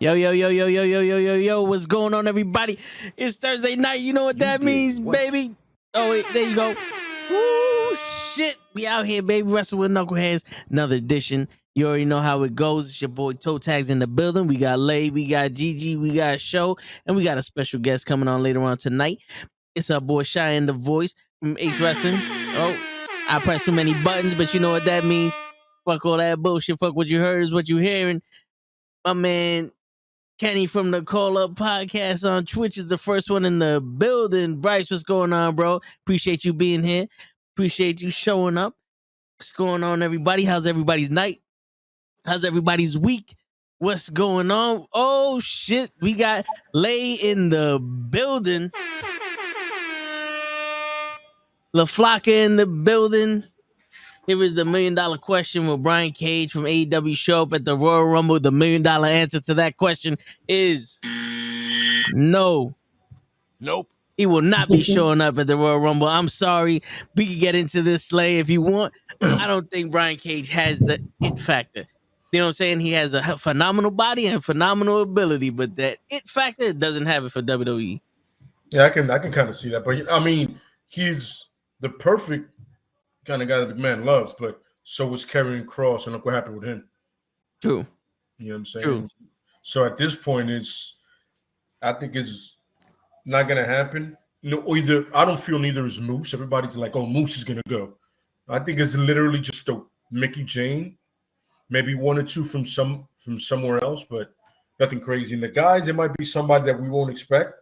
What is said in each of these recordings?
Yo, yo, yo, yo, yo, yo, yo, yo, yo, what's going on, everybody? It's Thursday night. You know what that means, baby? Oh, wait, there you go. Woo, shit. We out here, baby. Wrestle with Knuckleheads. Another edition. You already know how it goes. It's your boy Toe Tags in the building. We got Lay, we got Gigi, we got Show, and we got a special guest coming on later on tonight. It's our boy Cheyenne, the voice from Ace Wrestling. Oh, I press too many buttons, but you know what that means. Fuck all that bullshit. Fuck what you heard is what you hearing. My man Kenny from the Call Up Podcast on Twitch is the first one in the building. Bryce, what's going on, bro? Appreciate you being here. Appreciate you showing up. What's going on, everybody? How's everybody's night? How's everybody's week? What's going on? Oh, shit. We got Lay in the building. LaFlocka in the building. Here is the $1 million question. Will Brian Cage from AEW show up at the Royal Rumble? The $1 million answer to that question is no. Nope. He will not be showing up at the Royal Rumble. I'm sorry. We can get into this, Slay, if you want. I don't think Brian Cage has the it factor. You know what I'm saying? He has a phenomenal body and phenomenal ability, but that it factor doesn't have it for WWE. Yeah, I can kind of see that. But I mean, he's the perfect kind of guy that the man loves, but so was Karrion Kross, and look what happened with him. True. You know what I'm saying? True. So at this point, I think it's not gonna happen. Either I don't feel neither is Moose. Everybody's like, oh, Moose is gonna go. I think it's literally just a Mickey Jane, maybe one or two from somewhere else, but nothing crazy. And the guys, it might be somebody that we won't expect,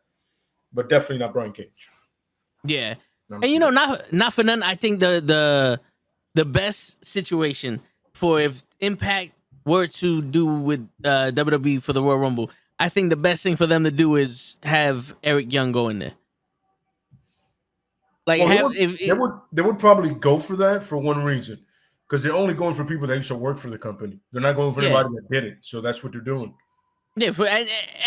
but definitely not Brian Cage. Yeah. And you know, not for nothing, I think the best situation for if Impact were to do with WWE for the Royal Rumble, I think the best thing for them to do is have Eric Young go in there. Like, well, they would probably go for that for one reason, because they're only going for people that used to work for the company. They're not going for anybody that did it. So that's what they're doing. Yeah,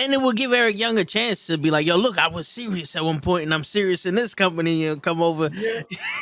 and it will give Eric Young a chance to be like, yo, look, I was serious at one point, and I'm serious in this company. You know, come over. Yeah.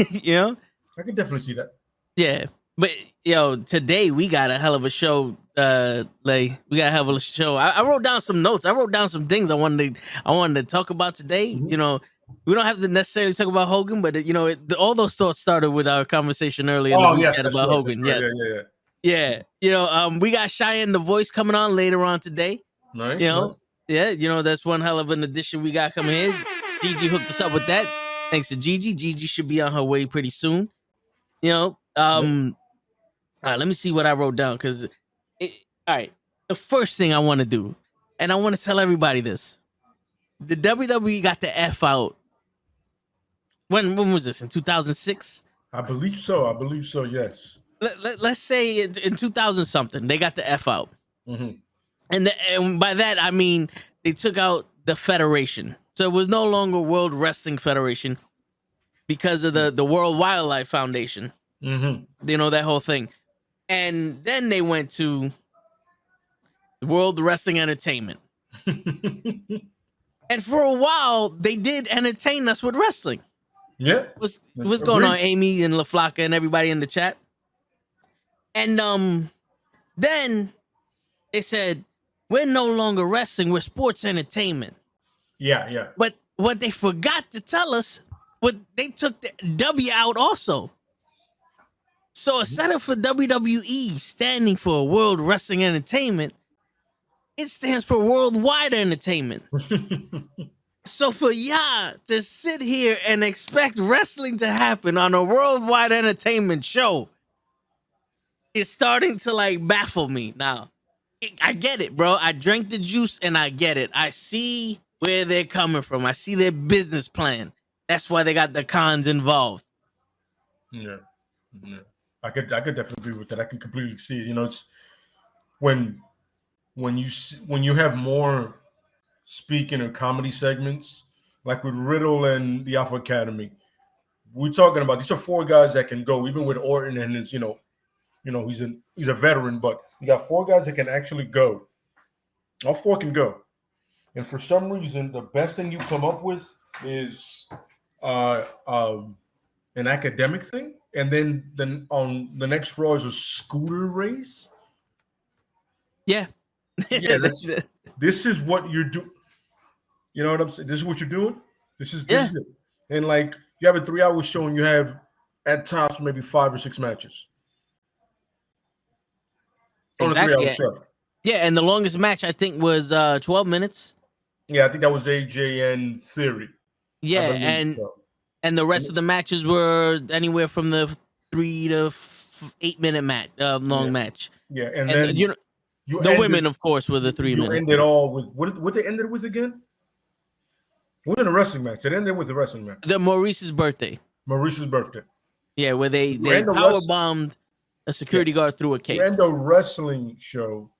You know, I can definitely see that. Yeah, but yo, today we got a hell of a show. We got a hell of a show. I wrote down some notes. I wrote down some things I wanted to talk about today. Mm-hmm. You know, we don't have to necessarily talk about Hogan, but you know, all those thoughts started with our conversation earlier in the weekend about Hogan. Right. Yes, yeah. You know, we got Cheyenne the Voice coming on later on today. Nice. You know, yeah, you know, that's one hell of an addition we got coming in. Gigi hooked us up with that. Thanks to Gigi. Gigi should be on her way pretty soon. You know, all right, let me see what I wrote down, because all right, the first thing I want to do, and I want to tell everybody this: the WWE got the F out. When was this? In 2006? I believe so. Yes. Let's say in 2000 something, they got the F out. Mm-hmm. And by that, I mean they took out the federation. So it was no longer World Wrestling Federation because of the World Wildlife Foundation. Mm-hmm. You know, that whole thing. And then they went to World Wrestling Entertainment. And for a while, they did entertain us with wrestling. Yeah. What's going on, Amy and LaFlocka and everybody in the chat? And then they said, we're no longer wrestling, we're sports entertainment. Yeah. But what they forgot to tell us, they took the W out also. So instead of for WWE standing for World Wrestling Entertainment, it stands for Worldwide Entertainment. So for y'all to sit here and expect wrestling to happen on a Worldwide Entertainment show is starting to like baffle me now. I get it, bro. I drank the juice and I get it. I see where they're coming from. I see their business plan. That's why they got the cons involved. Yeah. I could definitely agree with that. I can completely see it. You know, it's when you have more speaking or comedy segments, like with Riddle and the Alpha Academy, we're talking about these are four guys that can go, even with Orton and his, you know, he's a veteran, but you got four guys that can actually go. All four can go. And for some reason, the best thing you come up with is an academic thing. And then on the next Raw is a scooter race. Yeah. Yeah, this is what you're doing. You know what I'm saying? This is what you're doing. This is it. And like you have a 3-hour show and you have at tops maybe 5 or 6 matches on a 3-hour show. Yeah, and the longest match I think was 12 minutes. Yeah, I think that was AJ and Theory. Yeah, and the rest of the matches were anywhere from the 3 to 8 minute match, long match. Yeah, and then the women, of course, were the 3 minutes. You ended all with what they ended with again? It wasn't a wrestling match. It ended with a wrestling match. The Maurice's birthday. Yeah, where they power bombed a security guard through a cake. You end a wrestling show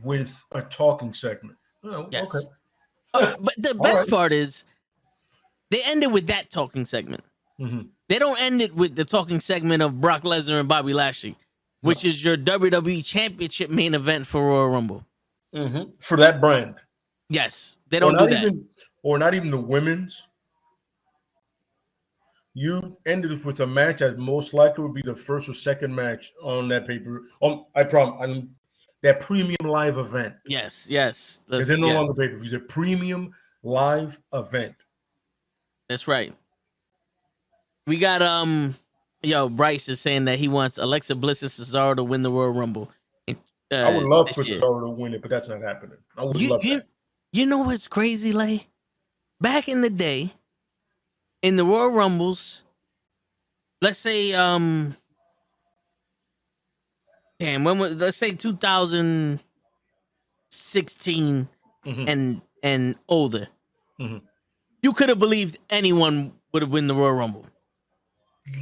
with a talking segment. Oh, yes. Okay. But the best part is they ended with that talking segment. Mm-hmm. They don't end it with the talking segment of Brock Lesnar and Bobby Lashley, which is your WWE Championship main event for Royal Rumble. Mm-hmm. For that brand. Yes. They don't do that. Or not even the women's. You ended with a match that most likely would be the first or second match on that paper. I promise. That premium live event. Yes. Because they're no longer pay-per-view. It's a premium live event. That's right. We got Bryce is saying that he wants Alexa Bliss and Cesaro to win the Royal Rumble. I would love for Cesaro to win it, but that's not happening. I would love that. You know what's crazy, Lay? Back in the day, in the Royal Rumbles, let's say let's say 2016 and older. Mm-hmm. You could have believed anyone would have won the Royal Rumble.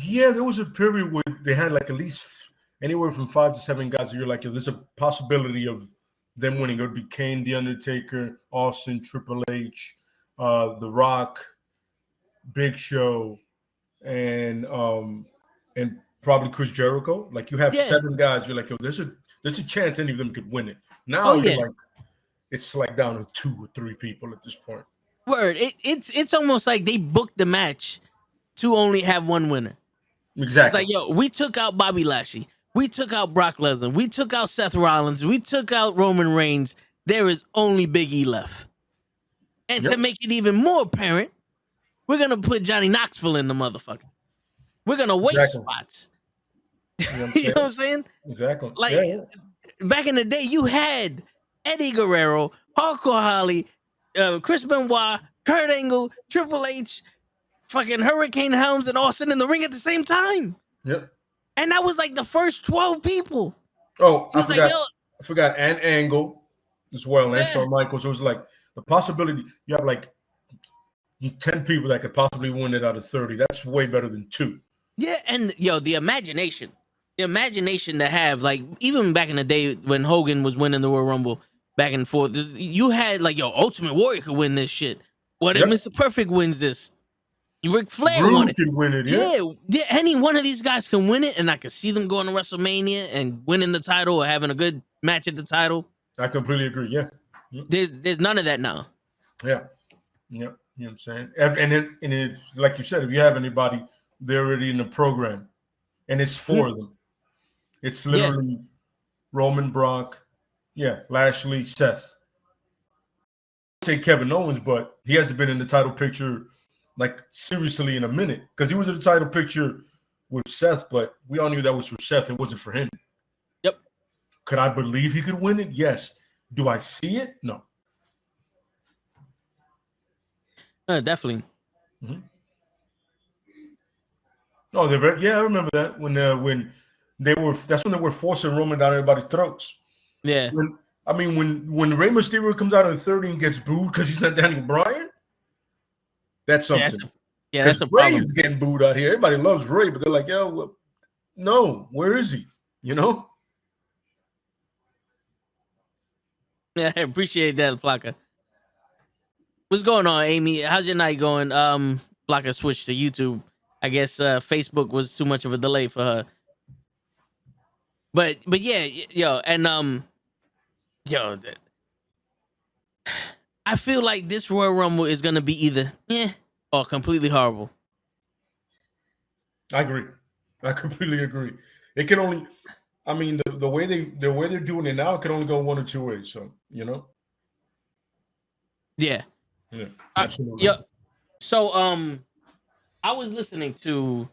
Yeah, there was a period where they had like at least anywhere from 5 to 7 guys. You're like, there's a possibility of them winning. It would be Kane, The Undertaker, Austin, Triple H, The Rock, Big Show, and probably Chris Jericho. Like you have 7 guys. You're like, yo, there's a chance any of them could win it. Now it's like down to 2 or 3 people at this point. Word. It's almost like they booked the match to only have one winner. Exactly. It's like, yo, we took out Bobby Lashley. We took out Brock Lesnar. We took out Seth Rollins. We took out Roman Reigns. There is only Big E left. And to make it even more apparent, we're going to put Johnny Knoxville in the motherfucker. We're going to waste spots. You know what I'm saying? Exactly. Like, back in the day, you had Eddie Guerrero, Hardcore Holly, Chris Benoit, Kurt Angle, Triple H, fucking Hurricane Helms, and Austin in the ring at the same time. Yep. And that was like the first 12 people. Oh, I forgot. And Angle as well, and Shawn Michaels. So it was like the possibility you have like 10 people that could possibly win it out of 30. That's way better than 2. Yeah, and the imagination to have, like, even back in the day when Hogan was winning the Royal Rumble back and forth, you had like, Ultimate Warrior could win this shit. What if Mr. Perfect wins this? Ric Flair won it. Can win it, yeah. Any one of these guys can win it, and I could see them going to WrestleMania and winning the title or having a good match at the title. I completely agree. Yeah. There's none of that now. Yeah. You know what I'm saying? And it's like you said, if you have anybody, they're already in the program, and it's 4 of them. It's literally Roman, Brock, Lashley, Seth. I'd say Kevin Owens, but he hasn't been in the title picture like seriously in a minute, because he was in the title picture with Seth, but we all knew that was for Seth. It wasn't for him. Yep. Could I believe he could win it? Yes. Do I see it? No. Definitely. Mm-hmm. Oh, I remember that when that's when they were forcing Roman down everybody's throats. Yeah. When Rey Mysterio comes out in 30 and gets booed because he's not Daniel Bryan, that's something. That's a problem. Rey's getting booed out here. Everybody loves Rey, but they're like, no, where is he? You know? Yeah, I appreciate that, Flocka. What's going on, Amy? How's your night going? Flocka switched to YouTube. I guess Facebook was too much of a delay for her. But yeah, I feel like this Royal Rumble is gonna be either or completely horrible. I agree. I completely agree. It can only, the way they're doing it now, it can only go one or two ways. So Yeah. Yeah, absolutely. Yeah. So I was listening to,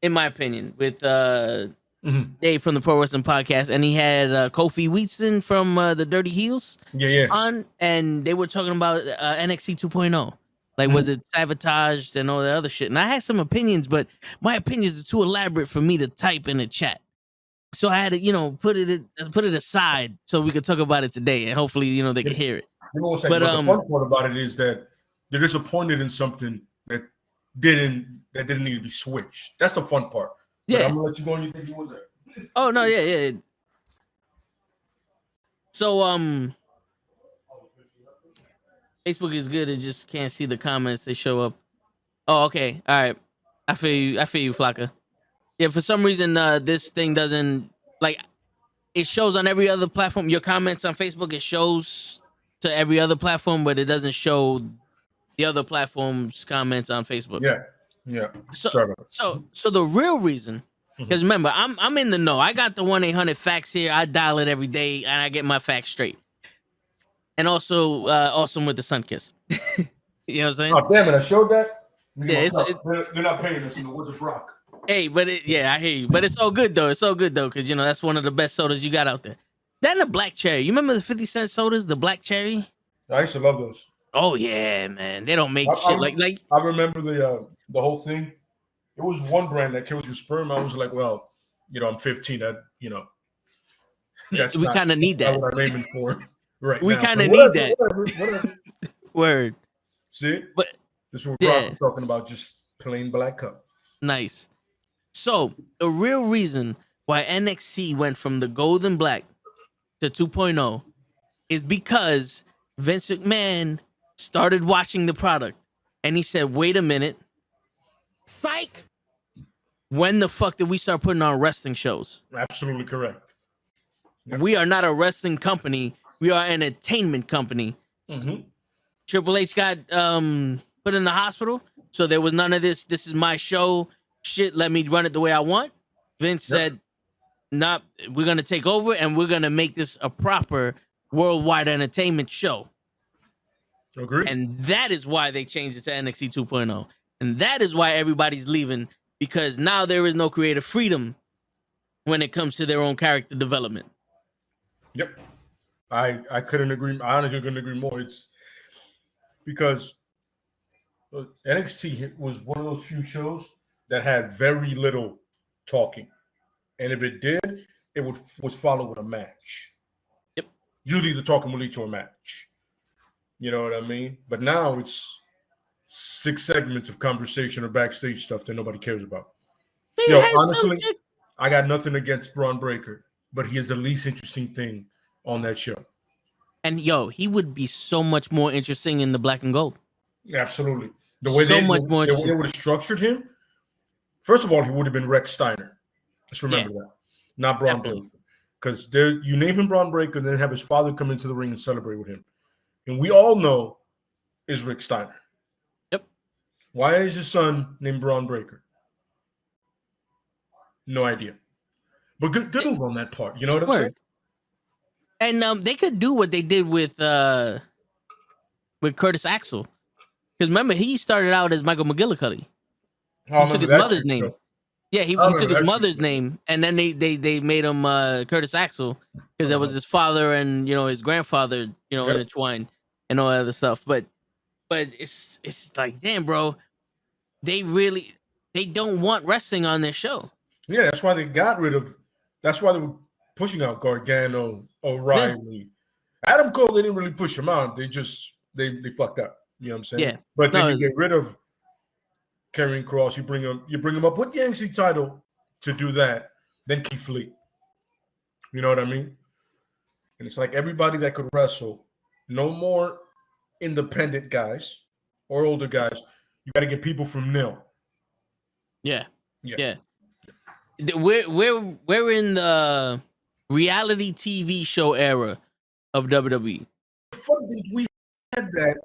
in my opinion, with Dave from the Pro Wrestling Podcast, and he had Kofi Wheaton from the Dirty Heels Yeah. on, and they were talking about NXT 2.0. Like, was it sabotaged and all the other shit? And I had some opinions, but my opinions are too elaborate for me to type in the chat. So I had to, put it aside so we could talk about it today, and hopefully, they can hear it. But the fun part about it is that they're disappointed in something that didn't need to be switched. That's the fun part. But Yeah. I'm gonna let you go on. You think you want that? Oh no, yeah. So Facebook is good. It just can't see the comments. They show up. Oh, okay. All right. I feel you, Flocka. Yeah, for some reason, this thing doesn't, like, it shows on every other platform. Your comments on Facebook, it shows to every other platform, but it doesn't show the other platforms' comments on Facebook. Yeah. So the real reason, because remember, I'm in the know. I got the 1-800-FACTS here. I dial it every day, and I get my facts straight. And also, awesome with the sun kiss. You know what I'm saying? Oh, damn it! I showed that. Yeah, they're not paying us in the woods of Brock. Hey, but I hear you. But it's all good though. It's all good though, because that's one of the best sodas you got out there. Then the black cherry. You remember the 50-cent sodas, the black cherry? I used to love those. Oh yeah, man. They don't make shit like. I remember the whole thing. It was one brand that kills your sperm. I was like, well, I'm 15. That's we kind of need that. What I'm aiming for right we now. We kind of need that. Whatever. Word. See, but this is what Brock was talking about. Just plain black cup. Nice. So the real reason why NXT went from the gold and black to 2.0 is because Vince McMahon started watching the product and he said, wait a minute. Psych. When the fuck did we start putting on wrestling shows? Absolutely correct. Yep. We are not a wrestling company. We are an entertainment company. Triple H got put in the hospital. So there was none of this. This is my show. Shit, let me run it the way I want. Vince said, "Nah, we're gonna take over and we're gonna make this a proper worldwide entertainment show." Agree. And that is why they changed it to NXT 2.0. And that is why everybody's leaving, because now there is no creative freedom when it comes to their own character development. Yep. I couldn't agree. I honestly couldn't agree more. It's because NXT was one of those few shows that had very little talking, and if it did, it was followed with a match. Yep. Usually, the talking will lead to a match. You know what I mean? But now it's 6 segments of conversation or backstage stuff that nobody cares about. Honestly, I got nothing against Braun Breaker, but he is the least interesting thing on that show. And he would be so much more interesting in the black and gold. Absolutely. The way they would have structured him. First of all, he would have been Rex Steiner. Just remember that. Not Braun Breaker. Because you name him Braun Breaker, then have his father come into the ring and celebrate with him. And we all know is Rick Steiner. Yep. Why is his son named Braun Breaker? No idea. But good move on that part. You know what I'm saying? And they could do what they did with Curtis Axel. Because remember, he started out as Michael McGillicuddy. He took his mother's name. Yeah, he took his mother's name, and then they made him Curtis Axel because that was his father and his grandfather, intertwined and all that other stuff. But it's like, damn, bro, they don't want wrestling on their show. Yeah, that's why they got rid of. That's why they were pushing out Gargano, O'Reilly, Adam Cole. They didn't really push him out. They just they fucked up. You know what I'm saying? Yeah. But then you get rid of Karrion Kross. You bring him up with the NXT title to do that. Then Keith Lee. You know what I mean? And it's like everybody that could wrestle. No more independent guys or older guys. You got to get people from nil. Yeah. We're in the reality TV show era of WWE. Funny thing, we had that.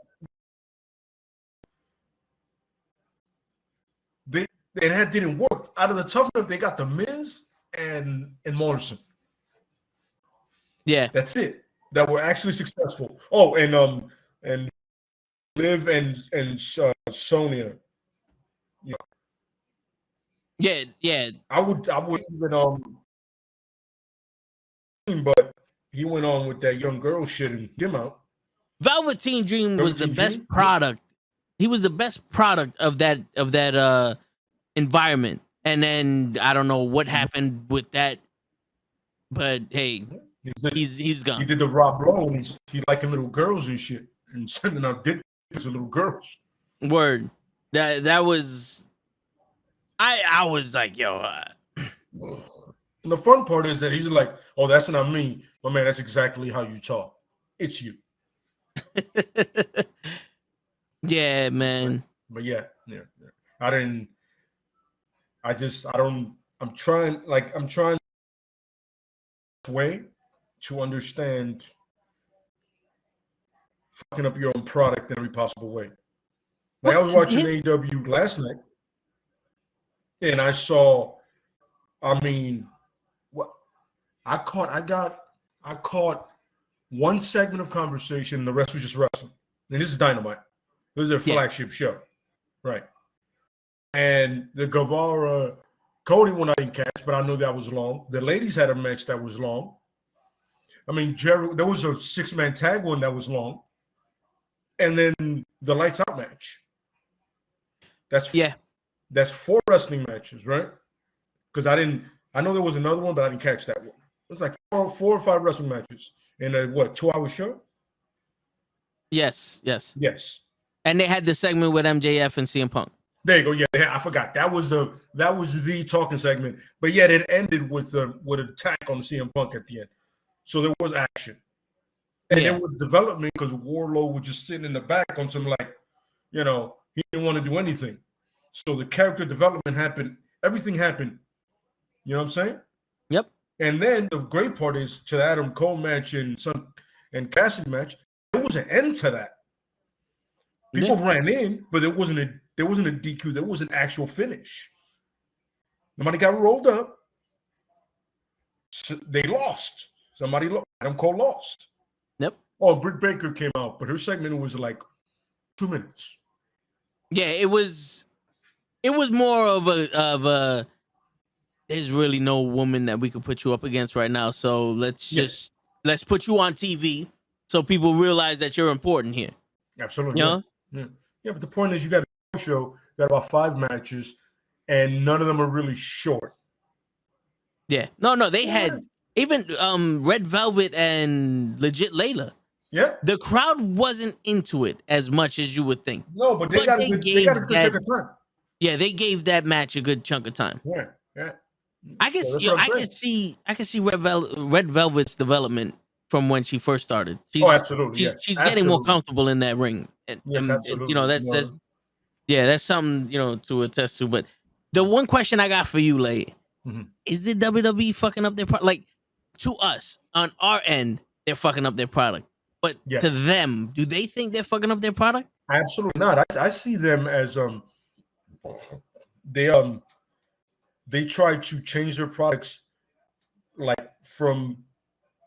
That didn't work. Out of the tough enough, they got the Miz and Morrison. Yeah, that's it. That were actually successful. Oh, and and Liv and Sonya. You know, Yeah. I would even but he went on with that young girl shit and came out. Velveteen Dream was the Velveteen best Dream? product. He was the best product of that environment. And then I don't know what happened with that, but hey, he's gone. He did the Rob Lowe and he liking little girls and shit and sending out dick pics of little girls. Word. That was I was like, yo. And the fun part is that he's like, oh, that's not me. But man, that's exactly how you talk. It's you. Yeah, man. But yeah. I'm trying way to understand fucking up your own product in every possible way. Like I was watching AEW last night and I saw, I caught one segment of conversation and the rest was just wrestling. And this is Dynamite. This is their flagship show. Right. And the Guevara Cody one I didn't catch, but I know that was long. The ladies had a match that was long. I mean, there was a 6-man tag one that was long. And then the lights out match. That's 4 wrestling matches, right? Because I know there was another one, but I didn't catch that one. It was like 4 or 5 wrestling matches in a 2-hour show? Yes. And they had the segment with MJF and CM Punk. There you go. Yeah, I forgot. That was the talking segment. But yet it ended with an attack on CM Punk at the end. So there was action. And there was development because Warlow was just sitting in the back on some he didn't want to do anything. So the character development happened. Everything happened. You know what I'm saying? Yep. And then the great part is to the Adam Cole match and Cassidy match, there was an end to that. People ran in, but there wasn't a DQ. There was an actual finish. Nobody got rolled up. So they lost. Somebody lost. Adam Cole lost. Yep. Oh, Britt Baker came out, but her segment was like 2 minutes. Yeah, it was more of a there's really no woman that we could put you up against right now. So let's put you on TV so people realize that you're important here. Absolutely. Yeah, but the point is you got a show, got about 5 matches, and none of them are really short. Yeah. No, they had even Red Velvet and Legit Layla. Yeah. The crowd wasn't into it as much as you would think. No, but they got a good chunk of time. Yeah, they gave that match a good chunk of time. Yeah. I can see Red Velvet's development from when she first started. Absolutely. She's getting more comfortable in that ring. Yes, absolutely. That's something to attest to. But the one question I got for you, Lay, is the WWE fucking up their product? Like to us on our end, they're fucking up their product. But to them, do they think they're fucking up their product? Absolutely not. I see them as they try to change their products like from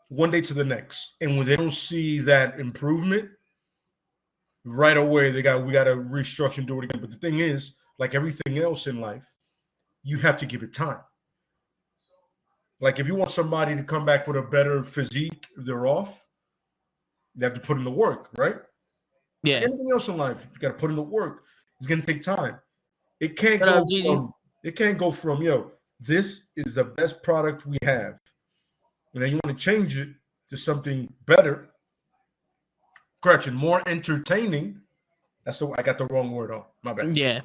one day to the next, and when they don't see that improvement right away, we got to restructure and do it again. But the thing is, like everything else in life, you have to give it time. Like if you want somebody to come back with a better physique, if they're off, you have to put in the work, right? Yeah. Like anything else in life, you got to put in the work. It's gonna take time. It can't go from this is the best product we have, and then you want to change it to something better. Correction, more entertaining. I got the wrong word on. My bad. Yeah.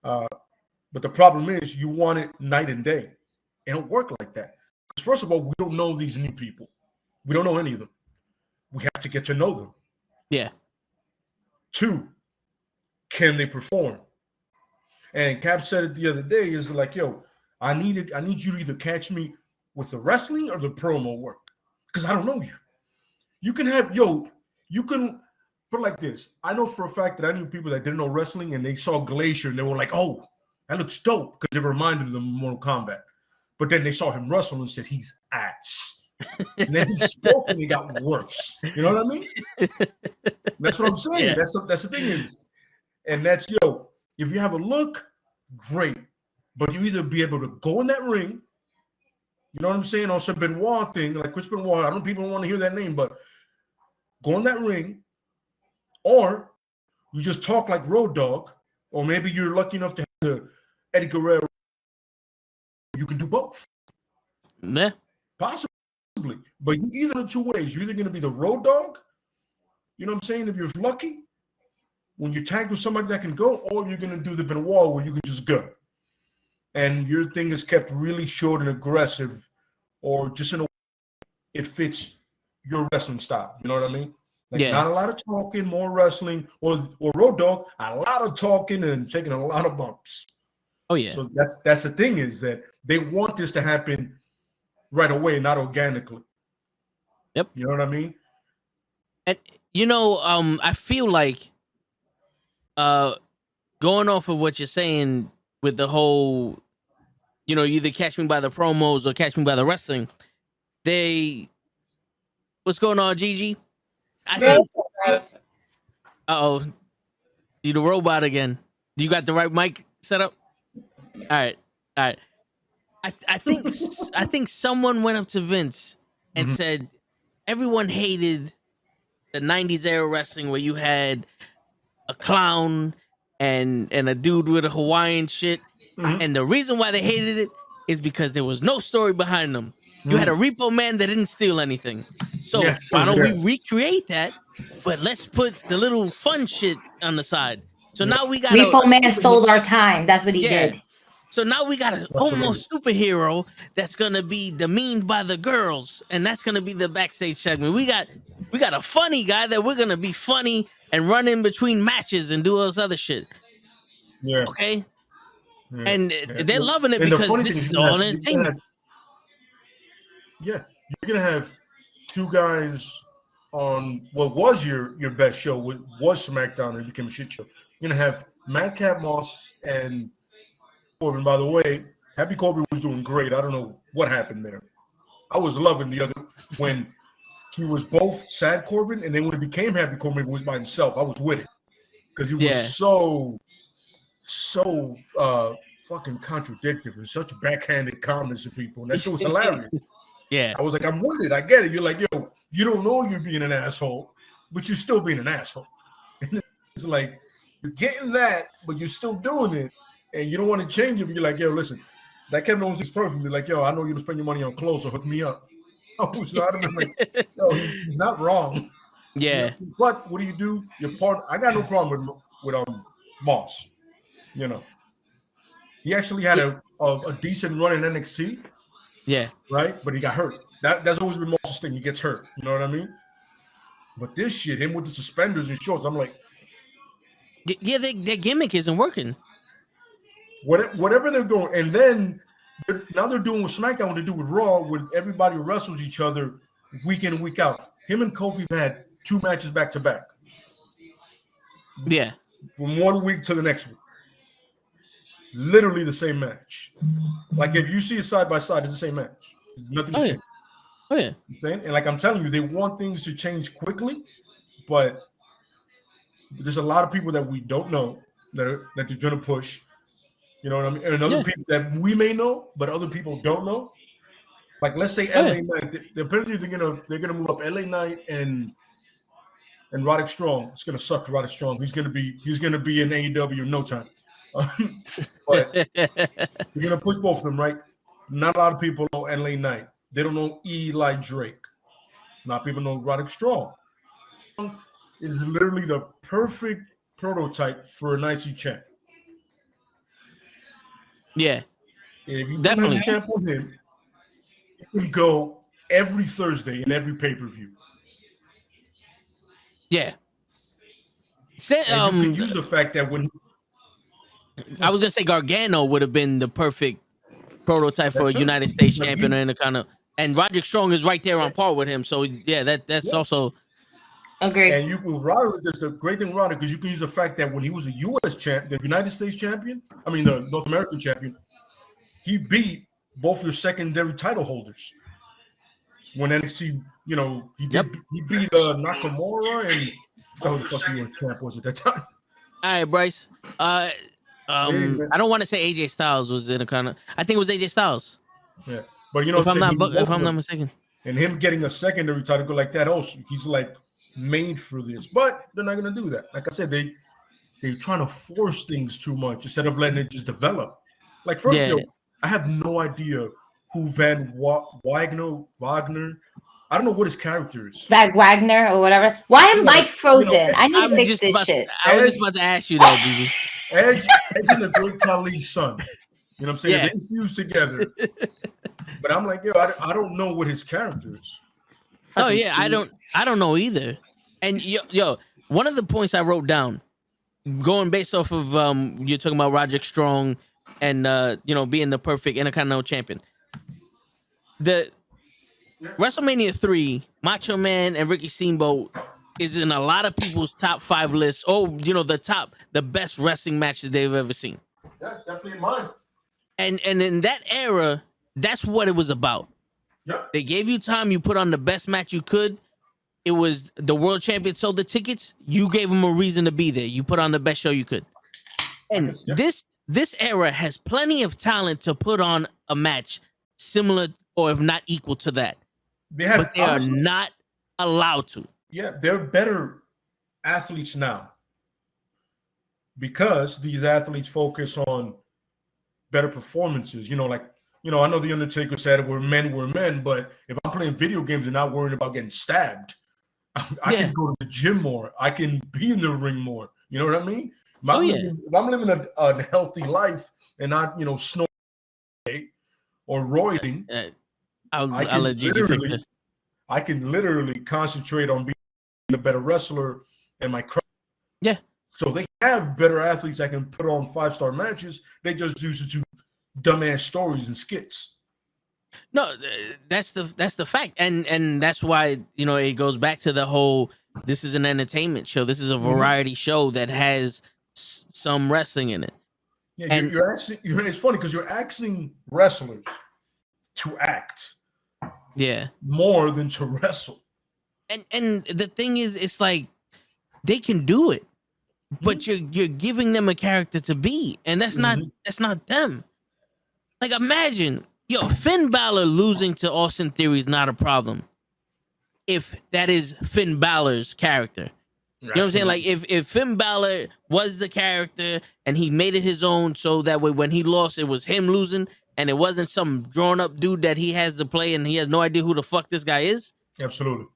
But the problem is you want it night and day. It don't work like that. Because first of all, we don't know these new people. We don't know any of them. We have to get to know them. Yeah. 2, can they perform? And Cap said it the other day, is like, I need you to either catch me with the wrestling or the promo work. Because I don't know you. You can have, you can put it like this. I know for a fact that I knew people that didn't know wrestling and they saw Glacier and they were like, oh, that looks dope, because it reminded them of Mortal Kombat. But then they saw him wrestle and said, he's ass. And then he spoke and he got worse. You know what I mean? That's what I'm saying. Yeah. That's the thing is, and that's if you have a look, great. But you either be able to go in that ring, you know what I'm saying, on some Benoit thing, like Chris Benoit. I don't people want to hear that name, but go in that ring, or you just talk like Road Dogg, or maybe you're lucky enough to have the Eddie Guerrero. You can do both. Yeah. Possibly. But you either in two ways. You're either going to be the Road Dogg, you know what I'm saying, if you're lucky, when you're tagged with somebody that can go, or you're going to do the Benoit where you can just go. And your thing is kept really short and aggressive, or just in a way it fits your wrestling style. You know what I mean? Like not a lot of talking, more wrestling, or Road Dogg, a lot of talking and taking a lot of bumps. Oh yeah. So that's the thing is that they want this to happen right away, not organically. Yep. You know what I mean? And I feel like going off of what you're saying with the whole, you either catch me by the promos or catch me by the wrestling. What's going on, Gigi? I think. You the robot again. Do you got the right mic set up? All right. I think someone went up to Vince and said everyone hated the 90s era wrestling where you had a clown and a dude with a Hawaiian shit. And the reason why they hated it is because there was no story behind them. You had a repo man that didn't steal anything. So why don't we recreate that? But let's put the little fun shit on the side. So now we got Repo Man stole our time. That's what he did. So now we got an almost superhero that's gonna be demeaned by the girls, and that's gonna be the backstage segment. We got a funny guy that we're gonna be funny and run in between matches and do all this other shit. Yeah. Okay. Yeah. And they're loving it because this is all entertainment. You're gonna have two guys on what was your best show, was SmackDown, and it became a shit show. You're gonna have Madcap Moss and Corbin. By the way, Happy Corbin was doing great. I don't know what happened there. I was loving the other when he was both Sad Corbin, and then when it became Happy Corbin, he was by himself. I was with it because he was so fucking contradictory and such backhanded comments to people, and that shit was hilarious. Yeah, I was like, I'm with it. I get it. You're like, yo, you don't know you're being an asshole, but you're still being an asshole. And it's like you're getting that, but you're still doing it, and you don't want to change it. But you're like, yo, listen, that Kevin Owens is perfect. Be like, yo, I know you don't spend your money on clothes, so hook me up. So I'd have been like, yo, he's not wrong. Yeah. But what do? Your part. I got no problem with Moss. He actually had a decent run in NXT. Yeah. Right? But he got hurt. That's always been Moss's thing. He gets hurt. You know what I mean? But this shit, him with the suspenders and shorts, I'm like, yeah, their gimmick isn't working. Whatever they're doing, and then now they're doing with SmackDown what they do with Raw, where everybody wrestles each other week in and week out. Him and Kofi have had 2 matches back to back. Yeah. From one week to the next week. Literally the same match. Like if you see it side by side, it's the same match. Nothing changed. Oh yeah. And like I'm telling you, they want things to change quickly, but there's a lot of people that we don't know that they're gonna push. You know what I mean? And other people that we may know, but other people don't know. Like let's say LA Knight. Apparently they're gonna move up LA Knight and Roderick Strong. It's gonna suck to Roderick Strong. He's gonna be in AEW in no time. But you're gonna push both of them, right? Not a lot of people know LA Knight. They don't know Eli Drake. A lot of people know Roderick Strong. Is literally the perfect prototype for an IC champ. Yeah, if you put an IC champ on him, you can go every Thursday in every pay-per-view. Yeah. And you can use the fact that when I was gonna say Gargano would have been the perfect prototype for a United States champion and a kind of, and Roderick Strong is right there on par with him. So yeah, that's also agreed. And you can Roderick. That's the great thing, Roderick, because you can use the fact that when he was a U.S. champ, the United States champion, the North American champion, he beat both your secondary title holders. When NXT, he beat Nakamura and That was the fuck US champ was at that time. All right, Bryce. I don't want to say AJ Styles was in a kind of. I think it was AJ Styles. Yeah, but you know, if I'm not mistaken, and him getting a secondary title like that, also he's like made for this, but they're not gonna do that. Like I said, they're trying to force things too much instead of letting it just develop. Like first, I have no idea who Wagner. I don't know what his character is. Wagner or whatever. Why am I frozen? I need to fix this shit. I was just about to ask you that, Gigi. Edge is a great Khali's son. You know what I'm saying? Yeah. They fuse together. But I'm like, I don't know what his character is. Oh yeah, I don't know either. And one of the points I wrote down, going based off of you're talking about Roderick Strong and being the perfect Intercontinental champion. The WrestleMania 3, Macho Man and Ricky Steamboat is in a lot of people's top 5 lists. Oh, the best wrestling matches they've ever seen. Yeah, it's definitely in mine. And in that era, that's what it was about. Yeah. They gave you time. You put on the best match you could. It was the world champion sold the tickets. You gave them a reason to be there. You put on the best show you could. And this era has plenty of talent to put on a match similar or if not equal to that. But they are not allowed to. Yeah, they're better athletes now because these athletes focus on better performances. I know The Undertaker said we're men, but if I'm playing video games and not worrying about getting stabbed, I can go to the gym more. I can be in the ring more. You know what I mean? If I'm living a healthy life and not, snorting or roiding, I can literally concentrate on being a better wrestler and my craft. Yeah. So they have better athletes that can put on 5-star matches. They just use it to dumbass stories and skits. No, that's the fact, and that's why it goes back to the whole. This is an entertainment show. This is a variety show that has some wrestling in it. Yeah, and it's funny because you're asking wrestlers to act. Yeah, more than to wrestle. And the thing is, it's like they can do it, but you're giving them a character to be, and that's not them. Like imagine, Finn Balor losing to Austin Theory is not a problem if that is Finn Balor's character. You know what I'm saying? Like if Finn Balor was the character and he made it his own, so that way when he lost, it was him losing. And it wasn't some drawn up dude that he has to play and he has no idea who the fuck this guy is. Absolutely.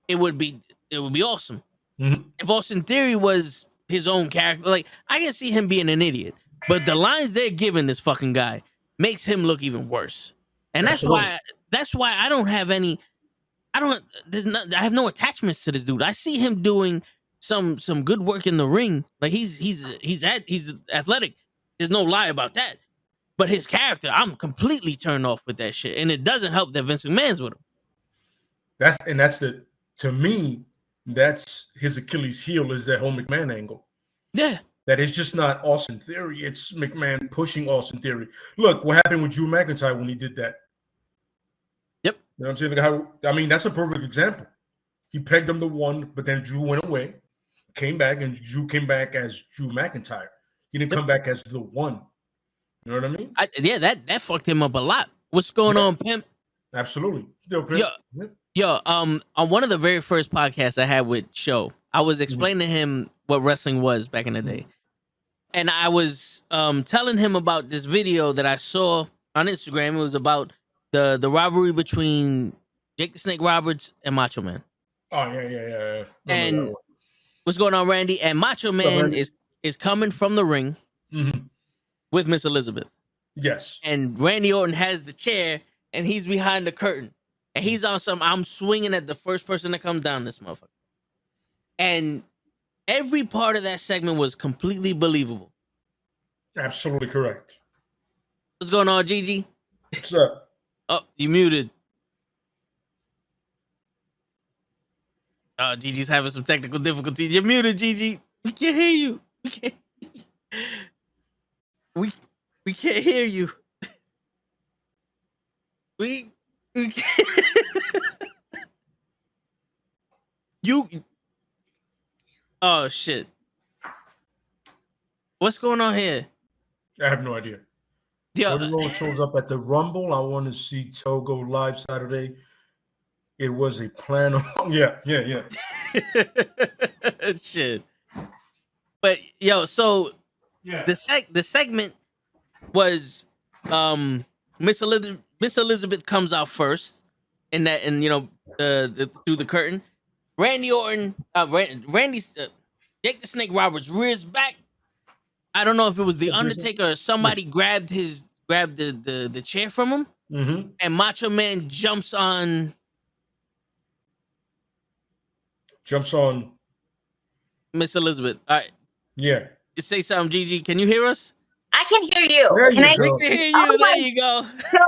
It would be awesome. Mm-hmm. If Austin Theory was his own character, like I can see him being an idiot, but the lines they're giving this fucking guy makes him look even worse. And that's why I don't have any, I have no attachments to this dude. I see him doing some good work in the ring. Like he's athletic. There's no lie about that. But his character, I'm completely turned off with that shit. And it doesn't help that Vince McMahon's with him. To me, that's his Achilles heel is that whole McMahon angle. Yeah. That it's just not Austin Theory. It's McMahon pushing Austin Theory. Look, what happened with Drew McIntyre when he did that? Yep. You know what I'm saying? That's a perfect example. He pegged him to 1, but then Drew went away, came back, and Drew came back as Drew McIntyre. He didn't come back as the 1. You know what I mean? That fucked him up a lot. What's going on, Pimp? Absolutely. Still Pimp. On one of the very first podcasts I had with Show, I was explaining to him what wrestling was back in the day. And I was telling him about this video that I saw on Instagram. It was about the rivalry between Jake the Snake Roberts and Macho Man. Oh, yeah. And what's going on, Randy? And Macho Man is coming from the ring. Mm-hmm. With Miss Elizabeth. Yes. And Randy Orton has the chair and he's behind the curtain. And he's on I'm swinging at the first person that comes down this motherfucker. And every part of that segment was completely believable. Absolutely correct. What's going on, Gigi? What's up? Oh, you muted. Gigi's having some technical difficulties. You're muted, Gigi. We can't hear you. We can't hear you. We can't. Oh shit. What's going on here? I have no idea. Yeah. Cody Rhodes shows up at the Rumble. I want to see Togo live Saturday. It was a plan. Yeah. Shit. But yo, so Yeah. the segment was Miss Elizabeth comes out first in that, and you know, through the curtain. Randy Orton, Jake the Snake Roberts rears back. I don't know if it was the Undertaker or somebody grabbed the chair from him, and Macho Man jumps on Miss Elizabeth. All right, Yeah. you say something, Gigi. Can you hear us? I can hear you. There Can you I? go. We can hear you. There you go. So,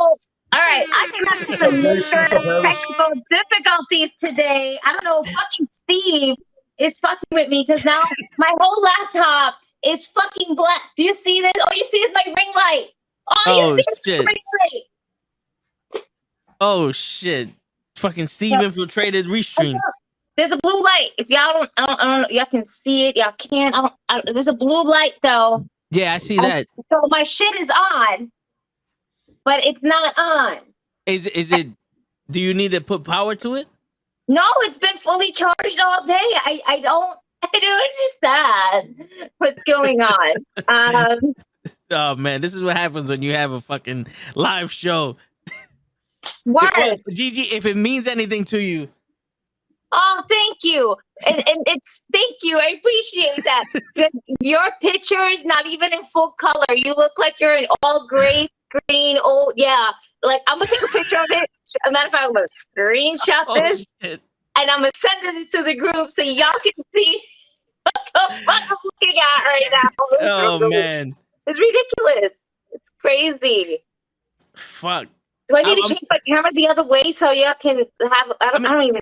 all right, I can have some major technical difficulties today. I don't know. Fucking Steve is fucking with me because now my whole laptop is fucking black. Do you see this? All you see is my ring light. All you see is shit. my ring light. Oh shit! Fucking Steve infiltrated Restream. There's a blue light. If y'all don't, y'all can see it. Y'all can't. There's a blue light though. Yeah, I see that. So my shit is on, but it's not on. Is it? Do you need to put power to it? No, it's been fully charged all day. I don't understand what's going on. Oh man, this is what happens when you have a fucking live show. What? Well, Gigi, if it means anything to you. Oh, thank you. And it's thank you. I appreciate that. Your picture is not even in full color. You look like you're in all gray screen. Oh yeah. Like I'm gonna take a picture of it. As a matter of fact, I'm gonna screenshot this shit. and I'm gonna send it to the group so y'all can see what the fuck I'm looking at right now. Oh man. It's ridiculous. It's crazy. Fuck. Do I need to change my camera the other way so y'all can have? I don't even.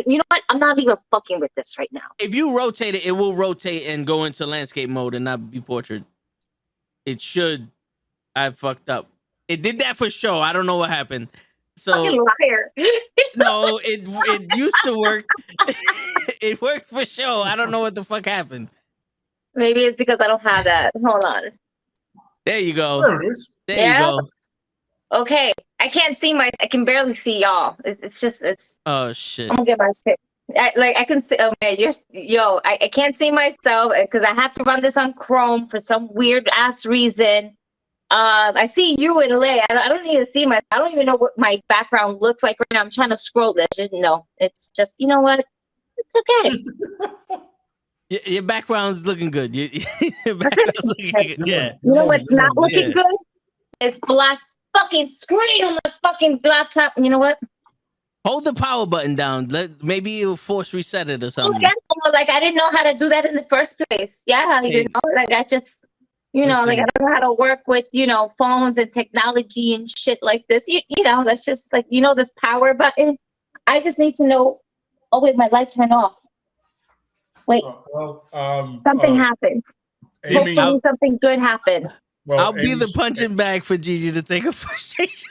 You know what? I'm not even fucking with this right now. If you rotate it, it will rotate and go into landscape mode and not be portrait. It should. I fucked up. It did that for show. I don't know what happened. So fucking liar. No, it used to work. It worked for show. I don't know what the fuck happened. Maybe it's because I don't have that. Hold on. There you go. There it is. There you go. Okay. I can't see I can barely see y'all. It's oh shit. I'm gonna get my shit. I can see. Oh man, I can't see myself because I have to run this on Chrome for some weird ass reason. I see you and Lay. I don't need to see I don't even know what my background looks like right now. I'm trying to scroll this. No, it's just, you know what? It's okay. Your background's looking good. Your background's looking good. Yeah. You know what's not looking good? It's black fucking screen on the fucking laptop. You know what? Hold the power button down. Maybe it'll force reset it or something. Like I didn't know how to do that in the first place. Yeah, you know, like I just, you know, like I don't know how to work with, you know, phones and technology and shit like this. You know, that's just like, you know, this power button. I just need to know. Oh wait, my light turned off. Wait, something happened. Amy, hopefully something good happened. Well, I'll be the punching bag for Gigi to take her frustration.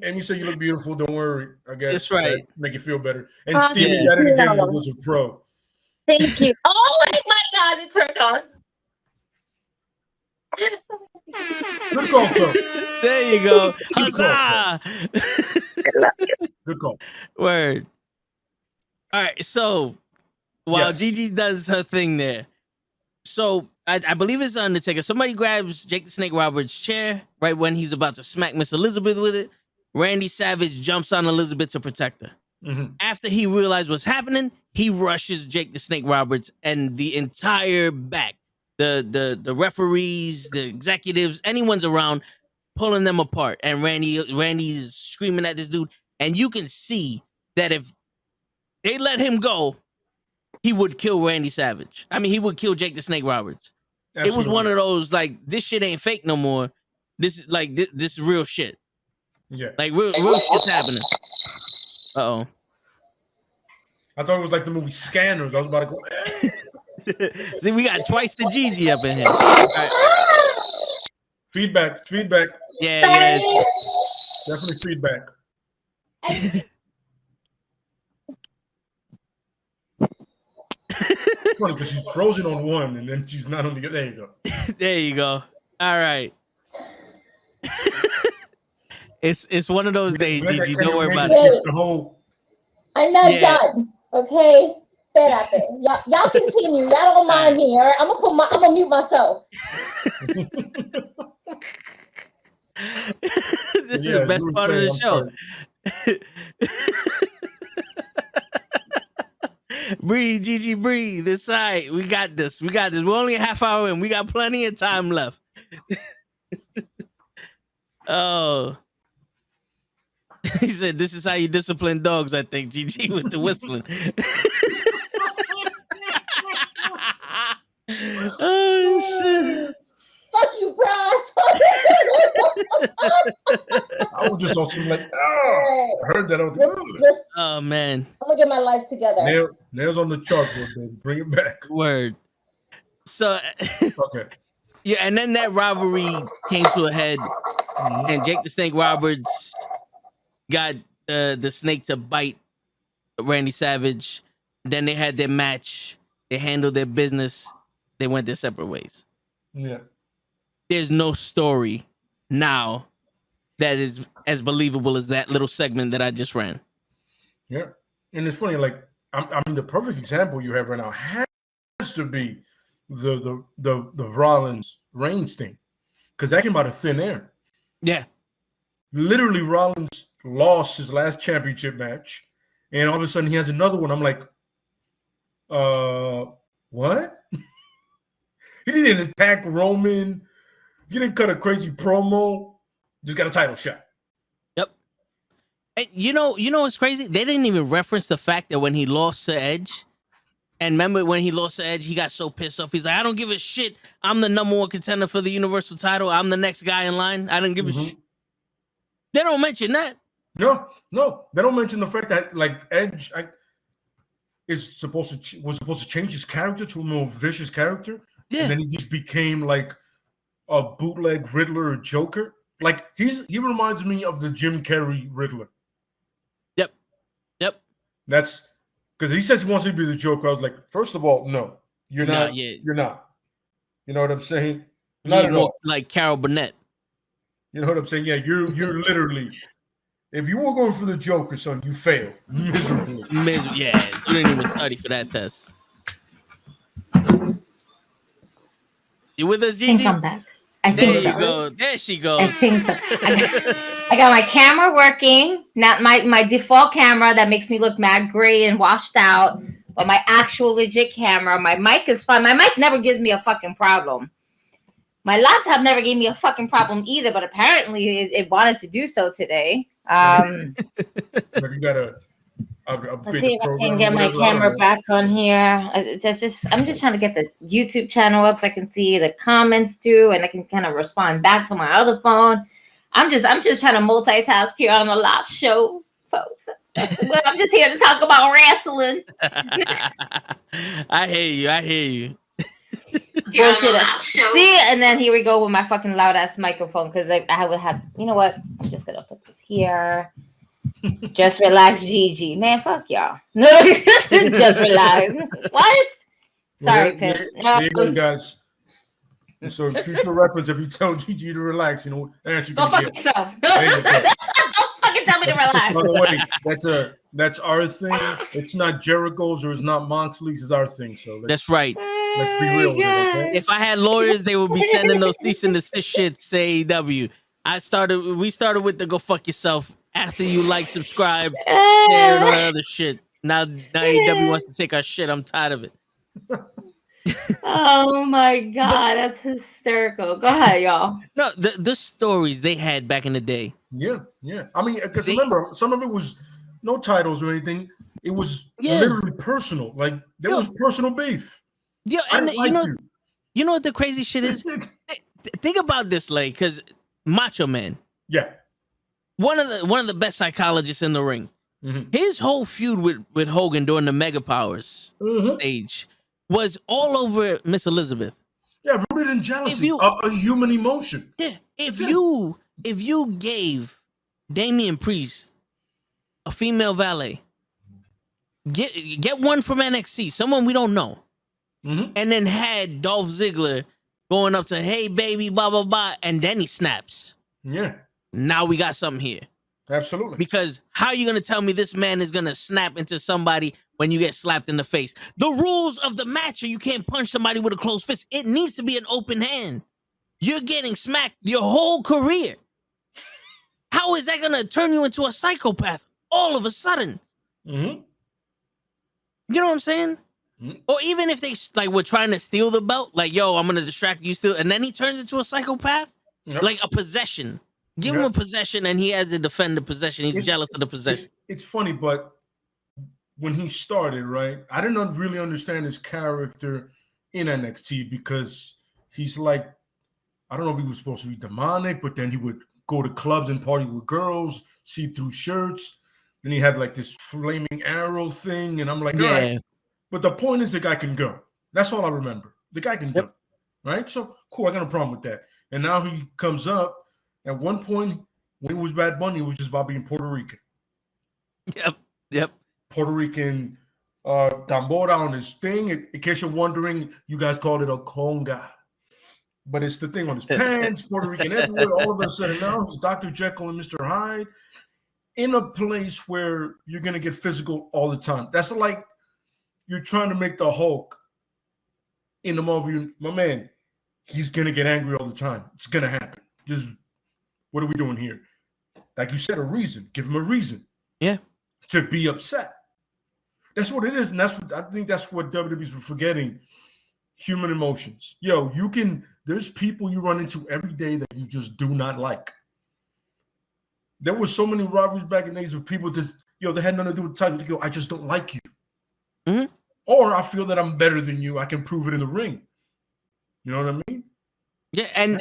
Amy said you look beautiful. Don't worry. I guess that's right. Make you feel better. And Steve is at it again. It was a pro. Thank you. Oh my God, it turned on. Good call, Phil. There you go. Huzzah! Good call. Word. All right. So while Gigi does her thing there, so I believe it's Undertaker. Somebody grabs Jake the Snake Roberts' chair right when he's about to smack Miss Elizabeth with it. Randy Savage jumps on Elizabeth to protect her. After he realized what's happening, he rushes Jake the Snake Roberts and the entire back. The referees, the executives, anyone's around, pulling them apart. And Randy's screaming at this dude. And you can see that if they let him go, he would kill Randy Savage. I mean, he would kill Jake the Snake Roberts. Absolutely. It was one of those, like, this shit ain't fake no more. This is like this is real shit. Yeah. Like real shit's happening. Uh-oh. I thought it was like the movie Scanners. I was about to go. See, we got twice the Gigi up in here. Right. Feedback. Yeah. Definitely feedback. funny because she's frozen on one and then she's not on the other. There you go. There you go. All right. It's one of those days, Gigi. Don't worry about it. The whole... I'm not done. Okay. Espérate. Y'all continue. Y'all don't mind me. All right. I'm gonna mute myself. This is the best part of the show. Breathe, Gigi, breathe. It's all right. We got this. We're only a half hour in. We got plenty of time left. Oh. He said, this is how you discipline dogs, I think, Gigi, with the whistling. Oh, shit. Fuck you, Bryce. I was just also like, I heard that. I was like, oh, man. I'm going to get my life together. Nails on the chalkboard, baby. Bring it back. Word. So, okay. Yeah, and then that rivalry came to a head, and Jake the Snake Roberts got the snake to bite Randy Savage. Then they had their match. They handled their business. They went their separate ways. Yeah. There's no story now that is as believable as that little segment that I just ran. Yeah. And it's funny, like, I mean, the perfect example you have right now has to be the Rollins Reigns thing, because that came out of thin air. Yeah. Literally, Rollins lost his last championship match, and all of a sudden he has another one. I'm like, what? He didn't attack Roman. He didn't cut a crazy promo. Just got a title shot. Yep. And you know what's crazy? They didn't even reference the fact that when he lost to Edge, and remember when he lost to Edge, he got so pissed off. He's like, I don't give a shit. I'm the #1 contender for the Universal title. I'm the next guy in line. I don't give a shit. They don't mention that. No. They don't mention the fact that, like, Edge was supposed to change his character to a more vicious character. Yeah. And then he just became like a bootleg Riddler or Joker. Like, he reminds me of the Jim Carrey Riddler. Yep. That's because he says he wants to be the Joker. I was like, first of all, no, you're not. You're not. You know what I'm saying? Not at all. Like Carol Burnett. You know what I'm saying? Yeah, you're literally. If you were going for the Joker, son, you failed miserably. Yeah, you didn't even study for that test. You with us, Gigi? I think I'm back. I think so. There you go. There she goes. I think so. I got my camera working, not my default camera that makes me look mad gray and washed out, but my actual legit camera. My mic is fine. My mic never gives me a fucking problem. My laptop never gave me a fucking problem either, but apparently it wanted to do so today. You gotta. Let's see if I can get my camera back on here. I'm just trying to get the YouTube channel up so I can see the comments too, and I can kind of respond back to my other phone. I'm just trying to multitask here on a live show, folks. I'm just here to talk about wrestling. I hear you. Bullshit. See, and then here we go with my fucking loud ass microphone because I would have. You know what? I'm just gonna put this here. Just relax, Gigi. Man, fuck y'all. No, just relax. What? Sorry, Pip. There you go, guys. So, future reference, if you tell Gigi to relax, you know, answer. Go fuck yourself. Don't fucking tell me to relax. By the way, that's our thing. It's not Jericho's or it's not Moxley's. It's our thing. So that's right. Let's be real with it, okay? If I had lawyers, they would be sending those cease and desist shit to AEW. We started with the go fuck yourself. After you like, subscribe, share, and all that other shit. Now AEW wants to take our shit. I'm tired of it. Oh my god, that's hysterical. Go ahead, y'all. No, the stories they had back in the day. Yeah. I mean, because remember, some of it was no titles or anything. It was literally personal. Like there was personal beef. Yeah, and you know what the crazy shit is? Think about this, like, because Macho Man. Yeah. One of the best psychologists in the ring. Mm-hmm. His whole feud with Hogan during the Mega Powers stage was all over Miss Elizabeth. Yeah, rooted in jealousy, a human emotion. Yeah, if you gave Damian Priest a female valet, get one from NXT, someone we don't know, and then had Dolph Ziggler going up to, hey, baby, blah, blah, blah, and then he snaps. Yeah. Now we got something here. Absolutely. Because how are you going to tell me this man is going to snap into somebody when you get slapped in the face? The rules of the match are you can't punch somebody with a closed fist. It needs to be an open hand. You're getting smacked your whole career. How is that going to turn you into a psychopath all of a sudden? Mm-hmm. You know what I'm saying? Mm-hmm. Or even if they like were trying to steal the belt, like, yo, I'm going to distract you still. And then he turns into a psychopath, like a possession. Give him a possession and he has to defend the possession. He's jealous of the possession. It's funny, but when he started, right, I didn't really understand his character in NXT because he's like, I don't know if he was supposed to be demonic, but then he would go to clubs and party with girls, see-through shirts. Then he had like this flaming arrow thing. And I'm like, all right. But the point is the guy can go. That's all I remember. The guy can go. Right? So, cool. I got no problem with that. And now he comes up. At one point, when he was Bad Bunny, it was just about being Puerto Rican. Yep. Puerto Rican tambora on his thing. In case you're wondering, you guys called it a conga. But it's the thing on his pants, Puerto Rican everywhere. All of a sudden now, he's Dr. Jekyll and Mr. Hyde in a place where you're going to get physical all the time. That's like you're trying to make the Hulk in the movie. My man, he's going to get angry all the time. It's going to happen. Just... what are we doing here? Like you said, a reason. Give him a reason. Yeah. To be upset. That's what it is. And that's what I think that's what WWE's forgetting. Human emotions. Yo, there's people you run into every day that you just do not like. There were so many rivalries back in the days of people that, they had nothing to do with the title. They go, I just don't like you. Mm-hmm. Or I feel that I'm better than you. I can prove it in the ring. You know what I mean? Yeah, and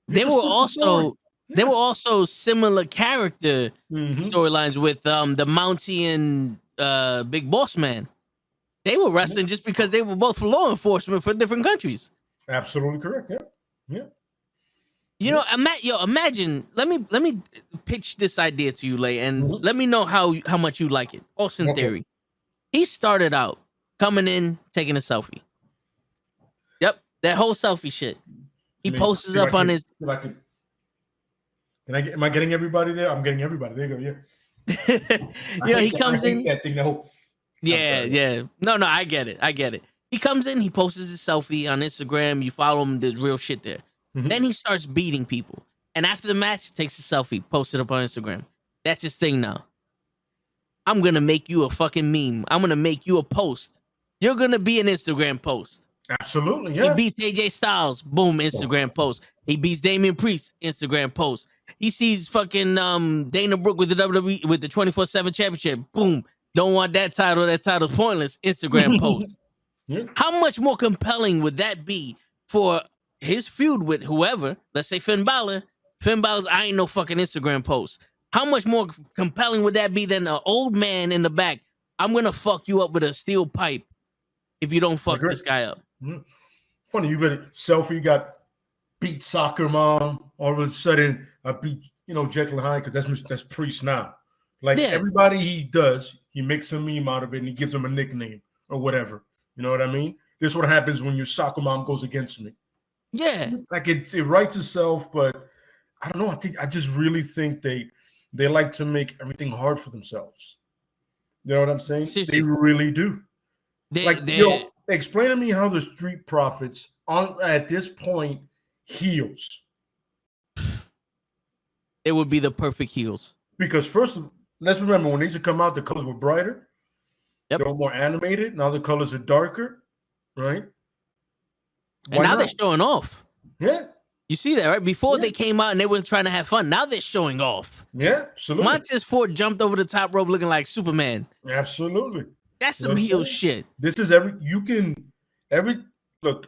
they were also similar character storylines with the Mountie and Big Boss Man. They were wrestling just because they were both law enforcement for different countries. Absolutely correct. Yeah. You know, imagine. Let me pitch this idea to you, Lay, and let me know how much you like it. Austin Theory. He started out coming in, taking a selfie. Yep, that whole selfie shit. He posts up on his. Am I getting everybody there? I'm getting everybody. There you go. Yeah. He comes in. That thing, Yeah. No, I get it. He comes in. He posts his selfie on Instagram. You follow him. There's real shit there. Then he starts beating people. And after the match, takes a selfie, posts it up on Instagram. That's his thing now. I'm going to make you a fucking meme. I'm going to make you a post. You're going to be an Instagram post. Absolutely, yeah. He beats AJ Styles. Boom, Instagram post. He beats Damian Priest. Instagram post. He sees fucking Dana Brooke with the WWE with the 24/7 championship. Boom. Don't want that title. That title's pointless. Instagram post. Yeah. How much more compelling would that be for his feud with whoever? Let's say Finn Balor. Finn Balor's I ain't no fucking Instagram post. How much more compelling would that be than an old man in the back? I'm gonna fuck you up with a steel pipe if you don't fuck this guy up. Funny, you got a selfie. You got beat soccer mom. All of a sudden, I beat Jekyll and Hyde because that's Priest now. Like everybody he does, he makes a meme out of it and he gives him a nickname or whatever. You know what I mean? This is what happens when your soccer mom goes against me. Yeah, like it writes itself, but I don't know. I just really think they like to make everything hard for themselves. You know what I'm saying? Seriously. They really do. Explain to me how the Street Profits aren't at this point heels. It would be the perfect heels. Because first, let's remember when these come out, the colors were brighter. Yep. They were more animated. Now the colors are darker, right? And now they're showing off. Yeah. You see that, right? Before they came out and they were trying to have fun. Now they're showing off. Yeah, absolutely. Montez Ford jumped over the top rope looking like Superman. Absolutely. That's some heel shit. This is look,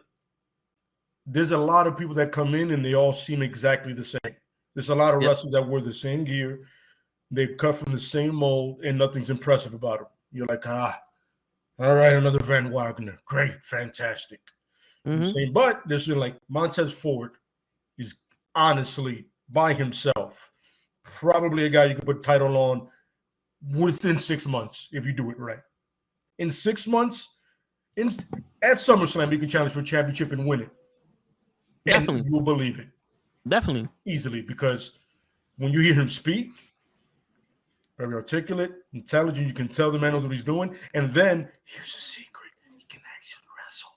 there's a lot of people that come in and they all seem exactly the same. There's a lot of wrestlers that wear the same gear. They cut from the same mold and nothing's impressive about them. You're like, all right, another Van Wagner. Great, fantastic. But there's like Montez Ford is honestly by himself probably a guy you could put title on within 6 months if you do it right. In 6 months, at SummerSlam, he can challenge for a championship and win it. Definitely. And you'll believe it. Definitely. Easily, because when you hear him speak, very articulate, intelligent, you can tell the man knows what he's doing. And then, here's a secret. He can actually wrestle.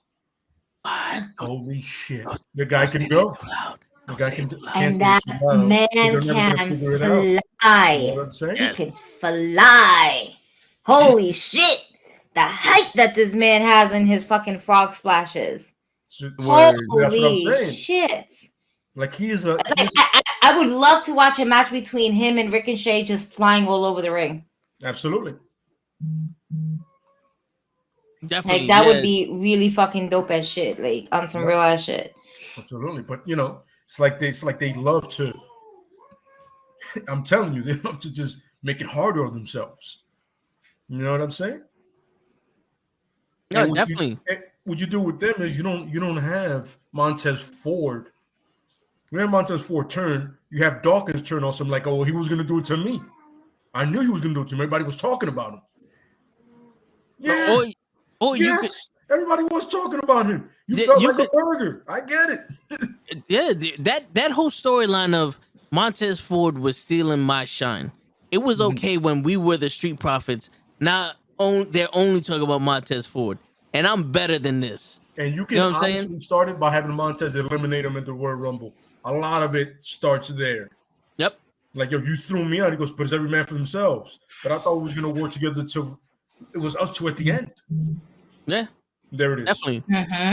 Holy shit. The guy can go. The guy can, and that man can fly. You know what I'm saying? He can fly. Holy shit. The height that this man has in his fucking frog splashes. Holy shit. Like I would love to watch a match between him and Ricochet just flying all over the ring. Absolutely. Definitely. Like that would be really fucking dope as shit. Like on some real ass shit. Absolutely. But it's like they love to. I'm telling you, they love to just make it harder on themselves. You know what I'm saying? No, definitely. What you do with them is you don't have Montez Ford. When Montez Ford turn, you have Dawkins turn on some like, oh, he was gonna do it to me. I knew he was gonna do it to me. Everybody was talking about him. Yeah. Yes. Everybody was talking about him. You felt like a burger. I get it. Yeah, that whole storyline of Montez Ford was stealing my shine. It was okay when we were the Street Profits. Now they're only talking about Montez Ford, and I'm better than this. And you can honestly start it by having Montez eliminate him at the Royal Rumble. A lot of it starts there. Yep. Like, yo, you threw me out. He goes, but it's every man for themselves. But I thought we was going to work together till it was us two at the end. Yeah. There it is. Definitely.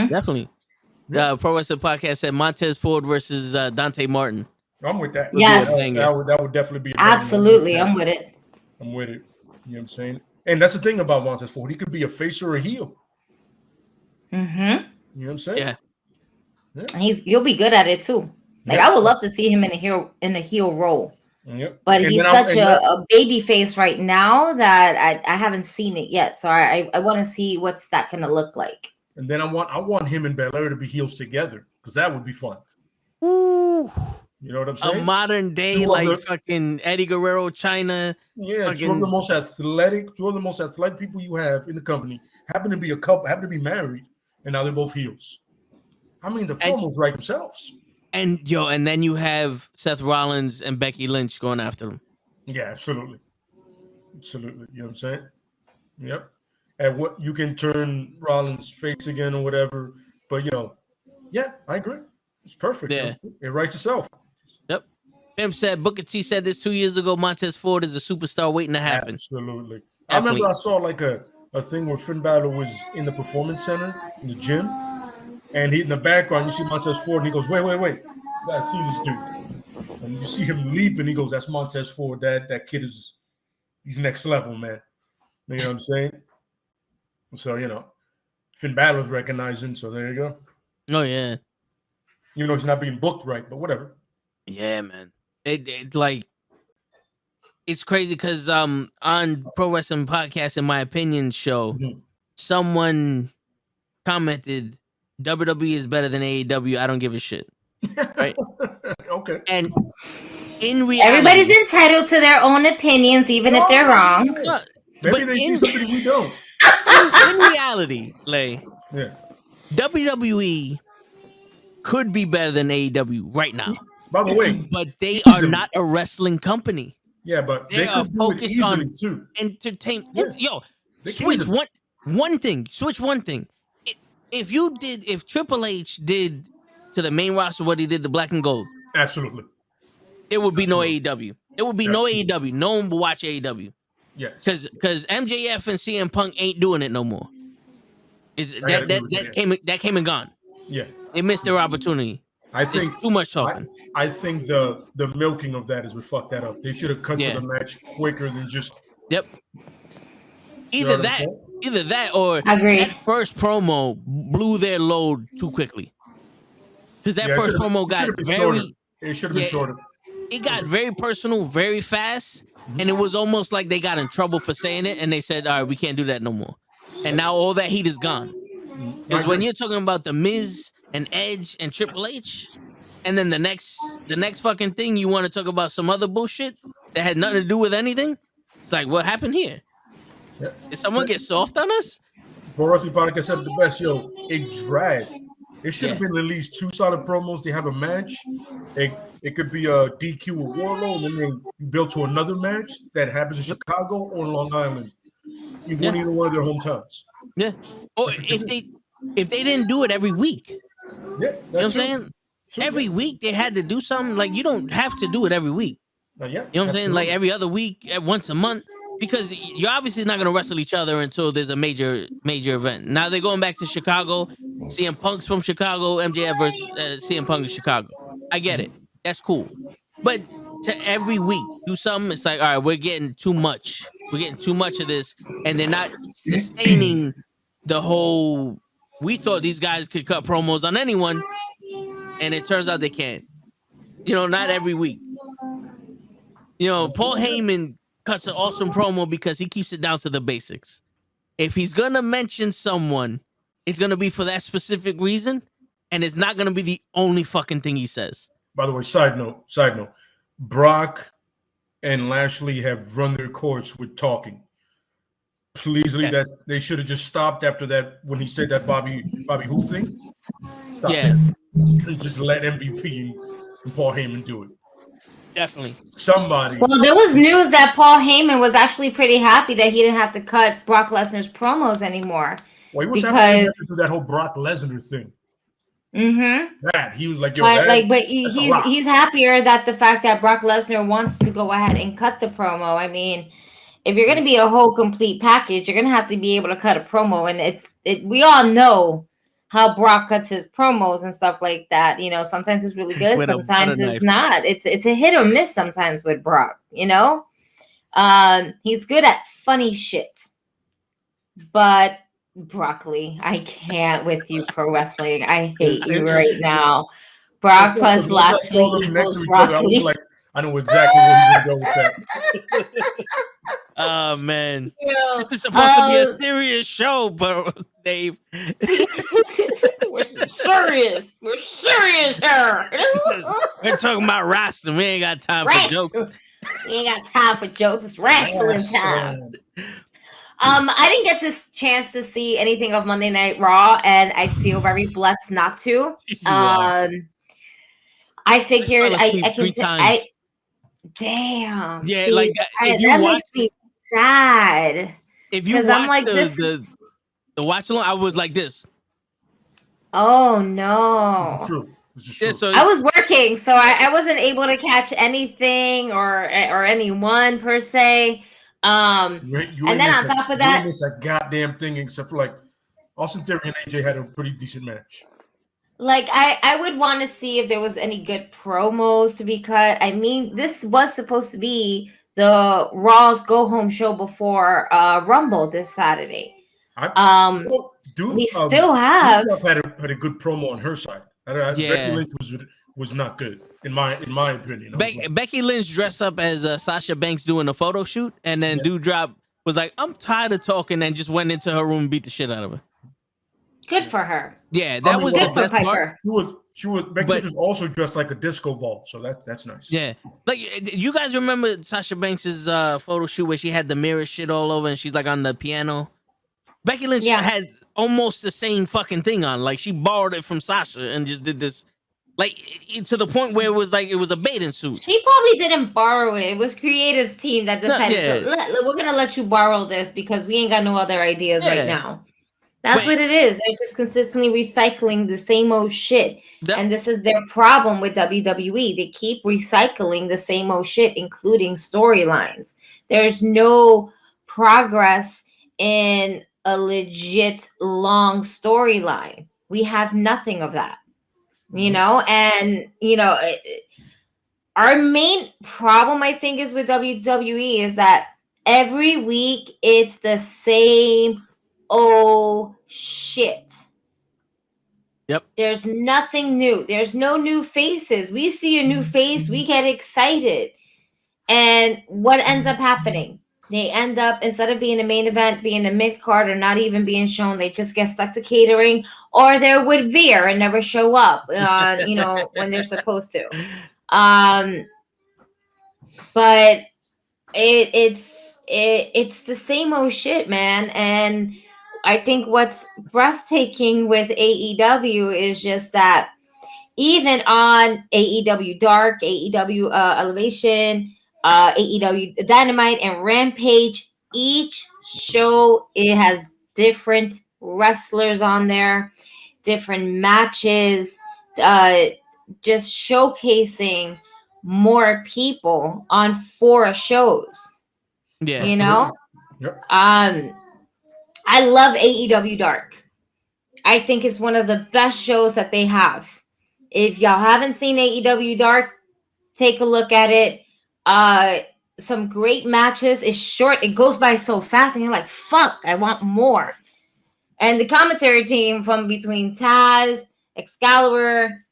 Definitely. Yeah. Pro Wrestling Podcast said Montez Ford versus Dante Martin. I'm with that. Yes. That would definitely be. Absolutely. I'm with it. I'm with it. You know what I'm saying? And that's the thing about Montez Ford. He could be a face or a heel. You know what I'm saying? Yeah. He'll be good at it too. Like I would love to see him in a heel role. Yep. But he's such a baby face right now that I haven't seen it yet. So I want to see what's that gonna look like. And then I want him and Belair to be heels together because that would be fun. Ooh. You know what I'm saying? A modern day fucking Eddie Guerrero, China. Yeah, two of the most athletic people you have in the company happen to be a couple, happen to be married, and now they're both heels. I mean, the promos write themselves. And then you have Seth Rollins and Becky Lynch going after them. Yeah, absolutely. Absolutely. You know what I'm saying? Yep. And what you can turn Rollins face again or whatever. But yeah, I agree. It's perfect. Yeah. It writes itself. Yep. Pim said Booker T said this 2 years ago. Montez Ford is a superstar waiting to happen. Absolutely. Definitely. I remember I saw like a thing where Finn Balor was in the performance center in the gym. And he in the background, you see Montez Ford, and he goes, wait. You gotta see this dude. And you see him leap, and he goes, that's Montez Ford. That kid he's next level, man. You know what I'm saying? So, Finn Balor's recognizing, so there you go. Oh, yeah. Even though he's not being booked right, but whatever. Yeah, man. It's crazy because on Pro Wrestling Podcast, in my opinion show, someone commented, WWE is better than AEW. I don't give a shit. Right? Okay. And in reality, everybody's entitled to their own opinions, even if they're wrong. Maybe they see something we don't. In reality, WWE could be better than AEW right now. By the way, but they are not a wrestling company. Yeah, but they are focused on entertainment. Yeah. Switch one thing. If Triple H did to the main roster what he did to Black and Gold, absolutely, there would be no AEW. There would be no AEW. No one will watch AEW. Yes, because MJF and CM Punk ain't doing it no more. That came and gone. Yeah, they missed their opportunity. I think it's too much talking. I think the milking of that is what fucked that up. They should have cut to the match quicker than just. Yep. Either that or Agreed. That first promo blew their load too quickly. Because that first promo got it should have been shorter. It got very personal, very fast, and it was almost like they got in trouble for saying it, and they said, all right, we can't do that no more. And now all that heat is gone. Because when you're talking about The Miz and Edge and Triple H, and then the next fucking thing you want to talk about some other bullshit that had nothing to do with anything, it's like, what happened here? Did someone get soft on us? Pro Wrestling Podcast said it the best. Yo, it dragged. It should have been at least 2 solid promos. They have a match. It could be a DQ with Warlow, and then you build to another match that happens in Chicago or Long Island. You've won either one of their hometowns. Yeah. Or if they didn't do it every week. Yeah, you know what I'm saying? Every week they had to do something. Like, you don't have to do it every week. Yeah, you know what I'm saying? Like every other week, once a month, because you're obviously not going to wrestle each other until there's a major event. Now they're going back to Chicago. CM Punk's from Chicago. MJF versus CM Punk in Chicago. I get it. That's cool. But to every week do something, it's like, all right, we're getting too much. We're getting too much of this, and they're not sustaining the whole. We thought these guys could cut promos on anyone, and it turns out they can't. You know, not every week. You know, Paul Heyman cuts an awesome promo because he keeps it down to the basics. If he's gonna mention someone, it's gonna be for that specific reason, and it's not gonna be the only fucking thing he says. By the way, side note, Brock and Lashley have run their course with talking. Please leave that. They should have just stopped after that when he said that Bobby Who thing. Stop that. Just let MVP and Paul Heyman do it. Definitely. Somebody. Well, there was news that Paul Heyman was actually pretty happy that he didn't have to cut Brock Lesnar's promos anymore. Well, he was happy to that whole Brock Lesnar thing. Mm-hmm. That he was like, yo, but he's happier that the fact that Brock Lesnar wants to go ahead and cut the promo. I mean, if you're going to be a whole complete package, you're going to have to be able to cut a promo, and we all know how Brock cuts his promos and stuff like that. You know, sometimes it's really good, sometimes it's not. It's a hit or miss sometimes with Brock. You know, he's good at funny shit, but. Broccoli, I can't with you pro wrestling. I hate you right now. Brock plus Lashley equals broccoli. I know exactly where he's gonna go with that. Oh man, this is supposed to be a serious show, but Dave, we're serious. We're serious here. We're talking about wrestling. We ain't got time for jokes. We ain't got time for jokes. It's wrestling time. I didn't get this chance to see anything of Monday Night Raw, and I feel very blessed not to. I figured I can. Damn. Yeah, see, like if you that watch, makes me sad. If you watch I'm like, the watch along, I was like this. Oh no! It's true. Yeah, so I was working, so I wasn't able to catch anything or anyone per se. And then on top of that, you miss a goddamn thing, except for like Austin Theory and AJ had a pretty decent match. Like I would want to see if there was any good promos to be cut. I mean, this was supposed to be the Raw's go home show before Rumble this Saturday. We still have had a good promo on her side. Becky Lynch was not good in my opinion. Becky Lynch dressed up as Sasha Banks doing a photo shoot, and then Doudrop was like, "I'm tired of talking," and just went into her room and beat the shit out of her. Good for her. Yeah, that was the best part. She was Becky Lynch was also dressed like a disco ball, so that's nice. Yeah, like you guys remember Sasha Banks's photo shoot where she had the mirror shit all over and she's like on the piano. Becky Lynch had almost the same fucking thing on. Like she borrowed it from Sasha and just did this, like to the point where it was like it was a bathing suit. She probably didn't borrow it. It was Creative's team that decided we're gonna let you borrow this because we ain't got no other ideas right now. That's what it is. They're just consistently recycling the same old shit. And this is their problem with WWE. They keep recycling the same old shit, including storylines. There's no progress in a legit long storyline. We have nothing of that, you know? And, you know, our main problem, I think, is with WWE is that every week it's the same shit. Yep. There's nothing new. There's no new faces. We see a new face, we get excited. And what ends up happening? They end up, instead of being a main event, being a mid-card or not even being shown, they just get stuck to catering, or they're with Veer and never show up, you know, when they're supposed to. But it's the same old shit, man. And I think what's breathtaking with AEW is just that even on AEW Dark, AEW Elevation, AEW Dynamite, and Rampage, each show, it has different wrestlers on there, different matches, just showcasing more people on 4 shows. Yeah. You know? Yep. I love AEW Dark. I think it's one of the best shows that they have. If y'all haven't seen AEW Dark, take a look at it. Some great matches. It's short. It goes by so fast, and you're like, fuck, I want more. And the commentary team from between Taz, Excalibur,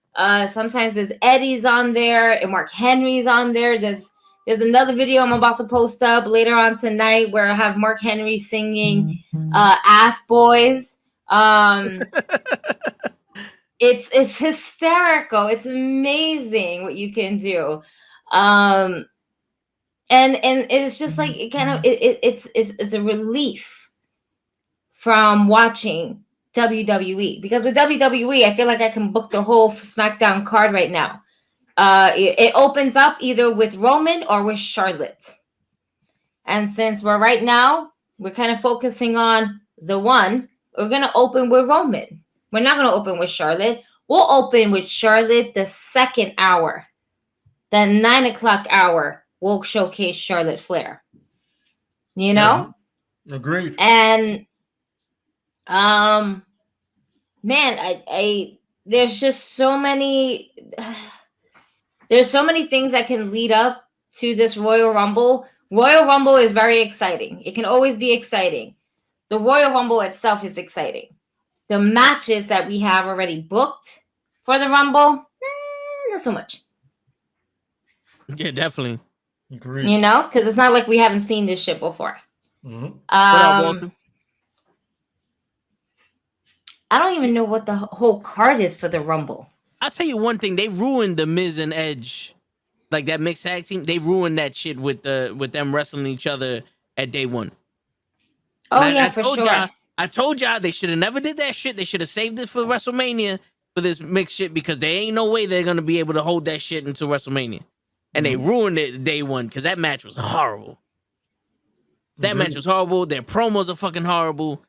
sometimes there's Eddie's on there, and Mark Henry's on there. There's another video I'm about to post up later on tonight where I have Mark Henry singing Ass Boys. It's hysterical. It's amazing what you can do. And it's just like it kind of it's a relief from watching WWE, because with WWE I feel like I can book the whole SmackDown card right now. It opens up either with Roman or with Charlotte. And since we're kind of focusing on the one, we're going to open with Roman. We're not going to open with Charlotte. We'll open with Charlotte the second hour. The 9:00 hour, we'll showcase Charlotte Flair. You know? Yeah, agreed. And, man, I there's just so many... There's so many things that can lead up to this Royal Rumble. Royal Rumble is very exciting. It can always be exciting. The Royal Rumble itself is exciting. The matches that we have already booked for the Rumble, not so much. Yeah, definitely. Agreed. You know, because it's not like we haven't seen this shit before. Mm-hmm. What up, Walter? I don't even know what the whole card is for the Rumble. I'll tell you one thing. They ruined the Miz and Edge, like that mixed tag team. They ruined that shit with them wrestling each other at day one. Oh, and yeah, for sure. I told y'all they should have never did that shit. They should have saved it for WrestleMania for this mixed shit, because there ain't no way they're going to be able to hold that shit until WrestleMania. And they ruined it day one, because that match was horrible. That match was horrible. Their promos are fucking horrible.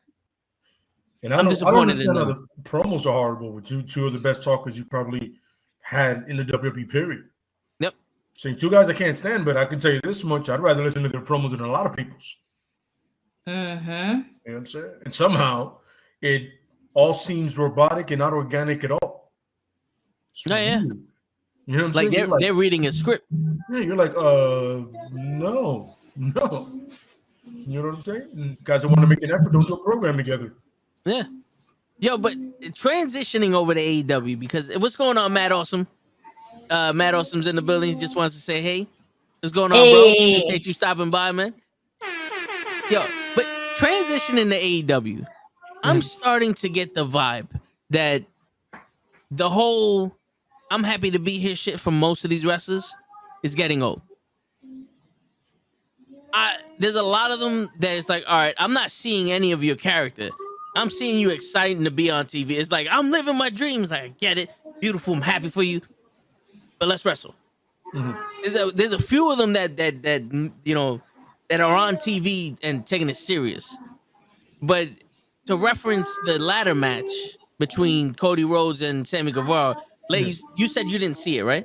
And I'm disappointed in them. them. The promos are horrible with two of the best talkers you probably had in the WWE period. Yep. See, 2 guys I can't stand, but I can tell you this much: I'd rather listen to their promos than a lot of people's. Mm-hmm. You know what I'm saying? And somehow it all seems robotic and not organic at all. Oh, yeah. You know what I'm Like saying? they're reading a script. Yeah, you're like, no. You know what I'm saying? And guys that want to make an effort don't do a program together. Yeah. Yo, but transitioning over to AEW, because what's going on, Matt Awesome? Matt Awesome's in the building. He just wants to say, hey, what's going on, bro? Appreciate you stopping by, man. Yo, but transitioning to AEW, I'm starting to get the vibe that the whole I'm happy to be here shit from most of these wrestlers is getting old. There's a lot of them that it's like, all right, I'm not seeing any of your character. I'm seeing you exciting to be on TV. It's like, I'm living my dreams. Like, I get it. Beautiful. I'm happy for you. But let's wrestle. Mm-hmm. There's a few of them that you know, that are on TV and taking it serious. But to reference the ladder match between Cody Rhodes and Sammy Guevara, ladies, you said you didn't see it, right?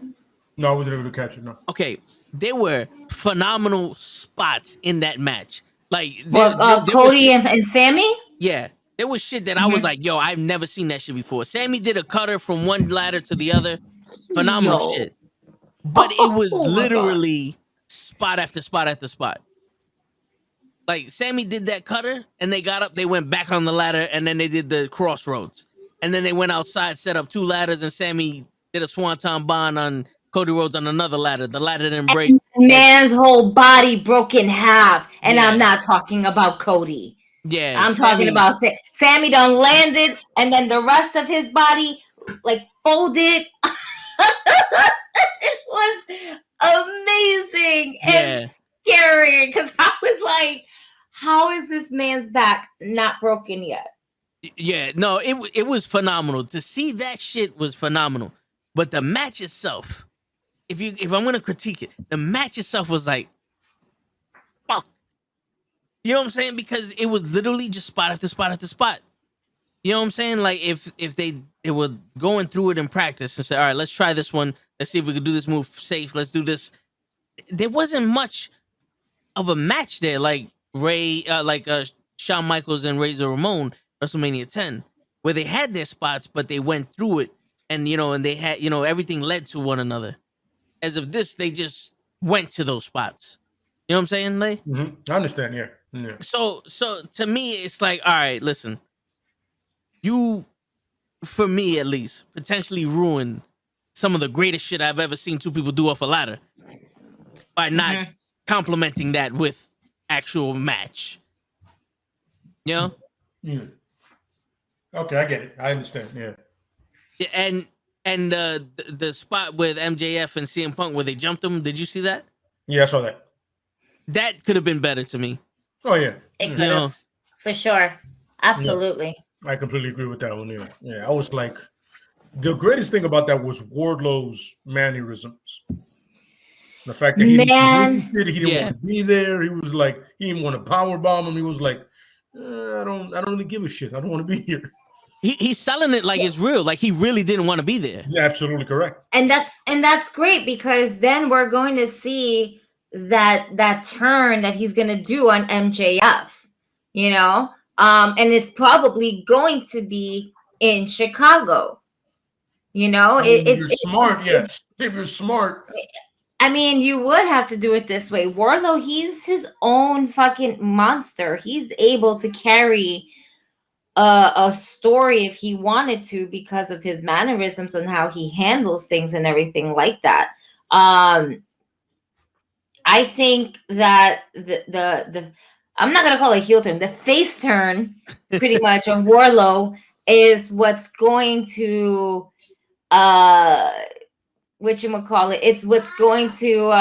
No, I wasn't able to catch it, no. Okay. There were phenomenal spots in that match. Like, Cody and Sammy? Yeah. There was shit that I was like, yo, I've never seen that shit before. Sammy did a cutter from one ladder to the other. Phenomenal shit. But it was literally spot after spot after spot. Like, Sammy did that cutter, and they got up, they went back on the ladder, and then they did the crossroads. And then they went outside, set up 2 ladders, and Sammy did a swanton bomb on Cody Rhodes on another ladder. The ladder didn't break. Man's whole body broke in half. And yeah. I'm not talking about Cody. Yeah. I'm talking about Sammy done landed, and then the rest of his body, like, folded. It was amazing and scary, because I was like, how is this man's back not broken yet? Yeah, no, it was phenomenal. To see that shit was phenomenal. But the match itself, if I'm gonna critique it, the match itself was like, fuck. You know what I'm saying? Because it was literally just spot after spot after spot. You know what I'm saying? Like if they were going through it in practice and say, all right, let's try this one. Let's see if we can do this move safe. Let's do this. There wasn't much of a match there, like Shawn Michaels and Razor Ramon WrestleMania 10, where they had their spots, but they went through it, and and they had everything led to one another. As of this, they just went to those spots. You know what I'm saying, Lay? I understand. Yeah. So to me, it's like, all right, listen, you, for me at least, potentially ruined some of the greatest shit I've ever seen two people do off a ladder by not complementing that with actual match. You know? Yeah. Okay, I get it. I understand. Yeah. And the spot with MJF and CM Punk where they jumped him, did you see that? Yeah, I saw that. That could have been better to me. Oh yeah. It could have, for sure. Absolutely. Yeah, I completely agree with that one. Yeah. I was like, the greatest thing about that was Wardlow's mannerisms. The fact that he didn't want to be there. He was like, he didn't want to power bomb him. He was like, I don't really give a shit. I don't want to be here. He's selling it like it's real, like he really didn't want to be there. Yeah, absolutely correct. And that's great, because then we're going to see that turn that he's going to do on MJF, and it's probably going to be in Chicago. If you're smart, yes. If you're smart. I mean, you would have to do it this way. Wardlow, he's his own fucking monster. He's able to carry a story if he wanted to, because of his mannerisms and how he handles things and everything like that. I think that the I'm not gonna call it heel turn, the face turn, pretty much, of Wardlow is what's going to it's what's going to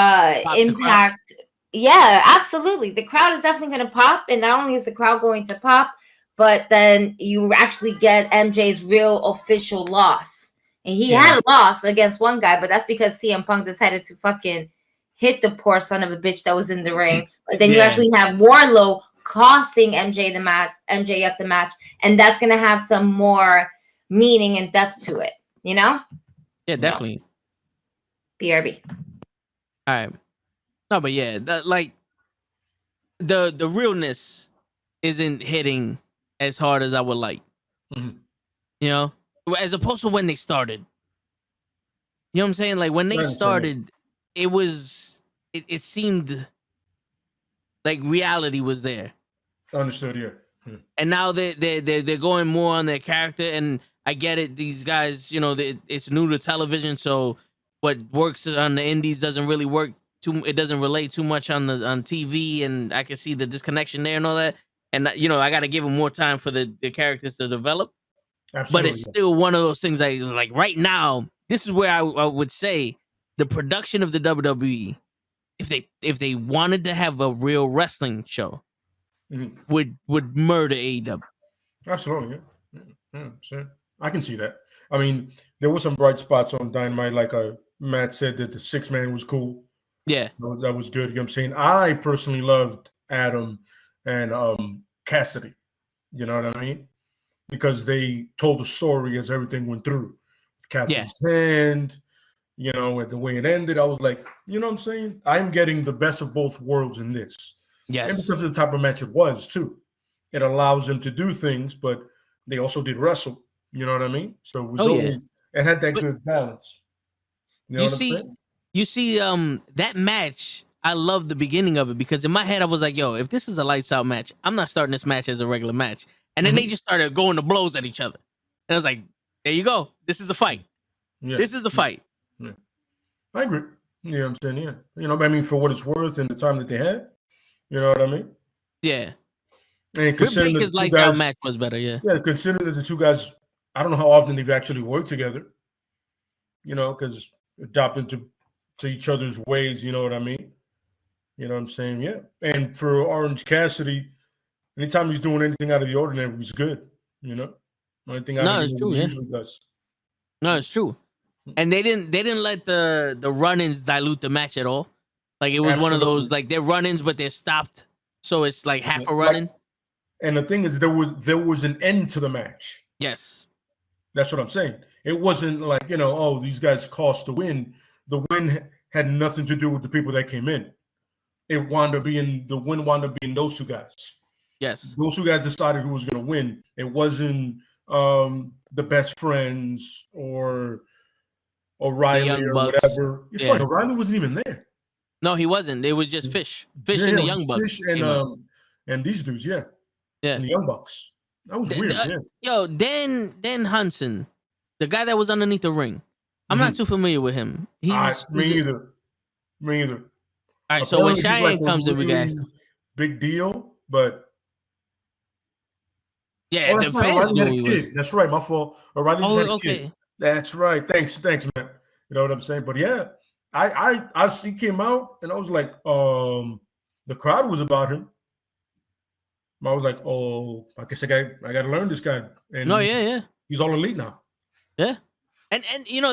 impact. Yeah, absolutely. The crowd is definitely going to pop, and not only is the crowd going to pop, but then you actually get MJ's real official loss. And he had a loss against one guy, but that's because CM Punk decided to fucking hit the poor son of a bitch that was in the ring. But then you actually have Wardlow costing MJF the match, and that's going to have some more meaning and depth to it, Yeah, definitely. BRB. All right. No, but yeah, the realness isn't hitting as hard as I would like. As opposed to when they started. You know what I'm saying? Like when they started, it seemed like reality was there. Understood, yeah. And now they're going more on their character, and I get it. These guys, it's new to television, so what works on the indies doesn't really work it doesn't relate too much on TV, and I can see the disconnection there and all that. And I got to give them more time for the characters to develop. Absolutely. But it's still one of those things that is like right now, this is where I would say the production of the WWE, if they wanted to have a real wrestling show, would murder AEW. Absolutely, yeah. Sure. I can see that. I mean, there were some bright spots on Dynamite, like Matt said that the 6-man was cool. Yeah, that was good. You know what I'm saying? I personally loved Adam and Cassidy. You know what I mean? Because they told the story as everything went through. Cassidy's hand, at the way it ended, I was like, you know what I'm saying? I'm getting the best of both worlds in this. Yes. And because of the type of match it was, too. It allows them to do things, but they also did wrestle. You know what I mean? So it was it had that good balance. You know what I'm saying? You see, that match, I love the beginning of it, because in my head I was like, yo, if this is a lights out match, I'm not starting this match as a regular match. And then they just started going to blows at each other. And I was like, there you go. This is a fight. Yeah. This is a fight. Yeah. I agree. You know what I'm saying? Yeah. I mean, for what it's worth and the time that they had. You know what I mean? Yeah. And considering his lights out match was better, yeah. Yeah, considering that the two guys, I don't know how often they've actually worked together. Because adopting to each other's ways, you know what I mean? You know what I'm saying? Yeah. And for Orange Cassidy, anytime he's doing anything out of the ordinary, he's good. You know, anything out of it's the true. ordinary Yeah, usually does. no, it's true. And they didn't let the run-ins dilute the match at all. Like it was one of those like they're run-ins, but they're stopped, so it's like half a run-in. And the thing is, there was an end to the match. Yes, that's what I'm saying. It wasn't like these guys cost the win. The win had nothing to do with the people that came in. The win wound up being those two guys. Yes, those two guys decided who was going to win. It wasn't the best friends or O'Reilly or whatever. It's like O'Reilly wasn't even there. No, he wasn't. It was just Fish and the Young Bucks. Fish and these dudes, and the Young Bucks. That was weird. Yo, Dan Hudson, the guy that was underneath the ring. I'm not too familiar with him. Me either. All right, so when Cheyenne comes in, we got big deal, but the fans knew he was. That's right. My fault. O'Reilly just had a kid. That's right. Thanks, man. You know what I'm saying? But yeah, I he came out and I was like, the crowd was about him. I was like, oh, I guess I got to learn this guy. And he's all elite now. Yeah, and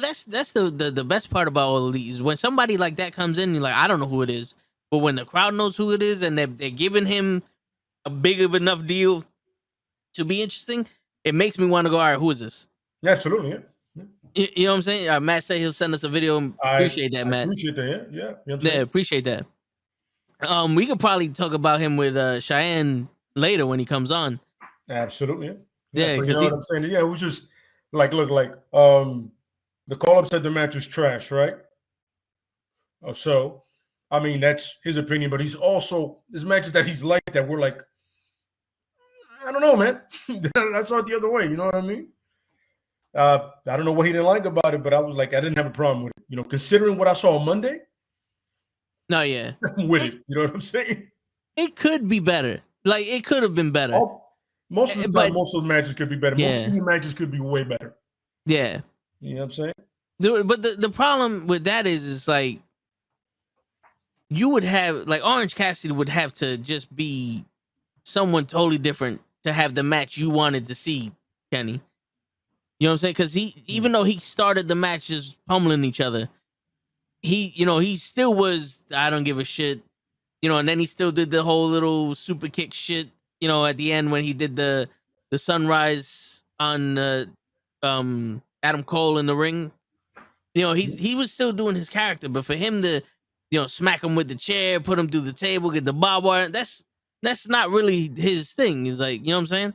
that's the best part about all elite is when somebody like that comes in, you're like, I don't know who it is, but when the crowd knows who it is and they're giving him a big of enough deal to be interesting, it makes me want to go, all right, who is this? Yeah, absolutely, yeah. You know what I'm saying? Matt said he'll send us a video. Appreciate that, Matt. Appreciate that, yeah. You know yeah, appreciate that. We could probably talk about him with Cheyenne later when he comes on. Absolutely, yeah. Because you know what I'm saying? Yeah, it was just like, look, like the call-up said the match was trash, right? So, I mean, that's his opinion, but he's also there's matches that he's like that we're like, I don't know, man. I saw it the other way. You know what I mean? I don't know what he didn't like about it, but I was like, I didn't have a problem with it. You know, considering what I saw on Monday. No, yeah. I'm with it. You know what I'm saying? It could be better. Like, it could have been better. Most of the time, most of the matches could be better. Yeah. Most of the matches could be way better. Yeah. You know what I'm saying? But the problem with that is like, you would have, like, Orange Cassidy would have to just be someone totally different to have the match you wanted to see, Kenny. You know what I'm saying? Because even though he started the match just pummeling each other, he still was, I don't give a shit, and then he still did the whole little super kick shit, at the end when he did the sunrise on Adam Cole in the ring. He was still doing his character, but for him to, smack him with the chair, put him through the table, get the barbed wire, that's not really his thing. He's like, you know what I'm saying?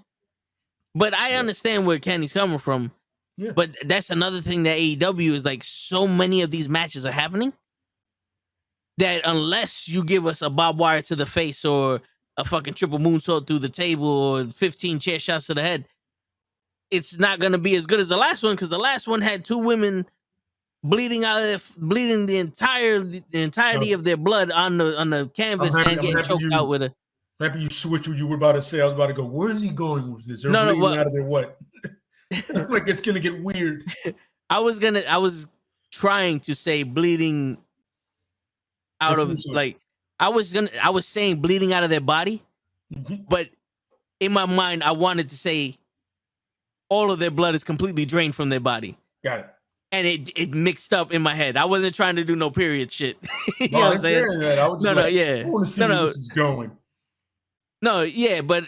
But I understand where Kenny's coming from. Yeah. But that's another thing that AEW is like, so many of these matches are happening that unless you give us a barbed wire to the face or a fucking triple moonsault through the table or 15 chair shots to the head, it's not going to be as good as the last one, because the last one had two women bleeding the entirety of their blood on the canvas and getting choked out with a. Happy you switch what you were about to say. I was about to go, where is he going with this? They're bleeding out of their what? Like, it's gonna get weird. I was trying to say bleeding out of, like, I was saying bleeding out of their body, but in my mind I wanted to say all of their blood is completely drained from their body. Got it. And it mixed up in my head. I wasn't trying to do no period shit. You know what I'm saying? That. I was I want to see where this is going. No, yeah, but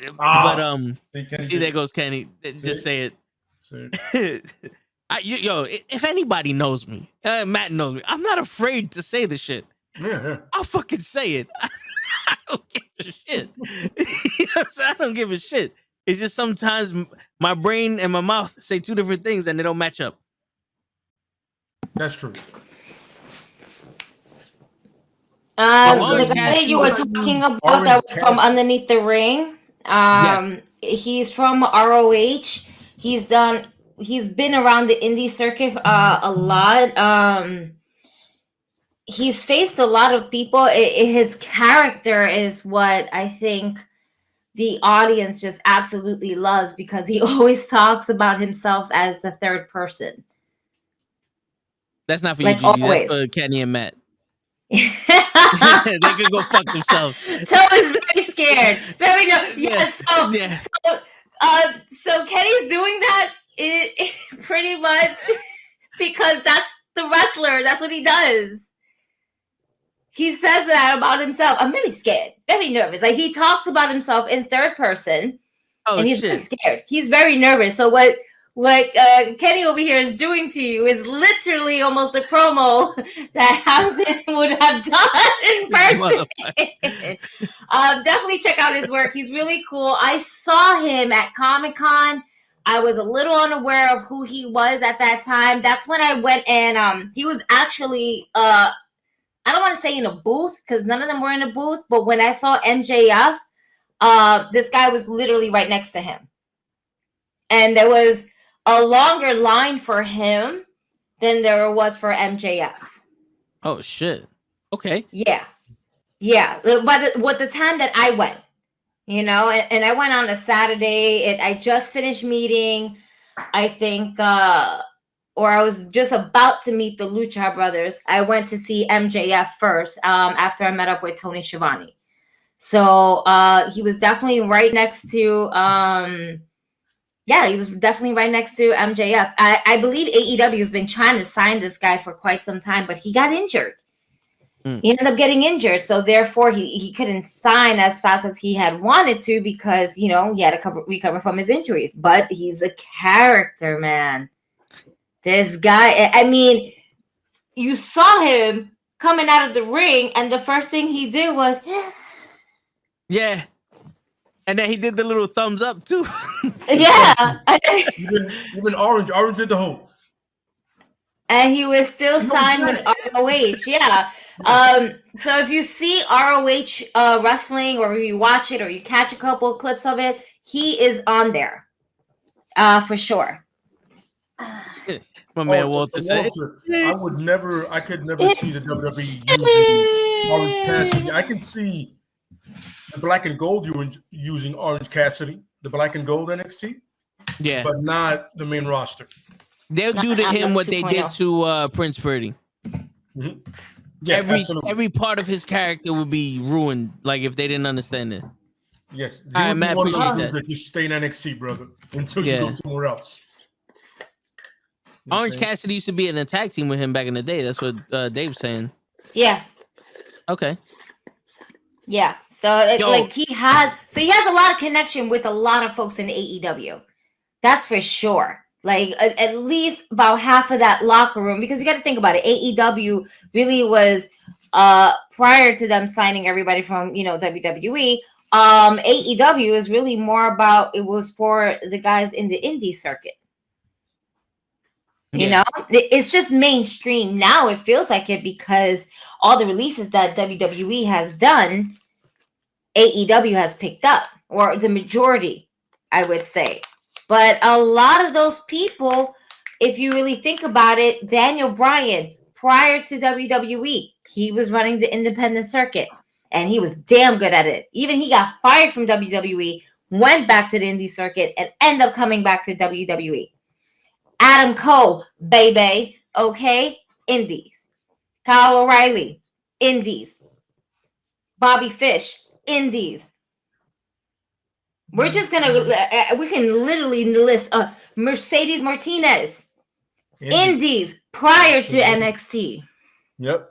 see, there goes Kenny. Just say it. If anybody knows me, Matt knows me, I'm not afraid to say the shit. Yeah. I'll fucking say it. I don't give a shit. You know what I'm saying? I don't give a shit. It's just sometimes my brain and my mouth say two different things and they don't match up. That's true. The guy that you were talking about that was from underneath the ring. He's from ROH. He's been around the indie circuit a lot. He's faced a lot of people. His character is what I think the audience just absolutely loves, because he always talks about himself as the third person. That's not for you, Gigi. That's for Kenny and Matt. They could go fuck themselves. Toe is very scared. Very Yeah. So Kenny's doing that pretty much because that's the wrestler. That's what he does. He says that about himself. I'm very scared, very nervous. Like he talks about himself in third person, and he's very scared. He's very nervous. So what Kenny over here is doing to you is literally almost a promo that Houston would have done in person. Definitely check out his work. He's really cool. I saw him at Comic-Con. I was a little unaware of who he was at that time. That's when I went and he was actually I don't want to say in a booth because none of them were in a booth, but when I saw MJF, this guy was literally right next to him. And there was a longer line for him than there was for MJF. Oh, shit. Okay. Yeah. But what the time that I went, you know, and I went on a Saturday. I just finished meeting, I think, or I was just about to meet the Lucha Brothers. I went to see MJF first after I met up with Tony Schiavone. So he was definitely right next to, he was definitely right next to MJF. I believe AEW has been trying to sign this guy for quite some time, but he got injured. He ended up getting injured. So therefore, he couldn't sign as fast as he had wanted to because, you know, he had to recover from his injuries. But he's a character, man. This guy, I mean, you saw him coming out of the ring, and the first thing he did was, yeah, and then he did the little thumbs up too. Yeah, even Orange did the whole, and he was still signed with ROH. Yeah. So if you see ROH wrestling, or you watch it, or you catch a couple of clips of it, he is on there, for sure. My man Walter said, I could never see the WWE using Orange Cassidy. I can see the Black and Gold using Orange Cassidy, the Black and Gold NXT, yeah, but not the main roster. They'll do to him what they did to Prince Pretty. Mm-hmm. Yeah, every part of his character would be ruined, like if they didn't understand it. Yes, all right, Matt, appreciate that. Just stay in NXT, brother, until you go somewhere else. Orange Cassidy used to be in a tag team with him back in the day. That's what Dave's saying. Yeah. Okay. Yeah. So like he has a lot of connection with a lot of folks in AEW. That's for sure. Like at least about half of that locker room, because you got to think about it. AEW really was prior to them signing everybody from, you know, WWE. AEW is really more about, it was for the guys in the indie circuit. You know, it's just mainstream now. It feels like it because all the releases that WWE has done, AEW has picked up, or the majority, I would say. But a lot of those people, if you really think about it, Daniel Bryan, prior to WWE, he was running the independent circuit, and he was damn good at it. Even he got fired from WWE, went back to the indie circuit, and ended up coming back to WWE. Adam Cole, baby, okay, indies. Kyle O'Reilly, indies. Bobby Fish, indies. We're just gonna, we can literally list Mercedes Martinez, indies prior to NXT. Yep,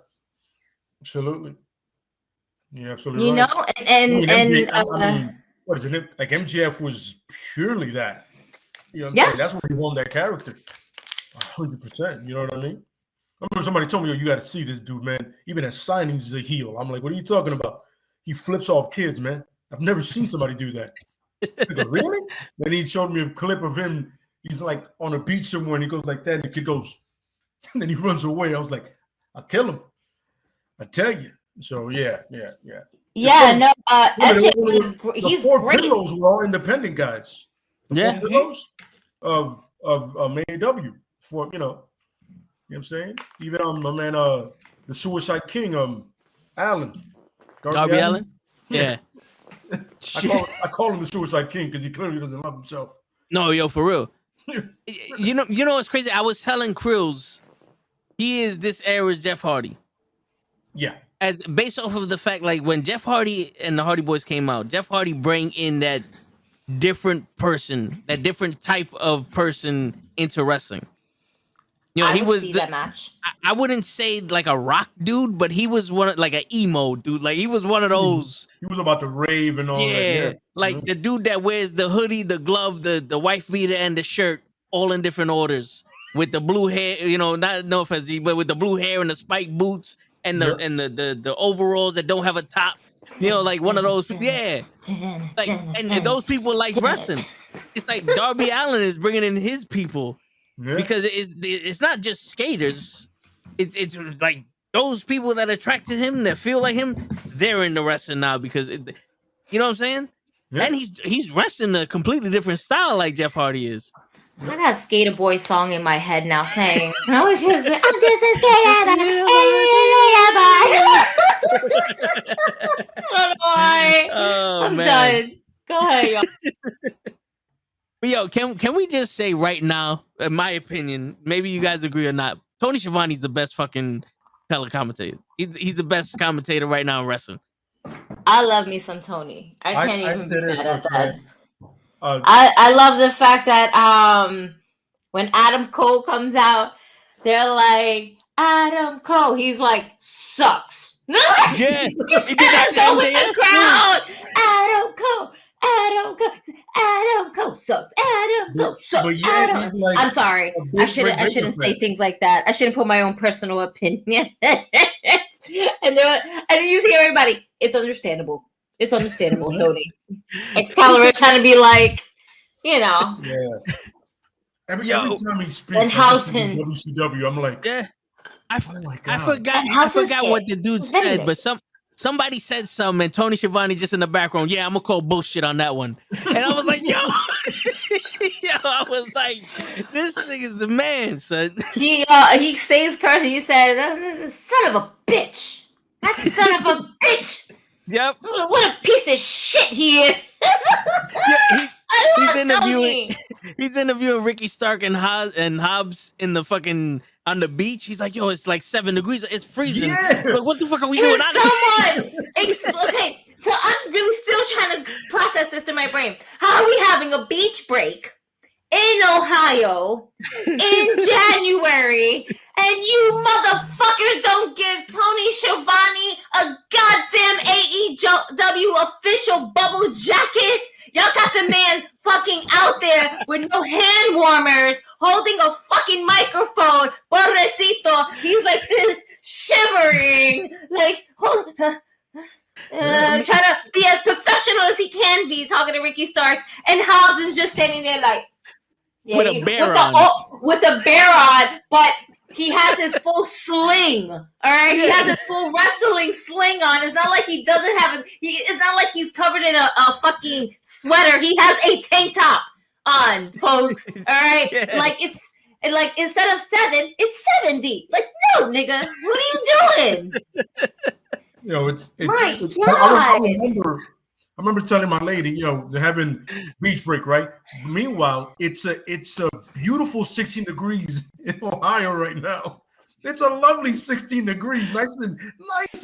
absolutely. Yeah, absolutely. You know, and I mean, what is it? Like MJF was purely that. You know what I'm saying? That's where he won that character. 100%. You know what I mean? I remember somebody told me, "Oh, you got to see this dude, man. Even at signings, he's a heel." I'm like, "What are you talking about? He flips off kids, man. I've never seen somebody do that." I go, "Really?" Then he showed me a clip of him. He's like on a beach somewhere, and he goes like that, and the kid goes, and then he runs away. I was like, "I'll kill him." I tell you. So yeah. Yeah, no. The four pillows were all independent guys. The four pillows of AEW. For you know what I'm saying? Even my man, the Suicide King, Allen. Darby Allin? Yeah. I call him the Suicide King because he clearly doesn't love himself. No, yo, for real. you know what's crazy? I was telling Krills, he is this era's Jeff Hardy. Yeah. as based off of the fact, like when Jeff Hardy and the Hardy Boys came out, Jeff Hardy bring in that different person, that different type of person into wrestling. You know, I he would was see the, that match. I wouldn't say like a rock dude, but he was one of, like an emo dude. Like he was one of those. He was about to rave and all that. Yeah, like the dude that wears the hoodie, the glove, the wife beater, and the shirt, all in different orders, with the blue hair. You know, not no offense, but with the blue hair and the spiked boots and the overalls that don't have a top. You know, like one of those. Yeah, like and those people like wrestling. It's like Darby Allin is bringing in his people. Yeah. Because it's not just skaters, it's like those people that attracted him, that feel like him, they're in the wrestling now because you know what I'm saying. Yeah. And he's wrestling a completely different style like Jeff Hardy is. I got a Skater Boy song in my head now saying, I was just I'm just a skater. I don't know why. Oh, I'm man. done. Go ahead, y'all. But yo, can we just say right now, in my opinion, maybe you guys agree or not, Tony Schiavone's the best fucking color commentator. He's the best commentator right now in wrestling. I love me some Tony. I can't even be mad at that. I love the fact that when Adam Cole comes out, they're like, Adam Cole. He's like, sucks. Yeah. He's trying to go with the crowd. Adam Cole. Adam Cole sucks. Adam Cole sucks. But yeah, he's like, I'm sorry. I shouldn't say things like that. I shouldn't put my own personal opinion. and you see everybody. It's understandable. It's understandable, Tony. Excalibur trying to be like, you know. Yeah. Every time he speaks, and Houston. WCW, I'm like, yeah. I forgot I what the dude said, but somebody said something, and Tony Schiavone just in the background. Yeah, I'm gonna call bullshit on that one. And I was like, yo, I was like, this thing is the man, son. He says curse. He says, "Son of a bitch." That's the son of a bitch. Yep. What a piece of shit he is. He's interviewing Ricky Stark and Hobbs in the fucking on the beach. He's like, yo, it's like 7 degrees. It's freezing. Yeah. Like, what the fuck are we doing? Okay, so I'm really still trying to process this in my brain. How are we having a beach break in Ohio in January, and you motherfuckers don't give Tony Schiavone a goddamn AEW official bubble jacket? Y'all got the man fucking out there with no hand warmers, holding a fucking microphone. Pobrecito, he's like this, shivering, like, trying to be as professional as he can be, talking to Ricky Starks. And Hobbs is just standing there like, yeah, with a bear on, but he has his full sling. All right, he has his full wrestling sling on. It's not like he doesn't have it. It's not like he's covered in a fucking sweater. He has a tank top on, folks. All right, like it's like instead of 7, it's 70. Like, no, nigga, what are you doing? You know, it's my God. I remember telling my lady, yo, they're having beach break, right? Meanwhile, it's a beautiful 16 degrees in Ohio right now. It's a lovely 16 degrees, nice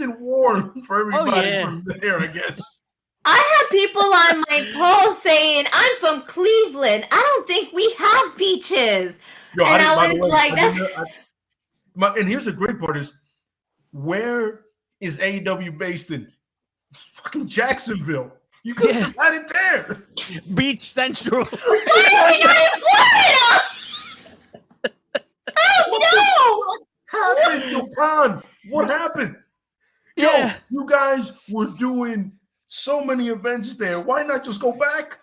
and warm for everybody from there, I guess. I have people on my poll saying, I'm from Cleveland. I don't think we have beaches. Yo, and I was like, and here's the great part is, where is AEW based in? Fucking Jacksonville. You could have had it there. Beach Central. Why are we not in Florida? Oh, no! What happened, Yokan? What happened? Yeah. Yo, you guys were doing so many events there. Why not just go back?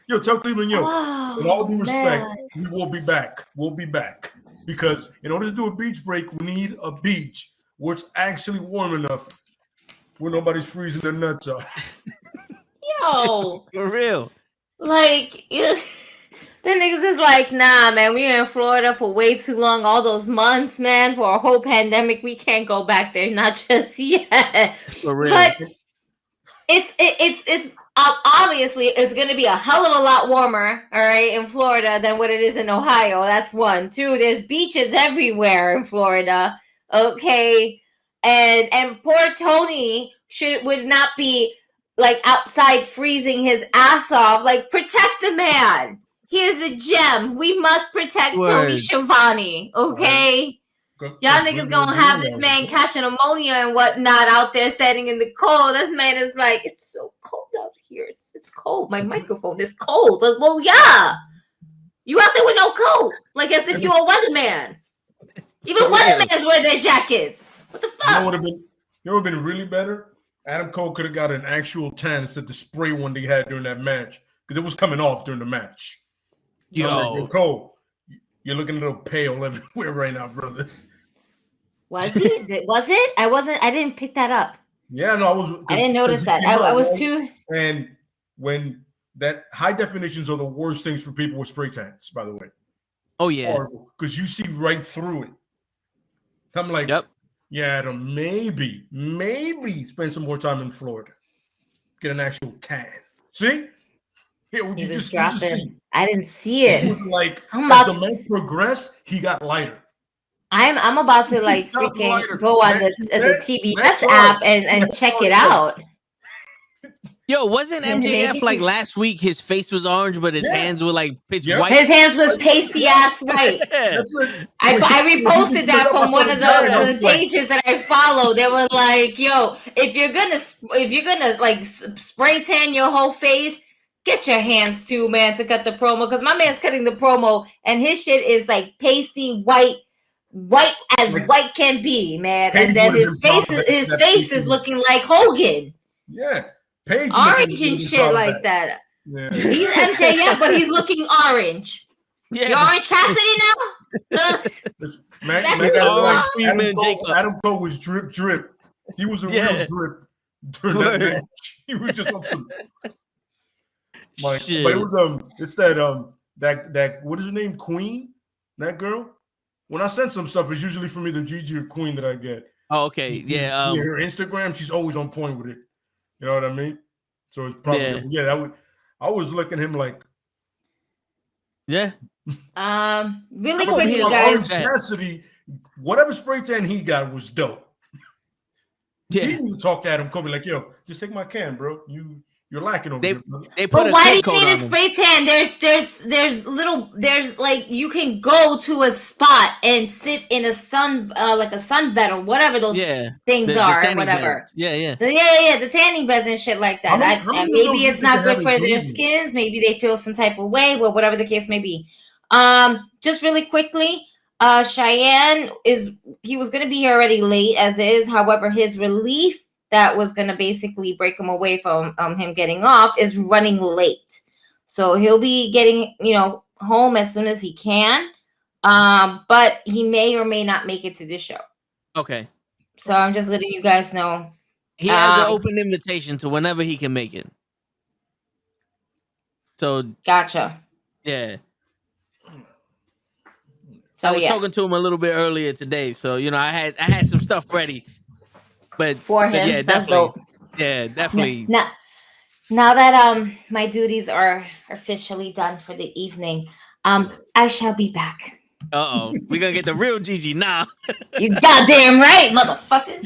Yo, tell Cleveland, with all due respect, we will be back. We'll be back. Because in order to do a beach break, we need a beach where it's actually warm enough where nobody's freezing their nuts off. Yo. For real. Like, the niggas is like, nah, man, we were in Florida for way too long. All those months, man, for a whole pandemic. We can't go back there. Not just yet. For real. But it's obviously it's going to be a hell of a lot warmer, all right, in Florida than what it is in Ohio. That's one. 2, there's beaches everywhere in Florida. Okay. And poor Tony would not be like outside freezing his ass off. Like, protect the man. He is a gem. We must protect Tony Schiavone. Okay. Y'all niggas gonna have this man catching pneumonia and whatnot out there standing in the cold. This man is like, it's so cold out here. It's cold. My microphone is cold. Like, well, yeah. You out there with no coat. Like, as if you're a weatherman. Even weathermans wear their jackets. What the fuck? You know what would have been really better? Adam Cole could have got an actual tan instead of the spray one they had during that match. Because it was coming off during the match. Yo, Cole, you're looking a little pale everywhere right now, brother. Was he? Was it? I didn't pick that up. Yeah, no, I didn't notice that. I was too. And when that high definitions are the worst things for people with spray tans, by the way. Oh yeah, because you see right through it. I'm like, yeah, Adam, maybe spend some more time in Florida, get an actual tan. See? Yeah, you just see. I didn't see it. It was like as the match progressed, he got lighter. I'm about to like freaking go on the TBS app and check it out. Yo, wasn't MJF like last week? His face was orange, but his hands were like pitch white. His hands was pasty ass white. I reposted that from one of those pages that I follow. They were like, "Yo, if you're gonna like spray tan your whole face, get your hands too, man, to cut the promo." Because my man's cutting the promo, and his shit is like pasty white as white can be, man. And then his face is looking like Hogan. Yeah. Orange and shit like that. Yeah. He's MJF, but he's looking orange. Yeah. You Orange Cassidy now? Adam Cole was drip. He was a real drip during that match. He was just up to but it was it's that what is her name? Queen? That girl? When I send some stuff, it's usually from either Gigi or Queen that I get. Oh, okay. Yeah. Her Instagram, she's always on point with it. You know what I mean? So it's probably I was looking at him like really quickly, guys. Cassidy, whatever spray tan he got was dope. Yeah. He didn't talk to Adam Cole like, yo, just take my can, bro. You're lacking over here. But why do you need a spray tan? There's like you can go to a spot and sit in a sun like a sunbed or whatever those things are or whatever. Beds. Yeah. The tanning beds and shit like that. Maybe it's not good for their skins. Maybe they feel some type of way, or whatever the case may be. Just really quickly, Cheyenne he was gonna be here already late as is. However, his relief that was going to basically break him away from him getting off is running late. So he'll be getting, home as soon as he can. But he may or may not make it to this show. Okay. So I'm just letting you guys know. He has an open invitation to whenever he can make it. So gotcha. Yeah. So I was talking to him a little bit earlier today. So, I had some stuff ready. But for him, yeah, that's dope. Yeah, definitely. Now that my duties are officially done for the evening, I shall be back. We're gonna get the real Gigi now. You goddamn right, motherfucker.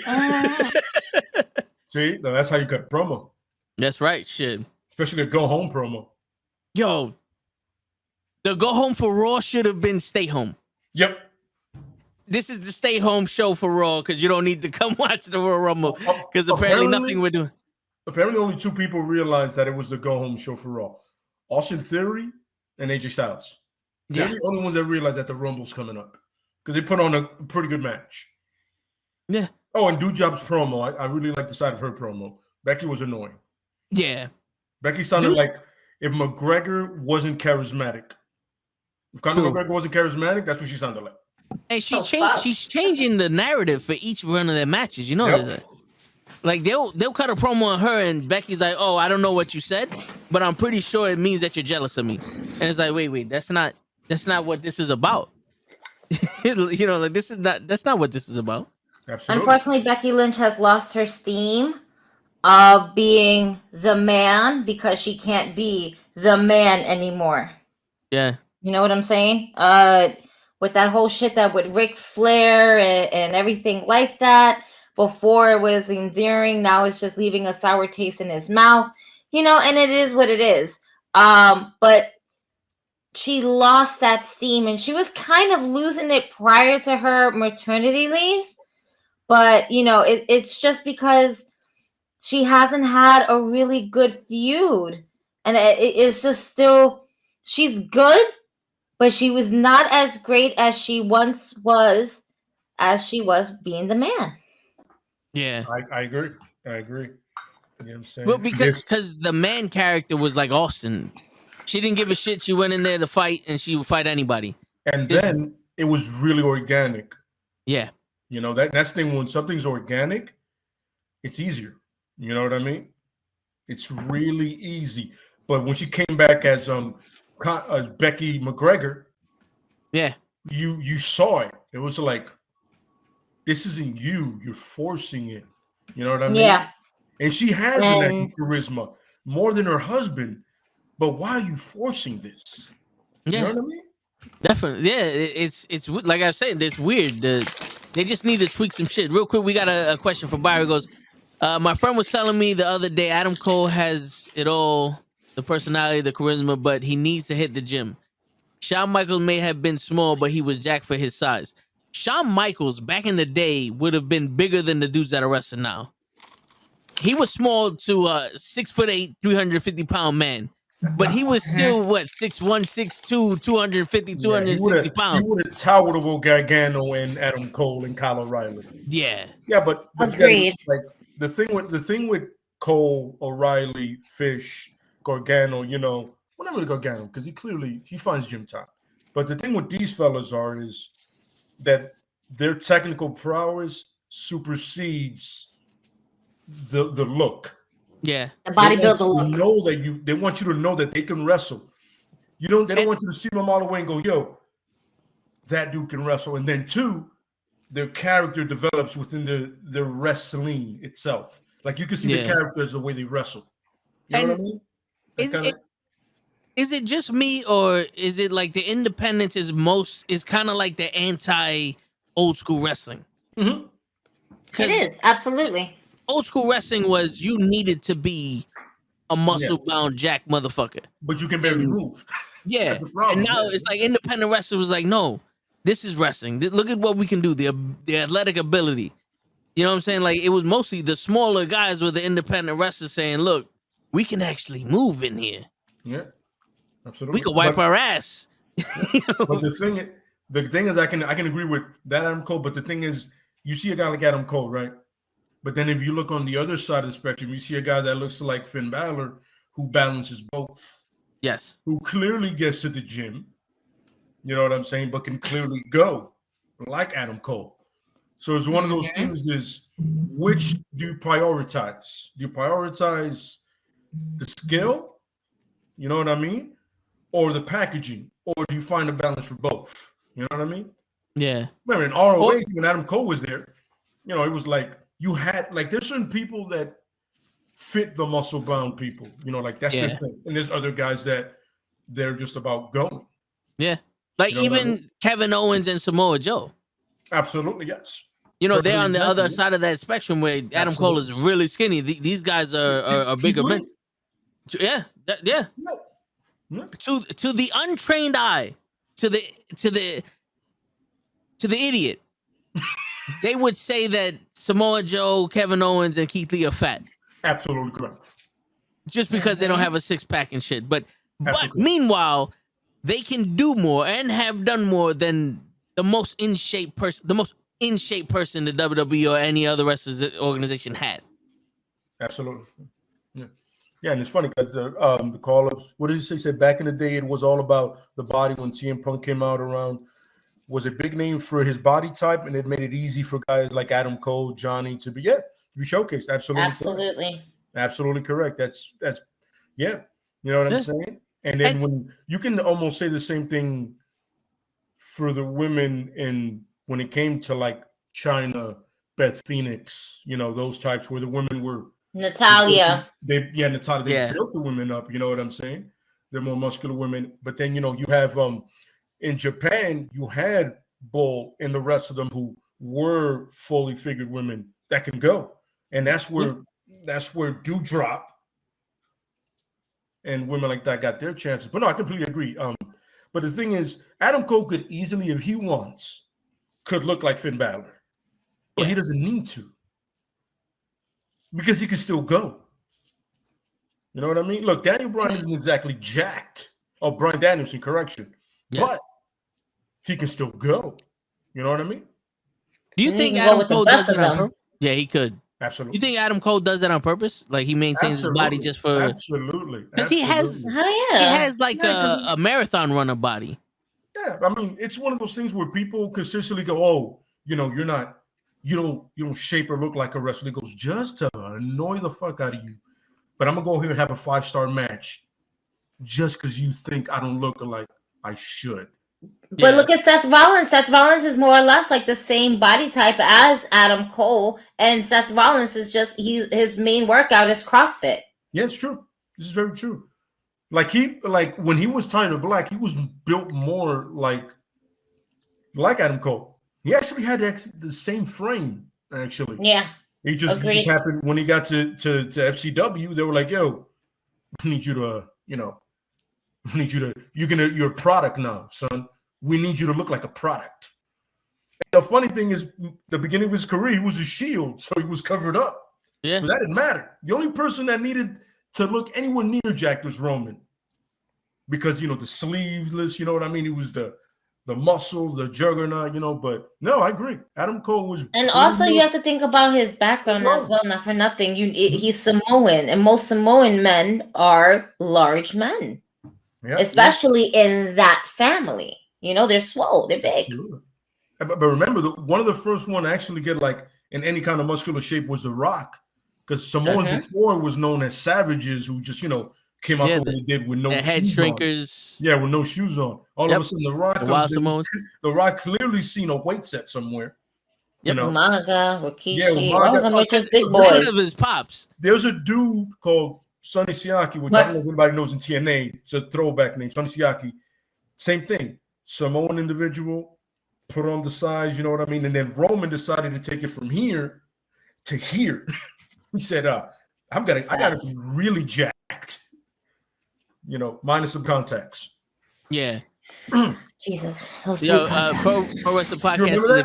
See, that's how you cut promo. That's right, shit. Especially the go home promo. Yo, the go home for Raw should have been stay home. Yep. This is the stay home show for Raw because you don't need to come watch the Royal Rumble because apparently nothing we're doing. Apparently, only two people realized that it was the go home show for Raw: Austin Theory and AJ Styles. They're the only ones that realized that the Rumble's coming up because they put on a pretty good match. Yeah. Oh, and Doudrop's promo. I really like the side of her promo. Becky was annoying. Yeah. Becky sounded like if McGregor wasn't charismatic. If Conor McGregor wasn't charismatic, that's what she sounded like. And she's changing the narrative for each one of their matches. You know that? Like they'll cut a promo on her and Becky's like, "Oh, I don't know what you said, but I'm pretty sure it means that you're jealous of me." And it's like, wait, that's not what this is about. Like that's not what this is about. Absolutely. Unfortunately, Becky Lynch has lost her steam of being the man because she can't be the man anymore. Yeah. You know what I'm saying? With that whole shit that with Ric Flair and everything like that. Before it was endearing, now it's just leaving a sour taste in his mouth, you know, and it is what it is. But she lost that steam, and she was kind of losing it prior to her maternity leave. But, you know, it's just because she hasn't had a really good feud. And it's just still, she's good, but she was not as great as she once was, as she was being the man. Yeah. I agree. I agree. You know what I'm saying? Well, because the man character was like Austin. She didn't give a shit. She went in there to fight, and she would fight anybody. And then it was really organic. Yeah. You know, that's the thing. When something's organic, it's easier. You know what I mean? It's really easy. But when she came back as Becky McGregor, yeah, you saw it. It was like, this isn't you. You're forcing it. You know what I mean? Yeah. And she has an extra charisma more than her husband. But why are you forcing this? Yeah. You know what I mean? Definitely. Yeah, it's like I said, it's weird. They just need to tweak some shit. Real quick, we got a question from Byron. Goes, my friend was telling me the other day, Adam Cole has it all, the personality, the charisma, but he needs to hit the gym. Shawn Michaels may have been small, but he was jacked for his size. Shawn Michaels, back in the day, would have been bigger than the dudes that are wrestling now. He was small to a 6'8", 350-pound man. But he was still, 6'1", 6'2", 250, 260 pounds. He would have towered over Gargano and Adam Cole and Kyle O'Reilly. Yeah. Yeah, but agreed. Like the thing with Cole, O'Reilly, Fish, Gargano, you know, well, not really Gargano, because he finds gym time. But the thing with these fellas is that their technical prowess supersedes the look. Yeah, the bodybuilder look. Know that they want you to know that they can wrestle. They don't want you to see them all the way and go, yo, that dude can wrestle. And then two, their character develops within the wrestling itself. Like you can see the characters the way they wrestle. You know what I mean? Is it just me, or is it like the independence is kind of like the anti old school wrestling? Mm-hmm. It is, absolutely. Old school wrestling was you needed to be a muscle-bound jack motherfucker. But you can barely move. Yeah. And now it's like independent wrestling was like, no, this is wrestling. Look at what we can do, the athletic ability. You know what I'm saying? Like, it was mostly the smaller guys with the independent wrestlers saying, look, we can actually move in here. Yeah, absolutely. We can wipe our ass. But the thing is, I can agree with that Adam Cole, but the thing is, you see a guy like Adam Cole, right? But then if you look on the other side of the spectrum, you see a guy that looks like Finn Balor who balances both. Yes. Who clearly gets to the gym, you know what I'm saying, but can clearly go like Adam Cole. So it's one of those things is, which do you prioritize? Do you prioritize the skill, you know what I mean, or the packaging, or do you find a balance for both? You know what I mean? Yeah. Remember in ROH when Adam Cole was there, you know, it was like you had there's certain people that fit the muscle bound people, you know, like that's their thing. And there's other guys that they're just about going. Yeah. Like, you know, even Kevin Owens and Samoa Joe. Absolutely, yes. You know, they're on the other side of that spectrum where Adam Cole is really skinny. These guys are bigger men. Yeah. Yeah. To the untrained eye, to the idiot, they would say that Samoa Joe, Kevin Owens, and Keith Lee are fat. Absolutely correct. Just because they don't have a six-pack and shit. But meanwhile, they can do more and have done more than the most in shape person the WWE or any other wrestling organization had. Absolutely. Yeah, and it's funny because the call-ups, what did he say? Said back in the day, it was all about the body when CM Punk came out around. Was a big name for his body type, and it made it easy for guys like Adam Cole, Johnny to be showcased. Absolutely correct. That's you know what I'm saying? And then when you can almost say the same thing for the women when it came to like China, Beth Phoenix, you know, those types where the women were Natalia. Natalia, they built the women up, you know what I'm saying? They're more muscular women. But then, you know, you have in Japan, you had Bull and the rest of them who were fully figured women that can go, and that's where Dewdrop and women like that got their chances. But no, I completely agree. But the thing is, Adam Cole could easily, if he wants, could look like Finn Balor, but he doesn't need to because he can still go. You know what I mean? Look, Daniel Bryan isn't exactly jacked. Oh, Bryan Danielson, correction. Yes. But he can still go. You know what I mean? Do you think Adam Cole does it on purpose? Yeah, he could. Absolutely. You think Adam Cole does that on purpose? Like he maintains his body just for absolutely because he has like a marathon runner body. Yeah, I mean, it's one of those things where people consistently go, "Oh, you know, you don't shape or look like a wrestler." He goes, just to annoy the fuck out of you. But I'm gonna go here and have a 5-star match just because you think I don't look like I should. But look at Seth Rollins. Seth Rollins is more or less like the same body type as Adam Cole, and Seth Rollins is just his main workout is CrossFit. Yeah, it's true. This is very true. Like when he was Tyler Black, he was built more like Adam Cole. He actually had the same frame. Actually, yeah. He just happened when he got to FCW. They were like, "Yo, we need you to, you're a product now, son. We need you to look like a product." And the funny thing is, the beginning of his career, he was a Shield, so he was covered up. Yeah. So that didn't matter. The only person that needed to look anywhere near jacked was Roman, because the sleeveless. You know what I mean? He was the muscle, the juggernaut. But no, I agree. Adam Cole was, and also you have to think about his background as well. Not for nothing, he's Samoan, and most Samoan men are large men, especially in that family. They're swole, they're big. Absolutely. But remember, one of the first one to actually get like in any kind of muscular shape was The Rock, because Samoan before was known as savages who just came out the way they did with no shoes head shrinkers. On. Yeah, with no shoes on. All of a sudden, The Rock comes in. The Rock clearly seen a weight set somewhere. Umaga, Rikishi, Umaga. All of them are just big boys. Of his pops. There's a dude called Sonny Siaki, which I don't know if anybody knows in TNA. It's a throwback name, Sonny Siaki. Same thing. Samoan individual, put on the size, you know what I mean? And then Roman decided to take it from here to here. He said, I gotta be really jacked, minus some contacts. Yeah. Jesus. Pro Wrestling Podcast says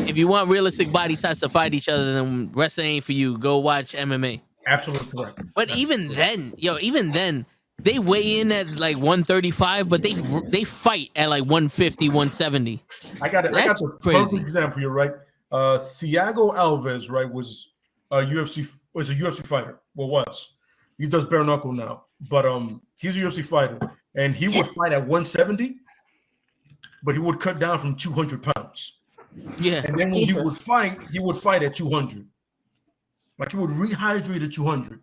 if you want realistic body types to fight each other, then wrestling ain't for you. Go watch MMA. Absolutely correct. But even then, they weigh in at like 135, but they fight at like 150, 170. I got the perfect example here, right? Thiago Alves, right, was a UFC fighter. Well, was. He does bare knuckle now, but he's a UFC fighter, and he would fight at 170, but he would cut down from 200 pounds. Yeah. And then when he would fight at 200. Like he would rehydrate at 200.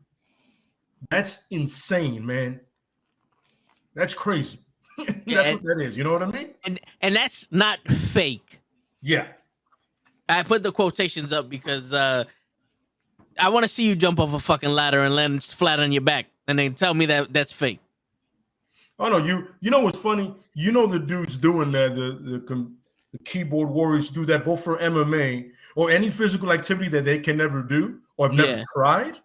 That's insane, man. That's crazy. That's what that is. You know what I mean? And that's not fake. Yeah. I put the quotations up because I want to see you jump off a fucking ladder and land flat on your back, and then tell me that that's fake. Oh no, you know what's funny? The dudes doing that, the keyboard warriors do that both for MMA or any physical activity that they can never do or have never tried.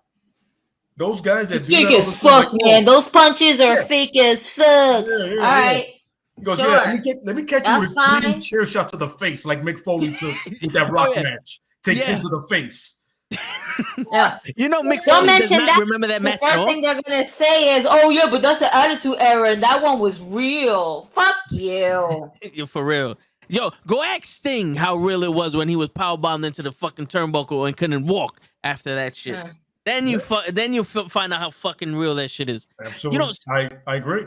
Those guys that do fake that as fuck, man. Those punches are fake as fuck. All right. He goes, let me catch you with a clean chair shot to the face, like Mick Foley took with that Rock match. Take him to the face. Yeah. Mick Foley does not remember that match. The first thing they're gonna say is, "Oh yeah, but that's the Attitude Era. That one was real." Fuck you. You're for real. Yo, go ask Sting how real it was when he was powerbombed into the fucking turnbuckle and couldn't walk after that shit. Then you find out how fucking real that shit is. Absolutely. I agree.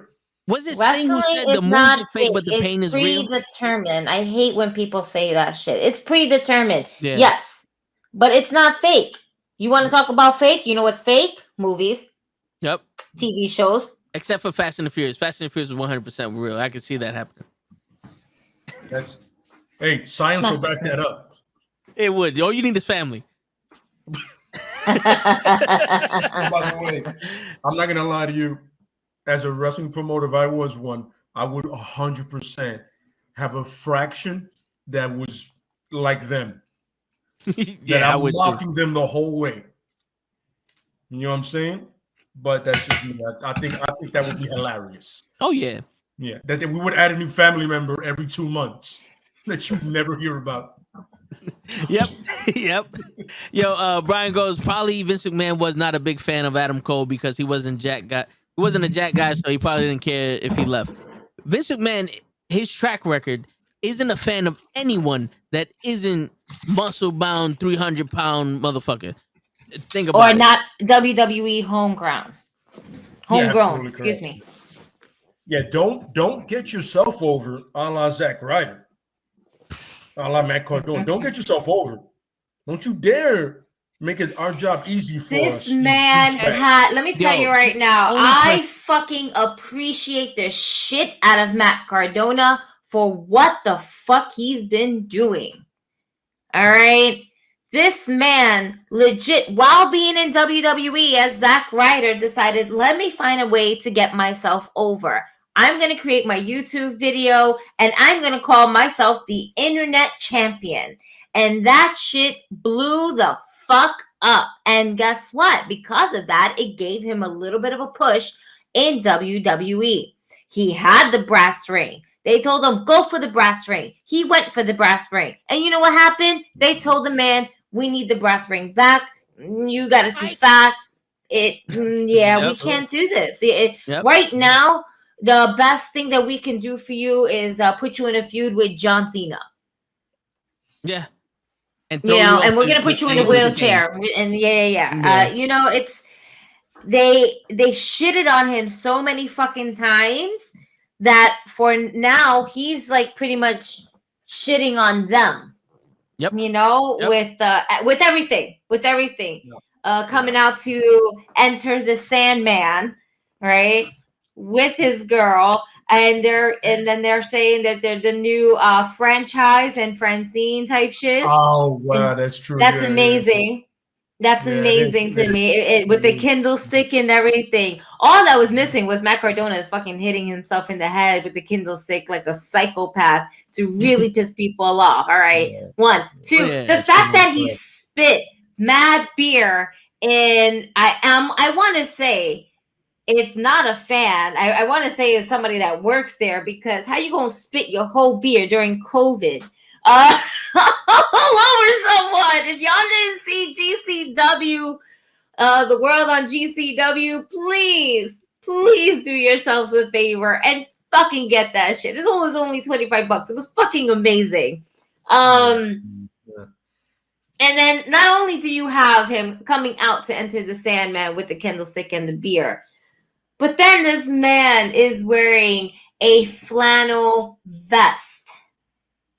Was it Sting who said the moves are fake, but the pain is real? It's predetermined. I hate when people say that shit. It's predetermined. Yeah. Yes, but it's not fake. You want to talk about fake? You know what's fake? Movies. Yep. TV shows. Except for Fast and the Furious. Fast and the Furious was 100% real. I could see that happening. Science will back that up. It would. All you need is family. By the way, I'm not gonna lie to you. As a wrestling promoter, if I was one, I would 100% have a fraction that was like them. that I I'm would mocking them the whole way. You know what I'm saying? But that's just me. I think that would be hilarious. Oh yeah. Yeah, that we would add a new family member every 2 months that you never hear about. Yep. Yep. Yo, Brian goes, probably Vince McMahon was not a big fan of Adam Cole because he wasn't a Jack guy, so he probably didn't care if he left. Vince McMahon, his track record, isn't a fan of anyone that isn't muscle-bound, 300-pound motherfucker. Think about it. Or not WWE homegrown. Homegrown, excuse me. Yeah, don't get yourself over a la Zack Ryder, a la Matt Cardona. Don't get yourself over. Don't you dare make it our job easy for us. This man had, let me tell you right now, I fucking appreciate the shit out of Matt Cardona for what the fuck he's been doing. All right? This man, legit, while being in WWE, as Zack Ryder decided, let me find a way to get myself over. I'm going to create my YouTube video, and I'm going to call myself the Internet Champion. And that shit blew the fuck up. And guess what? Because of that, it gave him a little bit of a push in WWE. He had the brass ring. They told him, go for the brass ring. He went for the brass ring. And you know what happened? They told the man, we need the brass ring back. You got it too fast. We can't do this. Right now, the best thing that we can do for you is put you in a feud with John Cena. Yeah. And and we're gonna put you in a wheelchair. And it's they shitted on him so many fucking times that for now he's like pretty much shitting on them. Yep. With everything. Coming out to enter the Sandman, right? With his girl. And then they're saying that they're the new franchise and Francine type shit. Oh wow, that's true. That's amazing. That's amazing to me. With the Kindle stick and everything. All that was missing was Matt Cardona is fucking hitting himself in the head with the Kindle stick like a psychopath to really piss people off. All right. Yeah. 1, 2. The fact that he spit mad beer and I want to say it's not a fan. I want to say it's somebody that works there because how you gonna spit your whole beer during COVID? All over someone. If y'all didn't see GCW, the world on GCW, please do yourselves a favor and fucking get that shit. It was only $25. It was fucking amazing. And then not only do you have him coming out to enter the Sandman with the candlestick and the beer, but then this man is wearing a flannel vest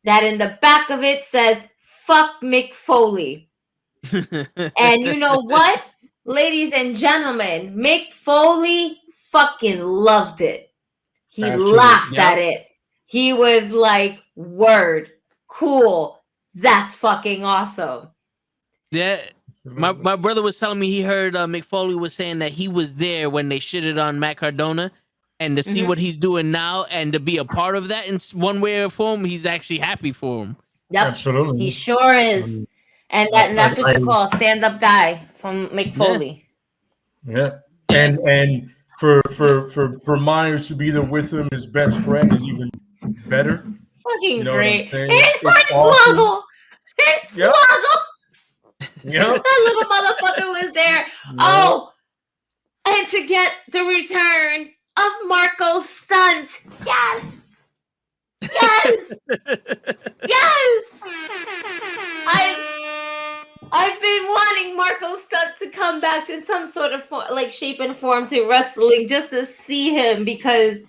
that in the back of it says, fuck Mick Foley. And you know what? Ladies and gentlemen, Mick Foley fucking loved it. He laughed at it. He was like, word, cool. That's fucking awesome. Yeah. My brother was telling me he heard Mick Foley was saying that he was there when they shitted on Matt Cardona, and to see what he's doing now and to be a part of that in one way or form, he's actually happy for him. Yep, absolutely, he sure is, and that's what you call a stand-up guy from Mick Foley. Yeah, and for Myers to be there with him, his best friend, is even better. Fucking great. And Hornswoggle. Yep. That little motherfucker was there. Yep. Oh, and to get the return of Marco Stunt. Yes. I've been wanting Marco Stunt to come back in some sort of shape and form to wrestling just to see him because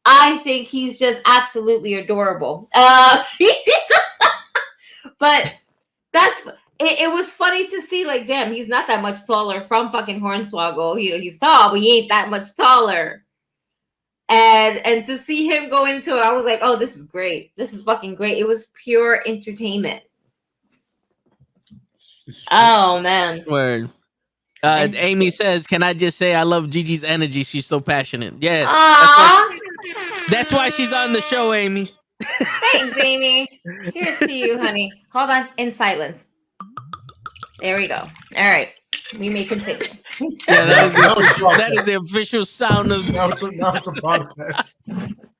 I think he's just absolutely adorable. But it was funny to see, like, damn, he's not that much taller from fucking Hornswoggle. He's tall, but he ain't that much taller. And to see him go into it, I was like, oh, this is great. This is fucking great. It was pure entertainment. Oh, man. Word. Amy says, can I just say I love Gigi's energy? She's so passionate. Yeah. That's why she's on the show, Amy. Thanks, Amy. Here's to you, honey. Hold on. In silence. There we go. All right. We may continue. Yeah, that is the official sound of now it's a podcast.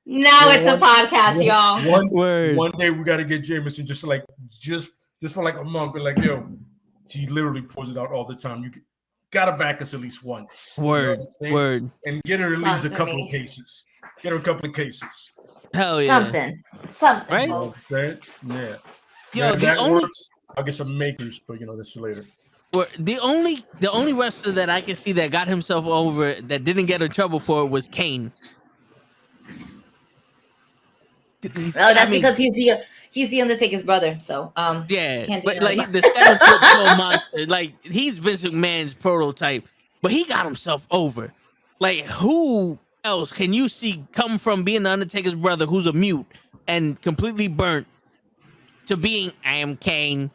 Now it's a podcast, y'all. One day we got to get Jameson just for like a month. Be like, yo, he literally pulls it out all the time. You gotta back us at least once. Word. And get her at least a couple of cases. Get her a couple of cases. Hell yeah. Something. Right? Folks. Yeah. Yo, that works. I'll get some makers, but that's for later. The only wrestler that I can see that got himself over that didn't get in trouble for it was Kane. Because he's the Undertaker's brother. So yeah, but like the 7 foot tall monster, like he's Vince McMahon's prototype, but he got himself over. Like who else can you see come from being the Undertaker's brother, who's a mute and completely burnt, to being I am Kane,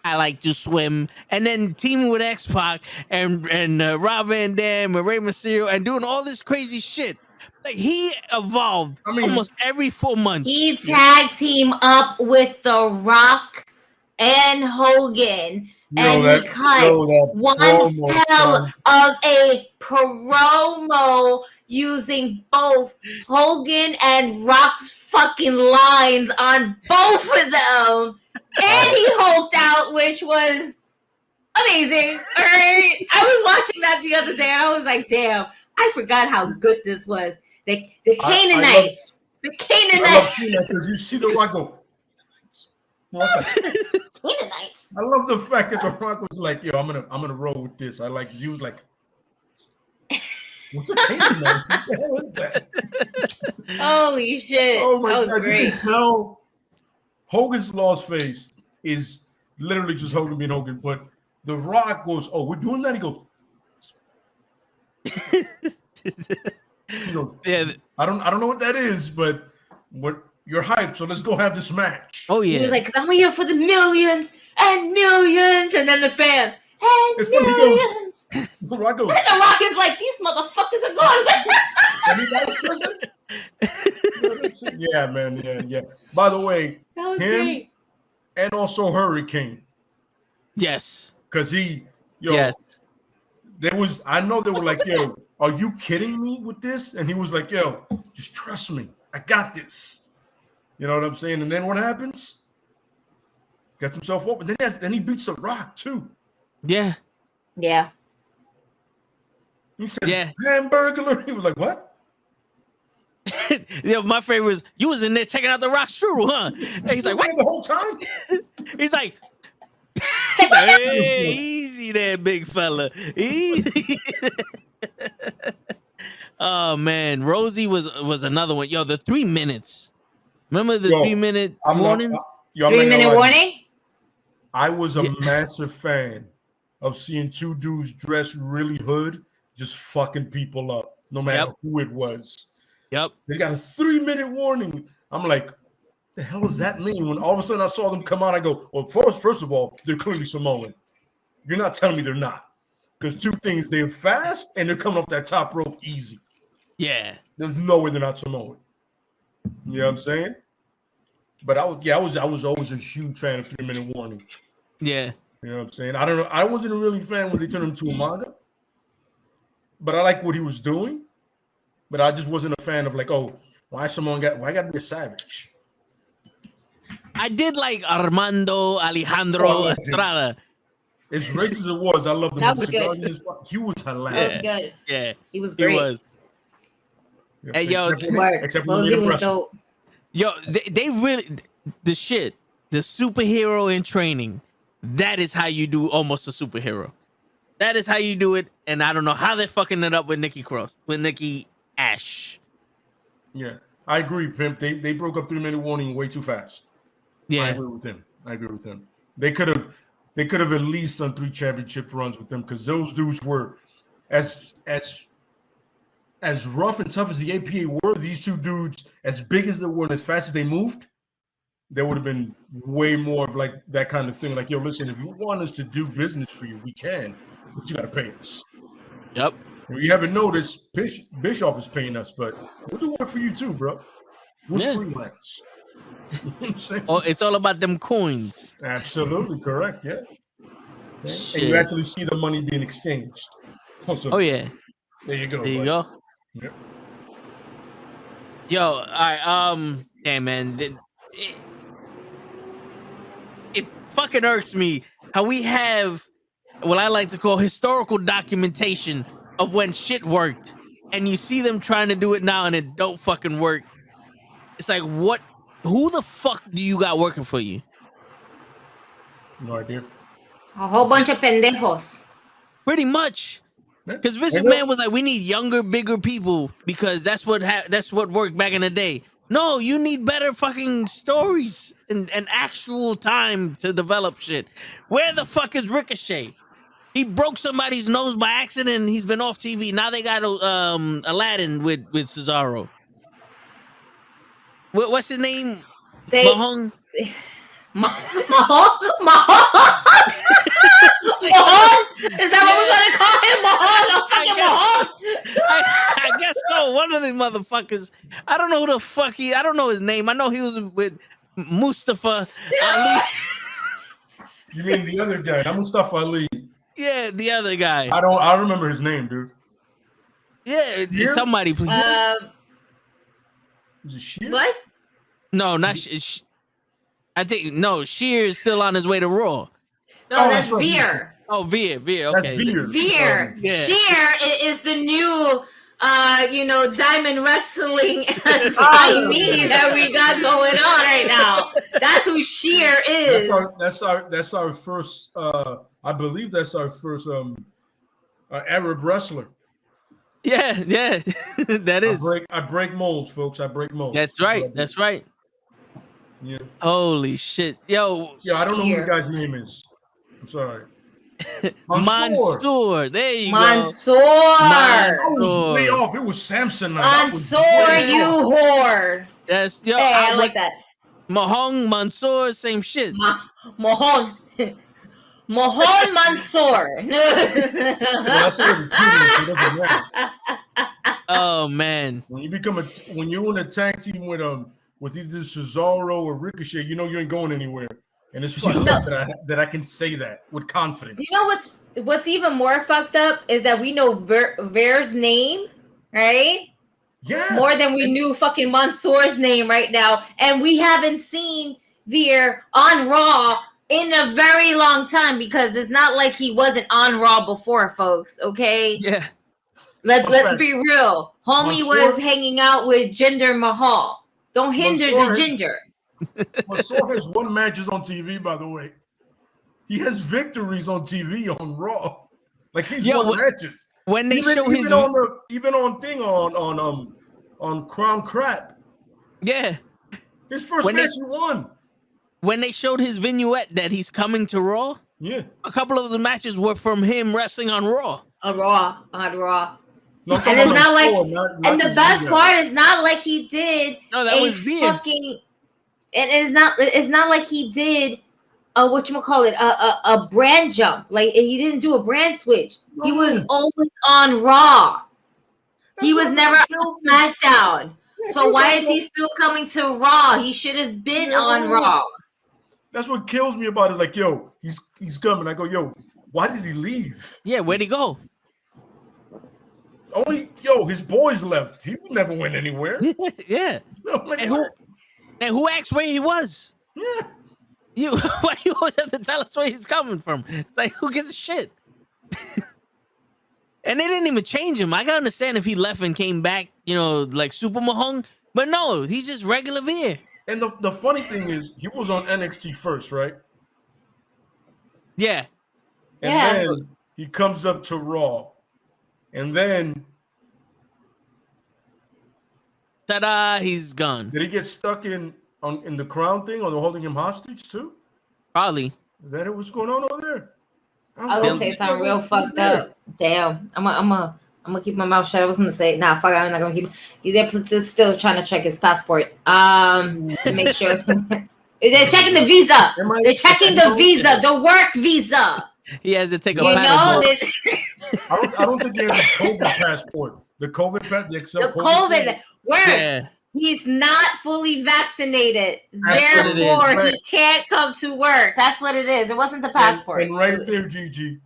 I like to swim, and then teaming with X-Pac and Rob Van Dam and Rey Mysterio and doing all this crazy shit. Like he evolved almost every 4 months. He tag team up with The Rock and Hogan, and he cut one hell of a promo using both Hogan and Rock's fucking lines on both of them. And he hulked out, which was amazing. All right. I was watching that the other day and I was like, damn, I forgot how good this was. The Canaanites. The Canaanites. I love seeing that because you see The Rock go. Canaanites. I love the fact that The Rock was like, yo, I'm gonna roll with this. He was like, what's a Canaanite? What the hell is that? Holy shit. Oh my that was God. great. You can tell Hogan's lost face is literally just Hogan being Hogan, but The Rock goes, oh, we're doing that? He goes, yeah. I don't know what that is, but you're hyped, so let's go have this match. Oh yeah. He was like, because I'm here for the millions and millions, and then the fans. And millions. The Rock goes, and The Rock is like, these motherfuckers are going. Yeah, man. Yeah. By the way, That was him great. and also Hurricane. Yes. Because yes. I know they were like, yo, are you kidding me with this? And he was like, yo, just trust me. I got this. You know what I'm saying? And then what happens? Gets himself open. Then he beats The Rock too. Yeah. Yeah. He said, Hamburglar. He was like, what? Yeah, my favorite was you was in there checking out The Rock strudel, huh? And he's like, what? The whole time? He's like, hey, easy there, big fella. Easy. Oh man, Rosie was another one. Yo, the 3 minutes. Remember the 3 minute warning? 3 minute warning? I was a massive fan of seeing two dudes dressed really hood, just fucking people up, no matter who it was. Yep. They got a 3 minute warning. I'm like, the hell does that mean? When all of a sudden I saw them come out, I go, well, first of all, they're clearly Samoan. You're not telling me they're not. Because two things, they're fast and they're coming off that top rope easy. Yeah. There's no way they're not Samoan. You know what I'm saying? But I was always a huge fan of 3 minute warning. Yeah. You know what I'm saying? I don't know. I wasn't a really fan when they turned him to a manga. But I like what he was doing. But I just wasn't a fan of like, oh, why gotta be a savage? I did like Armando Alejandro Estrada. As racist as it was, I loved him. That was good. He was hilarious. That was good. Yeah. He was great. He was. Yeah, Hey, yo, except when he was dope. Yo, they really the superhero in training. That is how you do almost a superhero. That is how you do it, and I don't know how they're fucking it up with Nikki Ash. Yeah, I agree, Pimp. They broke up 3 minute warning way too fast. Yeah, I agree with him. They could have at least done 3 championship runs with them because those dudes were as rough and tough as the APA were. These two dudes, as big as they were and as fast as they moved, there would have been way more of like that kind of thing. Like, yo, listen, if you want us to do business for you, we can, but you got to pay us. Yep. You haven't noticed, Bischoff is paying us, but we'll do work for you too, bro. We're freelance. You know what I'm saying? Oh, it's all about them coins. Absolutely correct. Yeah. And you actually see the money being exchanged. Oh yeah. There you go. There you go. Yep. Yo, all right. Damn, man. It fucking irks me how we have what I like to call historical documentation of when shit worked, and you see them trying to do it now and it don't fucking work. It's like, what? Who the fuck do you got working for you? No idea. A whole bunch of pendejos. Pretty much. Because Vince McMahon was like, we need younger, bigger people because that's what worked back in the day. No, you need better fucking stories and actual time to develop shit. Where the fuck is Ricochet? He broke somebody's nose by accident and he's been off TV. Now they got Aladdin with Cesaro. What's his name? Mahong? Mahon? Is that what we're gonna call him? Mahon? I guess so. One of these motherfuckers. I don't know who the fuck I don't know his name. I know he was with Mustafa Ali. You mean the other guy? Not Mustafa Ali. Yeah, the other guy. I remember his name, dude. Yeah, somebody please. Is it Sheer? What? No, not I think no. Sheer is still on his way to Raw. No, that's Veer. Oh, Veer. Okay. That's Veer. Veer. Yeah. Sheer is the new, diamond wrestling signee that we got going on right now. That's who Sheer is. That's our first. I believe that's our first Arab wrestler. Yeah, that is. I break molds, folks. I break molds. That's right. That's right. Yeah. Holy shit, yo. I don't know who the guy's name is. I'm sorry. Mansoor. There you Mansoor. go. I was way off. It was Samson. Mansoor, you whore. That's I like that. Mahong, Mansoor, same shit. Mahon. Mahon Mansoor. Oh man. When you're in a tag team with either Cesaro or Ricochet, you know you ain't going anywhere. And it's fucked up that I can say that with confidence. You know what's even more fucked up is that we know Veer's name, right? Yeah. More than we knew fucking Mansoor's name right now. And we haven't seen Veer on Raw in a very long time because it's not like he wasn't on Raw before, folks, okay? Yeah. Let's be real. Homie was hanging out with Jinder Mahal. Don't hinder the ginger. Mansoor has won matches on TV, by the way. He has victories on TV on Raw. Like he's won matches. When they show his on Crown Crap. Yeah. His first match he won. When they showed his vignette that he's coming to Raw, a couple of the matches were from him wrestling on Raw. On Raw. No, and it's not like, and the best part is not like he did. No, that was fucking. It's not like he did. Whatchamacallit, a brand jump. Like he didn't do a brand switch. No. He was always on Raw. He was never on SmackDown. So why is he still coming to Raw? He should have been on Raw. That's what kills me about it. Like, yo, he's coming. I go, yo, why did he leave? Yeah, where'd he go? His boys left. He would never went anywhere. Yeah. Like, and who asked where he was? Yeah. Why you always have to tell us where he's coming from? It's like, who gives a shit? And they didn't even change him. I can understand if he left and came back, like Super Mahong. But no, he's just regular Veer. And the funny thing is, he was on NXT first, right? Yeah. And then he comes up to Raw. And then... ta-da, he's gone. Did he get stuck in the crown thing, or they're holding him hostage too? Probably. Is that what's going on over there? I was gonna say something real fucked up. Damn. I'm gonna keep my mouth shut. I was gonna say, fuck, I'm not gonna keep. They're still trying to check his passport. To make sure. They're checking the visa. They're checking the visa, the work visa. He has to take a passport. I don't think he has a COVID passport. The COVID passport, the COVID. Where? He's not fully vaccinated. That's what it is, Therefore, right. he can't come to work. That's what it is. It wasn't the passport. And right there, Gigi,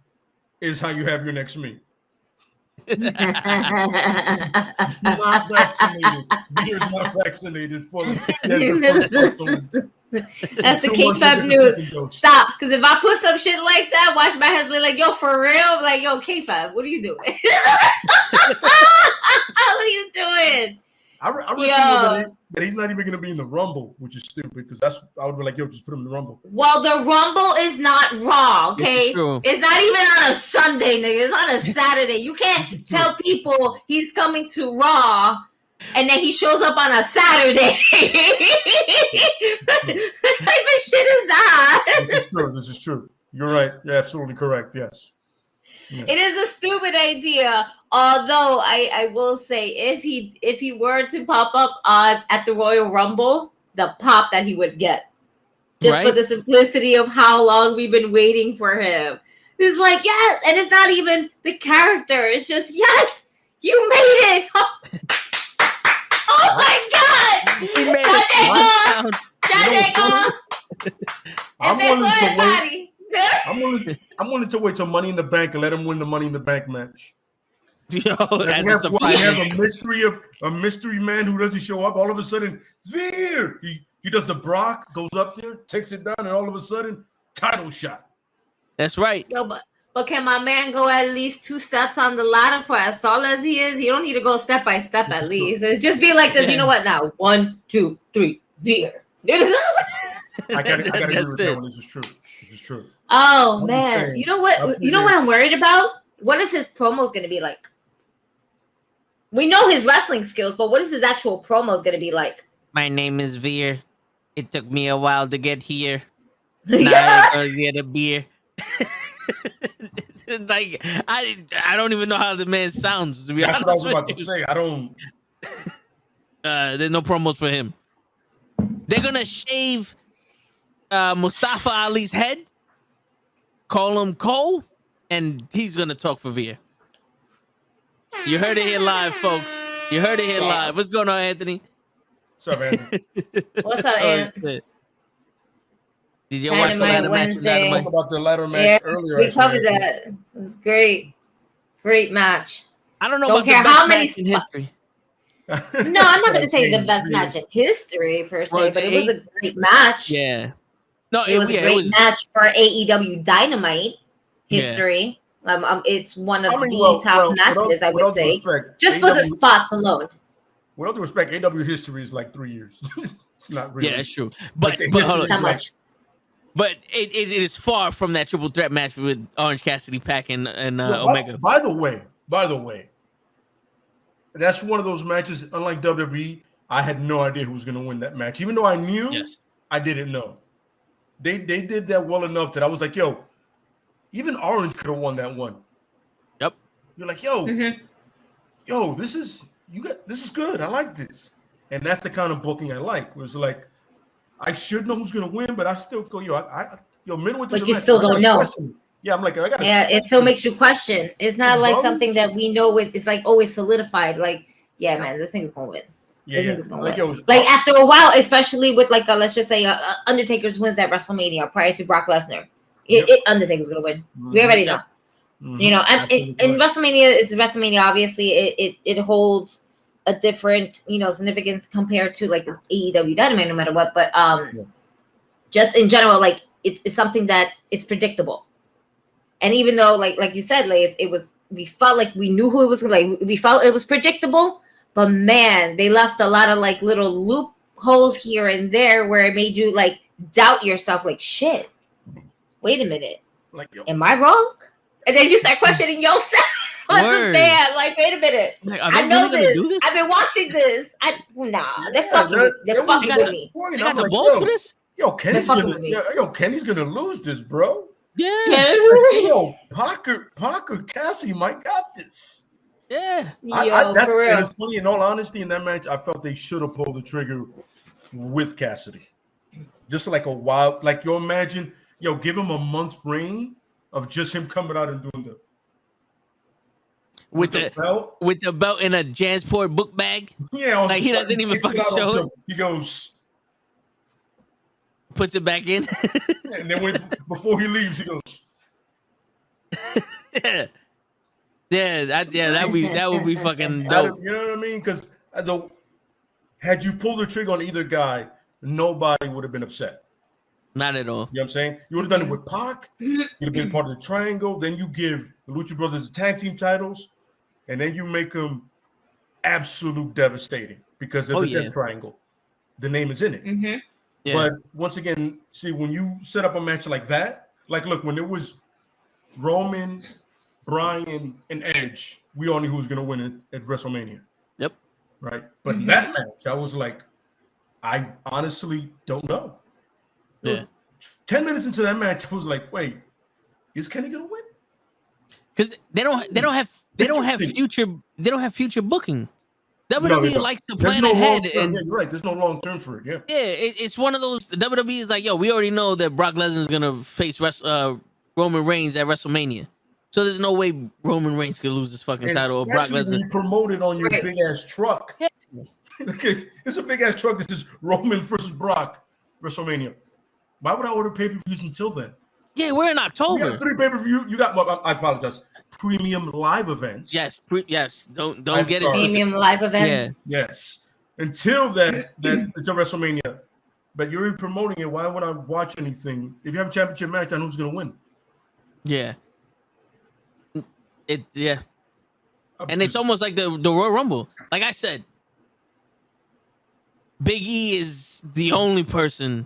is how you have your next meet. Not vaccinated. Beer's not vaccinated fully. That's the K-Fab news. Stop. Because if I put some shit like that, watch my husband like, yo, for real? I'm like, yo, K-Fab, what are you doing? What are you doing? I read that he's not even going to be in the Rumble, which is stupid because I would be like, yo, just put him in the Rumble. Well, the Rumble is not Raw, okay? It's not even on a Sunday, nigga. It's on a Saturday. You can't tell people he's coming to Raw and then he shows up on a Saturday. What type of shit is that? This is true. You're right. You're absolutely correct. Yes. Yeah. It is a stupid idea. Although I will say, if he were to pop up at the Royal Rumble, the pop that he would get, just for the simplicity of how long we've been waiting for him. It's like, yes, and it's not even the character. It's just, yes, you made it. Oh my God! He made I'm willing to wait till Money in the Bank and let him win the Money in the Bank match. Yo, that's we have a mystery man who doesn't show up. All of a sudden, Veer. He does the Brock, goes up there, takes it down, and all of a sudden, title shot. That's right. Yo, but can my man go at least 2 steps on the ladder for as tall as he is? He don't need to go step by step at least. It'd just be like this. You know what? Now 1, 2, 3, Veer. I gotta agree with that one. This is true. This is true. Oh man, you know what? You know what I'm worried about? What is his promos going to be like? We know his wrestling skills, but what is his actual promos going to be like? My name is Veer. It took me a while to get here. Now I'm gonna get a beer. Like I don't even know how the man sounds. To be That's honest what I was about to say. I don't. There's no promos for him. They're gonna shave Mustafa Ali's head, call him Cole, and he's gonna talk for Veer. You heard it here live, folks. You heard it here live. What's going on, Anthony? What's up, Anthony? What's up, Anthony? Did you watch the ladder match? We talked about the ladder match earlier. We covered that. It was great. Great match. I don't know about the best match in history. No, I'm not going to say the best match in history per se, but it was a great match. Yeah. No, it was a great match for AEW Dynamite history. Yeah. It's one of the top matches, I would say. Just for the spots alone. With all due respect, AEW history is like 3 years. It's not really. Yeah, that's true. But hold on. Not much. But it is far from that triple threat match with Orange Cassidy, Pac, and Omega. By the way, that's one of those matches. Unlike WWE, I had no idea who was going to win that match. Even though I knew, I didn't know. They did that well enough that I was like, yo, even Orange could have won that one. Yep. You're like, yo, this is good. I like this, and that's the kind of booking I like. It was like, I should know who's gonna win, but I still go, midway through. But you still don't know. Yeah, I'm like, I got. Yeah, it still makes you question. It's not like something that we know. It's like always solidified. Like, man, this thing's gonna win. This thing's gonna win. Like after a while, especially with like, let's just say, Undertaker's wins at WrestleMania prior to Brock Lesnar. Undertaker's gonna win. We already know. You know, and WrestleMania is WrestleMania. Obviously, it holds a different, significance compared to like the AEW Dynamite, no matter what. But just in general, like it's something that it's predictable. And even though, like you said, like we felt like we knew who it was. Like we felt it was predictable, but man, they left a lot of like little loopholes here and there where it made you like doubt yourself. Like, shit, wait a minute, am I wrong? And then you start questioning yourself. As a fan, like, wait a minute. Like, I know this. I've been watching this. They're fucking with me. They got the balls for this? Yo, Kenny's gonna lose this, bro. Yeah. Yo, Parker Cassie might got this. Yeah. For real. And it's funny, in all honesty, in that match, I felt they should have pulled the trigger with Cassidy. Just like a wild, like you imagine, give him a month reign of just him coming out and doing the. with the belt in a Jansport book bag. Yeah, like he doesn't even fucking show it. He goes, puts it back in, and then before he leaves, he goes. that would be fucking dope. You know what I mean? Because had you pulled the trigger on either guy, nobody would have been upset. Not at all. You know what I'm saying? You would have done it with Pac. You'd have been part of the triangle. Then you give the Lucha Brothers the tag team titles, and then you make them absolute devastating because of the Death Triangle. The name is in it. Mm-hmm. Yeah. But once again, see, when you set up a match like that, like, look, when it was Roman, Bryan, and Edge, we all knew who was going to win at WrestleMania. Yep. Right? But in that match, I was like, I honestly don't know. Yeah. 10 minutes into that match, I was like, wait, is Kenny going to win? Because they don't have future booking. WWE likes to plan ahead, and you're right. There's no long term for it. Yeah, it's one of those. The WWE is like, yo, we already know that Brock Lesnar is gonna face Roman Reigns at WrestleMania, so there's no way Roman Reigns could lose this fucking title. Or Brock Lesnar. You promote it on your big ass truck. Yeah. Okay, it's a big ass truck. This is Roman versus Brock WrestleMania. Why would I order pay-per-views until then? Yeah, we're in October. You got 3 pay-per-view. You got. I apologize. Premium live events. Yes, Don't get it. Premium live events. Yeah. Yes. Until that until WrestleMania, but you're promoting it. Why would I watch anything? If you have a championship match, I know who's gonna win. Yeah. And it's almost like the Royal Rumble. Like I said, Big E is the only person.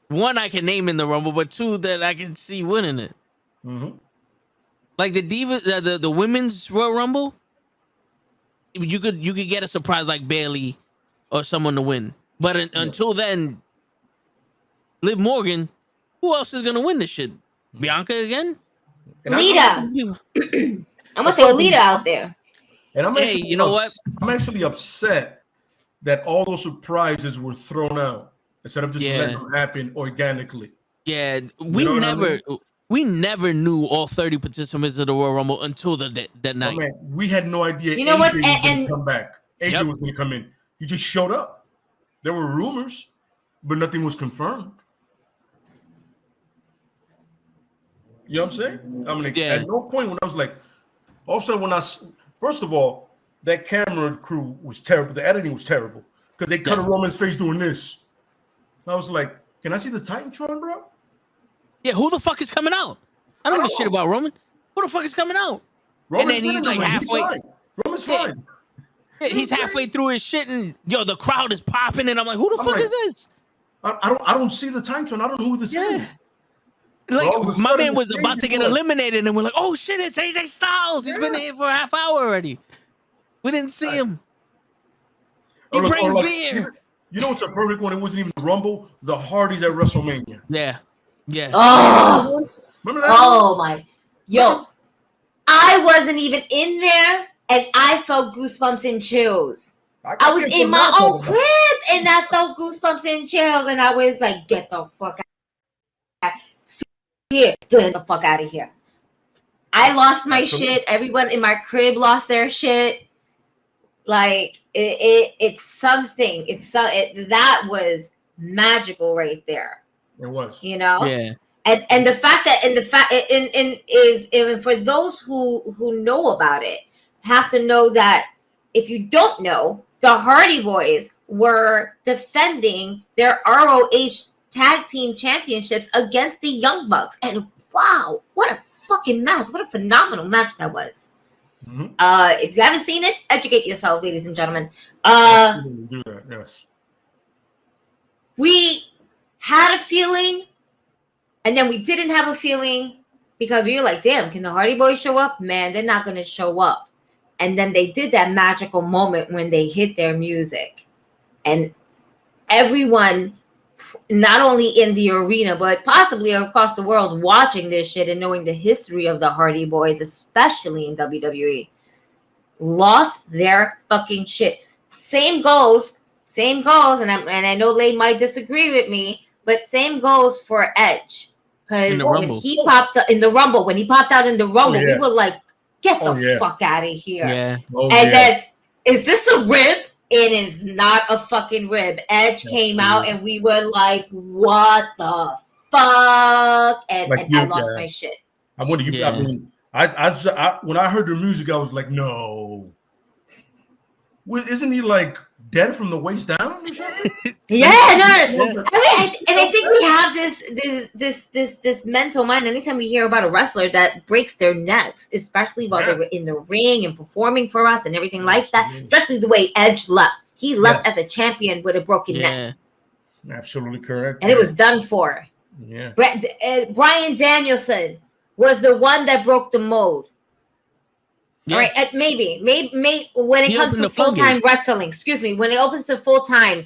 One, I can name in the Rumble, but two, that I can see winning it. Mm-hmm. Like the Divas, the women's Royal Rumble, you could get a surprise like Bayley or someone to win. But until then, Liv Morgan, who else is gonna win this shit? Bianca again? Lita. I'm gonna throw Lita out there. And I'm actually, you know what? I'm actually upset that all those surprises were thrown out instead of just letting them happen organically. Yeah, we never knew all 30 participants of the Royal Rumble until that night. Man, we had no idea. You know what? AJ was going to come back. AJ was going to come in. He just showed up. There were rumors, but nothing was confirmed. You know what I'm saying? At no point when I was like, all of a sudden first of all, that camera crew was terrible. The editing was terrible because they cut a Roman's face doing this. I was like, can I see the Titantron, bro? Yeah, who the fuck is coming out? I don't give a shit about Roman. Who the fuck is coming out? Roman's and then he's like halfway. Roman's fine. Yeah, he's halfway through his shit, and the crowd is popping, and I'm like, who the fuck is this? I don't see the Titantron. I don't know who this is. Like my man was about to get eliminated, and we're like, oh shit, it's AJ Styles. He's been here for a half hour already. We didn't see him. He brings beer. You know what's a perfect one? It wasn't even the Rumble. The Hardys at WrestleMania. Yeah. Oh, remember that? Oh my, I wasn't even in there, and I felt goosebumps and chills. I was in my own crib, and I felt goosebumps and chills, and I was like, "Get the fuck out! Get the fuck out of here!" I lost my shit. Everyone in my crib lost their shit. Like it's something. That was magical right there. It was. You know? Yeah. And the fact that if for those who know about it have to know that if you don't know, the Hardy Boys were defending their ROH tag team championships against the Young Bucks. And wow, what a fucking match. What a phenomenal match that was. Mm-hmm. If you haven't seen it, educate yourselves, ladies and gentlemen. Do that, yes. We had a feeling, and then we didn't have a feeling because we were like, damn, can the Hardy Boys show up? Man, they're not going to show up. And then they did that magical moment when they hit their music. And everyone, not only in the arena, but possibly across the world watching this shit and knowing the history of the Hardy Boys, especially in WWE, lost their fucking shit. Same goes, and I know Lay might disagree with me, but same goes for Edge. Because when he popped up in the Rumble, we were like, Get the fuck out of here. Yeah. And then, is this a rib? It is not a fucking rib. Edge came out and we were like, what the fuck? And, I lost my shit. I wonder. I mean, I when I heard the music, I was like, no. Isn't he like dead from the waist down or something? Yeah, no. I think we have this mental mind. Anytime we hear about a wrestler that breaks their necks, especially while they were in the ring and performing for us and everything like that, especially the way Edge left. He left as a champion with a broken neck. Absolutely correct. And it was done for. Yeah. Bryan Danielson was the one that broke the mold. Yeah. All right, maybe when it comes to full-time wrestling, when it opens to full-time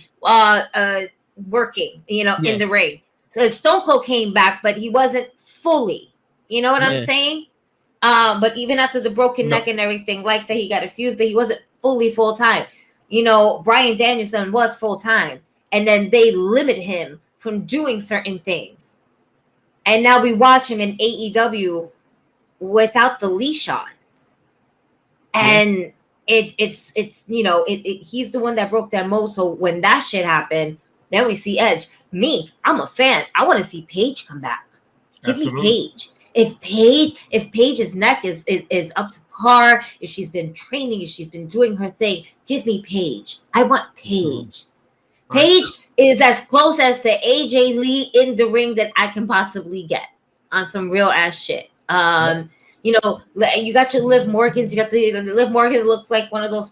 working, in the ring. So Stone Cold came back, but he wasn't fully, you know what I'm saying? But even after the broken neck and everything like that, he got a fuse, but he wasn't fully full-time. Bryan Danielson was full-time, and then they limit him from doing certain things. And now we watch him in AEW without the leash on. And it's he's the one that broke that mold. So when that shit happened, then we see Edge. I'm a fan. I want to see Paige come back. Give me Paige. If Paige's neck is up to par, if she's been training, if she's been doing her thing, give me Paige. I want Paige. Paige is as close as to AJ Lee in the ring that I can possibly get on some real ass shit. You got your Liv Morgans. You got the Liv Morgan looks like one of those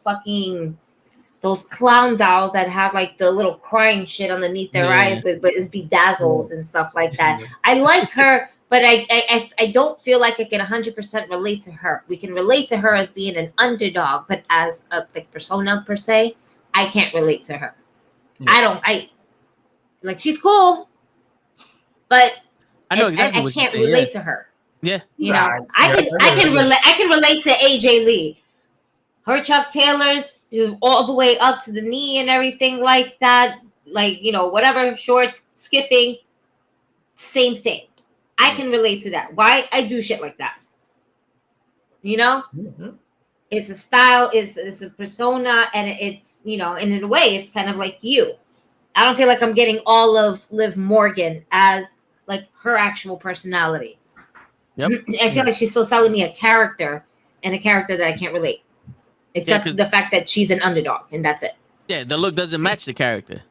clown dolls that have like the little crying shit underneath their eyes, but is bedazzled and stuff like that. I like her, but I don't feel like I can 100% relate to her. We can relate to her as being an underdog, but as a persona per se, I can't relate to her. I she's cool, but I can't relate to her. Yeah, I can relate to AJ Lee. Her Chuck Taylors is all the way up to the knee and everything like that. Whatever, shorts, skipping, same thing. I can relate to that. Why? I do shit like that. It's a style, it's a persona, and it's and in a way, it's kind of like you. I don't feel like I'm getting all of Liv Morgan as like her actual personality. Yep. I feel like she's still selling me a character, and a character that I can't relate, except the fact that she's an underdog, and that's it. Yeah, the look doesn't match the character.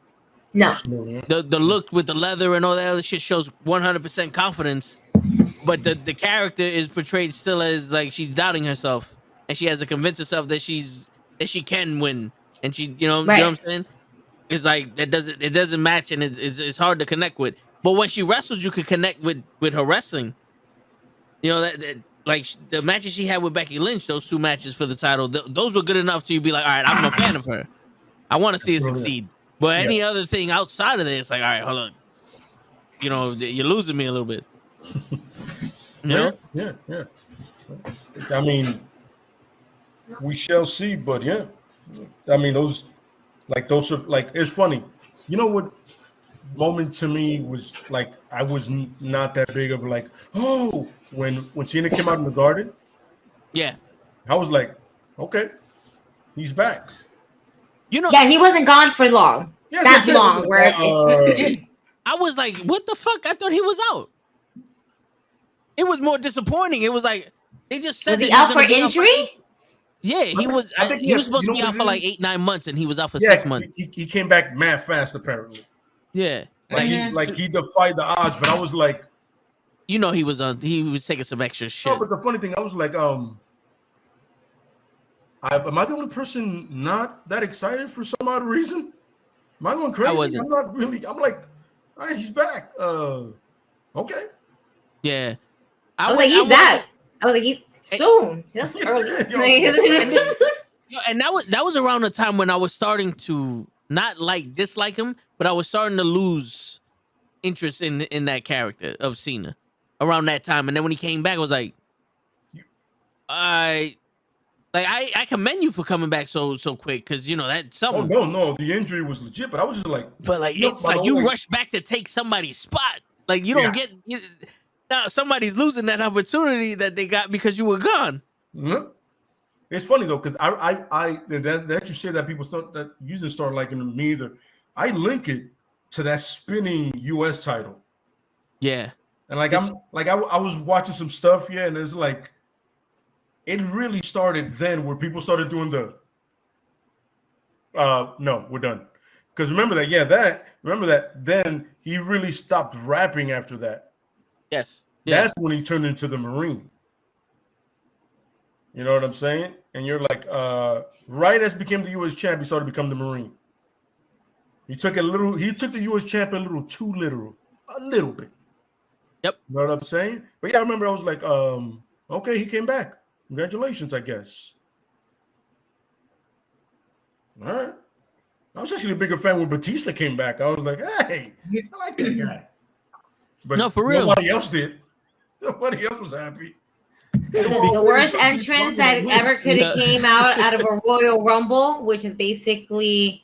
No. The look with the leather and all that other shit shows 100% confidence, but the character is portrayed still as like she's doubting herself, and she has to convince herself that she can win, and she you know what I'm saying? It's like it doesn't match, and it's hard to connect with. But when she wrestles, you could connect with her wrestling. That like the matches she had with Becky Lynch, those 2 matches for the title, those were good enough to be like, all right, I'm a fan of her. I want to see her succeed. But any other thing outside of this, like, all right, hold on. You're losing me a little bit. Yeah. I mean, we shall see, but yeah. I mean, those are like, it's funny. You know what moment to me was like, I was not that big of like, oh, when Cena came out in the Garden. Yeah. I was like, okay, he's back. Yeah, he wasn't gone for long. Yeah, that's long. I was like, what the fuck? I thought he was out. It was more disappointing. It was like they just said. Was he out for injury? Yeah, he was. He was supposed to be out for like 8-9 months, and he was out for 6 months. He came back mad fast, apparently. Yeah, he defied the odds. But I was like, he was taking some extra shit. No, but the funny thing, I was like, am I the only person not that excited for some odd reason? Am I going crazy? I'm not really. I'm like, all right, he's back. Okay. Yeah. I was like, he's back. I was like, he's soon. That's early. And that was around the time when I was starting to not dislike him, but I was starting to lose interest in that character of Cena around that time. And then when he came back, I was like, I commend you for coming back so quick, because that's something. Oh no, the injury was legit, but I was just like, but like it's like you rush back to take somebody's spot. Like you don't get now somebody's losing that opportunity that they got because you were gone. Mm-hmm. It's funny though, because I that you say that people start that you didn't start liking me either. I link it to that spinning U.S. title. Yeah, and like I was watching some stuff, yeah, and it's like it really started then where people started doing the no, we're done. Because remember that then he really stopped rapping after that. yes, That's when he turned into the Marine. You know what I'm saying? And you're like, right as became the U.S. champ, he started to become the Marine. He took the U.S. champ a little too literal. A little bit. Yep. You know what I'm saying? But yeah, I remember I was like, okay, he came back. Congratulations, I guess. All right. I was actually a bigger fan when Batista came back. I was like, hey, I like that guy. But no, for real. Nobody else did. Nobody else was happy. The worst entrance that ever could have came out of a Royal Rumble, which is basically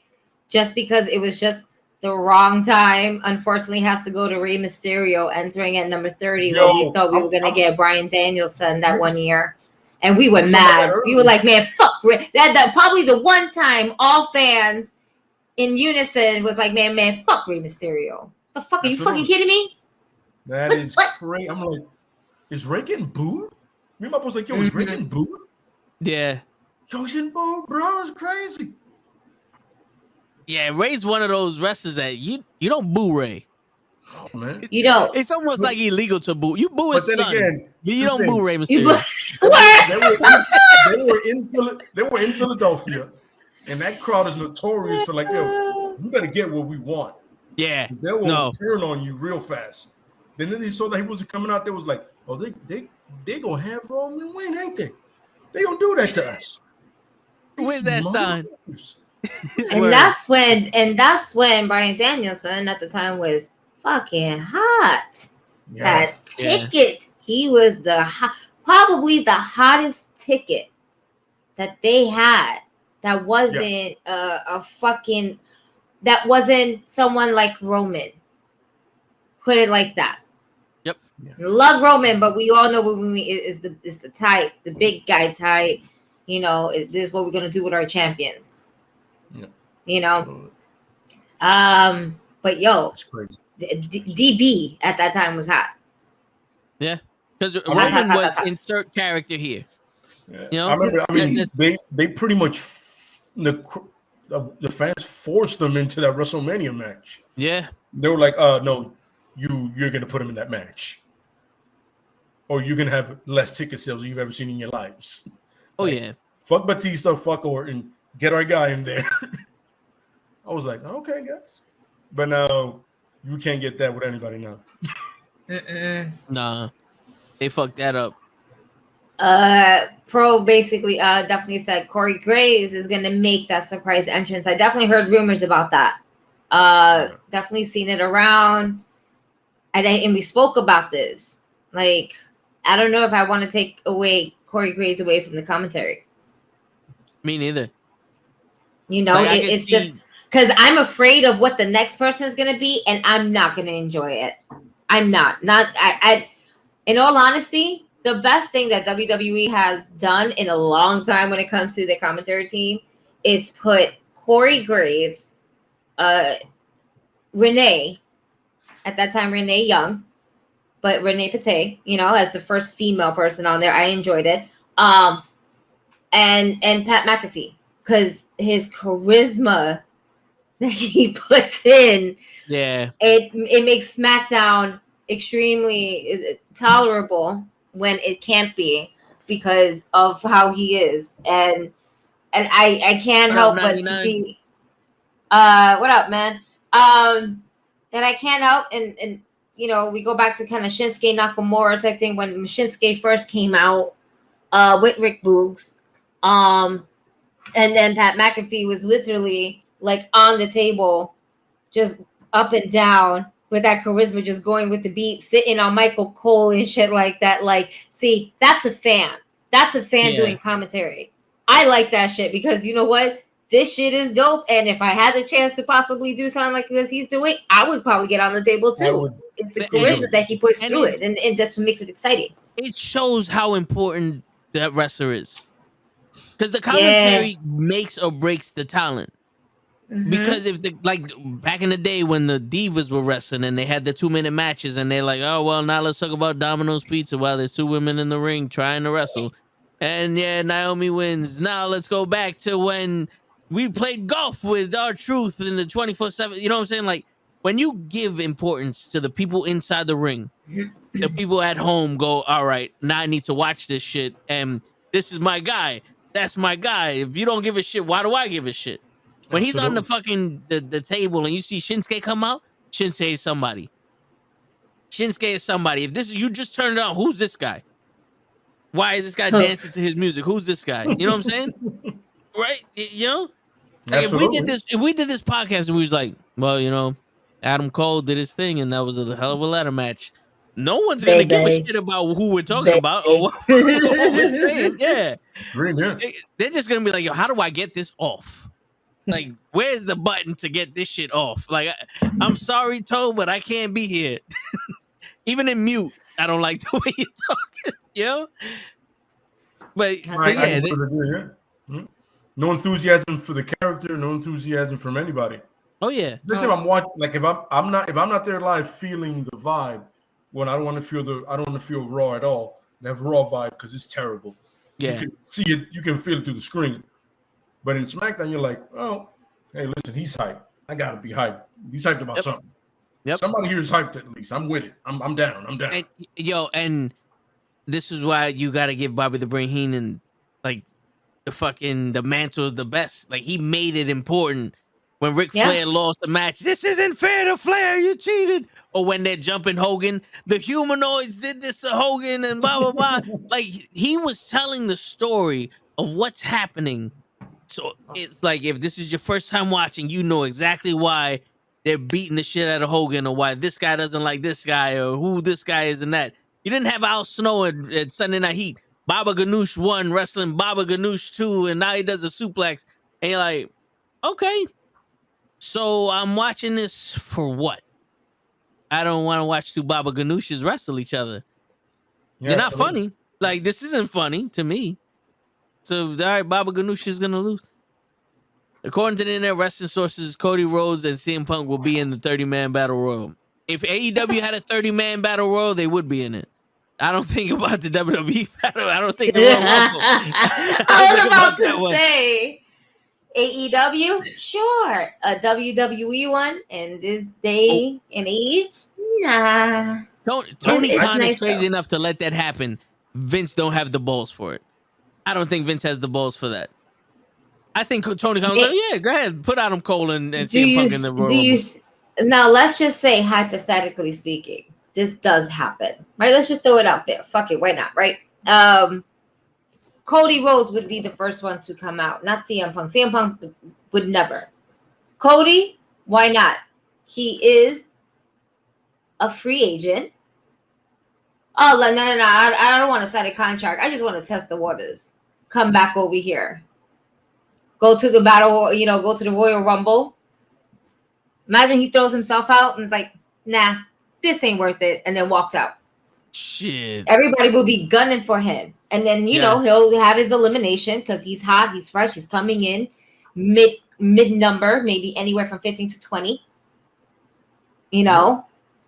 just because it was just the wrong time, unfortunately has to go to Rey Mysterio entering at number 30 when we thought we were going to get Bryan Danielson that one year. And we were mad. We were like, man, fuck Rey. That probably the one time all fans in unison was like, man, fuck Rey Mysterio. The fuck, are you fucking kidding me? That is crazy. I'm like, is Rey getting booed? Me and my was like, yo, is Rey getting booed? Yeah. Yo, he's getting booed, bro. It's crazy. Yeah, Ray's one of those wrestlers that you don't boo Ray. Oh, man. You don't. It's almost like illegal to boo. You boo his son. Again, you don't boo Rey Mysterio. They were in Philadelphia, and that crowd is notorious for like, yo, you better get what we want. Yeah. They will turn on you real fast. Then they saw that he wasn't coming out. They was like, oh, they gonna have Roman win, ain't they? They gonna do that to us. Where's that sign? And that's when Bryan Danielson at the time was fucking hot. Yeah. That ticket, he was probably the hottest ticket that they had. That wasn't that wasn't someone like Roman. Put it like that. Yep. Love Roman, but we all know what we mean is the type, the big guy type. You know, this is what we're gonna do with our champions. Yeah. You know. Absolutely. But yo, that's crazy. DB at that time was hot. Yeah, because Roman was insert character here. Yeah. You know? I remember. I mean, they pretty much the fans forced them into that WrestleMania match. Yeah, they were like, no, you're gonna put him in that match, or you're gonna have less ticket sales than you've ever seen in your lives. Oh like, yeah, fuck Batista, fuck Orton, get our guy in there. I was like, okay, guys, but now you can't get that with anybody now. Nah, they fucked that up. Pro basically definitely said Corey Graves is gonna make that surprise entrance. I definitely heard rumors about that. Definitely seen it around, and we spoke about this. Like, I don't know if I want to take away Corey Graves away from the commentary. Me neither. You know, like, it's just because I'm afraid of what the next person is gonna be, and I'm not gonna enjoy it. I'm not. I in all honesty, the best thing that WWE has done in a long time when it comes to the commentary team is put Corey Graves, Renee, at that time Renee Young, but Renee Pate, you know, as the first female person on there. I enjoyed it. And Pat McAfee, because his charisma that he puts in, it makes SmackDown extremely tolerable when it can't be because of how he is. And I can't help but to be what up, man? And I can't help and you know, we go back to kind of Shinsuke Nakamura type thing when Shinsuke first came out with Rick Boogs. And then Pat McAfee was literally like on the table, just up and down with that charisma, just going with the beat, sitting on Michael Cole and shit like that. Like, see, that's a fan. That's a fan doing commentary. I like that shit because you know what? This shit is dope. And if I had the chance to possibly do something like this he's doing, I would probably get on the table too. It's the charisma that he puts through it. And that's what makes it exciting. It shows how important that wrestler is. Because the commentary makes or breaks the talent. Mhm. Because if like back in the day when the divas were wrestling and they had the 2-minute matches and they're like, oh well, now let's talk about Domino's Pizza while there's 2 women in the ring trying to wrestle, and yeah, Naomi wins. Now let's go back to when we played golf with R-Truth in the 24/7. You know what I'm saying? Like when you give importance to the people inside the ring, the people at home go, all right, now I need to watch this shit, and this is my guy. That's my guy. If you don't give a shit, why do I give a shit? When he's on the fucking the table and you see Shinsuke come out, Shinsuke is somebody. Shinsuke is somebody. If this is you just turn it on, who's this guy? Why is this guy dancing to his music? Who's this guy? You know what I'm saying? Right? You know? Like if we did this podcast and we was like, well, you know, Adam Cole did his thing and that was a hell of a ladder match. No one's gonna give a shit about who we're talking about or what we're saying. Yeah. They're just gonna be like, yo, how do I get this off? Like, where's the button to get this shit off? Like, I'm sorry, Toe, but I can't be here. Even in mute, I don't like the way you're talking, you know? But no enthusiasm for the character, no enthusiasm from anybody. Oh yeah. Listen, if I'm watching, like if I'm not there live feeling the vibe, when I don't want to feel Raw at all. They have Raw vibe because it's terrible. Yeah. You can see it, you can feel it through the screen. But in SmackDown, you're like, oh, hey, listen, he's hyped. I gotta be hyped. He's hyped about something. Yep. Somebody here is hyped at least. I'm with it. I'm down. And, and this is why you gotta give Bobby the Brain Heenan like the mantle is the best. Like he made it important. When Ric Flair lost the match, this isn't fair to Flair, you cheated. Or when they're jumping Hogan, the humanoids did this to Hogan and blah, blah, blah. Like, he was telling the story of what's happening. So it's like, if this is your first time watching, you know exactly why they're beating the shit out of Hogan or why this guy doesn't like this guy or who this guy is and that. You didn't have Al Snow at Sunday Night Heat. Baba Ganoush 1 wrestling Baba Ganoush 2, and now he does a suplex. And you're like, okay. So I'm watching this for what? I don't want to watch two Baba Ganoushes wrestle each other. Yeah, you're not funny. Like, this isn't funny to me. So, all right, Baba Ganoush is going to lose. According to the internet wrestling sources, Cody Rhodes and CM Punk will be in the 30-man battle royal. If AEW had a 30-man battle royal, they would be in it. I don't think about the WWE battle. I don't think the Royal Rumble. I was about to say... AEW, sure. A WWE one in this day and age, nah. Tony Khan is crazy enough to let that happen. Vince don't have the balls for it. I don't think Vince has the balls for that. I think Tony Khan, yeah, go ahead, put Adam Cole and CM Punk in the Royal Rumble. Now, let's just say, hypothetically speaking, this does happen, right? Let's just throw it out there. Fuck it, why not, right? Cody Rhodes would be the first one to come out, not CM Punk. CM Punk would never. Cody, why not? He is a free agent. Oh, no. I don't want to sign a contract. I just want to test the waters. Come back over here. Go to the battle, go to the Royal Rumble. Imagine he throws himself out and is like, nah, this ain't worth it, and then walks out. Shit. Everybody will be gunning for him. And then, he'll have his elimination because he's hot, he's fresh, he's coming in mid number, maybe anywhere from 15 to 20,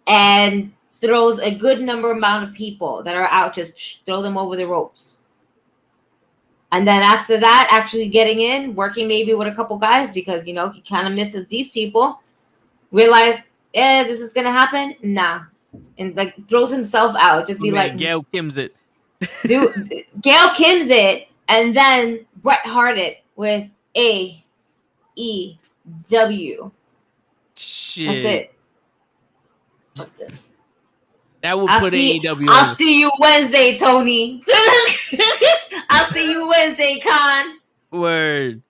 and throws a good amount of people that are out, just throw them over the ropes. And then after that, actually getting in, working maybe with a couple guys because, he kind of misses these people, realize, this is going to happen. Nah. And throws himself out, just be like Gail Kim's it. Dude, Gail Kim's it, and then Bret Hart it with AEW. Shit. That's it. Fuck this. That will put AEW. I'll see you Wednesday, Tony. I'll see you Wednesday, Con. Word.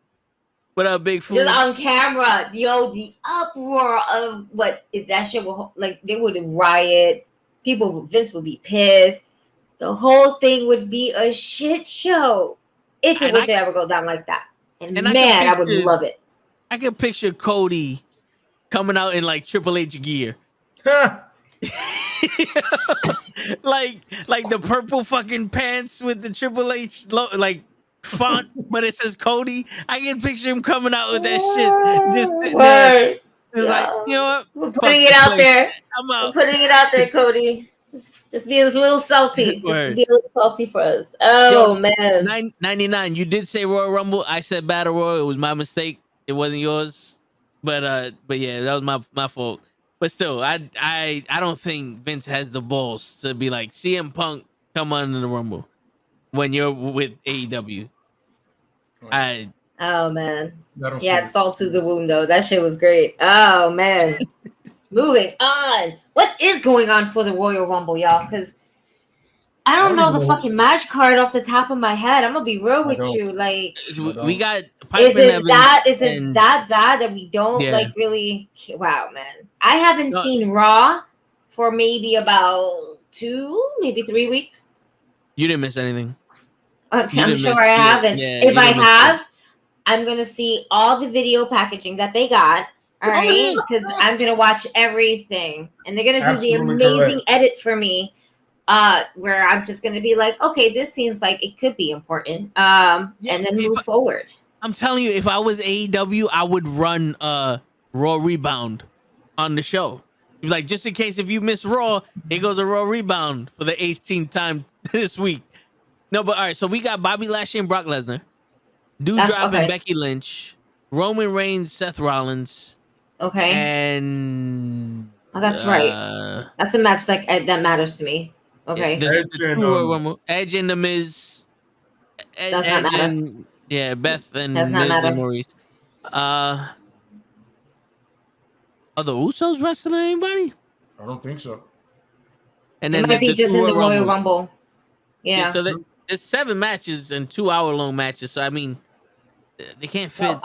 What up, big fool? Just on camera, the uproar of if that shit will they would riot. Vince would be pissed. The whole thing would be a shit show if it were to ever go down like that. And man, I would love it. I can picture Cody coming out in Triple H gear. like the purple fucking pants with the Triple H like font, but it says Cody. I can picture him coming out with that shit. Just sitting there. It's like, you know what? We're putting it out there. I'm out. We're putting it out there, Cody. Just be a little salty. Just be a little salty for us. Oh, yo, man. 99. You did say Royal Rumble. I said Battle Royal. It was my mistake. It wasn't yours. But yeah, that was my fault. But still, I don't think Vince has the balls to be like, CM Punk, come on in the Rumble when you're with AEW. Oh man. Yeah, it's salt to the wound though. That shit was great. Oh man. Moving on. What is going on for the Royal Rumble, y'all? Because I don't know the fucking match card off the top of my head. I'm gonna be real with you. Like, we got. Is it that bad that we don't like really? Wow, man. I haven't seen Raw for maybe about 2, maybe 3 weeks. You didn't miss anything. I'm sure I haven't. If I have, I'm gonna see all the video packaging that they got. All right, because I'm gonna watch everything, and they're gonna do the amazing edit for me, where I'm just gonna be like, okay, this seems like it could be important, and then move forward. I'm telling you, if I was AEW, I would run Raw Rebound on the show. Like, just in case if you miss Raw, it goes a Raw Rebound for the 18th time this week. No, but all right, so we got Bobby Lashley and Brock Lesnar, Doudrop and Becky Lynch, Roman Reigns, Seth Rollins. Okay. And that's right. That's a match that matters to me. Okay. Edge and The Miz. Does not matter. And, Beth and Miz and Maurice. Are the Usos wrestling anybody? I don't think so. And then it might be just in the Royal Rumble. Yeah. So there's 7 matches and 2-hour-long matches. So I mean, they can't fit.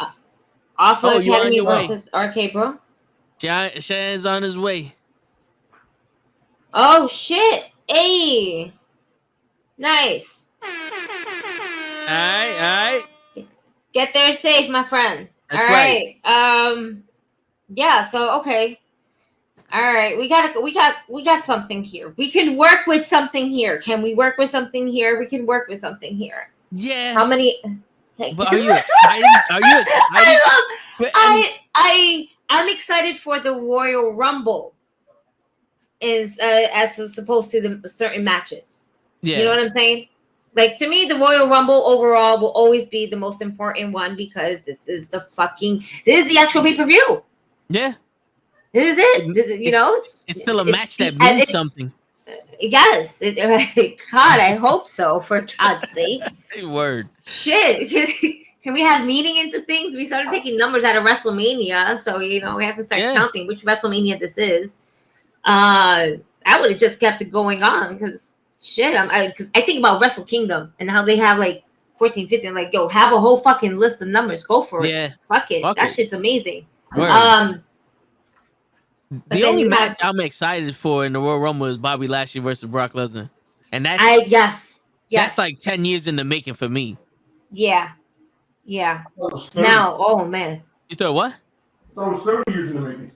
Alpha Academy versus RK Bro. Cheyenne's on his way. Oh shit! Hey, nice. All right. Get there safe, my friend. That's all right. Yeah. So okay. All right. We got something here. We can work with something here. Can we work with something here? We can work with something here. Yeah. How many? But are you excited? Are you excited? I'm excited for the Royal Rumble, as opposed to the certain matches. Yeah. You know what I'm saying? Like, to me, the Royal Rumble overall will always be the most important one because this is the actual pay-per-view. Yeah. This is it. You know, it's still a match that means something. Yes. God, I hope so, for God's sake. Word. Shit. Can we have meaning into things? We started taking numbers out of WrestleMania, so we have to start counting which WrestleMania this is. I would have just kept it going on because shit. Because I think about Wrestle Kingdom and how they have like 14, 15. Like, yo, have a whole fucking list of numbers. Go for it. Yeah. Fuck it. That shit's amazing. Word. The only match I'm excited for in the Royal Rumble is Bobby Lashley versus Brock Lesnar, and that's that's like 10 years in the making for me. Yeah. Now, oh man, you thought what? That was 30 years in the making.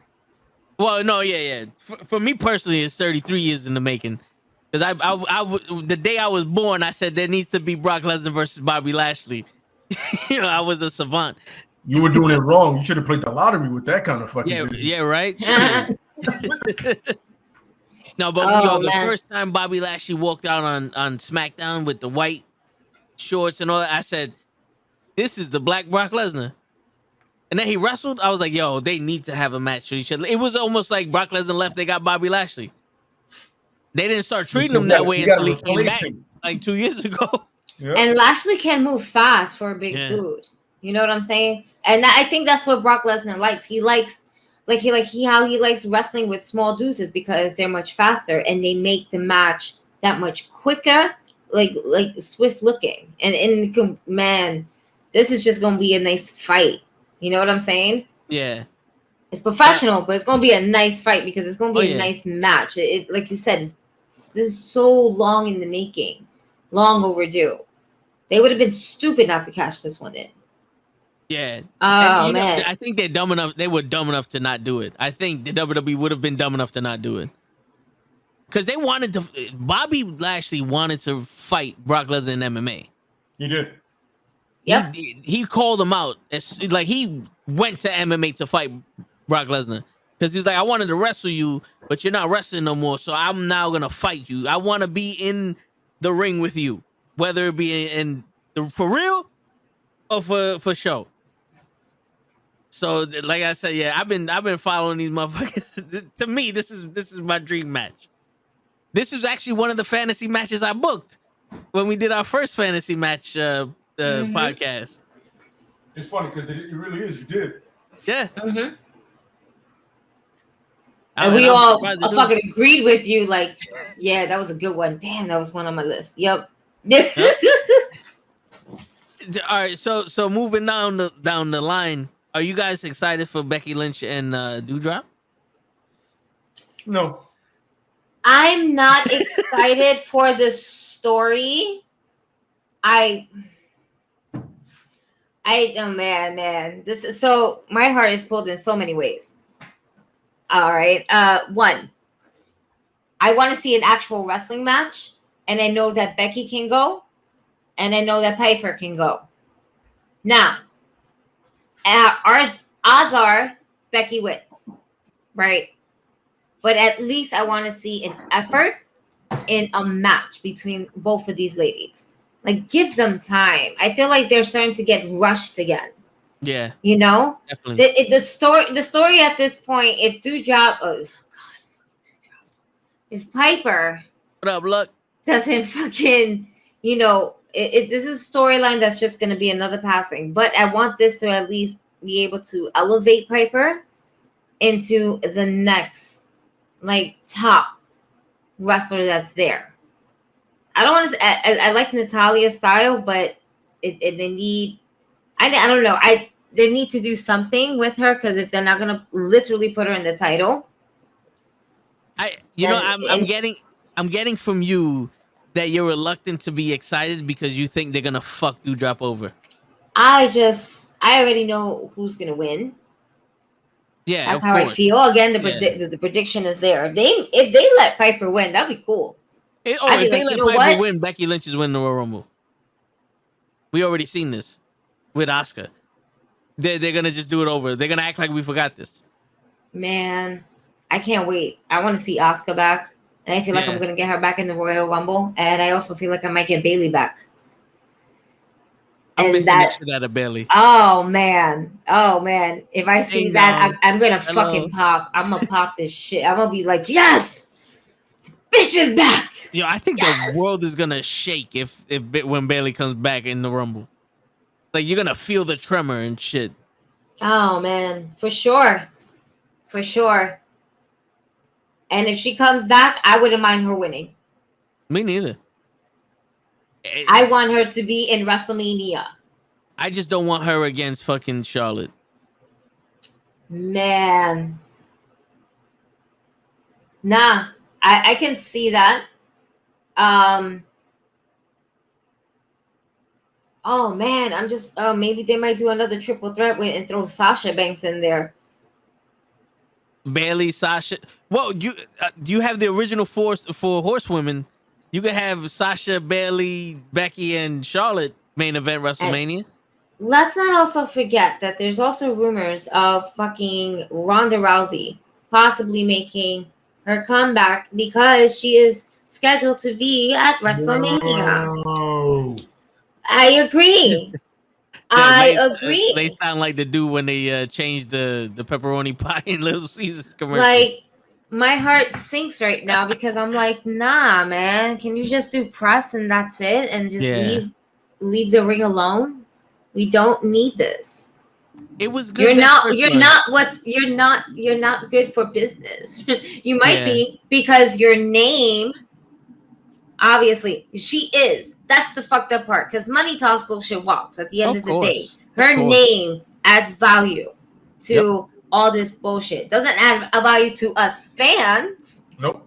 Well, no, yeah. For me personally, it's 33 years in the making. Because I the day I was born, I said there needs to be Brock Lesnar versus Bobby Lashley. I was a savant. You were doing it wrong. You should have played the lottery with that kind of fucking vision. Yeah, right? No, but the first time Bobby Lashley walked out on SmackDown with the white shorts and all that, I said, this is the Black Brock Lesnar. And then he wrestled. I was like, yo, they need to have a match for each other. It was almost like Brock Lesnar left, they got Bobby Lashley. They didn't start treating him that way until he came back like 2 years ago. Yep. And Lashley can move fast for a big dude. You know what I'm saying? And I think that's what Brock Lesnar likes. He likes how he likes wrestling with small dudes is because they're much faster and they make the match that much quicker, like swift looking. And man, this is just gonna be a nice fight. You know what I'm saying? Yeah. It's professional, but it's gonna be a nice fight because it's gonna be a nice match. It like you said, this is so long in the making, long overdue. They would have been stupid not to cash this one in. Yeah. Oh man. I think they're dumb enough. They were dumb enough to not do it. I think the WWE would have been dumb enough to not do it. because they wanted to. Bobby Lashley wanted to fight Brock Lesnar in MMA. He did. Yep. He called him out. It's like he went to MMA to fight Brock Lesnar because he's like, I wanted to wrestle you, but you're not wrestling no more. So I'm now gonna fight you. I want to be in the ring with you, whether it be for real or for show. So like I said, yeah, I've been following these motherfuckers. To me, this is my dream match. This was actually one of the fantasy matches I booked when we did our first fantasy match podcast. It's funny because it really is. You did. Yeah. Mm-hmm. And we all fucking agreed with you. Like, yeah, that was a good one. Damn, that was one on my list. Yep. All right. So moving down the line, are you guys excited for Becky Lynch and Doudrop? No. I'm not excited for the story. Oh man. This is so my heart is pulled in so many ways. All right. One, I want to see an actual wrestling match, and I know that Becky can go, and I know that Piper can go. Now, our odds are Becky wins, right? But at least I want to see an effort in a match between both of these ladies. Like, give them time. I feel like they're starting to get rushed again. Yeah. You know? Definitely. The story at this point, if Doudrop, if Piper what up, Luck? doesn't fucking, this is a storyline that's just going to be another passing. But I want this to at least be able to elevate Piper into the next, like, top wrestler that's there. I don't want to. I like Natalia's style, but they need. I don't know. They need to do something with her because if they're not gonna literally put her in the title, I'm getting from you that you're reluctant to be excited because you think they're gonna fuck Doudrop over. I already know who's gonna win. Yeah, that's how I feel. Again, the prediction is there. If they let Piper win, that'd be cool. If they let Piper win, Becky Lynch is winning the Royal Rumble. We already seen this with Asuka. They're gonna just do it over. They're gonna act like we forgot this. Man, I can't wait. I want to see Asuka back, and I feel like I'm gonna get her back in the Royal Rumble, and I also feel like I might get Bayley back. I'm missing the shit out of Bayley. Oh man! If I see that, I'm gonna fucking pop. I'm gonna pop this shit. I'm gonna be like, yes, the bitch is back. I think the world is gonna shake when Bayley comes back in the Rumble. Like, you're gonna feel the tremor and shit. Oh man, for sure. And if she comes back, I wouldn't mind her winning. Me neither. I want her to be in WrestleMania. I just don't want her against fucking Charlotte. Man. Nah, I can see that. Oh man, I'm just maybe they might do another triple threat and throw Sasha Banks in there. Bayley, Sasha. Well, do you have the original four horsewomen? You could have Sasha, Bayley, Becky, and Charlotte main event WrestleMania. And let's not also forget that there's also rumors of fucking Ronda Rousey possibly making her comeback because she is scheduled to be at WrestleMania. No. I agree. I agree. They sound like the dude when they changed the pepperoni pie in Little Caesars commercial. Like, my heart sinks right now because I'm like, nah, man. Can you just do press and that's it, and just leave the ring alone? We don't need this. It was good. You're not good for business. You might be because your name. Obviously, she is. That's the fucked up part because money talks, bullshit walks. At the end of the day, her name adds value to all this bullshit. Doesn't add a value to us fans. Nope.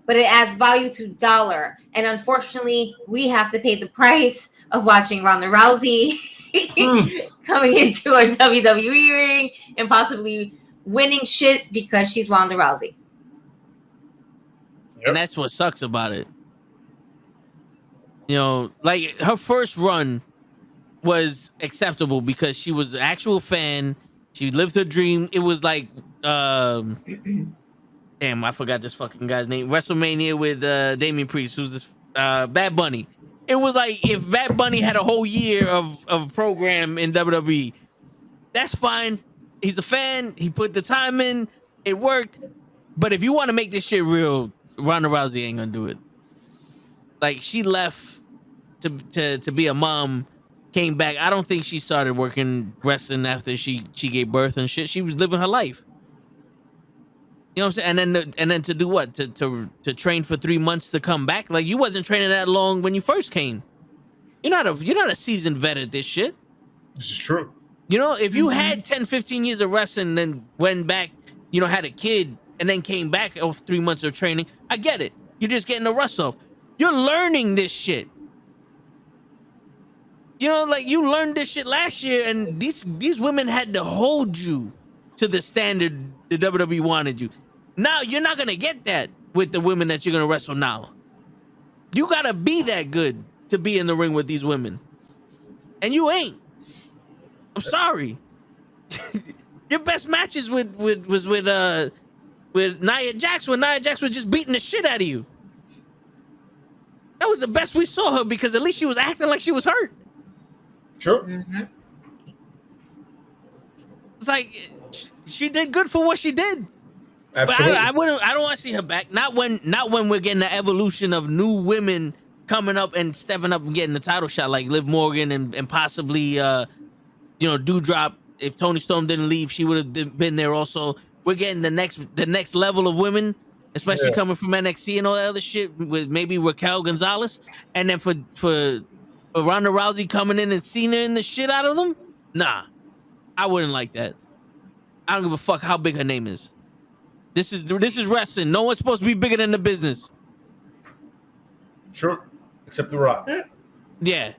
But it adds value to dollar. And unfortunately, we have to pay the price of watching Ronda Rousey coming into our WWE ring and possibly winning shit because she's Ronda Rousey. and that's what sucks about it. You know, like her first run was acceptable because she was an actual fan. She lived her dream. It was like, damn, I forgot this fucking guy's name. WrestleMania with Damian Priest, who's this Bad Bunny. It was like if Bad Bunny had a whole year of program in WWE. That's fine. He's a fan. He put the time in. It worked. But if you want to make this shit real, Ronda Rousey ain't gonna do it. Like, she left to be a mom, came back. I don't think she started working wrestling after she gave birth and shit. She was living her life. You know what I'm saying? And then to do what? To train for 3 months to come back? Like, you wasn't training that long when you first came. You're not a seasoned vet at this shit. This is true. You know, if you had 10, 15 years of wrestling and then went back, you know, had a kid and then came back of 3 months of training, I get it. You're just getting the rust off. You're learning this shit. You know, like, you learned this shit last year, and these women had to hold you to the standard the WWE wanted you. Now, you're not going to get that with the women that you're going to wrestle now. You got to be that good to be in the ring with these women. And you ain't. I'm sorry. Your best matches was with Nia Jax when Nia Jax was just beating the shit out of you. That was the best we saw her because at least she was acting like she was hurt. Sure. Mm-hmm. It's like she did good for what she did. Absolutely. But I don't want to see her back. Not when we're getting the evolution of new women coming up and stepping up and getting the title shot, like Liv Morgan and possibly Doudrop. If Toni Storm didn't leave, she would have been there also. We're getting the next level of women, especially coming from NXT and all that other shit with maybe Raquel Gonzalez. And then for Ronda Rousey coming in and seeing the shit out of them, nah, I wouldn't like that. I don't give a fuck how big her name is. This is wrestling. No one's supposed to be bigger than the business. Sure. Except The Rock. Yeah.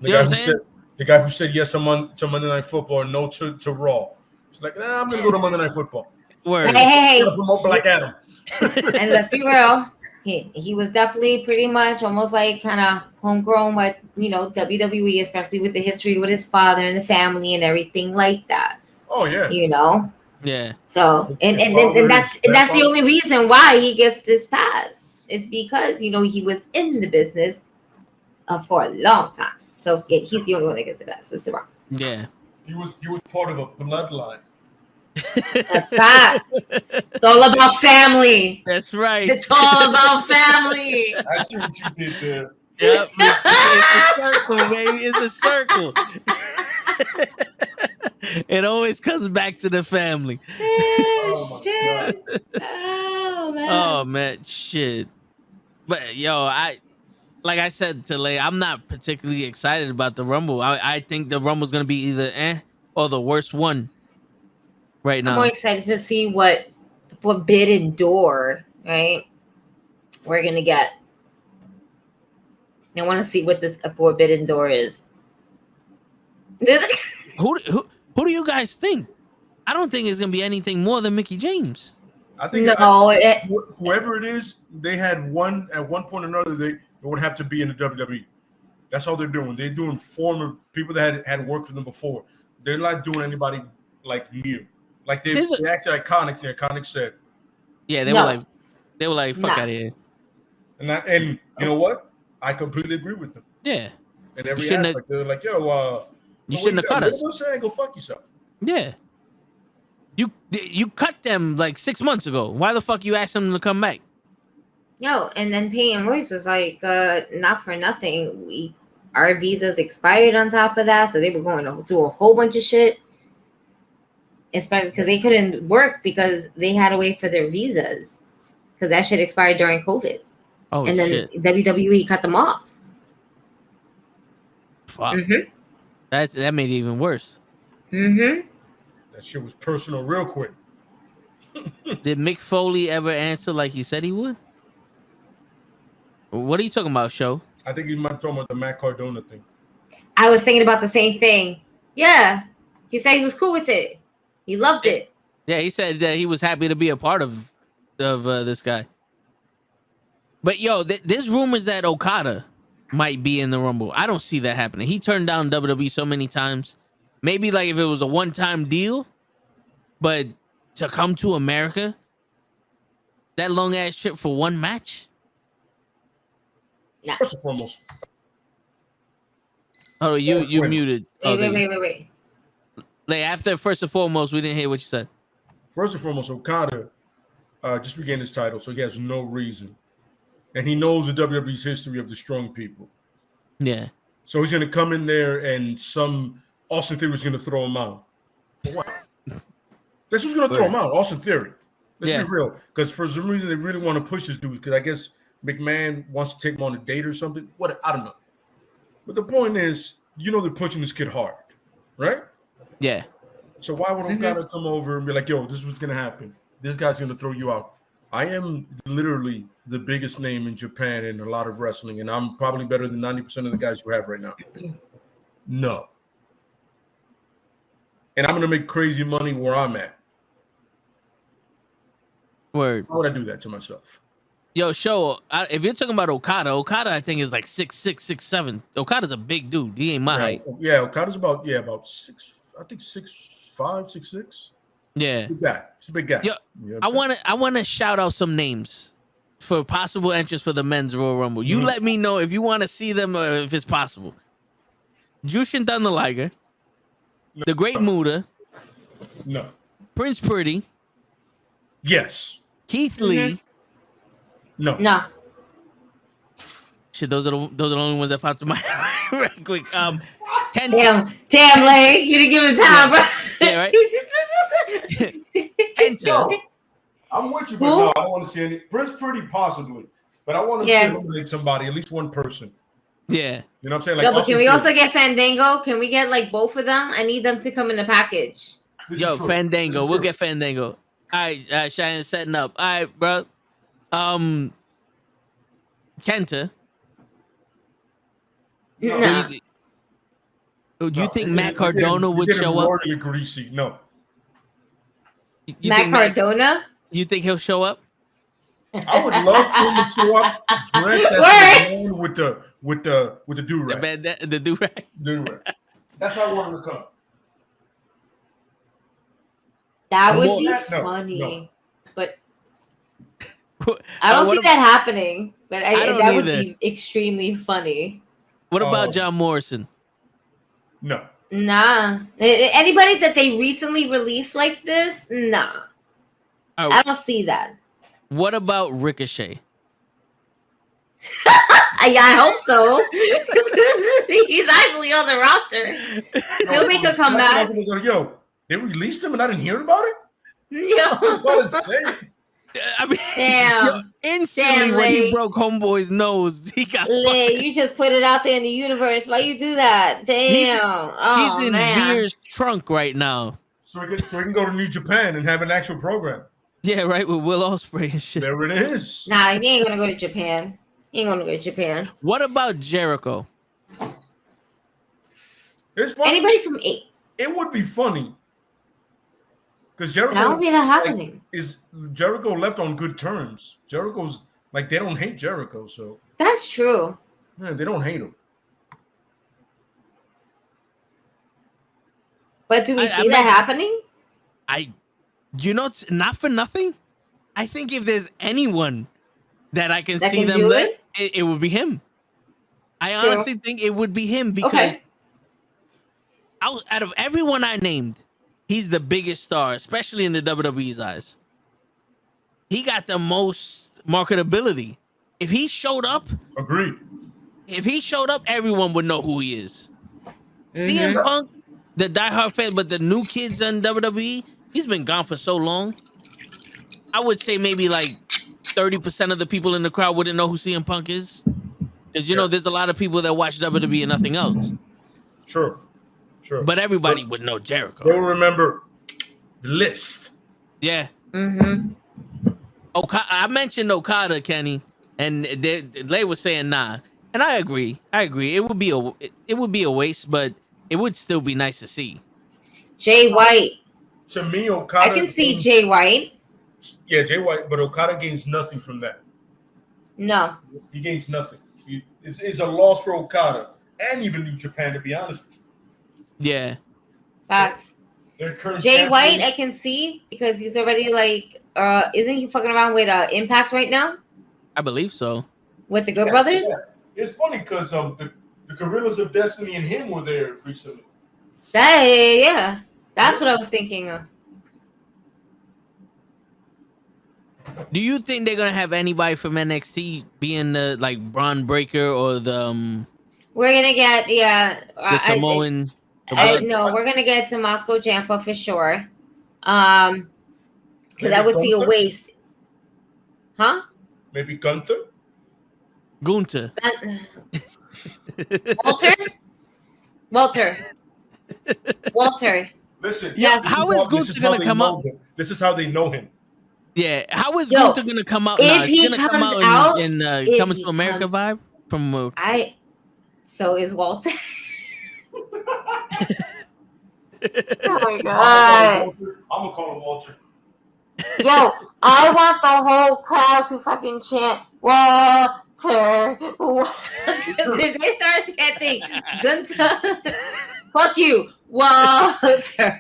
The guy who said yes to Monday Night Football and no to Raw. He's like, nah, I'm going to go to Monday Night Football. Word. Hey. Promote Black Adam. And let's be real. He was definitely pretty much almost like kind of homegrown with, WWE, especially with the history with his father and the family and everything like that. Oh, yeah. Yeah. So, and that's the only reason why he gets this pass. It's because, he was in the business for a long time. So he's the only one that gets the pass. It's The Rock. Yeah. He was part of a bloodline. That's right. It's all about family. That's right. It's all about family. I see what you did there. Yep. It's a circle, baby. It's a circle. It always comes back to the family. Shit. Oh, man. Oh, man. Shit. But, like I said to Lay, I'm not particularly excited about the Rumble. I think the Rumble's going to be either or the worst one right now. I'm more excited to see what Forbidden Door, right, we're going to get. I want to see what this Forbidden Door is. Who do you guys think? I don't think it's going to be anything more than Mickie James. I think whoever it is, they had one at one point or another. They would have to be in the WWE. That's all they're doing. They're doing former people that had worked for them before. They're not doing anybody like new. Like they're actually Iconics. The Iconics said, yeah, they were like, fuck out of here. And you know what? I completely agree with them. Yeah. And every aspect, they're like, yo, you shouldn't have cut us. Go fuck yourself. Yeah. You cut them like 6 months ago. Why the fuck you asked them to come back? Yo, and then Peyton Royce was like, not for nothing. Our visas expired on top of that, so they were going to do a whole bunch of shit. Especially because they couldn't work because they had to wait for their visas. Because that shit expired during COVID. Oh, and then shit. WWE cut them off. Fuck. Mm-hmm. That made it even worse. Mm-hmm. That shit was personal real quick. Did Mick Foley ever answer like he said he would? What are you talking about, Show? I think you might be talking about the Matt Cardona thing. I was thinking about the same thing. Yeah. He said he was cool with it. He loved it. Yeah, he said that he was happy to be a part of this guy. But yo, there's rumors that Okada might be in the Rumble. I don't see that happening. He turned down WWE so many times. Maybe like if it was a one-time deal, but to come to America, that long ass trip for one match. Nah. First and foremost. Oh, you muted. Wait. Like after first and foremost, we didn't hear what you said. First and foremost, Okada just regained his title, so he has no reason. And he knows the WWE's history of destroying people. Yeah. So he's going to come in there and some Austin Theory is going to throw him out. For what? That's who's going to throw him out, Austin Theory. Let's be real. Because for some reason, they really want to push this dude. Because I guess McMahon wants to take him on a date or something. What? I don't know. But the point is, they're pushing this kid hard, right? Yeah. So why would Okada come over and be like, yo, this is what's going to happen. This guy's going to throw you out. I am literally the biggest name in Japan in a lot of wrestling, and I'm probably better than 90% of the guys you have right now. No. And I'm going to make crazy money where I'm at. Word. Why would I do that to myself? Yo, if you're talking about Okada I think is like 6'6", 6'7". Okada's a big dude. He ain't my height. Yeah, Okada's about 6, I think 6'5", 6'6". Yeah. Big guy. He's a big guy. Yo, I want to shout out some names for possible entrance for the men's Royal Rumble. You let me know if you want to see them or if it's possible. Jushin Thunder Liger, The Great Muta, No. Prince Pretty, Yes. Keith Lee. No. Shit, those are the only ones that popped to my head right quick. Kenta. Damn, Lay, you didn't give him time, bro. Yeah, right. Kenta. I'm with you, but no, I don't want to see any. Prince Pretty possibly, but I want to eliminate somebody, at least one person. Yeah. You know what I'm saying? Like, but can we also get Fandango? Can we get like both of them? I need them to come in the package. Yo, Fandango. We'll get Fandango. All right, Cheyenne setting up. All right, bro. Kenta. No. Do you think Matt Cardona would show up? Greasy. No. Matt Cardona? You think he'll show up? I would love for him to show up dressed as with the do-rag. The do-rag. Do-rag. That's how I want him to come. That would be funny. No. But I don't see that happening. But that would be extremely funny. What about John Morrison? No. Nah. Anybody that they recently released like this? Nah. I don't see that. What about Ricochet? I hope so. He's actually on the roster. He'll make a comeback. Yo, they released him and I didn't hear about it? Yo. What a shame. I mean, damn. Instantly when he broke Homeboy's nose, he got you just put it out there in the universe. Why you do that? Damn. He's in Veer's trunk right now. So he can go to New Japan and have an actual program. Yeah, right, with Will Ospreay and shit. There it is. Nah, he ain't gonna go to Japan. He ain't gonna go to Japan. What about Jericho? It's funny. Anybody from 8? It would be funny. Because Jericho, I don't see that happening. Is Jericho left on good terms? Jericho's like, they don't hate Jericho, so that's true. Yeah, they don't hate him. But do we see that happening? Not for nothing. I think if there's anyone that I can see them let, it would be him. I honestly think it would be him because out of everyone I named, he's the biggest star, especially in the WWE's eyes. He got the most marketability. If he showed up, agreed. If he showed up, everyone would know who he is. CM Punk, the diehard fan, but the new kids on WWE, he's been gone for so long. I would say maybe like 30% of the people in the crowd wouldn't know who CM Punk is. Because, know, there's a lot of people that watch WWE and nothing else. Sure. But everybody would know Jericho. They'll remember the list. Yeah. I mentioned Okada, Kenny, and they were saying nah. And I agree. It would be a waste, but it would still be nice to see. Jay White. To me, Okada. I can see Jay White. Yeah, Jay White, but Okada gains nothing from that. No. He gains nothing. It's a loss for Okada and even New Japan, to be honest with you. Yeah. Facts. Their current Jay champion- White, I can see because he's already like, isn't he fucking around with Impact right now I believe so. with the Good Brothers? Yeah. It's funny because the Gorillas of Destiny and him were there recently. Yeah, that's what I was thinking of. Do you think they're gonna have anybody from NXT being the like Braun Breaker or the We're gonna get the Samoan? no, we're gonna get Tommaso Ciampa for sure. Because I would see a Gunther? waste. Huh? Maybe Gunther? Gunther. Walter. Listen, Yes. How is Gunther gonna come out? This is how they know him. Yeah, how is Yo, Gunther gonna come out? if he he's gonna come comes out out- in if Coming he to America comes- vibe from. So is Walter. Oh my I'm god. gonna call him Walter. Yo, I want the whole crowd to fucking chant Walter. If they start chanting Gunther, fuck you, Walter.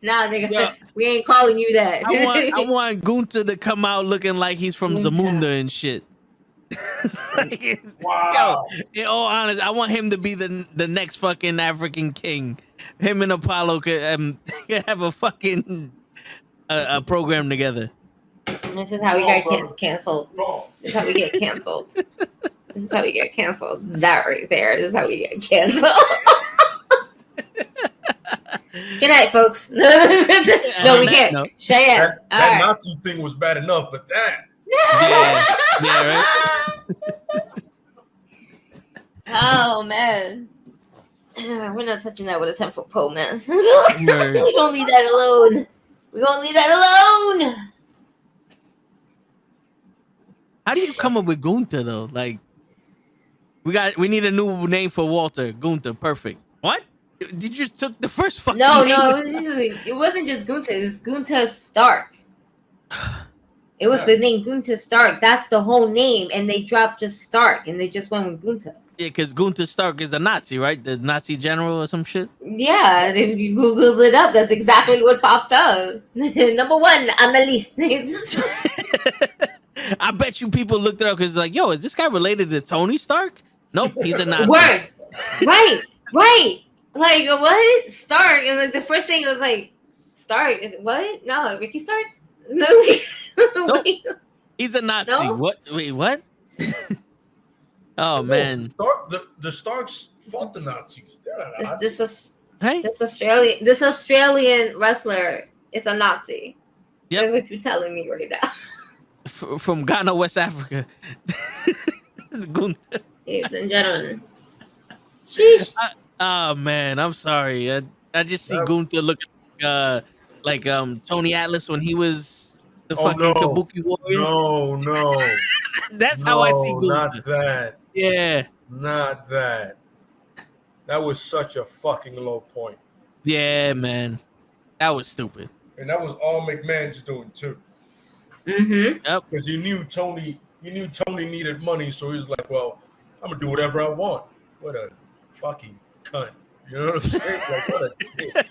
Nah, nigga, Yeah. we ain't calling you that. I want Gunther to come out looking like he's from Gunther. Zamunda and shit. Like, Wow. Yo, in all honesty, I want him to be the next fucking African king. Him and Apollo could have a fucking a program together. This is how we got canceled. Bro, This is how we get canceled. This is how we get canceled. That right there. This is how we get canceled. Good night, folks. No, we can't. No. Cheyenne. that All right. Nazi thing was bad enough, but that. Yeah, right. Oh man. We're not touching that with a 10-foot pole, man. Word. We're gonna leave that alone. We're gonna leave that alone. How do you come up with Gunther though? Like, we need a new name for Walter. Gunther, perfect. What? Did you just took the first fucking No, name? it wasn't just Gunther. It's Gunther Stark. It was the name Gunther Stark. That's the whole name, and they dropped just Stark, and they just went with Gunther. Yeah, because Gunther Stark is a Nazi, right? The Nazi general or some shit. Yeah, if you Google it up, that's exactly what popped up. Number one on the list. I bet you people looked it up because like, yo, is this guy related to Tony Stark? Nope, he's a Nazi. Word. Right. Like, what? Stark. And like the first thing was like, Stark. What? No, Ricky Starks? No. Nope. He's a Nazi. No? What? Wait, what? Oh man. The Starks fought the Nazis. They're not Nazis. Hey. This Australian wrestler is a Nazi. Yep. That's what you're telling me right now. From Ghana, West Africa. Gunther. Ladies and gentlemen. Sheesh. Oh man, I'm sorry. I just see Gunther looking like Tony Atlas when he was the fucking Kabuki warrior. No. That's how I see Gunther. Not that. Yeah. Not that. That was such a fucking low point. Yeah, man. That was stupid. And that was all McMahon's doing too. Mm-hmm. Yep. Because you knew Tony needed money, so he was like, well, I'm gonna do whatever I want. What a fucking cunt. You know what I'm saying? Like, what a dick.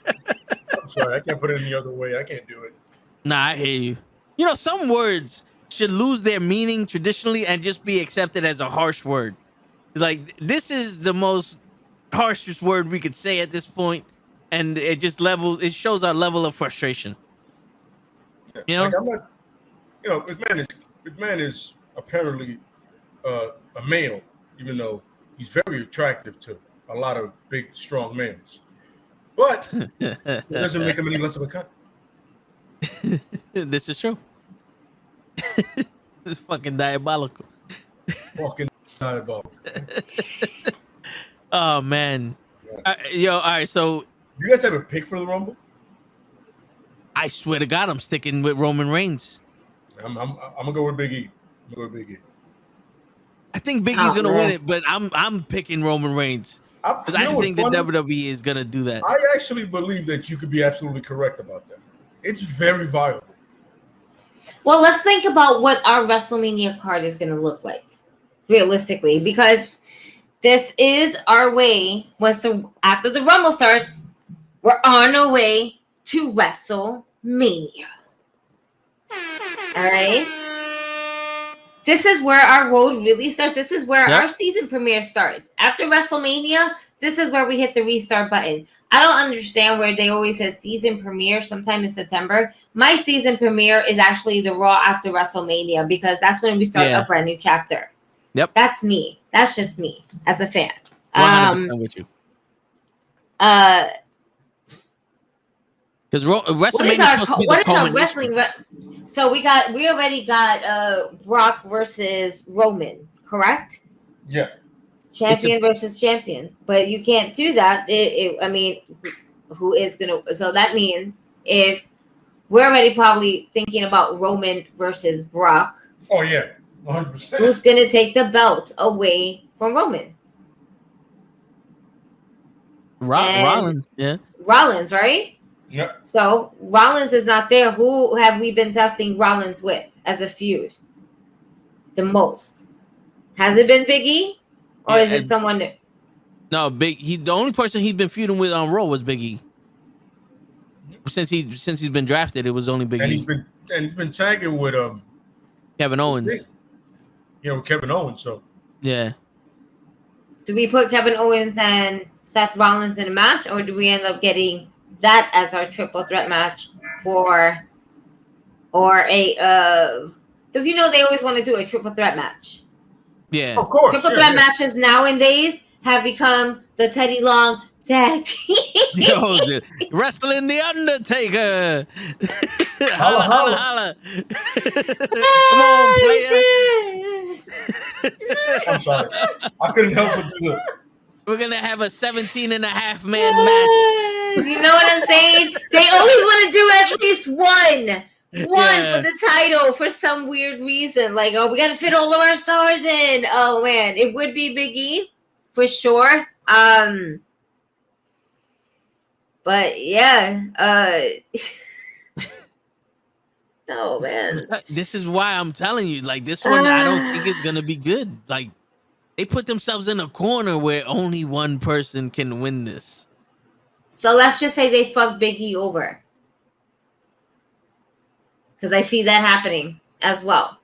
I'm sorry, I can't put it any other way. I can't do it. Nah, I hear you. You know, some words should lose their meaning traditionally and just be accepted as a harsh word. Like, this is the most harshest word we could say at this point, and it just shows our level of frustration. You know? Like, I'm not, McMahon is apparently a male, even though he's very attractive to a lot of big, strong males. But it doesn't make him any less of a cunt. This is true. This is fucking diabolical. Fucking diabolical. Oh man. Yo, all right, so You guys have a pick for the Rumble? I swear to God, I'm sticking with Roman Reigns. I'm gonna go with Big E. I think Big E's gonna win it, but I'm picking Roman Reigns because I think the WWE is gonna do that. I actually believe that you could be absolutely correct about that. It's very viable. Well, let's think about what our WrestleMania card is going to look like. realistically, because this is our way. After the Rumble starts, we're on our way to WrestleMania. All right. This is where our road really starts. This is where our season premiere starts. After WrestleMania, this is where we hit the restart button. I don't understand where they always say season premiere sometime in September. My season premiere is actually the Raw after WrestleMania, because that's when we start a brand new chapter. Yep. That's me. That's just me as a fan. 100% with you. Because WrestleMania is supposed to be the culmination. So we already got Brock versus Roman, correct? Yeah. Champion versus champion, but you can't do that. I mean, who is gonna? So that means if we're already probably thinking about Roman versus Brock. Oh yeah, 100%. Who's gonna take the belt away from Roman? Rollins, Rollins, right? Yep. So Rollins is not there. Who have we been testing Rollins with as a feud the most? Has it been Big E? Or is it someone new? No, the only person he's been feuding with on Raw was Big E. Since he's been drafted, it was only Big E. He's been tagging with Kevin Owens. With Kevin Owens. So yeah. Do we put Kevin Owens and Seth Rollins in a match, or do we end up getting that as our triple threat match because they always want to do a triple threat match. Yeah, of course. Triple threat matches nowadays have become the Teddy Long tag team. Yo, wrestling the Undertaker. Holla, holla, holla. Come on, player. I'm sorry. I couldn't help but do it. We're going to have a 17.5-man match. You know what I'm saying? They always want to do at least one for the title for some weird reason. Like, oh, we got to fit all of our stars in. Oh, man. It would be Big E for sure. But, yeah. Oh, man. This is why I'm telling you. Like, this one, I don't think it's going to be good. Like, they put themselves in a corner where only one person can win this. So let's just say they fucked Big E over. Because I see that happening as well.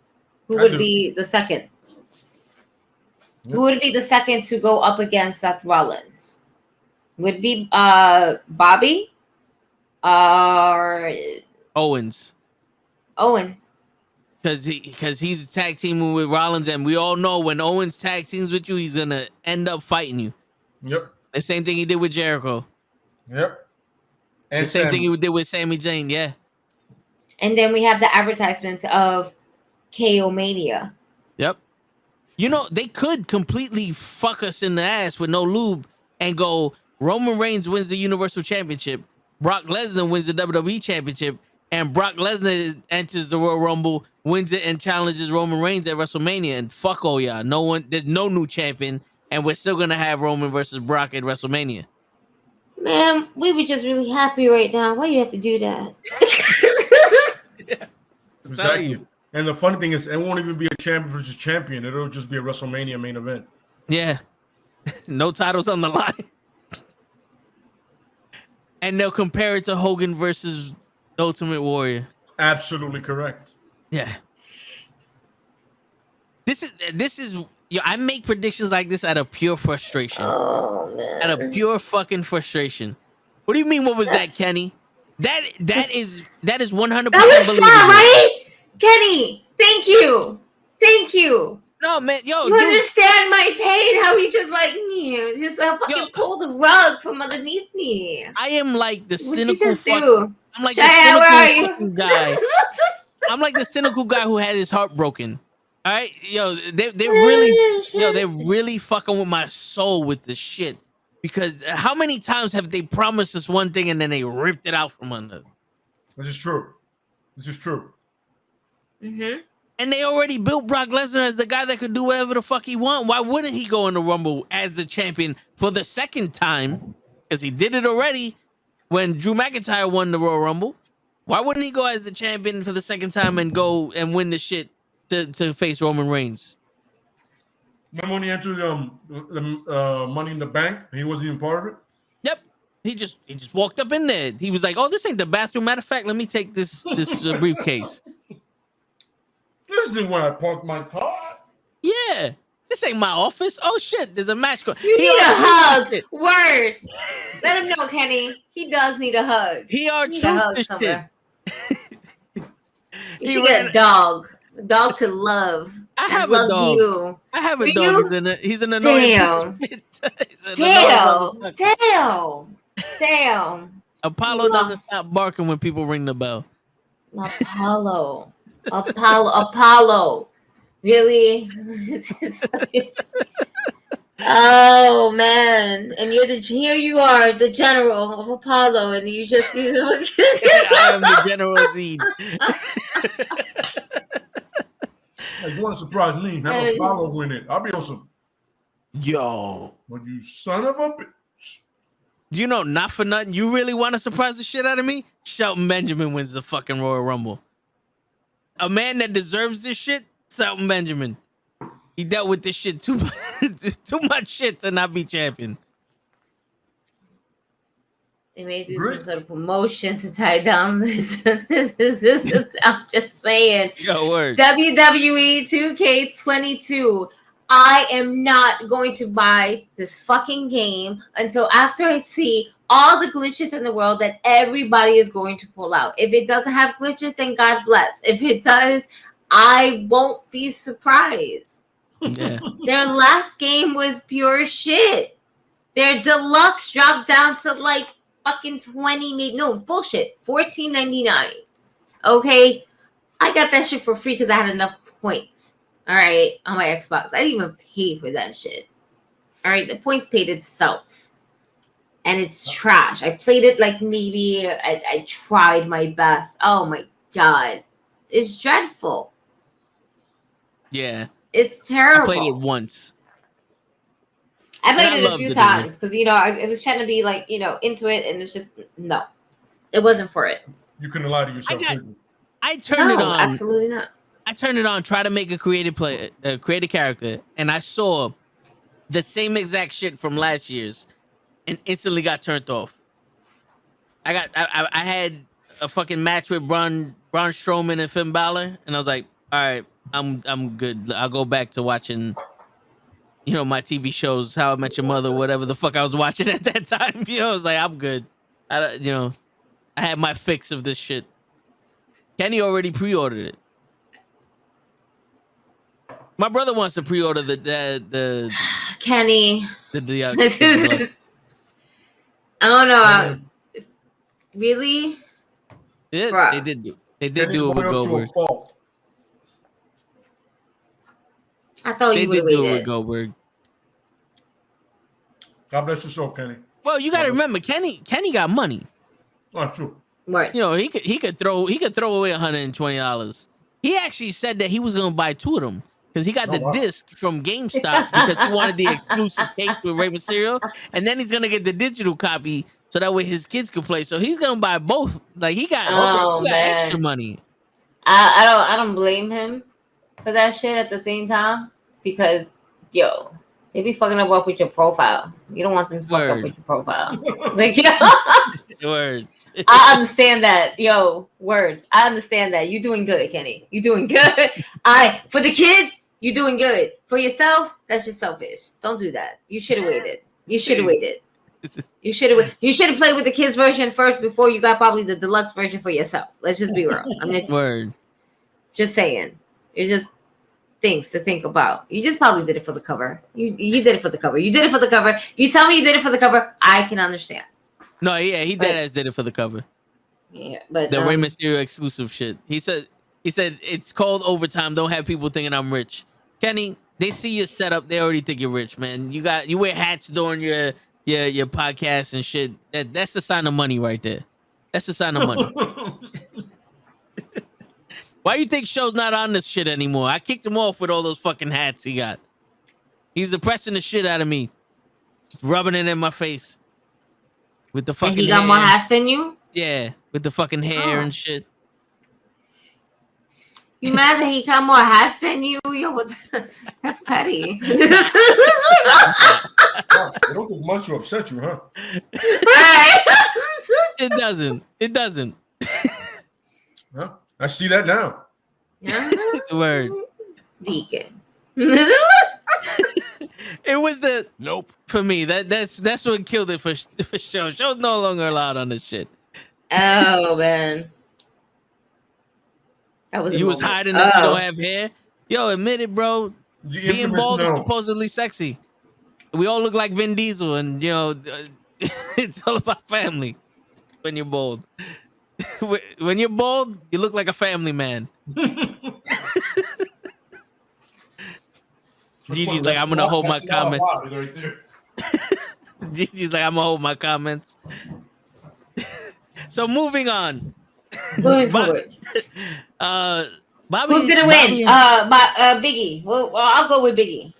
Who would be the second? Yep. Who would be the second to go up against Seth Rollins? Would be Bobby or Owens. Because he's tag teaming with Rollins, and we all know when Owens tag teams with you, he's gonna end up fighting you. Yep. The same thing he did with Jericho. Yep. And the same thing he did with Sami Zayn, yeah. And then we have the advertisement of KO Mania. Yep. You know, they could completely fuck us in the ass with no lube and go, Roman Reigns wins the Universal Championship, Brock Lesnar wins the WWE Championship, and Brock Lesnar enters the Royal Rumble, wins it, and challenges Roman Reigns at WrestleMania. And fuck all y'all. There's no new champion, and we're still gonna have Roman versus Brock at WrestleMania. Man, we were just really happy right now. Why you have to do that? Yeah. Exactly. And the funny thing is, it won't even be a champion versus champion. It'll just be a WrestleMania main event. Yeah. No titles on the line. And they'll compare it to Hogan versus Ultimate Warrior. Absolutely correct. Yeah. This is I make predictions like this out of pure frustration. Oh man. Out of pure fucking frustration. What do you mean? What was that, Kenny? That is 100% believable. That was fun, right? Kenny, thank you. No, man, yo, you understand my pain? How he just fucking pulled the rug from underneath me. I am like the cynical I'm like Cheyenne, the cynical guy. I'm like the cynical guy who had his heart broken. All right, yo, they're really fucking with my soul with this shit. Because how many times have they promised us one thing and then they ripped it out from under? This is true. Mm-hmm. And they already built Brock Lesnar as the guy that could do whatever the fuck he want. Why wouldn't he go in the Rumble as the champion for the second time? Because he did it already when Drew McIntyre won the Royal Rumble. Why wouldn't he go as the champion for the second time and go and win the shit to face Roman Reigns? Remember when he entered Money in the Bank? He wasn't even part of it. Yep. He just walked up in there. He was like, "Oh, this ain't the bathroom. Matter of fact, let me take this briefcase." This is where I parked my car. Yeah. This ain't my office. Oh shit, there's a match going. You need a hug. Word. Let him know, Kenny. He does need a hug. He needs a hug somewhere. You should get a dog. A dog to love. I have a dog. You. I have a dog. He's an annoying piece of shit. Damn. Apollo doesn't stop barking when people ring the bell. Apollo. Really? Oh man! And here you are, the general of Apollo, and you just I am the General Z. Like, you want to surprise me? Have Apollo win it. I'll be on some. Yo, but you son of a bitch. You know, not for nothing. You really want to surprise the shit out of me? Shelton Benjamin wins the fucking Royal Rumble. A man that deserves this shit. Shelton Benjamin. He dealt with this shit too much shit to not be champion. They may do some sort of promotion to tie down this. I'm just saying. Yo, word. WWE 2K22. I am not going to buy this fucking game until after I see all the glitches in the world that everybody is going to pull out. If it doesn't have glitches, then God bless. If it does, I won't be surprised. Yeah. Their last game was pure shit. Their deluxe dropped down to like fucking 20, maybe no bullshit, $14.99. Okay, I got that shit for free because I had enough points. All right, on my Xbox, I didn't even pay for that shit. All right, the points paid itself, and it's trash. I played it like maybe I tried my best. Oh my god, it's dreadful. Yeah. It's terrible. I played it once. I played it a few times because, I was trying to be like, into it, and it's just, no. It wasn't for it. You couldn't lie to yourself. I turned it on. Absolutely not. I turned it on, try to make a create a character, and I saw the same exact shit from last year's and instantly got turned off. I had a fucking match with Braun Strowman and Finn Balor, and I was like, all right, I'm good. I'll go back to watching, my TV shows, How I Met Your Mother, whatever the fuck I was watching at that time. I was like, I'm good. I had my fix of this shit. Kenny already pre-ordered it. My brother wants to pre-order the Kenny. The I don't know. Really? Yeah, they did do it with Goldberg. I thought you would do it with Goldberg. God bless your soul, Kenny. Well, you got to remember, Kenny got money. Oh, true. Right. He could throw away $120. He actually said that he was gonna buy two of them because he got the disc from GameStop because he wanted the exclusive case with Rey Mysterio, and then he's gonna get the digital copy so that way his kids could play. So he's gonna buy both. Like he got extra money. I don't blame him for that shit at the same time because they be fucking up with your profile. You don't want them to fuck up with your profile. Like Word. I understand that. Word. I understand that. You're doing good, Kenny. You're doing good. For the kids, you're doing good. For yourself, that's just selfish. Don't do that. You should have waited. You should have waited. You should have played with the kids version first before you got probably the deluxe version for yourself. Let's just be real. Word. Just saying. It's just things to think about. You just probably did it for the cover. You did it for the cover. You did it for the cover. If you tell me you did it for the cover, I can understand. No, yeah, he deadass did it for the cover. Yeah, but the Rey Mysterio exclusive shit. He said it's called overtime. Don't have people thinking I'm rich. Kenny, they see your setup, they already think you're rich, man. You wear hats during your podcast and shit. That's the sign of money right there. That's the sign of money. Why you think Show's not on this shit anymore? I kicked him off with all those fucking hats he got. He's depressing the shit out of me, rubbing it in my face. With the fucking and he got more hats than you? Yeah, with the fucking hair and shit. You mad that he got more hats than you? Yo, what that's petty. Wow, it don't take much to upset you, huh? It doesn't. It doesn't. Huh? I see that now. Word. Deacon. It was the nope for me. That's what killed it for sure. Show's no longer allowed on this shit. Oh man, that was. You was hiding that you don't have hair. Yo, admit it, bro. Being bald is supposedly sexy. We all look like Vin Diesel, and you know, it's all about family. When you're bald, when you're bald, you look like a family man. Gigi's like, I'm gonna hold my comments. Right there. Gigi's like, I'm gonna hold my comments. So moving on. Moving forward. Bobby, Who's gonna win? Biggie. Well, I'll go with Biggie.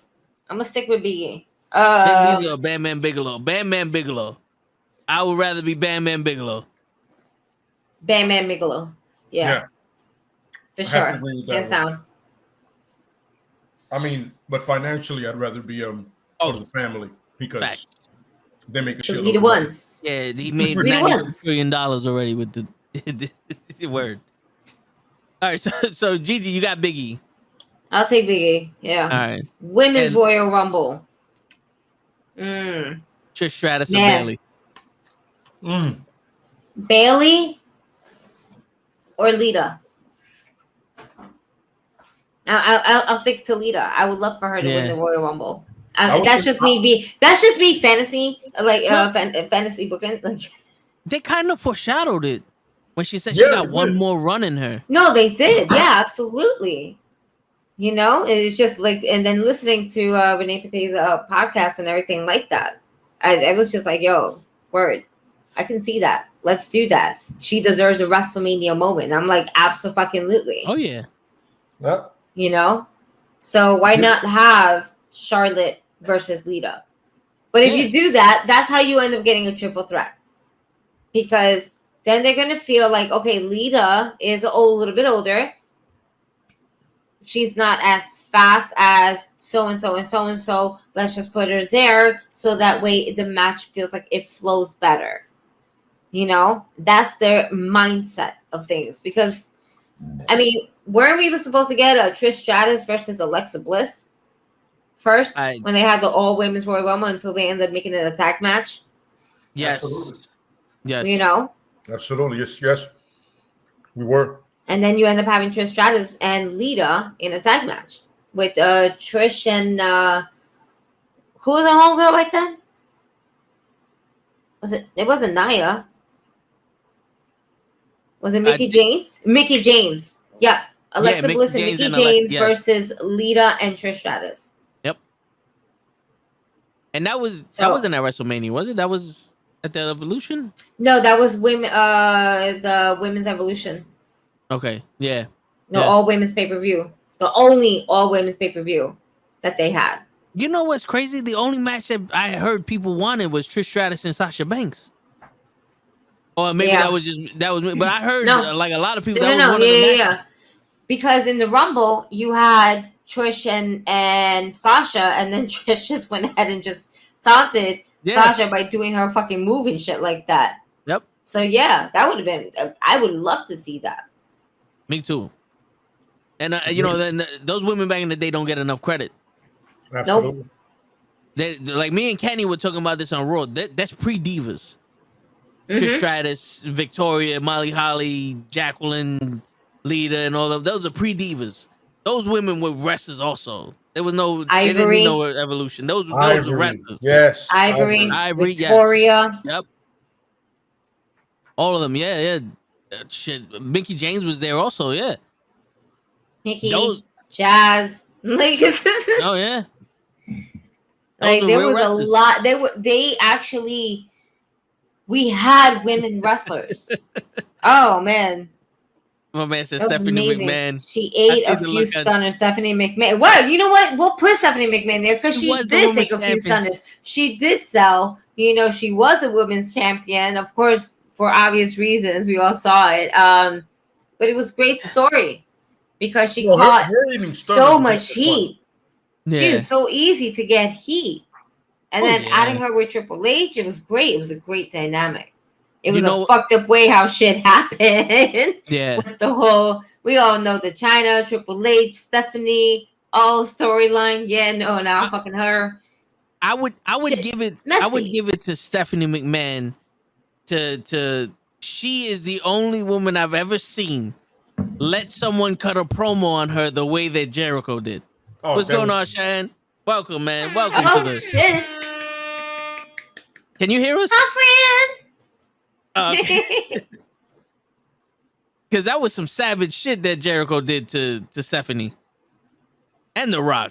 I'm gonna stick with Biggie. Bam Man Bigelow. Bam Man Bigelow. I would rather be Bam Man Bigelow. Bam Man Bigelow. Yeah. For sure. Hands down. I mean, but financially, I'd rather be part of the family because they make a shit. Be the ones. Yeah, he made $92 billion already with the word. All right, so Gigi, you got Biggie. I'll take Biggie. Yeah. All right. Women's Royal Rumble. Trish Stratus or Bailey? Bailey or Lita? I'll stick to Lita. I would love for her to win the Royal Rumble. That's just me fantasy, like fantasy booking. Like they kind of foreshadowed it when she said she got one more run in her. No, they did. Yeah, absolutely. You know, it's just like, and then listening to Renee Pate's podcast and everything like that, I was just like, yo, word, I can see that. Let's do that. She deserves a WrestleMania moment. I'm like, absolutely. Oh yeah. Yep. You know, so why not have Charlotte versus Lita? But if you do that, that's how you end up getting a triple threat, because then they're gonna feel like, okay, Lita is a little bit older. She's not as fast as so and so and so and so. Let's just put her there, so that way the match feels like it flows better. You know, that's their mindset of things. Because, I mean, weren't we supposed to get a Trish Stratus versus Alexa Bliss first when they had the all women's Royal Rumble until they ended up making it a tag match? Yes. Absolutely. Yes. You know? Absolutely. Yes. We were. And then you end up having Trish Stratus and Lita in a tag match with Trish and who was our homegirl back then? It wasn't Nia. Was it Mickey James? Mickey James. Yep. Alexa Bliss and Mickey James versus Lita and Trish Stratus. Yep. And that wasn't at WrestleMania, was it? That was at the Evolution? No, that was the Women's Evolution. Okay. Yeah. No, all women's pay-per-view. The only all women's pay-per-view that they had. You know what's crazy? The only match that I heard people wanted was Trish Stratus and Sasha Banks. Or maybe that was but I heard like a lot of people that was one of the matches. Because in the Rumble you had Trish and Sasha, and then Trish just went ahead and just taunted Sasha by doing her fucking move and shit like that. Yep. So that would have been. I would love to see that. Me too. And you know, then those women back in the day don't get enough credit. Absolutely. Nope. They, like me and Kenny were talking about this on Raw. That's pre-Divas. Trish Stratus, Victoria, Molly Holly, Jacqueline, Lita, and all of those are pre-Divas. Those women were wrestlers also. There was no Ivory. They didn't need no evolution. Those were wrestlers. Yes. Ivory, Victoria. Yes. Yep. All of them. Yeah. Shit. Mickey James was there also. Yeah. Mickey, Jazz. Like, oh yeah. Like there was wrestlers. A lot. They actually. We had women wrestlers. Oh man. My man said Stephanie McMahon. She ate a few stunners. Stephanie McMahon. Well, you know what? We'll put Stephanie McMahon there because she did take a few stunners. She did sell. You know, she was a women's champion, of course, for obvious reasons. We all saw it. But it was a great story because she Well, caught her eating so stomach much is just fun. heat. She was so easy to get heat. And then adding her with Triple H, it was great. It was a great dynamic. It was a fucked up way how shit happened. Yeah. With the whole, we all know the China, Triple H, Stephanie, all storyline. Yeah, no, now I'm fucking her. I would give it to Stephanie McMahon to she is the only woman I've ever seen let someone cut a promo on her the way that Jericho did. Oh, what's going on, Cheyenne? Welcome, man. Welcome to the shit. Can you hear us? Hi, friend. Because that was some savage shit that Jericho did to Stephanie and The Rock.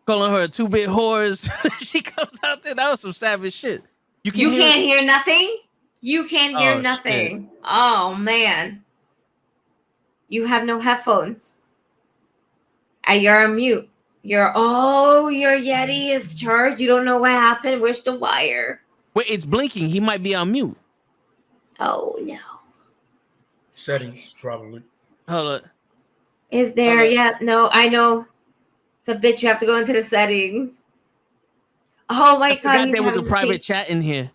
Calling her a 2-bit whore. She comes out there. That was some savage shit. You can't hear nothing? You can't hear nothing. Shit. Oh, man. You have no headphones. You're on mute. Your Yeti is charged. You don't know what happened. Where's the wire? Wait, it's blinking. He might be on mute. Oh, no. Settings, probably. Hold up. Is there yet? No, I know. It's a bitch. You have to go into the settings. Oh my God! I forgot there was a private chat in here.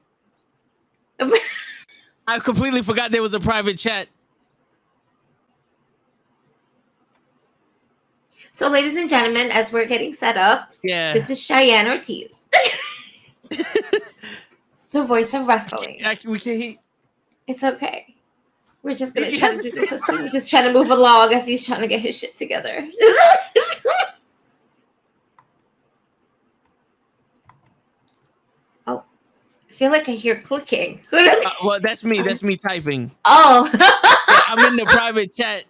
I completely forgot there was a private chat. So, ladies and gentlemen, as we're getting set up, this is Cheyenne Ortiz, the voice of wrestling. We can't hear. It's okay. We're just gonna try to do this. We're just trying to move along as he's trying to get his shit together. Oh, I feel like I hear clicking. Well, that's me. That's me typing. Oh, yeah, I'm in the private chat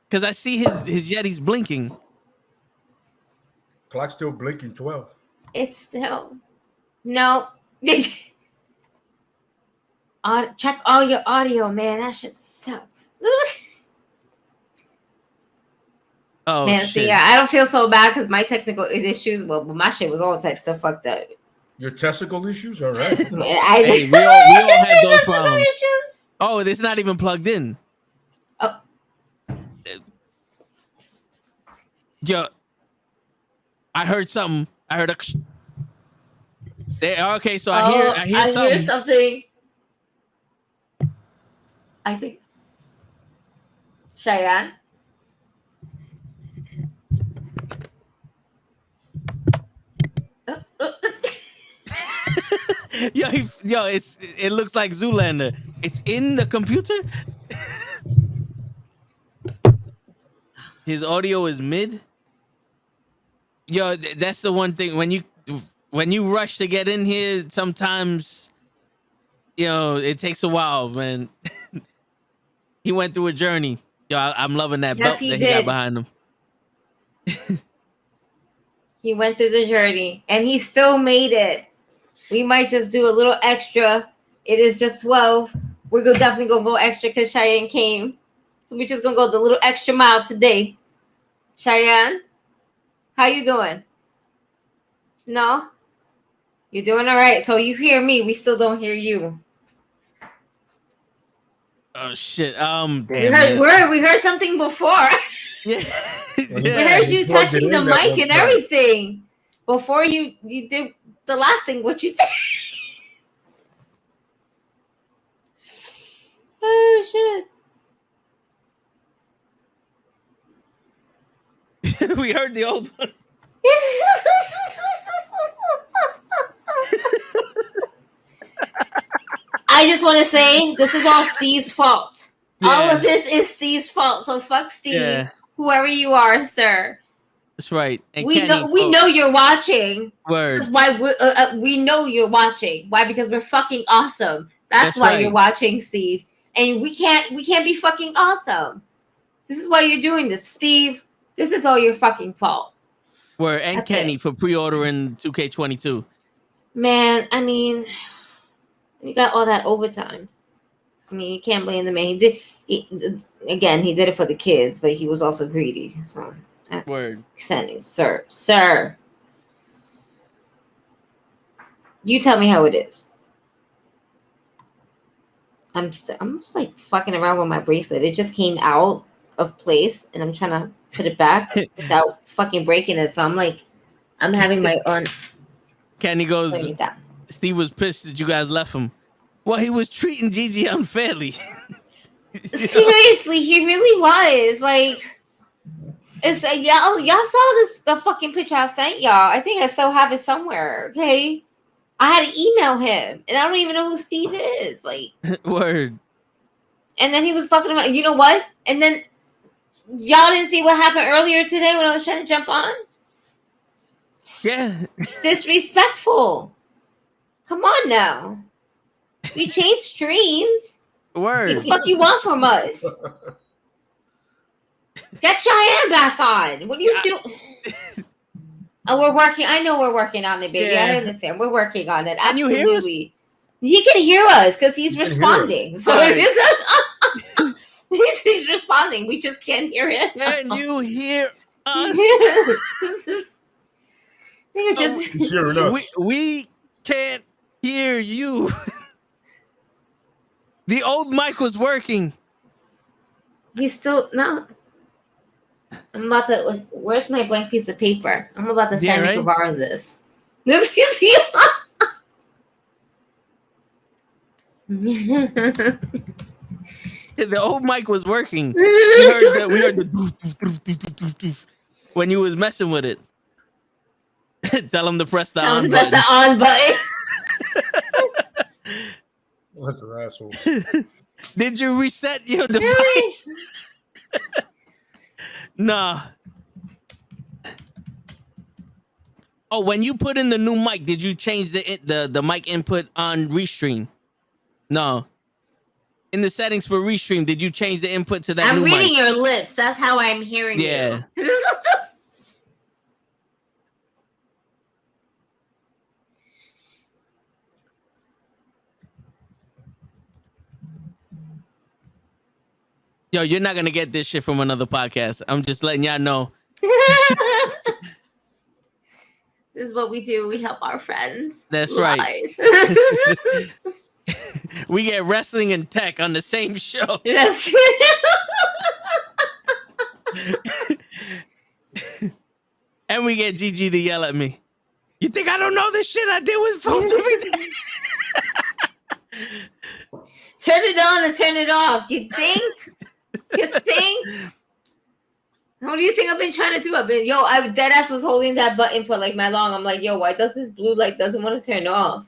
because I see his Yeti's blinking. Clock still blinking 12. It's still no. Check all your audio, man. That shit sucks. Oh, man, shit. see, I don't feel so bad because my technical issues. Well, my shit was all types of fucked up. Your testicle issues, all right. Hey, we all have those problems. Issues. Oh, it's not even plugged in. Oh, yo, I heard something. I heard a. There. Okay, so I hear something. I think Cheyenne. Yo, it looks like Zoolander. It's in the computer. His audio is mid. Yo, that's the one thing when you rush to get in here, sometimes it takes a while, man. He went through a journey. Yo, I'm loving that belt that he got behind him. He went through the journey and he still made it. We might just do a little extra. It is just 12. We're definitely gonna go extra because Cheyenne came. So we're just gonna go the little extra mile today. Cheyenne, how you doing? No? You're doing all right. So you hear me. We still don't hear you. Oh shit. We heard something before. Yeah. We heard you touching the mic and everything. Before you did the last thing, what you did. Oh shit. We heard the old one. I just want to say this is all Steve's fault. Yeah. All of this is Steve's fault. So fuck Steve, whoever you are, sir. That's right. And we know you're watching. Word. Why we know you're watching? Why? Because we're fucking awesome. That's why you're watching, Steve. And we can't be fucking awesome. This is why you're doing this, Steve. This is all your fucking fault. Word. And that's Kenny for pre-ordering 2K22. Man, I mean, you got all that overtime. I mean, you can't blame the man. He did it for the kids, but he was also greedy. So, word, sir. You tell me how it is. I'm just like fucking around with my bracelet. It just came out of place, and I'm trying to put it back without fucking breaking it. So I'm like, I'm having my own. Kenny goes, Steve was pissed that you guys left him. Well, he was treating Gigi unfairly. Seriously, he really was. Like, it's y'all saw the fucking picture I sent y'all. I think I still have it somewhere. Okay, I had to email him, and I don't even know who Steve is. Like, word. And then he was fucking around. You know what? And then y'all didn't see what happened earlier today when I was trying to jump on. Yeah, it's disrespectful. Come on now. We changed streams. Word. What the fuck you want from us? Get Cheyenne back on. What are you doing? Oh, we're working. I know we're working on it, baby. Yeah. I understand. We're working on it. Absolutely. He can hear us because he's responding. So he's responding. We just can't hear him. Can you hear us? He's hearing us. We can't hear you. The old mic was working. He's still no. I'm about to. Where's my blank piece of paper? I'm about to send Guevara this. The old mic was working. We heard the doof, when you was messing with it. Tell him to press the on button. Press the on button. That's an asshole. Did you reset your device? Nah. Oh, when you put in the new mic, did you change the mic input on Restream? No. In the settings for Restream, did you change the input to that new mic? I'm reading your lips. That's how I'm hearing you. Yeah. Yo, you're not going to get this shit from another podcast. I'm just letting y'all know. This is what we do. We help our friends. That's right. We get wrestling and tech on the same show. Yes. And we get Gigi to yell at me. You think I don't know this shit I deal with folks every day? Turn it on and turn it off. You think? You think? What do you think I've been trying to do? I deadass was holding that button for like my long. I'm like, yo, why does this blue light doesn't want to turn off?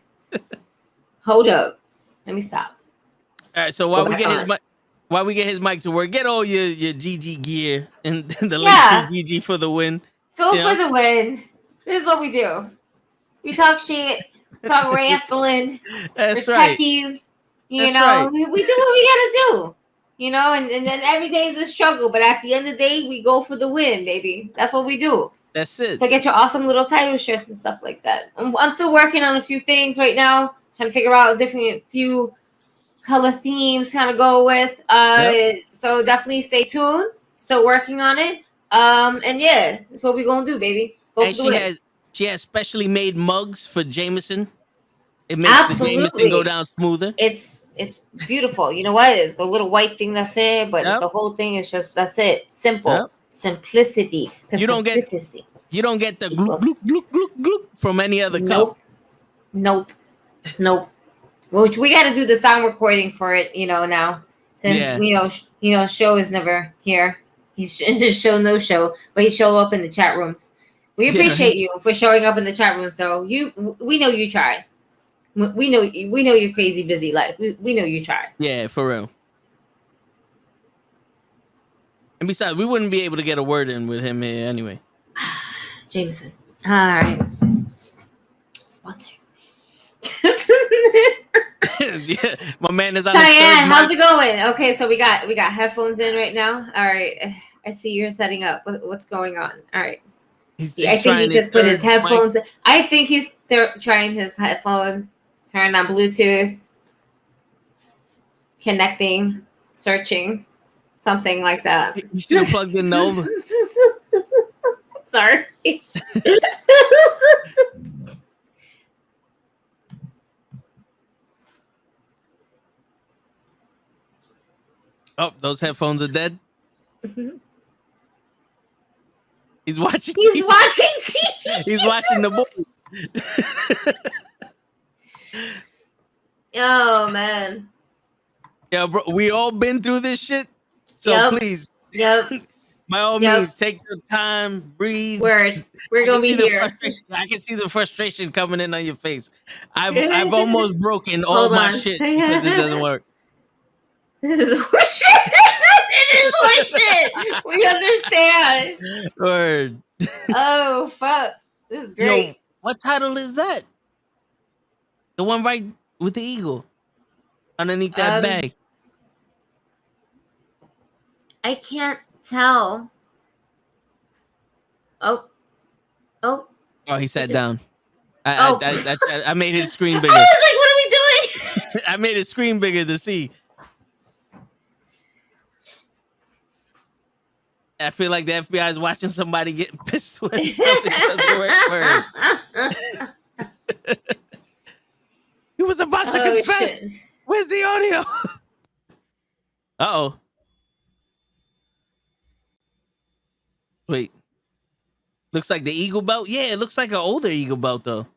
Hold up. Let me stop. All right, so while we get his mic to work, get all your GG gear and the link to GG for the win. Go for the win. This is what we do. We talk shit, talk wrestling. That's right. Techies, we do what we gotta do. And then every day is a struggle, but at the end of the day, we go for the win, baby. That's what we do. That's it. So get your awesome little title shirts and stuff like that. I'm still working on a few things right now, trying to figure out a few color themes to kind of go with. So definitely stay tuned. Still working on it. And yeah, that's what we're gonna do, baby. She has specially made mugs for Jameson. It makes the Jameson go down smoother. It's beautiful. You know what? It's a little white thing that's there, but the whole thing is just that's it. Simple. Simplicity. You don't get the gloop, gloop, gloop, gloop, gloop from any other cup. Nope. Well, we got to do the sound recording for it, now. Since show is never here. He's show no show, but he show up in the chat rooms. We appreciate you for showing up in the chat room. So we know you tried. We know your crazy busy life. We know you tried. Yeah, for real. And besides, we wouldn't be able to get a word in with him here anyway. Jameson. All right. Sponsor. Yeah, my man is on Cheyenne, how's it going? Okay, so we got headphones in right now. All right. I see you're setting up. What's going on? All right. I think he just put his headphones. I think he's trying his headphones. Turn on Bluetooth, connecting, searching, something like that. You should have plugged in Nova. Sorry. Oh, those headphones are dead? Mm-hmm. He's watching. He's TV. watching TV. He's watching the movie. Oh man. Yeah, bro. We all been through this shit. So Yep. please, Yep. by all means, take your time, breathe. Word. We're gonna be here. I can see the frustration coming in on your face. I've almost broken all Hold my on. shit because this doesn't work. This is horseshit. It is horseshit. We understand. Word. Oh fuck. This is great. Yo, what title is that? The one right with the eagle underneath that bag. I can't tell. Oh. Oh, he sat down. Oh. I made his screen I bigger. was like, what are we doing? I made his screen bigger to see. I feel like the FBI is watching somebody getting pissed when something doesn't work for him. He was about to confess. Shit. Where's the audio? Uh-oh. Wait. Looks like the eagle belt? Yeah, it looks like an older eagle belt, though.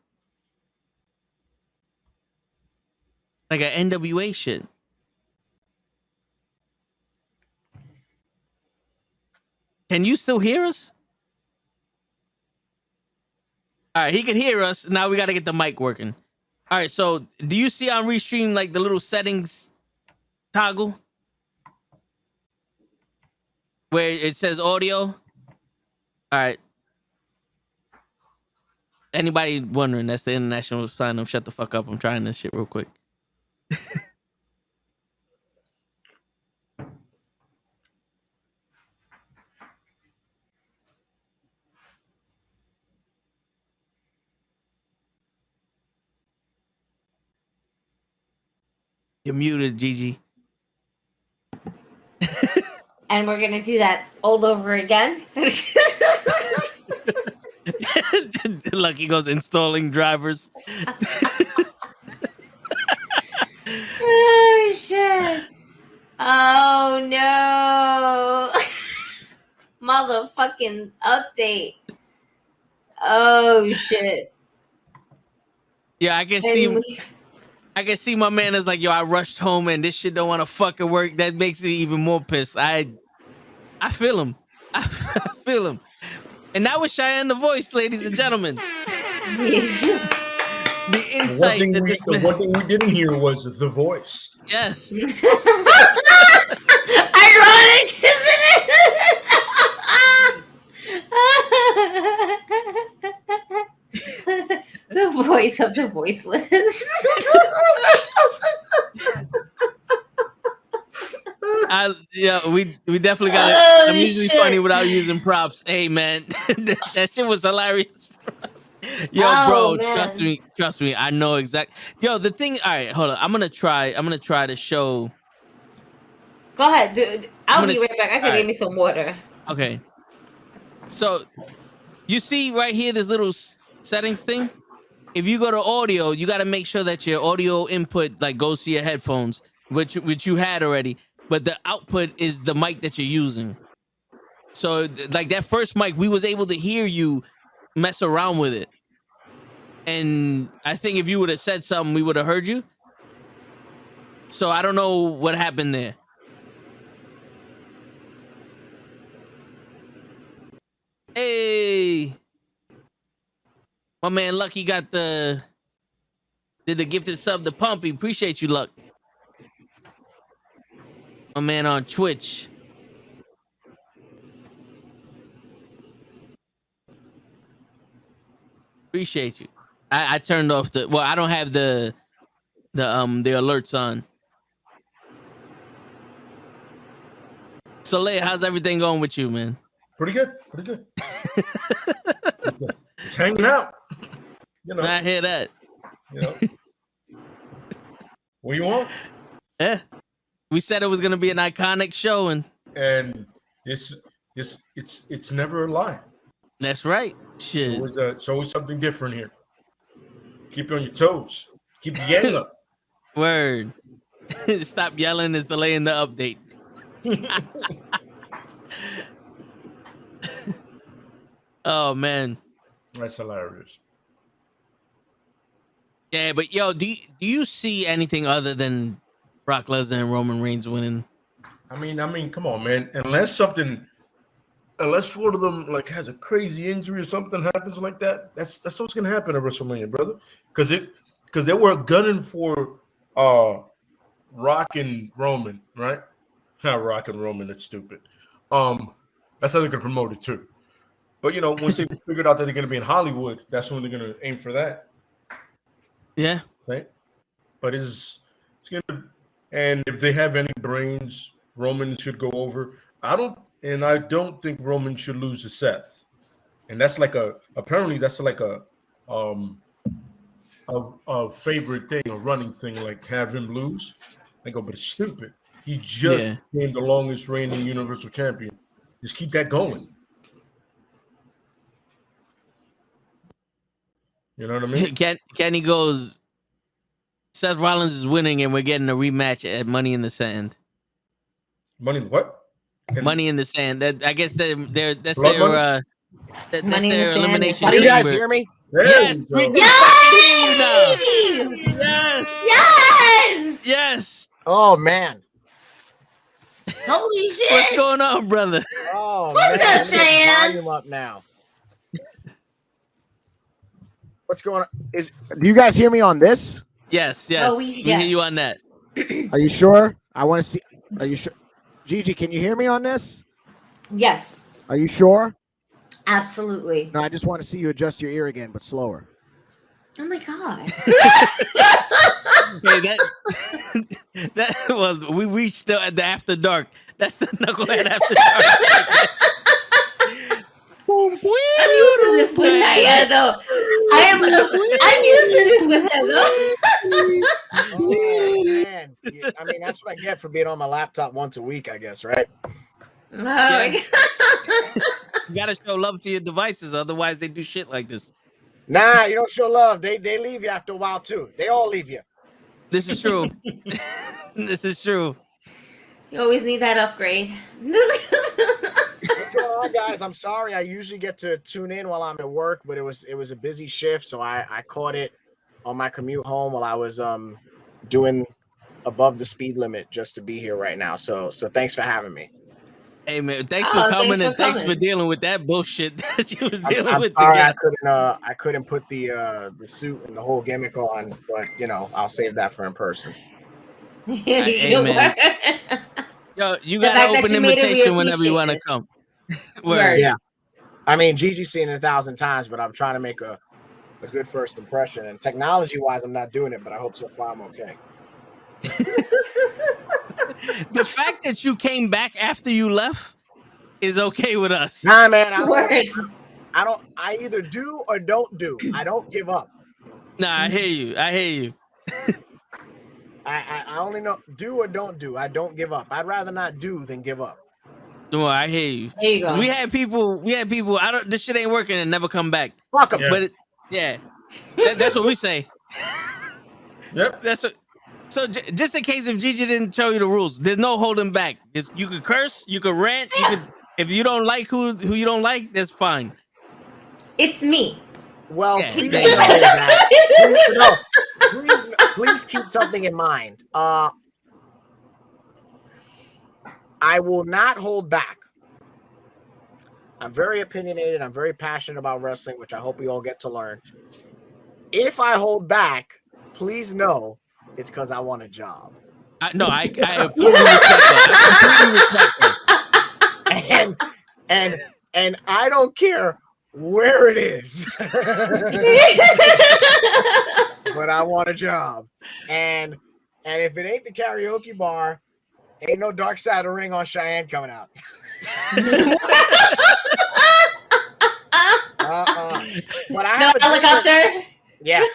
Like an NWA shit. Can you still hear us? All right, he can hear us. Now we got to get the mic working. All right, so do you see on Restream like the little settings toggle? Where it says audio? All right. Anybody wondering, that's the international sign of shut the fuck up. I'm trying this shit real quick. You're muted, Gigi. And we're gonna do that all over again. Lucky goes installing drivers. Oh shit. Oh no. Motherfucking update. Oh shit. Yeah, I can see my man is like, yo, I rushed home and this shit don't want to fucking work. That makes it even more pissed. I feel him. I feel him. And that was Cheyenne the voice, ladies and gentlemen. The insight that this the one thing we didn't hear was the voice. Yes. Ironic, isn't it? The voice of the voiceless. We definitely got it. Oh, I'm usually shit. funny without using props. Hey man, that shit was hilarious. Yo, Oh, bro, man. trust me. I know exactly. Yo, the thing. All right, hold on. I'm gonna try to show. Go ahead, dude. I'll be right back. I can all right. get me some water. Okay. So, you see right here this little settings thing. If you go to audio, you got to make sure that your audio input like goes to your headphones, which you had already, but the output is the mic that you're using. So like that first mic, we was able to hear you mess around with it. And I think if you would have said something, we would have heard you. So I don't know what happened there. Hey. My man Lucky got did the gifted sub to Pumpy. Appreciate you, Luck. My man on Twitch. Appreciate you. I turned off I don't have the alerts on. Soleil, how's everything going with you, man? Pretty good. It's hanging out. You know. I hear that. You know. What do you want? Yeah. We said it was gonna be an iconic show, and it's never a lie. That's right. Shit. It's always something different here. Keep you on your toes. Keep yelling. Word. Stop yelling is delaying the update. Oh man. That's hilarious. Yeah, but yo, do you see anything other than Brock Lesnar and Roman Reigns winning? I mean, come on, man. Unless one of them like has a crazy injury or something happens like that, that's what's gonna happen at WrestleMania, brother. Because they were gunning for Rock and Roman, right? Not Rock and Roman, that's stupid. That's how they're gonna promote it too. But once they figured out that they're gonna be in Hollywood, that's when they're gonna aim for that. Yeah. Right? But it's gonna, and if they have any brains, Roman should go over. I don't think Roman should lose to Seth. And that's apparently that's like a favorite thing, a running thing, like have him lose. I go, but it's stupid. He just became the longest reigning Universal Champion. Just keep that going. You know what I mean? Kenny goes, Seth Rollins is winning and we're getting a rematch at Money in the Sand. Money what? Money in the Sand. I guess that's their elimination. Do you guys hear me? Yes, we can hear you now. Yes. Yes. Oh man. Holy shit. What's going on, brother? Oh, What's up, Cheyenne? Volume up now. What's going on? Do you guys hear me on this? Yes. We hear you on that. Are you sure? I want to see. Are you sure? Gigi, can you hear me on this? Yes. Are you sure? Absolutely. No, I just want to see you adjust your ear again, but slower. Oh my god. Hey, that was we reached the after dark. That's the Knucklehead after dark. I'm used to this with Cheyenne, though. I'm used to this with him, though. Oh, man. I mean, that's what I get for being on my laptop once a week, I guess, right? Oh, You gotta show love to your devices, otherwise they do shit like this. Nah, you don't show love. They leave you after a while too. They all leave you. This is true. This is true. You always need that upgrade. What's going on, guys? I'm sorry. I usually get to tune in while I'm at work, but it was a busy shift, so I caught it on my commute home while I was doing above the speed limit just to be here right now. So thanks for having me. Hey man, thanks for coming and thanks for dealing with that bullshit that you was dealing with. Sorry, I couldn't put the suit and the whole gimmick on, but I'll save that for in person. Hey man, yo, you got an open invitation whenever you want to come. Yeah, I mean Gigi's seen it 1,000 times, but I'm trying to make a good first impression. And technology-wise, I'm not doing it, but I hope so far I'm okay. The fact that you came back after you left is okay with us. Nah, man, I either do or don't do. I don't give up. Nah, I hear you. I only know do or don't do. I don't give up. I'd rather not do than give up. No, I hear you. There you go. We had people. This shit ain't working and never come back. Fuck them. But that's what we say. Yep. That's what. So just in case if Gigi didn't show you the rules, there's no holding back. You could curse, you could rant, you could. If you don't like who you don't like, that's fine. It's me. Well, please, please keep something in mind. I will not hold back. I'm very opinionated. I'm very passionate about wrestling, which I hope we all get to learn. If I hold back, please know it's because I want a job. I completely respect that. And I don't care where it is. But I want a job. And if it ain't the karaoke bar, ain't no Dark Side of the Ring on Cheyenne coming out. But I have no helicopter. Yeah.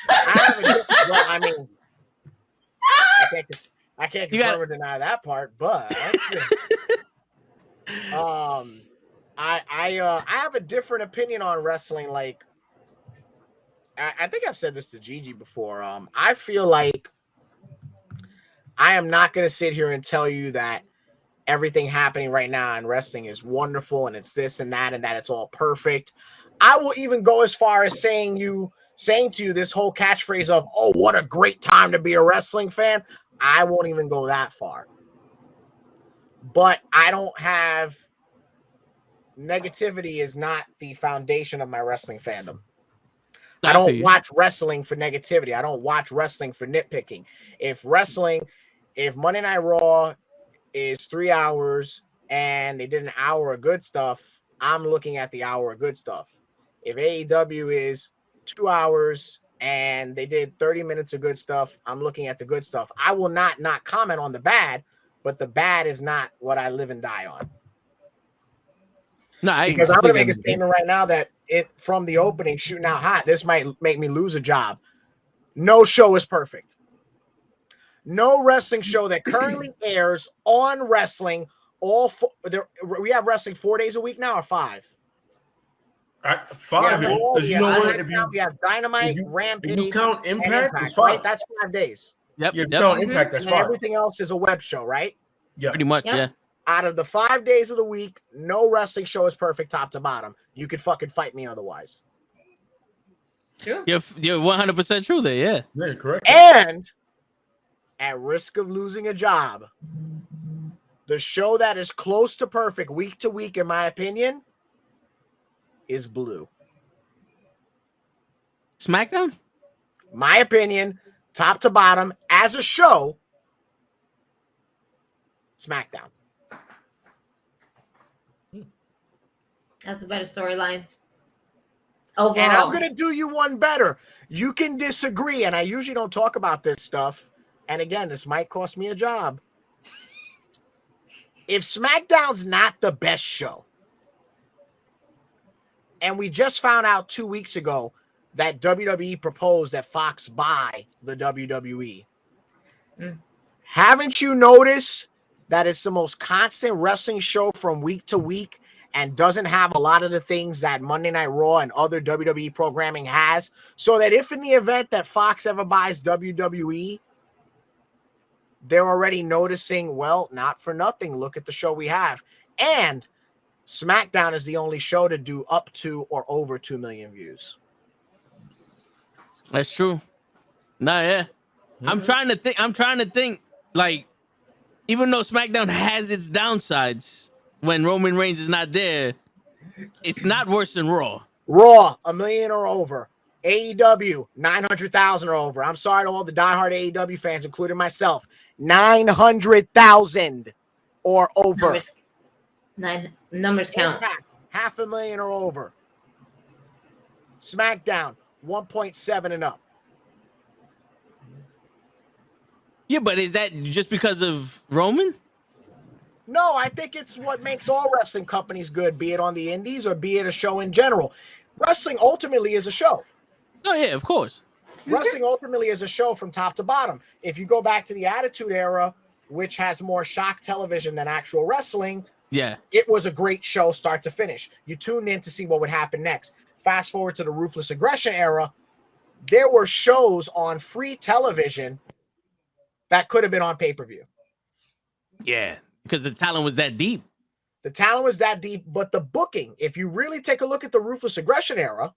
I can't confirm or deny that part, but I have a different opinion on wrestling. Like, I think I've said this to Gigi before. I feel like I am not going to sit here and tell you that everything happening right now in wrestling is wonderful and it's this and that it's all perfect. I will even go as far as saying to you this whole catchphrase of, oh, what a great time to be a wrestling fan. I won't even go that far. But I don't have negativity is not the foundation of my wrestling fandom. I don't watch wrestling for negativity. I don't watch wrestling for nitpicking. If Monday Night Raw is 3 hours and they did an hour of good stuff, I'm looking at the hour of good stuff. If AEW is 2 hours and they did 30 minutes of good stuff, I'm looking at the good stuff. I will not comment on the bad, but the bad is not what I live and die on. No, because I'm going to make a statement right now that from the opening shooting out hot, this might make me lose a job. No show is perfect. No wrestling show that currently airs on wrestling. We have wrestling 4 days a week now or 5? 5. Because you know what? We have Dynamite, Rampage. If you count Impact, it's 5. Right? That's 5 days. Yep. You count Impact, that's 5. Everything else is a web show, right? Yeah. Pretty much, yeah. Out of the 5 days of the week, no wrestling show is perfect top to bottom. You could fucking fight me otherwise. True. You're 100% true there, yeah. Yeah, correct. And at risk of losing a job, the show that is close to perfect week to week, in my opinion, is Blue. SmackDown? My opinion, top to bottom, as a show, SmackDown. That's the better storylines. Overall. And I'm going to do you one better. You can disagree, and I usually don't talk about this stuff. And again, this might cost me a job. If SmackDown's not the best show, and we just found out 2 weeks ago that WWE proposed that Fox buy the WWE, haven't you noticed that it's the most constant wrestling show from week to week and doesn't have a lot of the things that Monday Night Raw and other WWE programming has? So that if in the event that Fox ever buys WWE, they're already noticing, well, not for nothing, look at the show we have. And SmackDown is the only show to do up to or over 2 million views. That's true. Nah, yeah. I'm trying to think, like, even though SmackDown has its downsides, when Roman Reigns is not there, it's not worse than Raw. Raw, 1 million or over. AEW, 900,000 or over. I'm sorry to all the diehard AEW fans, including myself. 900,000 or over. Numbers count. Impact, 500,000 or over. SmackDown, 1.7 and up. Yeah, but is that just because of Roman? No, I think it's what makes all wrestling companies good, be it on the indies or be it a show in general. Wrestling ultimately is a show. Oh, yeah, of course. Wrestling ultimately is a show from top to bottom. If you go back to the Attitude Era, which has more shock television than actual wrestling, yeah, it was a great show start to finish. You tuned in to see what would happen next. Fast forward to the Ruthless Aggression Era, there were shows on free television that could have been on pay-per-view. Yeah, because the talent was that deep. The talent was that deep, but the booking, if you really take a look at the Ruthless Aggression Era,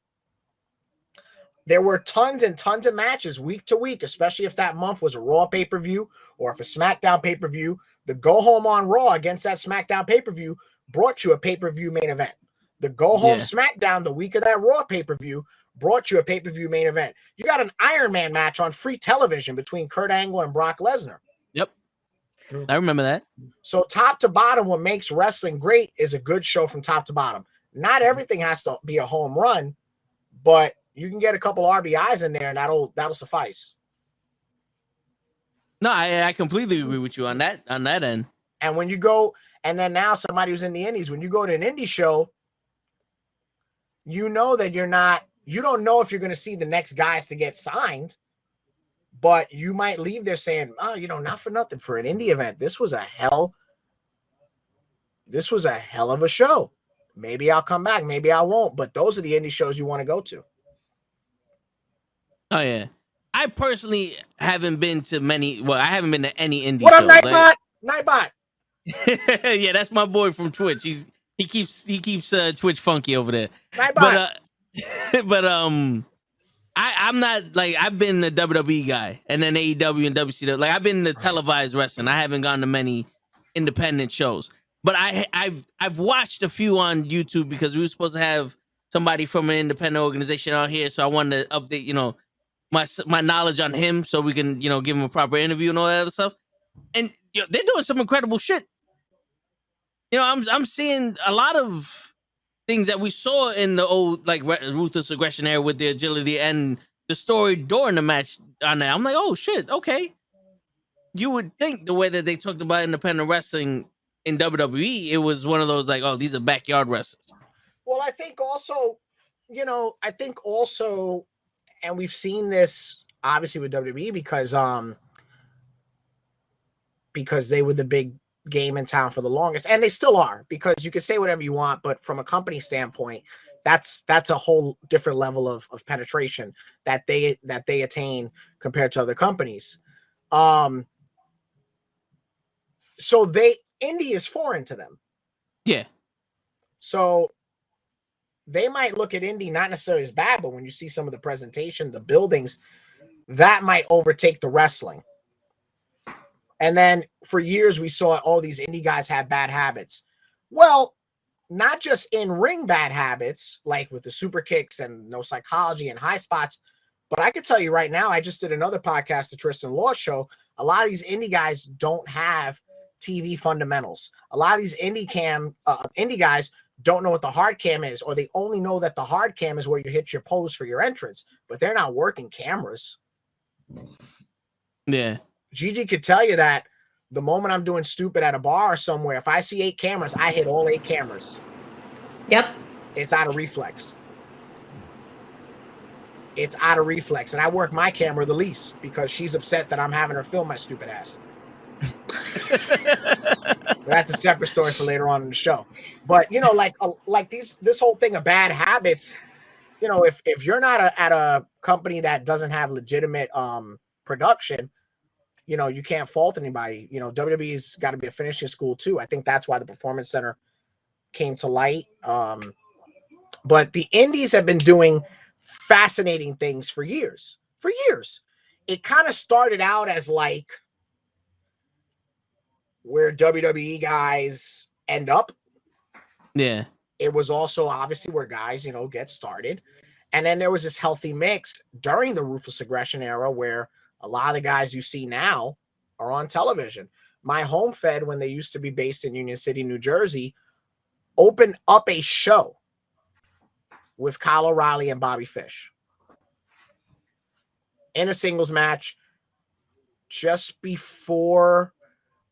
there were tons and tons of matches week to week, especially if that month was a Raw pay-per-view or if a SmackDown pay-per-view. The go-home on Raw against that SmackDown pay-per-view brought you a pay-per-view main event. The go-home SmackDown the week of that Raw pay-per-view brought you a pay-per-view main event. You got an Iron Man match on free television between Kurt Angle and Brock Lesnar. Yep. I remember that. So top to bottom, what makes wrestling great is a good show from top to bottom. Not everything has to be a home run, but you can get a couple RBIs in there and that'll suffice. No, I completely agree with you on that end. And when you go, and then now somebody who's in the indies, when you go to an indie show, you know that you don't know if you're going to see the next guys to get signed, but you might leave there saying, oh, not for nothing, for an indie event, this was a hell of a show. Maybe I'll come back, maybe I won't, but those are the indie shows you want to go to. Oh, yeah. I personally haven't been to many. Well, I haven't been to any indie what shows. What up, Nightbot? Yeah, that's my boy from Twitch. He keeps Twitch funky over there. Nightbot. But But I'm not like I've been the WWE guy and then AEW and WCW. Like I've been the televised wrestling. I haven't gone to many independent shows. But I've watched a few on YouTube because we were supposed to have somebody from an independent organization out here. So I wanted to update, my knowledge on him so we can, give him a proper interview and all that other stuff. And they're doing some incredible shit. I'm seeing a lot of things that we saw in the old like Ruthless Aggression era with the agility and the story during the match on that. I'm like, oh shit, okay. You would think the way that they talked about independent wrestling in WWE, it was one of those like, oh, these are backyard wrestlers. Well, I think also, and we've seen this obviously with WWE because they were the big game in town for the longest, and they still are, because you can say whatever you want, but from a company standpoint, that's a whole different level of penetration that they attain compared to other companies. So indie is foreign to them. Yeah. So they might look at indie not necessarily as bad, but when you see some of the presentation, the buildings, that might overtake the wrestling. And then for years, we saw all these indie guys have bad habits. Well, not just in ring bad habits, like with the super kicks and no psychology and high spots, but I could tell you right now, I just did another podcast, the Tristan Law Show. A lot of these indie guys don't have TV fundamentals. A lot of these indie guys don't know what the hard cam is, or they only know that the hard cam is where you hit your pose for your entrance, but they're not working cameras. Yeah. Gigi could tell you that the moment I'm doing stupid at a bar or somewhere, if I see 8 cameras, I hit all 8 cameras. Yep. It's out of reflex. It's out of reflex. And I work my camera the least because she's upset that I'm having her film my stupid ass. That's a separate story for later on in the show. But like this whole thing of bad habits, if you're not at a company that doesn't have legitimate production, you can't fault anybody. WWE's got to be a finishing school too. I think that's why the Performance Center came to light. But the indies have been doing fascinating things for years. For years. It kind of started out as like where WWE guys end up. Yeah. It was also obviously where guys, get started. And then there was this healthy mix during the Ruthless Aggression era where a lot of the guys you see now are on television. My home fed, when they used to be based in Union City, New Jersey, opened up a show with Kyle O'Reilly and Bobby Fish in a singles match just before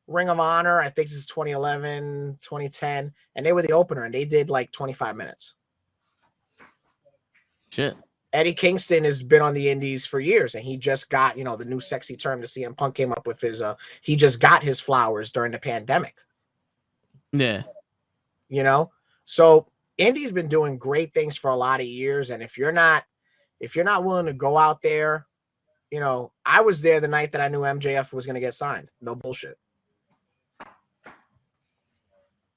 Ring of Honor. I think this is 2011, 2010. And they were the opener, and they did like 25 minutes. Shit. Eddie Kingston has been on the indies for years, and he just got, the new sexy term that CM Punk came up with is he just got his flowers during the pandemic. Yeah. So indie's been doing great things for a lot of years. And if you're not willing to go out there, I was there the night that I knew MJF was going to get signed. No bullshit.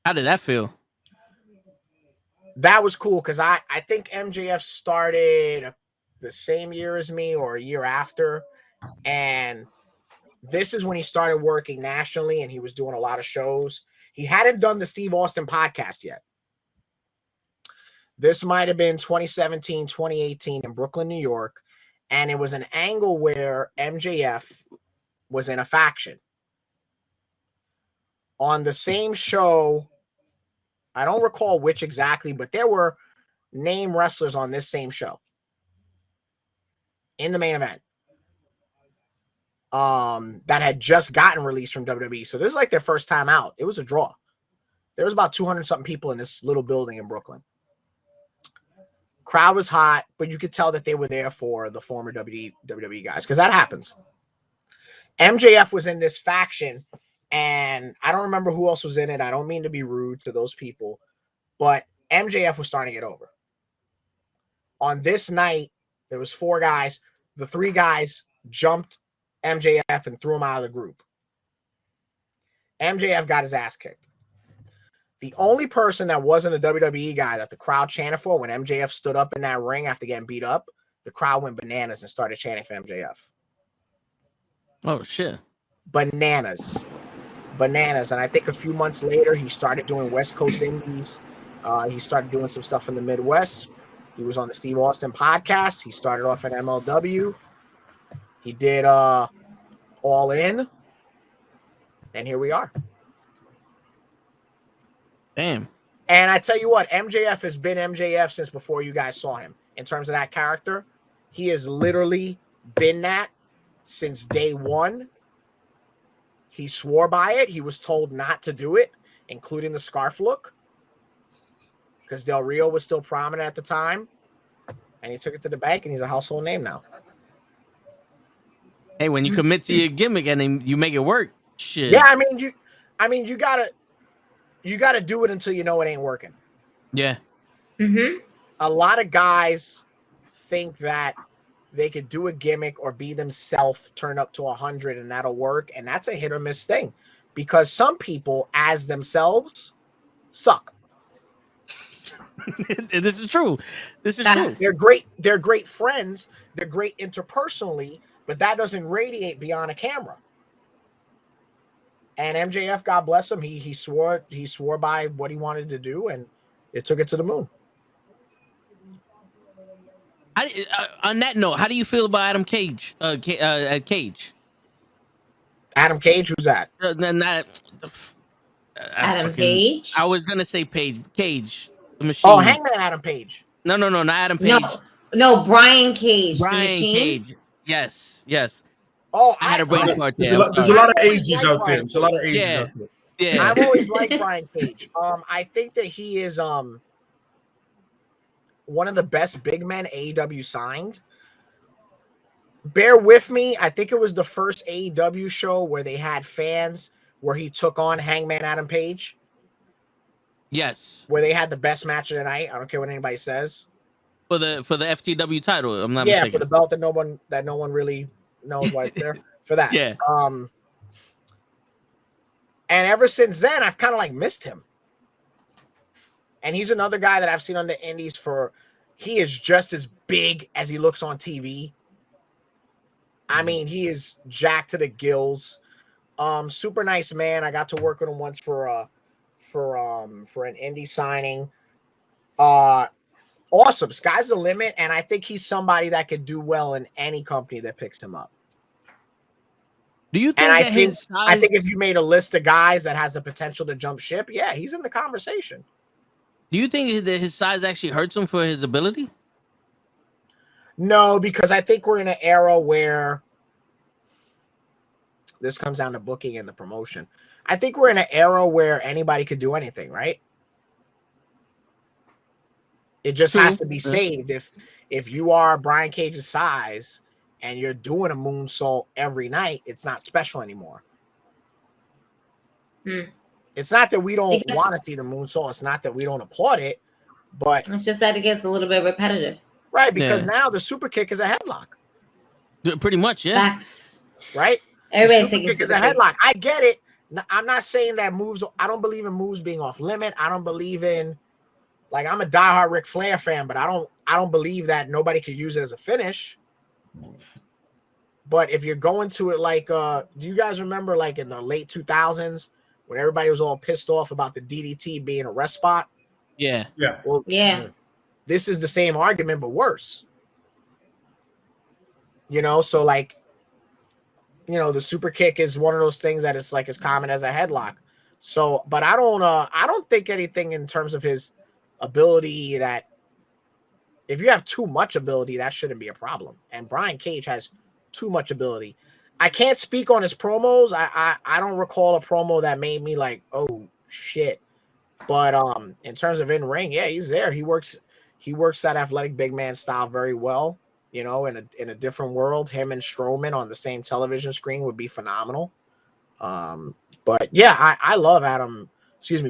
How did that feel? That was cool because I think MJF started the same year as me or a year after. And this is when he started working nationally and he was doing a lot of shows. He hadn't done the Steve Austin podcast yet. This might have been 2017, 2018 in Brooklyn, New York. And it was an angle where MJF was in a faction. On the same show, I don't recall which exactly, but there were named wrestlers on this same show in the main event that had just gotten released from WWE. So this is like their first time out. It was a draw. There was about 200 something people in this little building in Brooklyn. Crowd was hot, but you could tell that they were there for the former WWE guys because that happens. MJF was in this faction. And I don't remember who else was in it. I don't mean to be rude to those people, but MJF was starting to get over. On this night, there was 4 guys. The 3 guys jumped MJF and threw him out of the group. MJF got his ass kicked. The only person that wasn't a WWE guy that the crowd chanted for when MJF stood up in that ring after getting beat up, the crowd went bananas and started chanting for MJF. Oh shit. Bananas. And I think a few months later, he started doing West Coast Indies. He started doing some stuff in the Midwest. He was on the Steve Austin podcast. He started off at MLW. He did All In. And here we are. Damn. And I tell you what, MJF has been MJF since before you guys saw him. In terms of that character, he has literally been that since day one. He swore by it. He was told not to do it, including the scarf look, because Del Rio was still prominent at the time. And he took it to the bank, and he's a household name now. Hey, when you commit to your gimmick and then you make it work, shit. Yeah, you gotta do it until you know it ain't working. Yeah. Mm-hmm. A lot of guys think that they could do a gimmick or be themselves, turn up to 100, and that'll work. And that's a hit or miss thing, because some people, as themselves, suck. This is true. True. They're great friends. They're great interpersonally, but that doesn't radiate beyond a camera. And MJF, God bless him, he swore by what he wanted to do, and it took it to the moon. On that note, how do you feel about Adam Cage? Cage. Adam Cage, who's that? Adam Page. I was gonna say Cage, the machine. Oh, Hangman Adam Page. No, not Adam Page. No, Brian Cage. Brian the machine? Cage. Yes. Oh, I had a brain fart there. There's a lot of ages out there. There's a lot of ages out there. Yeah. I've always liked Brian Cage. I think that he is one of the best big men AEW signed. Bear with me. I think it was the first AEW show where they had fans where he took on Hangman Adam Page. Yes. Where they had the best match of the night. I don't care what anybody says. For the FTW title, I'm not mistaken. mistaken. For the belt that no one really knows why it's there. For that. Yeah. And ever since then, I've kind of like missed him. And he's another guy that I've seen on the indies he is just as big as he looks on TV. I mean, he is jacked to the gills. Super nice man. I got to work with him once for an indie signing. Awesome. Sky's the limit. And I think he's somebody that could do well in any company that picks him up. Do you think I think if you made a list of guys that has the potential to jump ship, yeah, he's in the conversation. Do you think that his size actually hurts him for his ability? No, because I think we're in an era where this comes down to booking and the promotion. I think we're in an era where anybody could do anything, right? It just has to be saved. If you are Brian Cage's size and you're doing a moonsault every night, it's not special anymore. It's not that we don't want to see the moonsault. It's not that we don't applaud it, but it's just that it gets a little bit repetitive. Right, because now the super kick is a headlock. Pretty much, yeah. Facts. Right? Everybody's thinking super kick is a headlock. I get it. I'm not saying that moves. I don't believe in moves being off limit. I don't believe in, like, I'm a diehard Ric Flair fan, but I don't believe that nobody could use it as a finish. But if you're going to it like, do you guys remember like in the late 2000s when everybody was all pissed off about the DDT being a rest spot? Yeah. Yeah. Well, yeah. This is the same argument, but worse. So like, the super kick is one of those things that it's like as common as a headlock. So, but I don't think anything in terms of his ability that if you have too much ability, that shouldn't be a problem. And Brian Cage has too much ability. I can't speak on his promos. I don't recall a promo that made me like, oh shit. But in terms of in ring, yeah, he's there. He works that athletic big man style very well. In a different world, him and Strowman on the same television screen would be phenomenal. But yeah, I love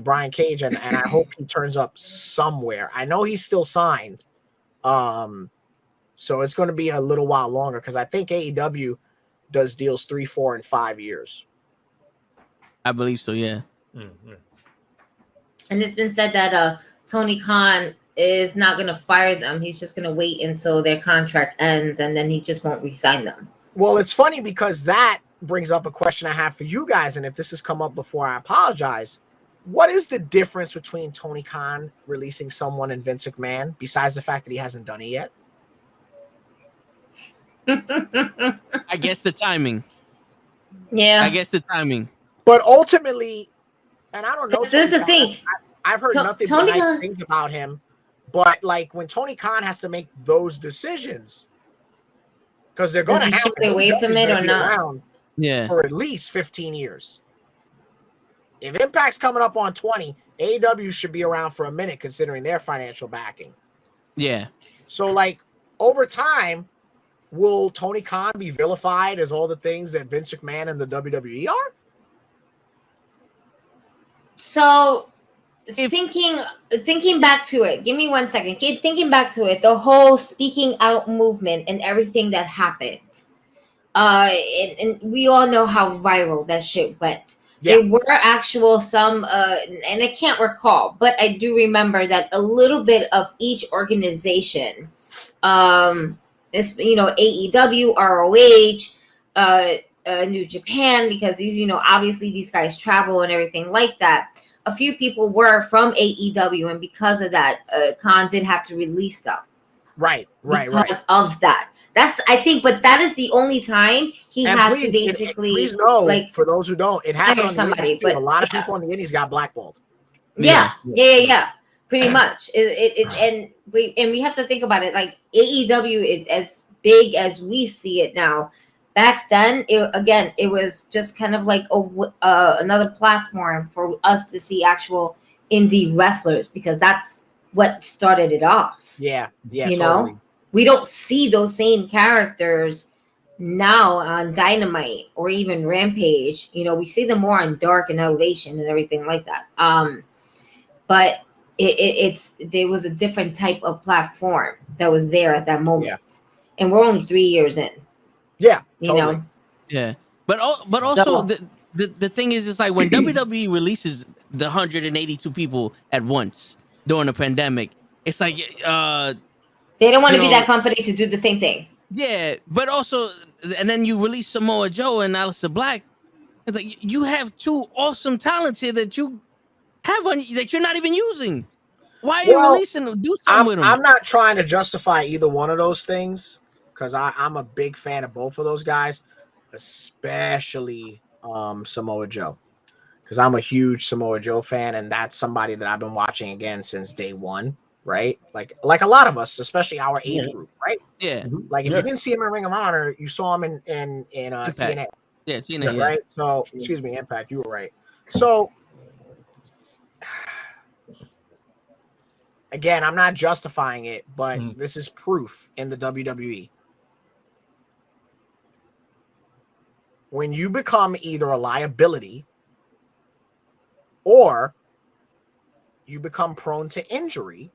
Brian Cage, and I hope he turns up somewhere. I know he's still signed. So it's going to be a little while longer because I think AEW does deals 3, 4, and 5 years. I believe so, yeah. Mm-hmm. And it's been said that Tony Khan is not going to fire them. He's just going to wait until their contract ends, and then he just won't re-sign them. Well, it's funny because that brings up a question I have for you guys, and if this has come up before, I apologize. What is the difference between Tony Khan releasing someone and Vince McMahon, besides the fact that he hasn't done it yet? I guess the timing. Yeah. I guess the timing. But ultimately, and I don't know. This is the thing. I've heard nothing but nice things about him. But like when Tony Khan has to make those decisions, because they're going to have to away from it or not. For at least 15 years. If Impact's coming up on 20, AEW should be around for a minute considering their financial backing. Yeah. So, like, over time, will Tony Khan be vilified as all the things that Vince McMahon and the WWE are? So, thinking back to it, give me 1 second. Thinking back to it, the whole speaking out movement and everything that happened. And we all know how viral that shit went. Yeah. There were some, and I can't recall, but I do remember that a little bit of each organization, it's, AEW, ROH, New Japan, because these, obviously these guys travel and everything like that. A few people were from AEW, and because of that, Khan did have to release them. Right. Because of that. I think, but that is the only time he has to basically. Please know, like, for those who don't, it happened on somebody, but a lot of people on the Indies got blackballed. Yeah. Pretty much. And we have to think about it. Like AEW is as big as we see it now. Back then, it was just kind of like another platform for us to see actual indie wrestlers, because that's what started it off. Yeah, totally. We don't see those same characters now on Dynamite or even Rampage. We see them more on Dark and Elevation and everything like that. But there was a different type of platform that was there at that moment, and we're only 3 years in. Yeah, totally. Yeah, but also the thing is, it's like when WWE releases the 182 people at once during the pandemic, it's like they don't want to be that company to do the same thing. Yeah, but also, and then you release Samoa Joe and Aleister Black. It's like you have two awesome talents here that you have that you're not even using. Why are you releasing them? Do something with them. I'm not trying to justify either one of those things, because I'm a big fan of both of those guys, especially Samoa Joe, because I'm a huge Samoa Joe fan, and that's somebody that I've been watching again since day one. Right, like a lot of us, especially our age group, right? Yeah. Like if you didn't see him in Ring of Honor, you saw him in TNA. Yeah, TNA. Right. So excuse me, Impact. You were right. So again, I'm not justifying it, but this is proof in the WWE. When you become either a liability or you become prone to injury,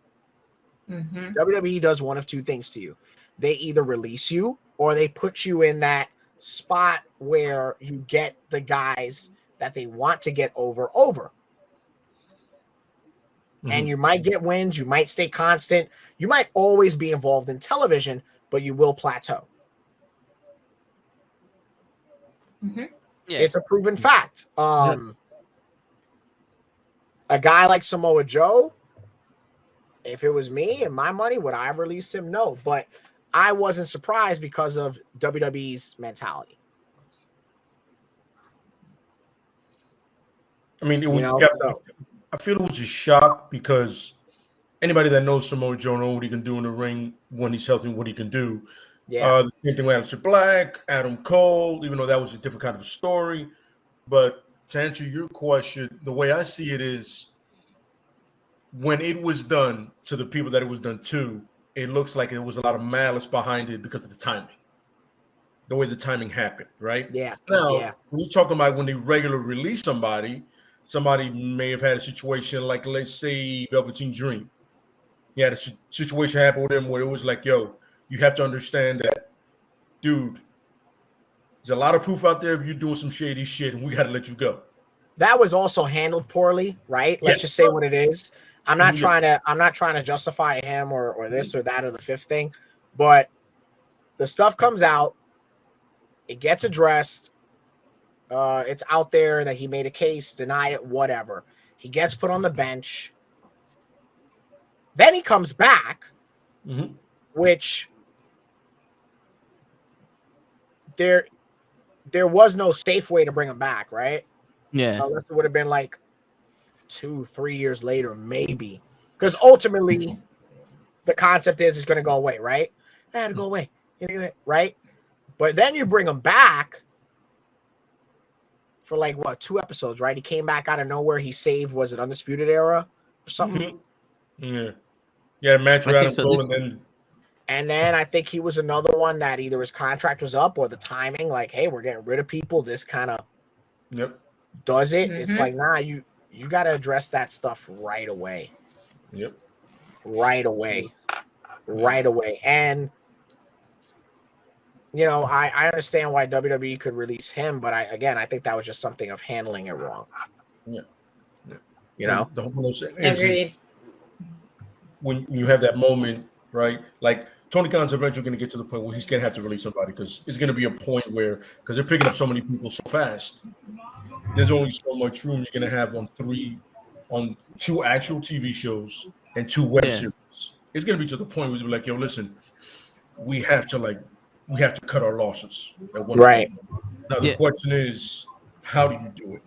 WWE does one of two things to you. They either release you or they put you in that spot where you get the guys that they want to get over. And you might get wins, you might stay constant, you might always be involved in television, but you will plateau. It's a proven fact. A guy like Samoa Joe, if it was me and my money, would I have released him? No, but I wasn't surprised because of WWE's mentality. I mean, I feel it was a shock because anybody that knows Samoa Joe knows what he can do in the ring when he's healthy, what he can do. Yeah. The same thing with Aleister Black, Adam Cole, even though that was a different kind of a story. But to answer your question, the way I see it is, when it was done to the people that it was done to, it looks like it was a lot of malice behind it because of the timing, the way the timing happened, right? Yeah. Now, when you're talking about when they regularly release somebody may have had a situation like, let's say, Velveteen Dream. He had a situation happen with him where it was like, yo, you have to understand that, dude, there's a lot of proof out there of you doing some shady shit, and we got to let you go. that was also handled poorly, right? Let's just say what it is. I'm not trying to justify him or this or that or the fifth thing, but the stuff comes out, it gets addressed. It's out there that he made a case, denied it, whatever. He gets put on the bench. Then he comes back, which there was no safe way to bring him back, right? Yeah. Unless it would have been like 2-3 years later, maybe. Because ultimately, the concept is it's going to go away, right? I had to go away, right? But then you bring him back for like, what, 2 episodes, right? He came back out of nowhere. He saved, was it Undisputed Era or something? Yeah, match Adam Cole, and then I think he was another one that either his contract was up or the timing, like, hey, we're getting rid of people. This kind of does it. It's like, nah, you got to address that stuff right away. Right away. And you know, I understand why WWE could release him, but I think that was just something of handling it wrong. You know, the whole is when you have that moment, right? Like Tony Khan's eventually going to get to the point where he's going to have to release somebody because it's going to be a point where, because they're picking up so many people so fast, there's only so much room you're going to have on 2 actual TV shows and 2 web series. It's going to be to the point where you're like, yo, listen, we have to cut our losses at one point. Now the question is, how do you do it?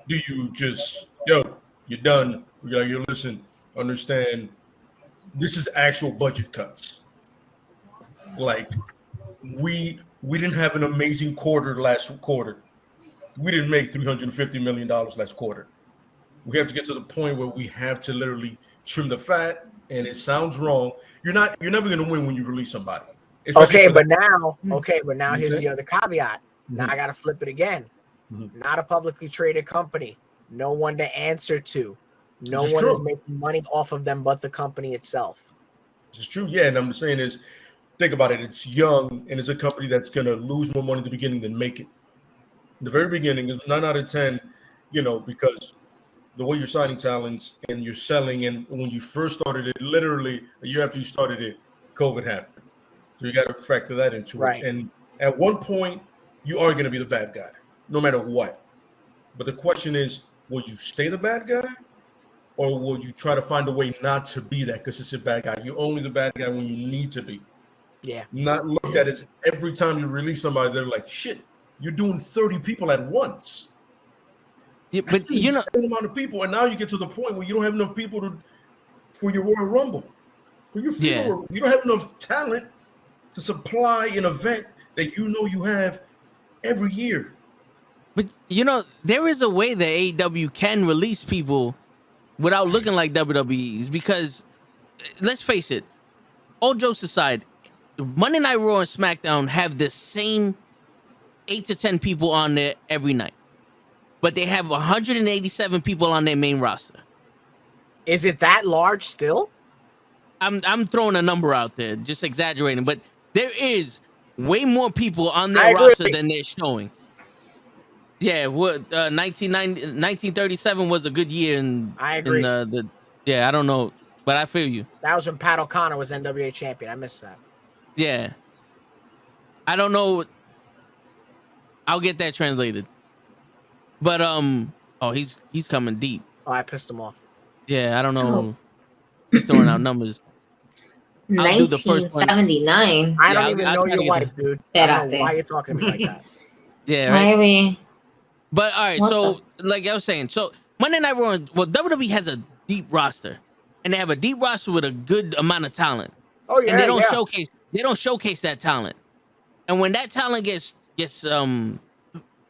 Do you just, yo, you're done? You're like, yo, listen, understand, this is actual budget cuts. Like, we didn't have an amazing last quarter. We didn't make $350 million last quarter. We have to get to the point where we have to literally trim the fat. And it sounds wrong. You're never going to win when you release somebody. Okay, but now here's the other caveat. Now I got to flip it again. Not a publicly traded company. No one to answer to. No one is making money off of them but the company itself. It's true, yeah. And I'm saying is, think about it. It's young, and it's a company that's going to lose more money at the beginning than make it. In the very beginning, it's 9 out of 10, you know, because the way you're signing talents and you're selling, and when you first started it, literally a year after you started it, COVID happened. So you got to factor that into it. And at one point, you are going to be the bad guy, no matter what. But the question is, will you stay the bad guy? Or will you try to find a way not to be that because it's a bad guy? You're only the bad guy when you need to be. Yeah. Not looked at as every time you release somebody, they're like, shit, you're doing 30 people at once. Yeah, but that's you know, the same amount of people. And now you get to the point where you don't have enough people for your Royal Rumble. For your funeral. You don't have enough talent to supply an event that you know you have every year. But, you know, there is a way that AEW can release people without looking like WWE's, because let's face it, all jokes aside, Monday Night Raw and SmackDown have the same 8 to 10 people on there every night, but they have 187 people on their main roster. Is it that large still? I'm throwing a number out there, just exaggerating, but there is way more people on their roster than they're showing. Yeah, 1937 was a good year, and I agree. I don't know, but I feel you. That was when Pat O'Connor was NWA champion. I missed that. Yeah, I don't know. I'll get that translated. But he's coming deep. Oh, I pissed him off. Yeah, I don't know. He's throwing out numbers. 1979. I don't even know your wife, dude. I don't know why you're talking to me like that. Yeah, right. Maybe. But all right, like I was saying, so Monday Night Raw, well, WWE has a deep roster, and they have a deep roster with a good amount of talent. Oh yeah, and they don't showcase that talent. And when that talent gets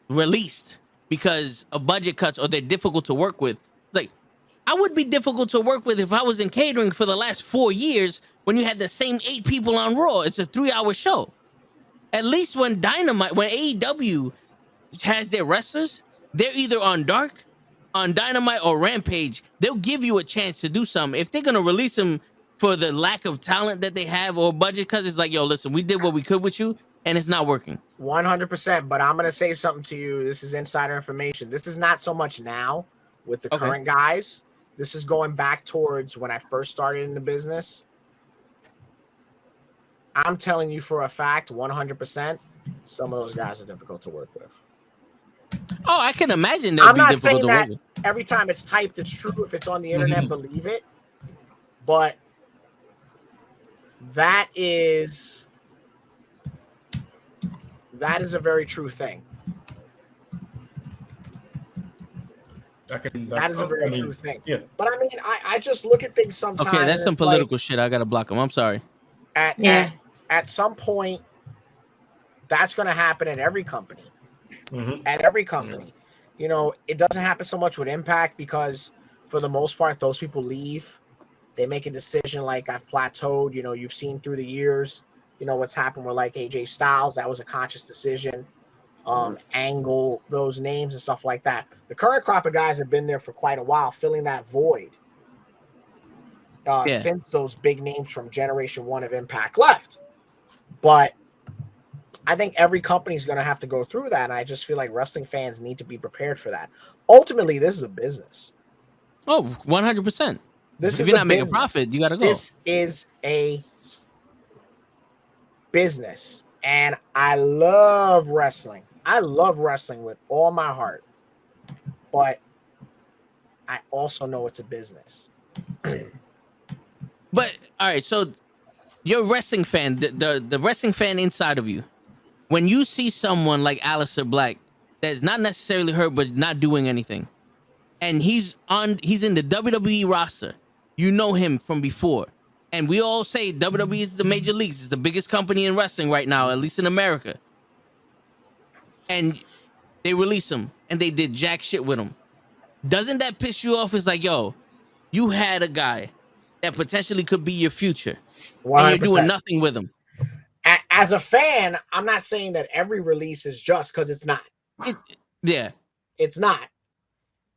released because of budget cuts or they're difficult to work with, it's like, I would be difficult to work with if I was in catering for the last 4 years when you had the same 8 people on Raw. It's a 3-hour show. At least when AEW has their wrestlers, they're either on Dark, on Dynamite, or Rampage. They'll give you a chance to do something. If they're gonna release them for the lack of talent that they have or budget, because it's like, yo, listen, we did what we could with you, and it's not working. 100%. But I'm gonna say something to you. This is insider information. This is not so much now with the current guys. This is going back towards when I first started in the business. I'm telling you for a fact, 100%, some of those guys are difficult to work with. Oh, I can imagine that. I'm not saying that every time it's typed, it's true. If it's on the internet, believe it. But that is a very true thing. That is a very true thing. Yeah. But I mean, I just look at things sometimes. Okay, that's some political shit. I gotta block them. I'm sorry. At some point, that's going to happen at every company. At every company. You know, it doesn't happen so much with Impact because for the most part, those people leave. They make a decision like I've plateaued. You know, you've seen through the years, you know, what's happened with like AJ Styles. That was a conscious decision. Angle, those names and stuff like that. The current crop of guys have been there for quite a while, filling that void. Since those big names from Generation 1 of Impact left. But I think every company is going to have to go through that, and I just feel like wrestling fans need to be prepared for that. Ultimately, this is a business. Oh, 100%. If you're not making profit, you got to go. This is a business, and I love wrestling. I love wrestling with all my heart, but I also know it's a business. But all right, so you're a wrestling fan, the wrestling fan inside of you. When you see someone like Aleister Black that's not necessarily hurt but not doing anything, and he's in the WWE roster, you know him from before, and we all say WWE is the major leagues, it's the biggest company in wrestling right now, at least in America. And they release him, and they did jack shit with him. Doesn't that piss you off? It's like, yo, you had a guy that potentially could be your future, 100%. And you're doing nothing with him. As a fan, I'm not saying that every release is just, because it's not. It's not.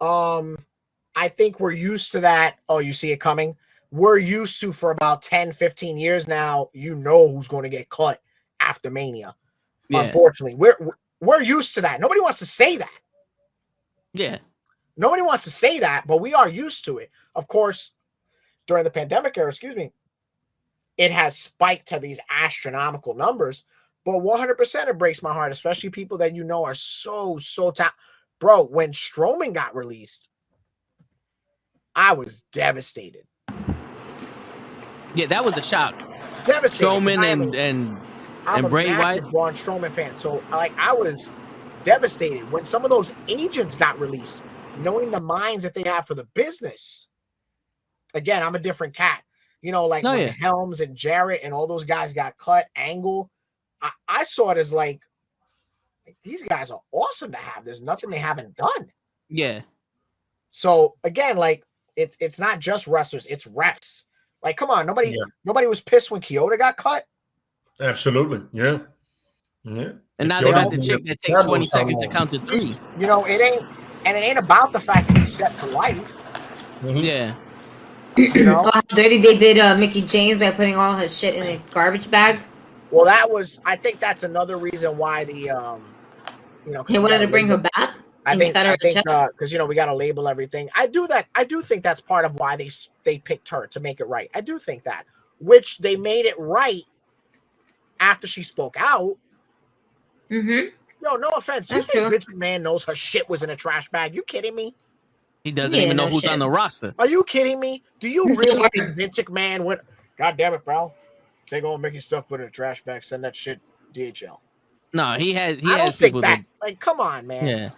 I think we're used to that. Oh, you see it coming? We're used to for about 10, 15 years now, you know who's going to get cut after Mania. Yeah. Unfortunately, we're used to that. Nobody wants to say that. Yeah. Nobody wants to say that, but we are used to it. Of course, during the pandemic era, it has spiked to these astronomical numbers. But 100% it breaks my heart, especially people that you know are so talented. Bro, when Strowman got released, I was devastated. Yeah, that was a shock. Devastated. Strowman and Bray Wyatt. I'm a Braun Strowman fan, so I was devastated when some of those agents got released, knowing the minds that they have for the business. Again, I'm a different cat. You know, like when Helms and Jarrett and all those guys got cut, Angle, I saw it as like these guys are awesome to have. There's nothing they haven't done. Yeah. So again, like it's not just wrestlers, it's refs. Like, come on, nobody was pissed when Kyoto got cut. Absolutely, yeah. And now they got the chick that takes 20 seconds to count to 3. You know, it ain't about the fact that he's set for life. Yeah. You know how dirty they did Mickey James by putting all his shit in a garbage bag. Well, I think that's another reason why the he wanted to bring her back. I think because we got to label everything. I do think that's part of why they picked her to make it right. I do think that, which they made it right after she spoke out. No offense. You think Vince McMahon knows her shit was in a trash bag? You kidding me? He doesn't even know who's on the roster. Are you kidding me? Do you really think Vince McMahon went, God damn it, bro. Take all Mickey's stuff, put it in a trash bag, send that shit DHL. No, he has people that. Like, come on, man. Yeah.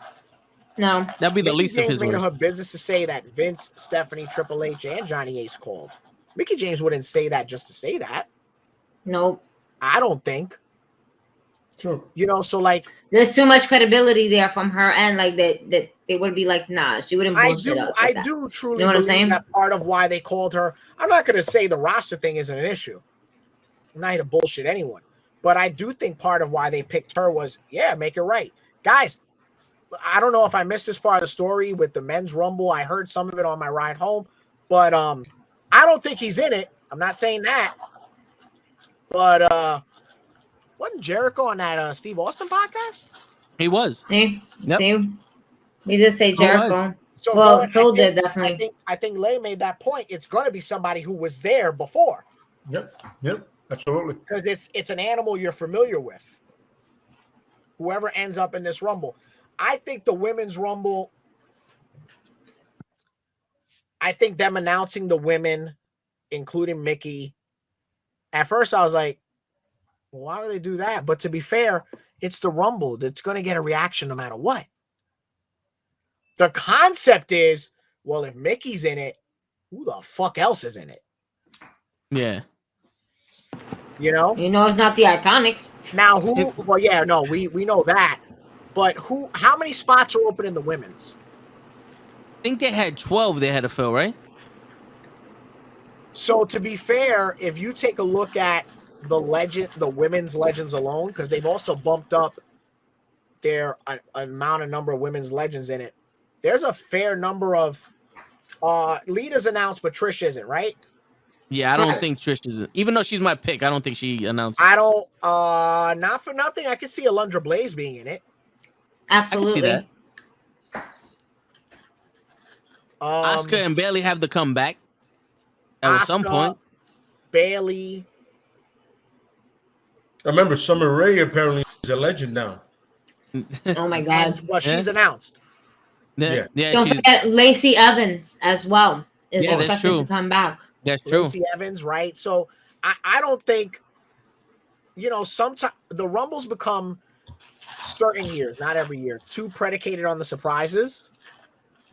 No. That'd be the least of his worries. Made it her business to say that Vince, Stephanie, Triple H, and Johnny Ace called. Mickey James wouldn't say that just to say that. Nope. I don't think. True. You know, so like there's too much credibility there from her end, like that they would be like, nah, she wouldn't bullshit us. I do truly believe that part of why they called her. I'm not gonna say the roster thing isn't an issue. I'm not here to bullshit anyone. But I do think part of why they picked her was, make it right. Guys, I don't know if I missed this part of the story with the men's rumble. I heard some of it on my ride home, but I don't think he's in it. I'm not saying that. But Wasn't Jericho on that Steve Austin podcast? He was. See, Yep. see, we did say Jericho. So Well, Told did definitely. I think Lay made that point. It's going to be somebody who was there before. Yep, absolutely. Because it's an animal you're familiar with. Whoever ends up in this Rumble. I think the women's Rumble, I think them announcing the women, including Mickey, at first I was like, well, why would they do that? But to be fair, it's the Rumble that's going to get a reaction no matter what. The concept is, well, if Mickey's in it, who the fuck else is in it? Yeah. You know? It's not the Iconics. Now who? Well, yeah, no, we know that. But who? How many spots are open in the women's? I think they had 12 they had to fill, right? So to be fair, if you take a look at the women's legends alone, because they've also bumped up their number of women's legends in it. There's a fair number of Lita's announced, but Trish isn't, right? Yeah, I don't think Trish is, even though she's my pick. I don't think she announced. I don't. Not for nothing. I could see Alundra Blaze being in it. Absolutely. I can see that. Asuka and Bailey have to come back at some point. Bailey. I remember Summer Rae apparently is a legend now. Oh my God! She's announced. Yeah. Don't forget Lacey Evans as well is expected to come back. That's true. Lacey Evans, right? So I don't think, sometimes the Rumbles become certain years, not every year, too predicated on the surprises.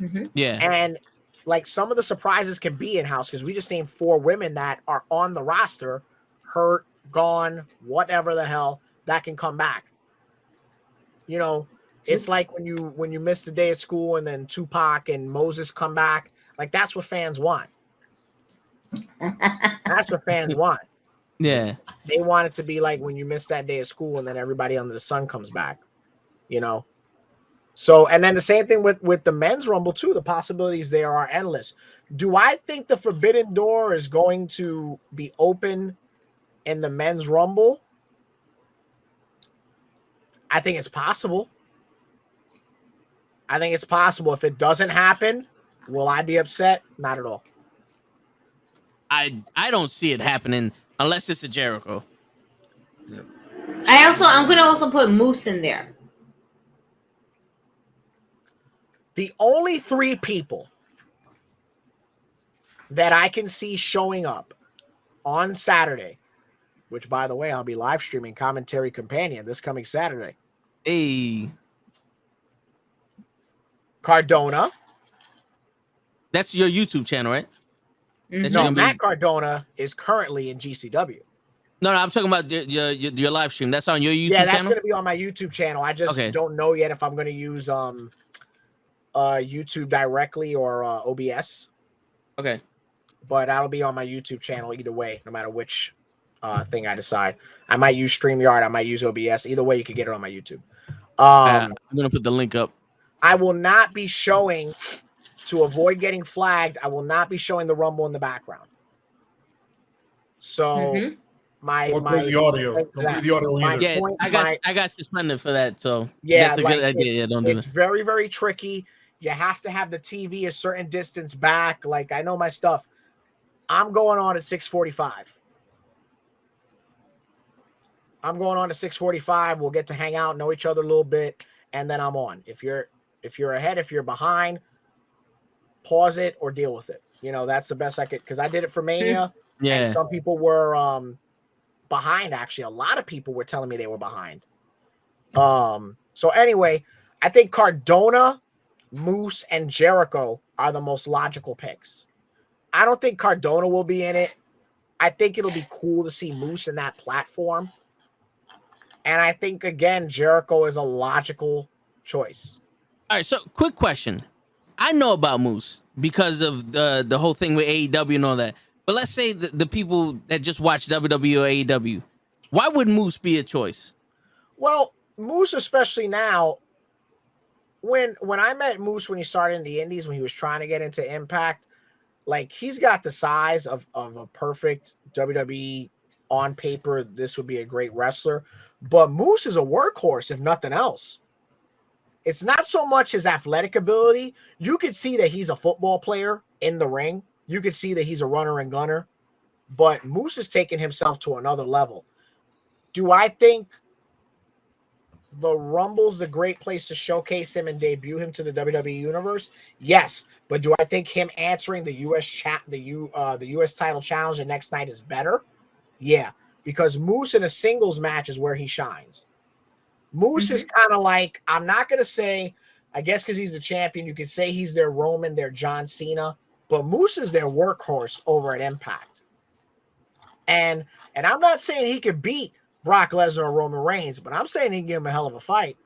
Mm-hmm. Yeah. And like some of the surprises can be in-house because we just named 4 women that are on the roster, hurt, gone, whatever the hell, that can come back. It's like when you miss the day of school and then Tupac and Moses come back. Like that's what fans want. That's what fans want. Yeah. They want it to be like when you miss that day of school and then everybody under the sun comes back. So, and then the same thing with the men's Rumble too. The possibilities there are endless. Do I think the Forbidden Door is going to be open in the men's Rumble? I think it's possible. If it doesn't happen, will I be upset? Not at all. I don't see it happening unless it's a Jericho. Yeah. I'm gonna also put Moose in there. The only 3 people that I can see showing up on Saturday, which by the way, I'll be live streaming Commentary Companion this coming Saturday. Hey. Cardona. That's your YouTube channel, right? Mm-hmm. No, Matt Cardona is currently in GCW. No, I'm talking about your live stream. That's on your YouTube channel? Yeah, that's channel? going to be on my YouTube channel. I just don't know yet if I'm going to use YouTube directly or OBS. Okay. But that'll be on my YouTube channel either way, no matter which thing I decide. I might use StreamYard. I might use OBS. Either way, you can get it on my YouTube. I'm going to put the link up. I will not be showing, to avoid getting flagged, I will not be showing the Rumble in the background. So my the audio. I got suspended for that. So yeah, that's a good idea. Yeah, don't do It's very, very tricky. You have to have the TV a certain distance back. Like I know my stuff. I'm going on at 6:45. We'll get to hang out, know each other a little bit, and then I'm on. If you're ahead, if you're behind, pause it or deal with it. That's the best I could, because I did it for Mania. Yeah. And some people were behind, actually. A lot of people were telling me they were behind. So anyway, I think Cardona, Moose, and Jericho are the most logical picks. I don't think Cardona will be in it. I think it'll be cool to see Moose in that platform. And I think, again, Jericho is a logical choice. All right, so quick question. I know about Moose because of the whole thing with AEW and all that. But let's say the people that just watch WWE or AEW, why would Moose be a choice? Well, Moose, especially now, when I met Moose when he started in the Indies, when he was trying to get into Impact, like, he's got the size of a perfect WWE on paper, this would be a great wrestler. But Moose is a workhorse, if nothing else. It's not so much his athletic ability. You could see that he's a football player in the ring. You could see that he's a runner and gunner. But Moose is taking himself to another level. Do I think the Rumble's the great place to showcase him and debut him to the WWE universe? Yes. But do I think him answering the US title challenge the next night is better? Yeah. Because Moose in a singles match is where he shines. Moose is kind of like, I'm not going to say, I guess because he's the champion, you could say he's their Roman, their John Cena, but Moose is their workhorse over at Impact. And I'm not saying he could beat Brock Lesnar or Roman Reigns, but I'm saying he can give him a hell of a fight.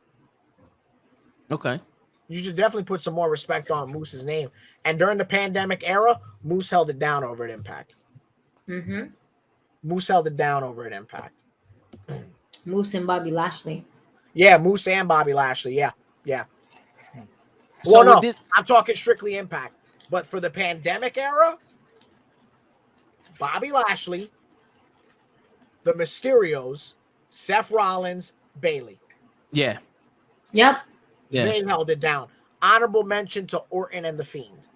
Okay. You should definitely put some more respect on Moose's name. And during the pandemic era, Moose held it down over at Impact. Moose held it down over at Impact. Moose and Bobby Lashley. Yeah, Moose and Bobby Lashley. Yeah. So Well, no, this, I'm talking strictly Impact. But for the pandemic era, Bobby Lashley, the Mysterios, Seth Rollins, Bayley. yeah. Yep. Yeah. They held it down. Honorable mention to Orton and The Fiend.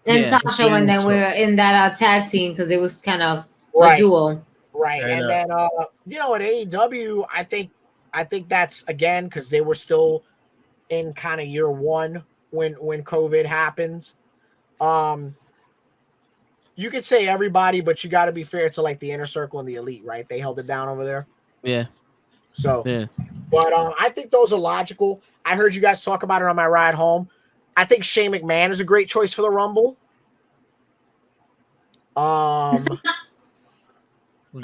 And Yeah. Sasha when then we were in that tag team because it was kind of Right. a duo. Right. And, then at AEW, I think that's again because they were still in kind of year one when COVID happened. You could say everybody, but you got to be fair to like the Inner Circle and the Elite, right? They held it down over there. Yeah. So, Yeah. but I think those are logical. I heard you guys talk about it on my ride home. I think Shane McMahon is a great choice for the Rumble. I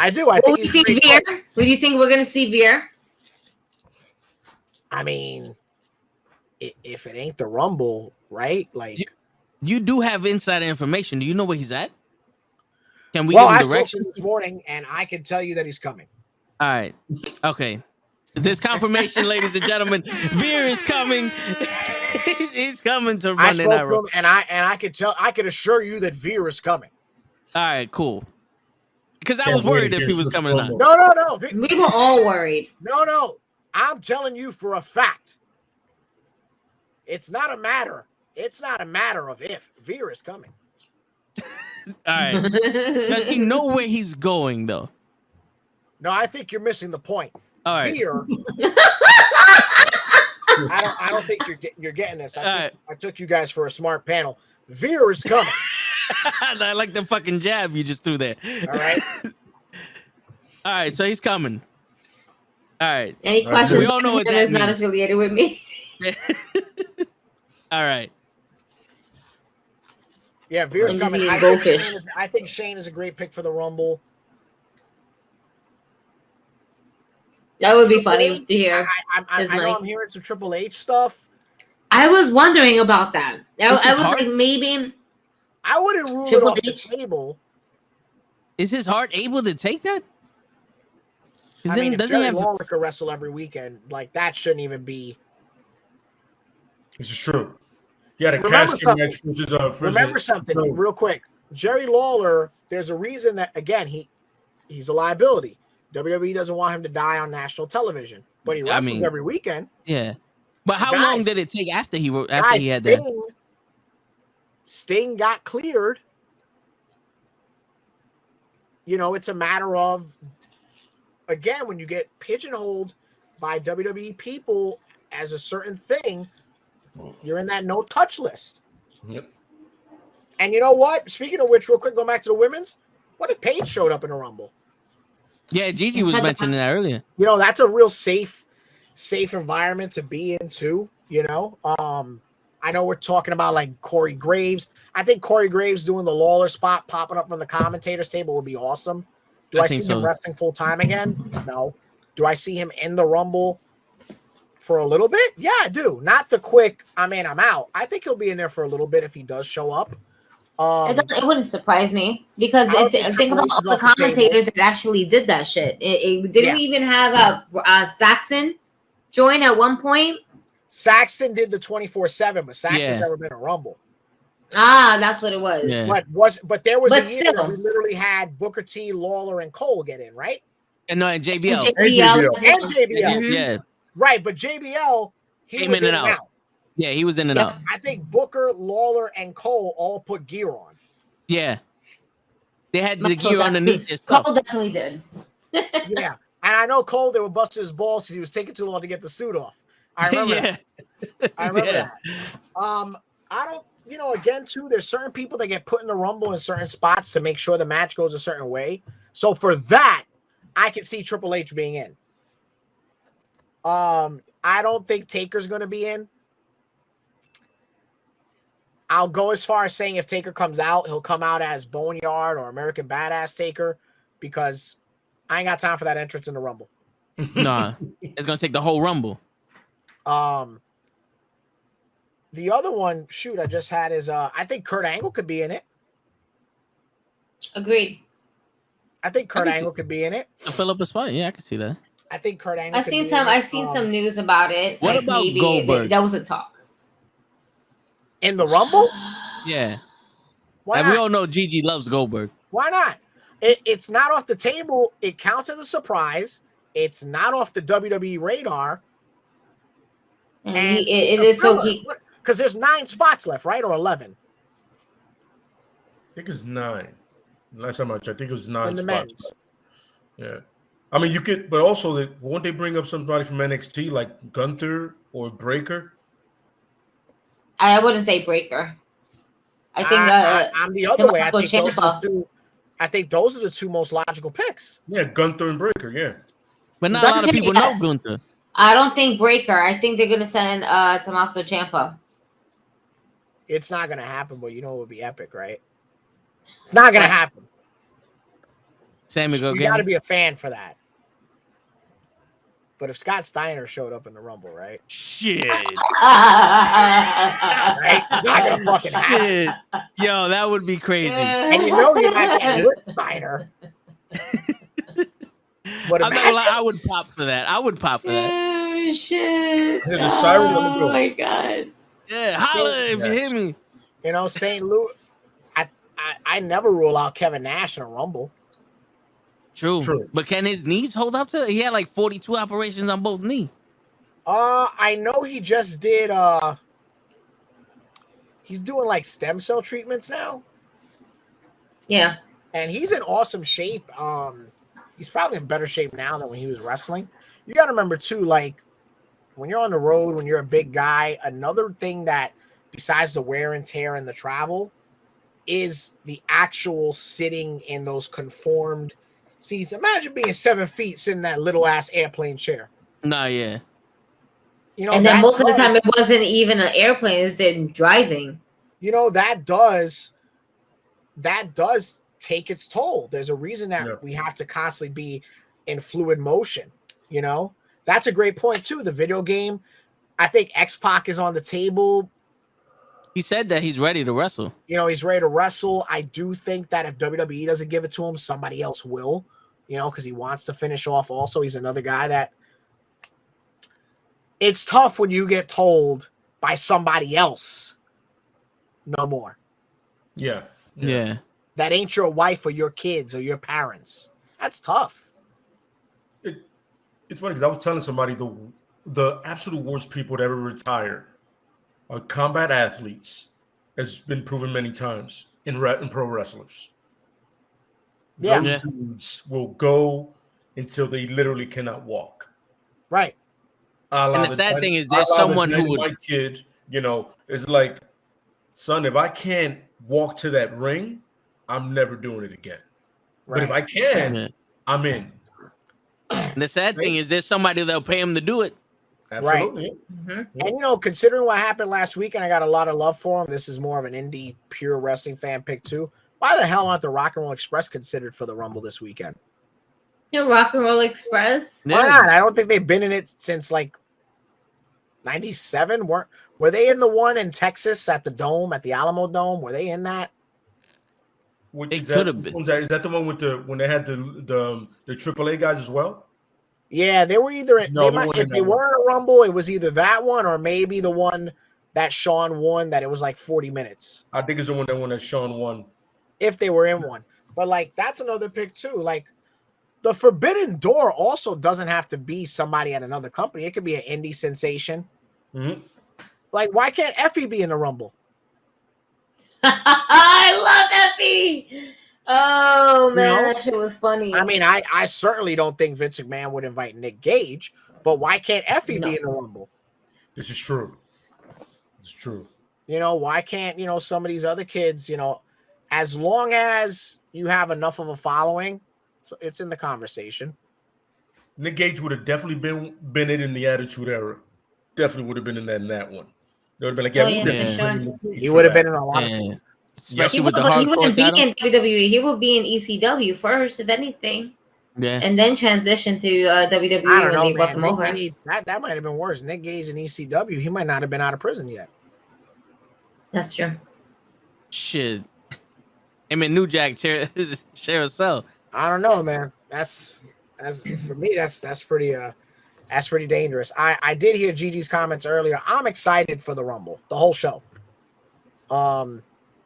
do. I Will think we see Veer? What do you think we're gonna see Veer? I mean, if it ain't the Rumble, right? Like, You do have insider information. Do you know where he's at? Can we well, give I him spoke to directions? him this morning, and I can tell you that he's coming. All right. Okay. There's confirmation, ladies and gentlemen. Veer is coming. He's coming to I Monday spoke Night to Raw. him, and I could assure you that Veer is coming. All right, cool. Because I Can't was wait worried to if get he was this coming or not. promo. No. We were all worried. No. I'm telling you for a fact. It's not a matter of if. Veer is coming. All right. Does he know where he's going, though? No, I think you're missing the point. All right. Veer. I don't think you're getting this. I took you guys for a smart panel. Veer is coming. I like the fucking jab you just threw there. All right. All right, so he's coming. All right. Any questions? We all know what that is not means. affiliated with me. All right. Yeah, Veer's I'm coming. just eating goldfish. I think Shane is a great pick for the Rumble. That would be Triple funny H, to hear. I his know money. I'm hearing some Triple H stuff. I was wondering about that. I Is this was hard? like, maybe I wouldn't rule Triple it off H? the table. Is his heart able to take that? I mean, if Doesn't he Jerry have? Lawler could wrestle every weekend, like that shouldn't even be. This is true. He had a Remember casket something. match, which is Remember something real quick. Jerry Lawler, there's a reason that, again, he's a liability. WWE doesn't want him to die on national television, but he wrestles every weekend. Yeah. But how Guys- long did it take after he Guys, had that? Sting got cleared. You know, it's a matter of, again, when you get pigeonholed by WWE people as a certain thing, you're in that no-touch list. Yep. And you know what? Speaking of which, real quick, going back to the women's, what if Paige showed up in a Rumble? Yeah, Gigi was mentioning that earlier. You know, that's a real safe environment to be in too, you know. I know we're talking about like Corey Graves. I think Corey Graves doing the Lawler spot, popping up from the commentators table would be awesome. Do I think see him so. wrestling full time again? No. Do I see him in the Rumble for a little bit? Yeah, I do. Not the quick, I'm in, I'm out. I think he'll be in there for a little bit if he does show up. It wouldn't surprise me because I don't think think about all Triple the H is off the commentators that actually did that shit. Didn't we even have Saxon join at one point? Saxon did the 24/7, but Saxon's Yeah. never been a Rumble. Ah, that's what it was. Yeah. But there was a year still. where we literally had Booker T, Lawler, and Cole get in, right? And JBL. And JBL. And JBL. Mhm. Yeah. Right, but JBL, he Came was in and out. Yeah, he was in and out. I think Booker, Lawler, and Cole all put gear on. Yeah. They had the gear underneath their stuff. Cole definitely did. Yeah. And I know Cole, they were busting his balls because he was taking too long to get the suit off. I remember that. I remember that. I don't, again, too, there's certain people that get put in the Rumble in certain spots to make sure the match goes a certain way. So for that, I can see Triple H being in. I don't think Taker's going to be in. I'll go as far as saying if Taker comes out, he'll come out as Boneyard or American Badass Taker, because I ain't got time for that entrance in the Rumble. Nah, it's going to take the whole Rumble. The other one, I just had is I think Kurt Angle could be in it. Agreed. I think Kurt Angle could be in it. To fill up a spot, yeah, I can see that. I think Kurt Angle. I've seen some news about it. What about maybe Goldberg? That was a talk. In the Rumble? Yeah. Why and not? we all know Gigi loves Goldberg. Why not? It's not off the table. It counts as a surprise. It's not off the WWE radar. And because there's 9 spots left, right? Or 11? I think it's 9. Last time I checked, I think it was 9 in the spots. men's. Yeah. I mean, you could, but also, won't they bring up somebody from NXT like Gunther or Breaker? I wouldn't say Breaker. I think I'm the other way. I think those are the 2 most logical picks. Yeah, Gunther and Breaker, yeah. But not a lot of people know Gunther. I don't think Breaker. I think they're gonna send Tommaso Ciampa. It's not gonna happen, but it would be epic, right? It's not gonna happen. Sammy You got to be a fan for that. But if Scott Steiner showed up in the Rumble, right? Shit. Right? It's not gonna fucking happen. Yo, that would be crazy. And you're not getting with Steiner. But I'm not gonna lie, I would pop for that. Oh shit! Yeah, the Sirens on the go. Oh my god! Yeah, holla if you hear me. St. Louis. I never rule out Kevin Nash in a Rumble. True. But can his knees hold up to it? He had like 42 operations on both knees. I know he just did. He's doing like stem cell treatments now. Yeah, and he's in awesome shape. He's probably in better shape now than when he was wrestling. You got to remember too, like when you're on the road, when you're a big guy, another thing that besides the wear and tear and the travel is the actual sitting in those conformed seats. Imagine being 7 feet sitting in that little ass airplane chair. Nah, yeah. And then most of the time it wasn't even an airplane, it's them driving. That does take its toll. There's a reason that we have to constantly be in fluid motion. That's a great point too. The video game, I think X-Pac is on the table. He said that he's ready to wrestle. He's ready to wrestle. I do think that if WWE doesn't give it to him, somebody else will, because he wants to finish off also. He's another guy that it's tough when you get told by somebody else, no more. Yeah. That ain't your wife or your kids or your parents. That's tough. It's funny because I was telling somebody the absolute worst people to ever retire are combat athletes, has been proven many times in pro wrestlers. Yeah. Those dudes will go until they literally cannot walk. Right. And the sad thing is there's someone who would... My kid, is like, son, if I can't walk to that ring, I'm never doing it again. Right. But if I can, I'm in. And the sad thing is there's somebody that'll pay him to do it. Absolutely. Right. Mm-hmm. And considering what happened last week, and I got a lot of love for him, this is more of an indie pure wrestling fan pick too. Why the hell aren't the Rock and Roll Express considered for the Rumble this weekend? Rock and Roll Express? Why not? I don't think they've been in it since like 97. Were they in the one in Texas at the Dome, at the Alamo Dome? Were they in that? They could have been. Is that the one with when they had the AAA guys as well? Yeah, they were either if they were in a Rumble, it was either that one or maybe the one that Shawn won, that it was like 40 minutes. I think it's the one that Shawn won. If they were in one. But like that's another pick too. Like the Forbidden Door also doesn't have to be somebody at another company. It could be an indie sensation. Mm-hmm. Like, why can't Effie be in the Rumble? I love Effie. Oh man, that shit was funny. I mean, I certainly don't think Vince McMahon would invite Nick Gage, but why can't Effie be in the Rumble? This is true. It's true. You know, why can't, you know, some of these other kids, you know, as long as you have enough of a following, so it's in the conversation. Nick Gage would have definitely been in the Attitude Era. Definitely would have been in that one. They would have been like, He would have been in a lot of things. Especially with the hardcore he wouldn't title. be in WWE. He would be in ECW first, if anything. Yeah. And then transition to WWE when they brought them over. That might have been worse. Nick Gage in ECW, he might not have been out of prison yet. That's true. Shit. Him and New Jack share a cell. I don't know, man. That's for me. That's pretty dangerous. I did hear Gigi's comments earlier. I'm excited for the Rumble, the whole show.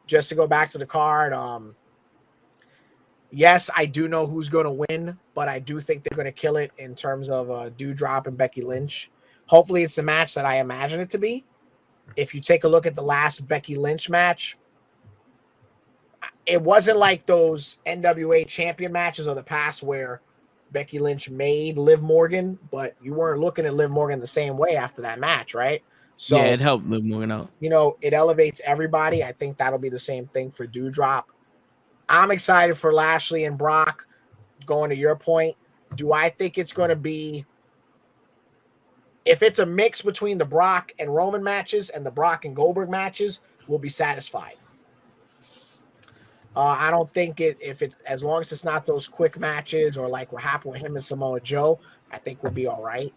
Just to go back to the card. Yes, I do know who's going to win, but I do think they're going to kill it in terms of Doudrop and Becky Lynch. Hopefully, it's the match that I imagine it to be. If you take a look at the last Becky Lynch match, it wasn't like those NWA champion matches of the past where Becky Lynch made Liv Morgan, but you weren't looking at Liv Morgan the same way after that match, right? So yeah, it helped Liv Morgan out. You know, it elevates everybody. I think that'll be the same thing for Doudrop. I'm excited for Lashley and Brock. Going to your point, do I think it's going to be, if it's a mix between the Brock and Roman matches and the Brock and Goldberg matches, we'll be satisfied. I don't think if it's, as long as it's not those quick matches or like what happened with him and Samoa Joe, I think we'll be all right.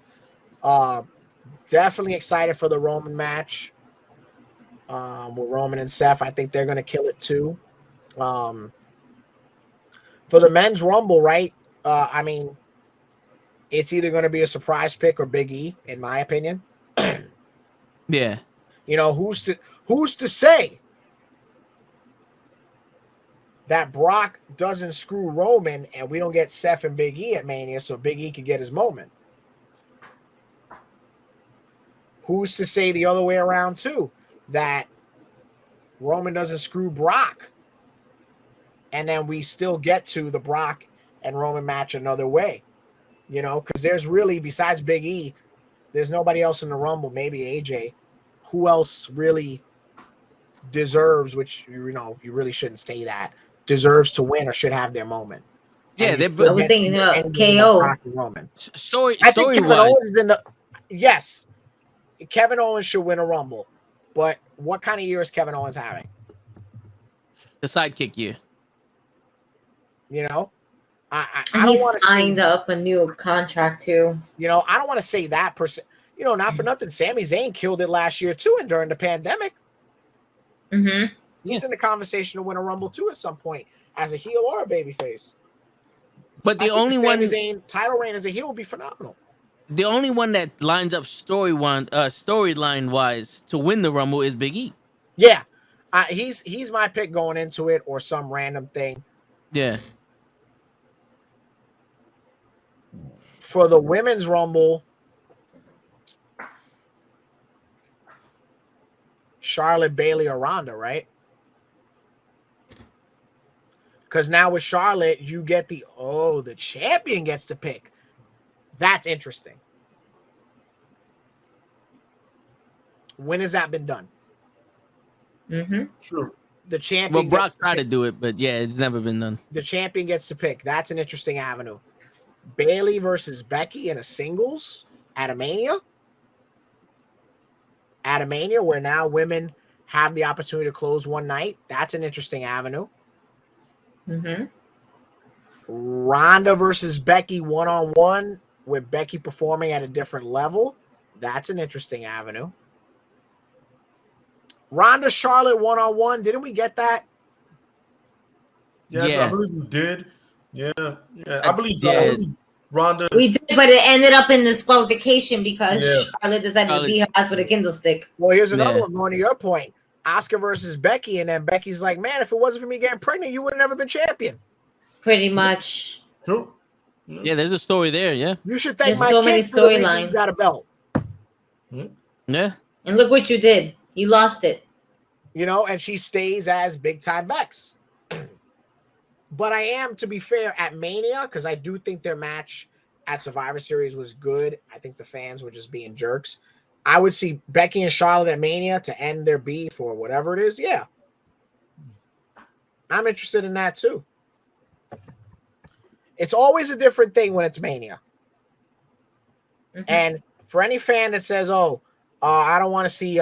Definitely excited for the Roman match with Roman and Seth. I think they're going to kill it too. For the men's Rumble, right? I mean, it's either going to be a surprise pick or Big E, in my opinion. Yeah. You know, who's to say that Brock doesn't screw Roman and we don't get Seth and Big E at Mania so Big E could get his moment? Who's to say the other way around too, that Roman doesn't screw Brock and then we still get to the Brock and Roman match another way? You know, because there's really, besides Big E, there's nobody else in the Rumble, maybe AJ. Who else really deserves, which, you know, you really shouldn't say that, deserves to win or should have their moment? Yeah, I was thinking about KO. Roman. Story Kevin wise. Owens is in the, yes, Kevin Owens should win a Rumble, but what kind of year is Kevin Owens having? The sidekick year. You know, I And don't he want to signed up a new contract too. You know, I don't want to say that person. You know, not for nothing, Sami Zayn killed it last year too, and during the pandemic. Mm-hmm. He's in the conversation to win a Rumble too at some point as a heel or a babyface. But the only one, Sami Zayn title reign as a heel would be phenomenal. the only one that lines up storyline wise to win the Rumble is Big E. Yeah, he's my pick going into it, or some random thing. Yeah. For the women's Rumble, Charlotte, Bayley, or Ronda, right? Because now with Charlotte, you get the champion gets to pick. That's interesting. When has that been done? Mm-hmm. True. The champion. Well, Brock tried to do it, but yeah, it's never been done. The champion gets to pick. That's an interesting avenue. Bayley versus Becky in a singles at a Mania. At a Mania, where now women have the opportunity to close one night. That's an interesting avenue. Mm-hmm. Ronda versus Becky one-on-one, with Becky performing at a different level. That's an interesting avenue. Ronda Charlotte one-on-one. Didn't we get that? Yeah. I believe we did. Yeah. I believe Ronda. We did, but it ended up in disqualification because Charlotte decided Charlotte. to beat her ass with a Kindle stick. Well, here's another Yeah. one. Going to your point, Asuka versus Becky, and then Becky's like, "Man, if it wasn't for me getting pregnant, you would have never been champion." Pretty much. True. Yeah, there's a story there. Yeah. You should thank There's my so kid many for the reason storylines. you got a belt. Yeah. And look what you did. You lost it. You know, and she stays as big time Bex. But I am, to be fair, at Mania, because I do think their match at Survivor Series was good. I think the fans were just being jerks. I would see Becky and Charlotte at Mania to end their beef or whatever it is. Yeah. I'm interested in that too. It's always a different thing when it's Mania. Mhm. And for any fan that says, "Oh, I don't want to see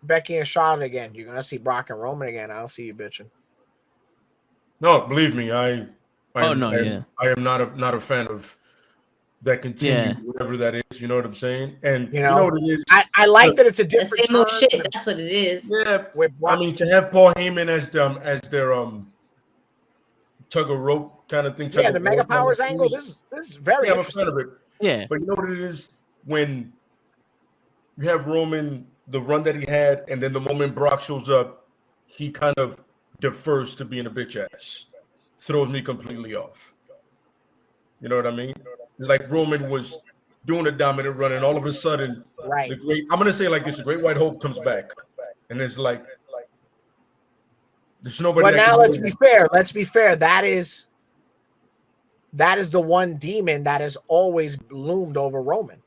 Becky and Charlotte again," you're gonna see Brock and Roman again. I don't see you bitching. No, believe me, I Oh, am, no, I am, yeah. I am not a fan of that continue, Yeah. whatever that is. You know what I'm saying? And You know, what it is. I like that it's a The different same old turn shit. That's what it is. Yeah, with I Brock. mean, to have Paul Heyman as their tug of rope kind of thing. Yeah, the Mega Powers angle. This is very I'm a fan interesting. of it. Yeah. But you know what it is? When you have Roman, the run that he had, and then the moment Brock shows up, he kind of defers to being a bitch ass. Throws me completely off. You know what I mean? It's like Roman was doing a dominant run, and all of a sudden, Right. I'm going to say it like this, the Great White Hope comes back. And it's like, there's nobody. But that now can let's do be it. fair. Let's be fair. That is the one demon that has always loomed over Roman.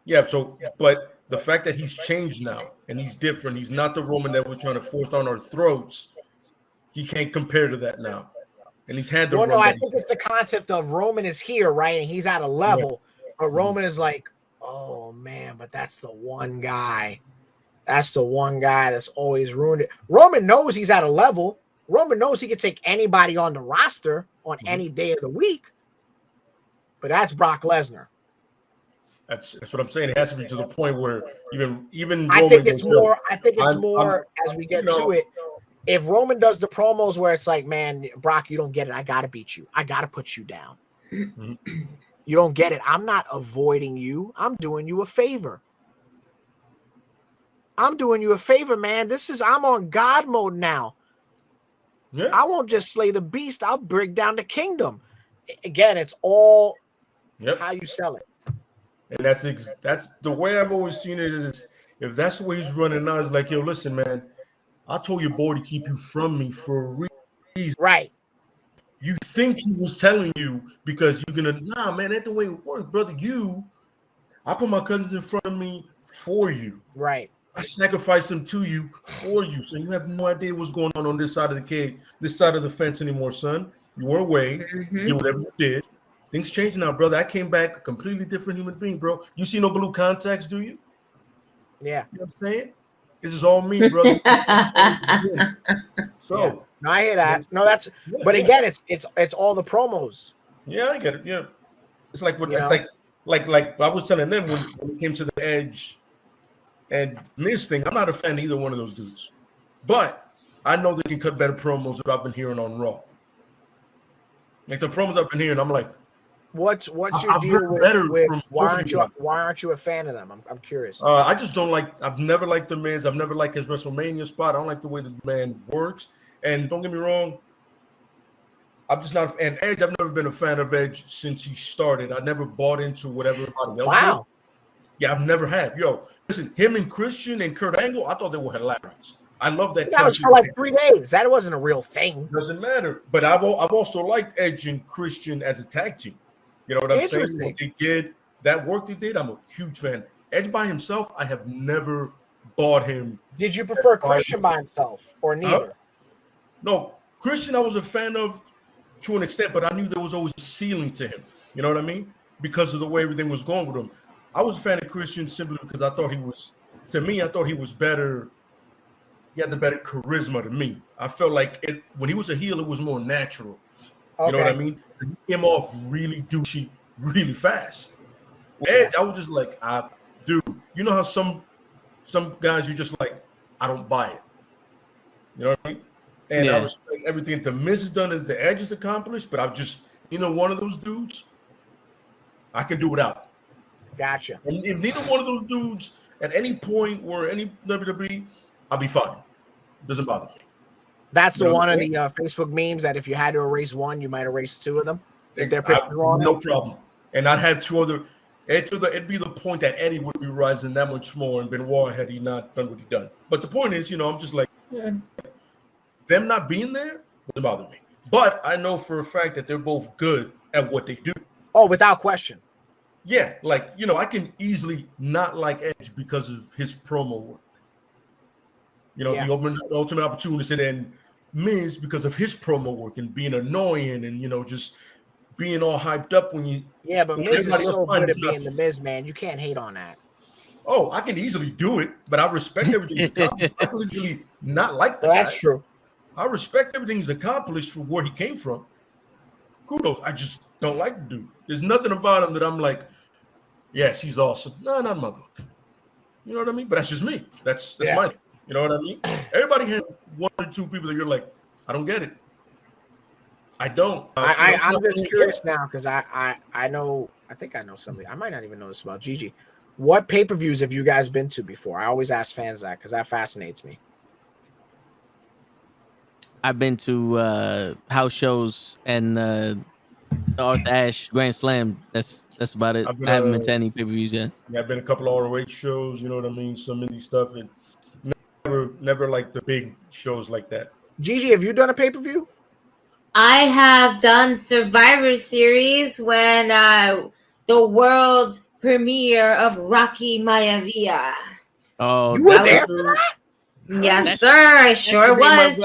Yeah, so, but the fact that he's changed now and he's different, he's not the Roman that we're trying to force down our throats. He can't compare to that now. And he's had the Well, run no, I that think he's it's the concept of Roman is here, right? And he's at a level, but Roman is like, "Oh man, but that's the one guy. That's the one guy that's always ruined it." Roman knows he's at a level. Roman knows he can take anybody on the roster on any day of the week. But that's Brock Lesnar. That's what I'm saying. It has to be to the point where even I Roman think it's goes, "Yo, more. I think it's I'm- more as we get to it. If Roman does the promos where it's like, "Man, Brock, you don't get it. I gotta beat you. I gotta put you down. Mhm. You don't get it. I'm not avoiding you. I'm doing you a favor. I'm doing you a favor, man. I'm on God mode now. Yeah. I won't just slay the beast. I'll break down the kingdom." Again, it's all Yep. how you sell it. And that's the way I've always seen it is if that's the way he's running now, it's like, "Yo, listen, man, I told your boy to keep you from me for a reason. Right. You think he was telling you because you're gonna man, that's the way it works, brother. I put my cousins in front of me for you. Right. I sacrificed them to you for you. So you have no idea what's going on this side of the cage, this side of the fence anymore, son. You were away, Mhm. did whatever you did. Things changed now, brother. I came back a completely different human being, bro. You see no blue contacts, do you? Yeah. You know what I'm saying? This is all me, brother. So No, I hear that. No, that's. yeah, But yeah. again, it's all the promos. Yeah, I get it. Yeah, it's like what You it's know? like I was telling them when it came to the Edge and Miz thing. I'm not a fan of either one of those dudes, but I know they can cut better promos that I've been hearing on Raw. Like the promos I've been hearing, I'm like, What's your I've deal heard better with from why Trophy aren't you a fan of them? I'm curious. I just don't like. I've never liked the Miz. I've never liked his WrestleMania spot. I don't like the way the man works. And don't get me wrong, I'm just not. And Edge, I've never been a fan of Edge since he started. I never bought into whatever everybody else did. Wow. Yeah, I've never have. Yo, listen, him and Christian and Kurt Angle, I thought they were hilarious. I love that. That was for like 3 days. That wasn't a real thing. Doesn't matter. But I've also liked Edge and Christian as a tag team. You know what I'm saying? What they did, that work they did, I'm a huge fan. Edge by himself, I have never bought him. Did you prefer Christian by himself or neither? No, Christian I was a fan of to an extent, but I knew there was always a ceiling to him. You know what I mean? Because of the way everything was going with him. I was a fan of Christian simply because I thought he was better. He had the better charisma to me. I felt like when he was a heel, it was more natural. You know what I mean? He came off really douchey, really fast. Edge, I was just like, dude, you know how some guys you just like, I don't buy it. You know what I mean? And I respect everything the Miz has done, as the Edge has accomplished, but neither one of those dudes, I can do without. Gotcha. And if neither one of those dudes at any point were any WWE, I'll be fine. Doesn't bother me. That's the one of the Facebook memes that if you had to erase one, you might erase two of them. If they're no problem. And I'd have two other. It'd be the point that Eddie would be rising that much more, and Benoit had he not done what he done. But the point is, I'm just like, them not being there doesn't bother me. But I know for a fact that they're both good at what they do. Oh, without question. Yeah, like, I can easily not like Edge because of his promo work. The ultimate opportunist, and then Miz because of his promo work and being annoying and, just being all hyped up when you. Yeah, but Miz is so good at being the Miz, man. You can't hate on that. Oh, I can easily do it, but I respect everything he's accomplished. I can easily not like that. That's true. I respect everything he's accomplished from where he came from. Kudos. I just don't like the dude. There's nothing about him that I'm like, yes, he's awesome. No, not in my book. You know what I mean? But that's just me. That's my thing. You know what I mean? Everybody has one or two people that you're like, I don't get it. I don't. I'm just curious now because I know, I think I know something. I might not even know this about Gigi. What pay-per-views have you guys been to before? I always ask fans that because that fascinates me. I've been to house shows and North Ash Grand Slam. That's about it. I haven't been to any pay-per-views yet. Yeah, I've been a couple of ROH shows, you know what I mean? Some indie stuff, and never like the big shows like that. Gigi, have you done a pay-per-view? I have done Survivor Series when the world premiere of Rocky Maivia. Oh, you were there for that? Yes, sir. I sure was.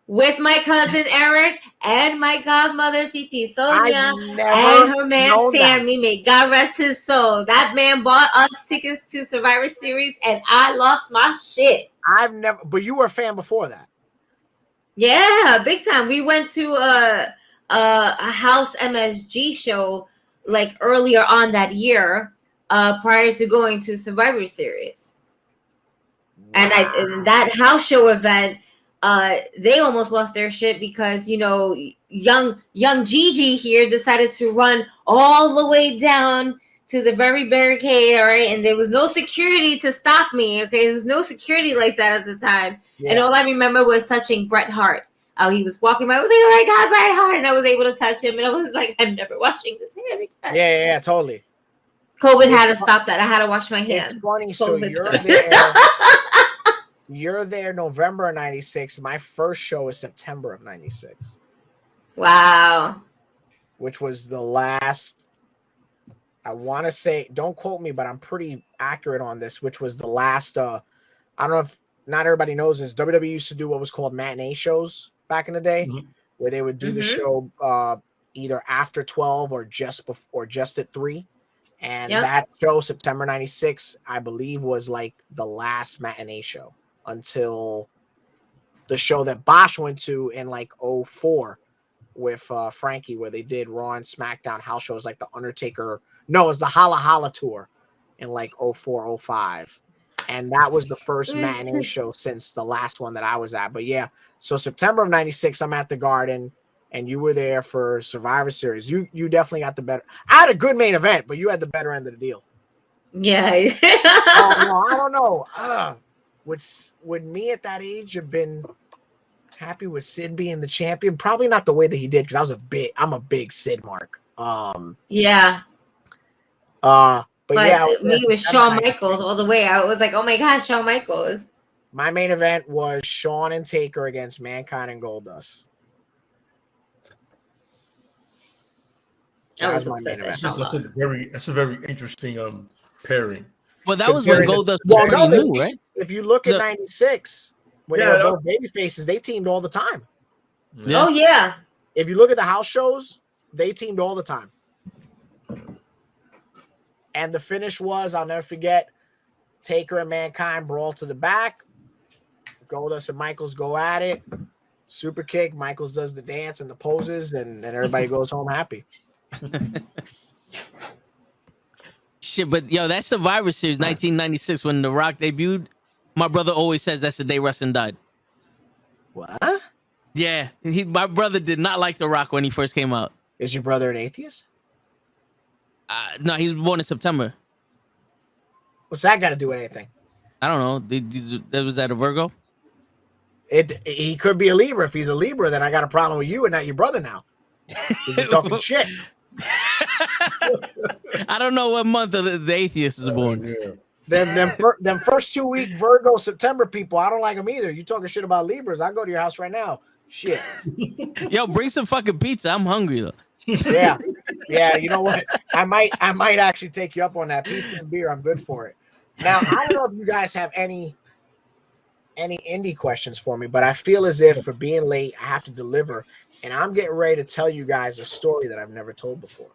With my cousin Eric and my godmother Titi Sonia and her man Sammy. May God rest his soul. That man bought us tickets to Survivor Series, and I lost my shit. But you were a fan before that. Yeah, big time. We went to a house MSG show like earlier on that year, prior to going to Survivor Series. Wow. And that house show event, they almost lost their shit because young Gigi here decided to run all the way down to the very barricade, all right, and there was no security to stop me. Okay, there was no security like that at the time. Yeah. And all I remember was touching Bret Hart. He was walking by. I was like, "Oh my God, Bret Hart!" And I was able to touch him. And I was like, "I'm never washing this hand again." Yeah, totally. COVID had to stop that. I had to wash my hands. It's funny. So you're there November of '96. My first show is September of '96. Wow. Which was the last. I want to say, don't quote me, but I'm pretty accurate on this. Which was the last. I don't know if not everybody knows this. WWE used to do what was called matinee shows back in the day, where they would do the show either after 12 or just before, or just at 3. And that show, September '96, I believe, was like the last matinee show until the show that Bosch went to in like 04 with Frankie, where they did Raw and SmackDown house shows like the Undertaker. No, it was the Holla Holla tour in like 04, 05. And that was the first matinee show since the last one that I was at. But yeah, so September of '96, I'm at the Garden, and you were there for Survivor Series. You definitely got the better. I had a good main event, but you had the better end of the deal. Yeah. I don't know. Would me at that age have been happy with Sid being the champion? Probably not the way that he did, because I'm a big Sid mark. Yeah. But yeah, me with Shawn Michaels all the way. I was like, oh my God, Shawn Michaels. My main event was Shawn and Taker against Mankind and Goldust. That was my main event. That's a very interesting pairing. Well, that was when Goldust was pretty new, right? If you look at '96, when they were both baby faces, they teamed all the time. Yeah. Oh yeah. If you look at the house shows, they teamed all the time. And the finish was, I'll never forget, Taker and Mankind brawl to the back. Goldust and Michaels go at it. Super kick. Michaels does the dance and the poses, and everybody goes home happy. Shit, but yo, that Survivor Series 1996 when The Rock debuted, my brother always says that's the day wrestling died. What? Yeah, my brother did not like The Rock when he first came out. Is your brother an atheist? No, he was born in September. What's that got to do with anything? I don't know. That was that a Virgo? He could be a Libra. If he's a Libra, then I got a problem with you and not your brother now. You're talking shit. I don't know what month of the atheist is born. Them first 2 week Virgo September people, I don't like them either. You talking shit about Libras? I'll go to your house right now. Shit. Yo, bring some fucking pizza. I'm hungry though. Yeah. You know what? I might actually take you up on that pizza and beer. I'm good for it. Now I don't know if you guys have any indie questions for me, but I feel as if for being late, I have to deliver, and I'm getting ready to tell you guys a story that I've never told before.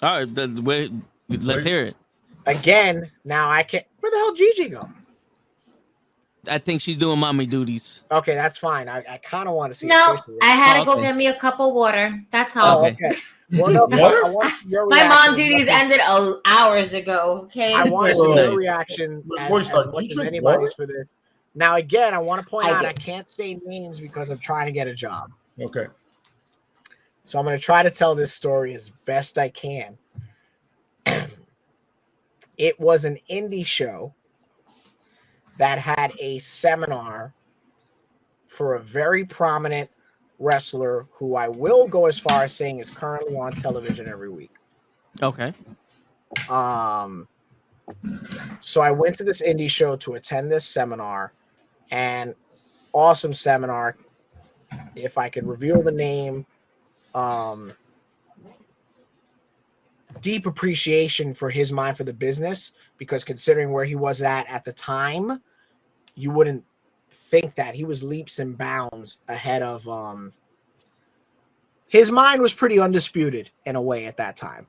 All right, let's hear it. Again, now I can't. Where the hell Gigi go? I think she's doing mommy duties. Okay, that's fine. I kind of want to see. No, I had to go okay. get me a cup of water. That's all. Okay. Well, no, I want your My reaction. mom duties ended hours ago. Okay. I want your reaction as Voice much start. You as drink anybody's water? for this. Now, again, I want to point I out do. I can't say names because I'm trying to get a job. Okay. So I'm going to try to tell this story as best I can. It was an indie show that had a seminar for a very prominent wrestler who I will go as far as saying is currently on television every week. Okay. So I went to this indie show to attend this seminar, and awesome seminar. If I could reveal the name, deep appreciation for his mind for the business, because considering where he was at the time, you wouldn't think that. He was leaps and bounds ahead of his mind was pretty undisputed in a way at that time.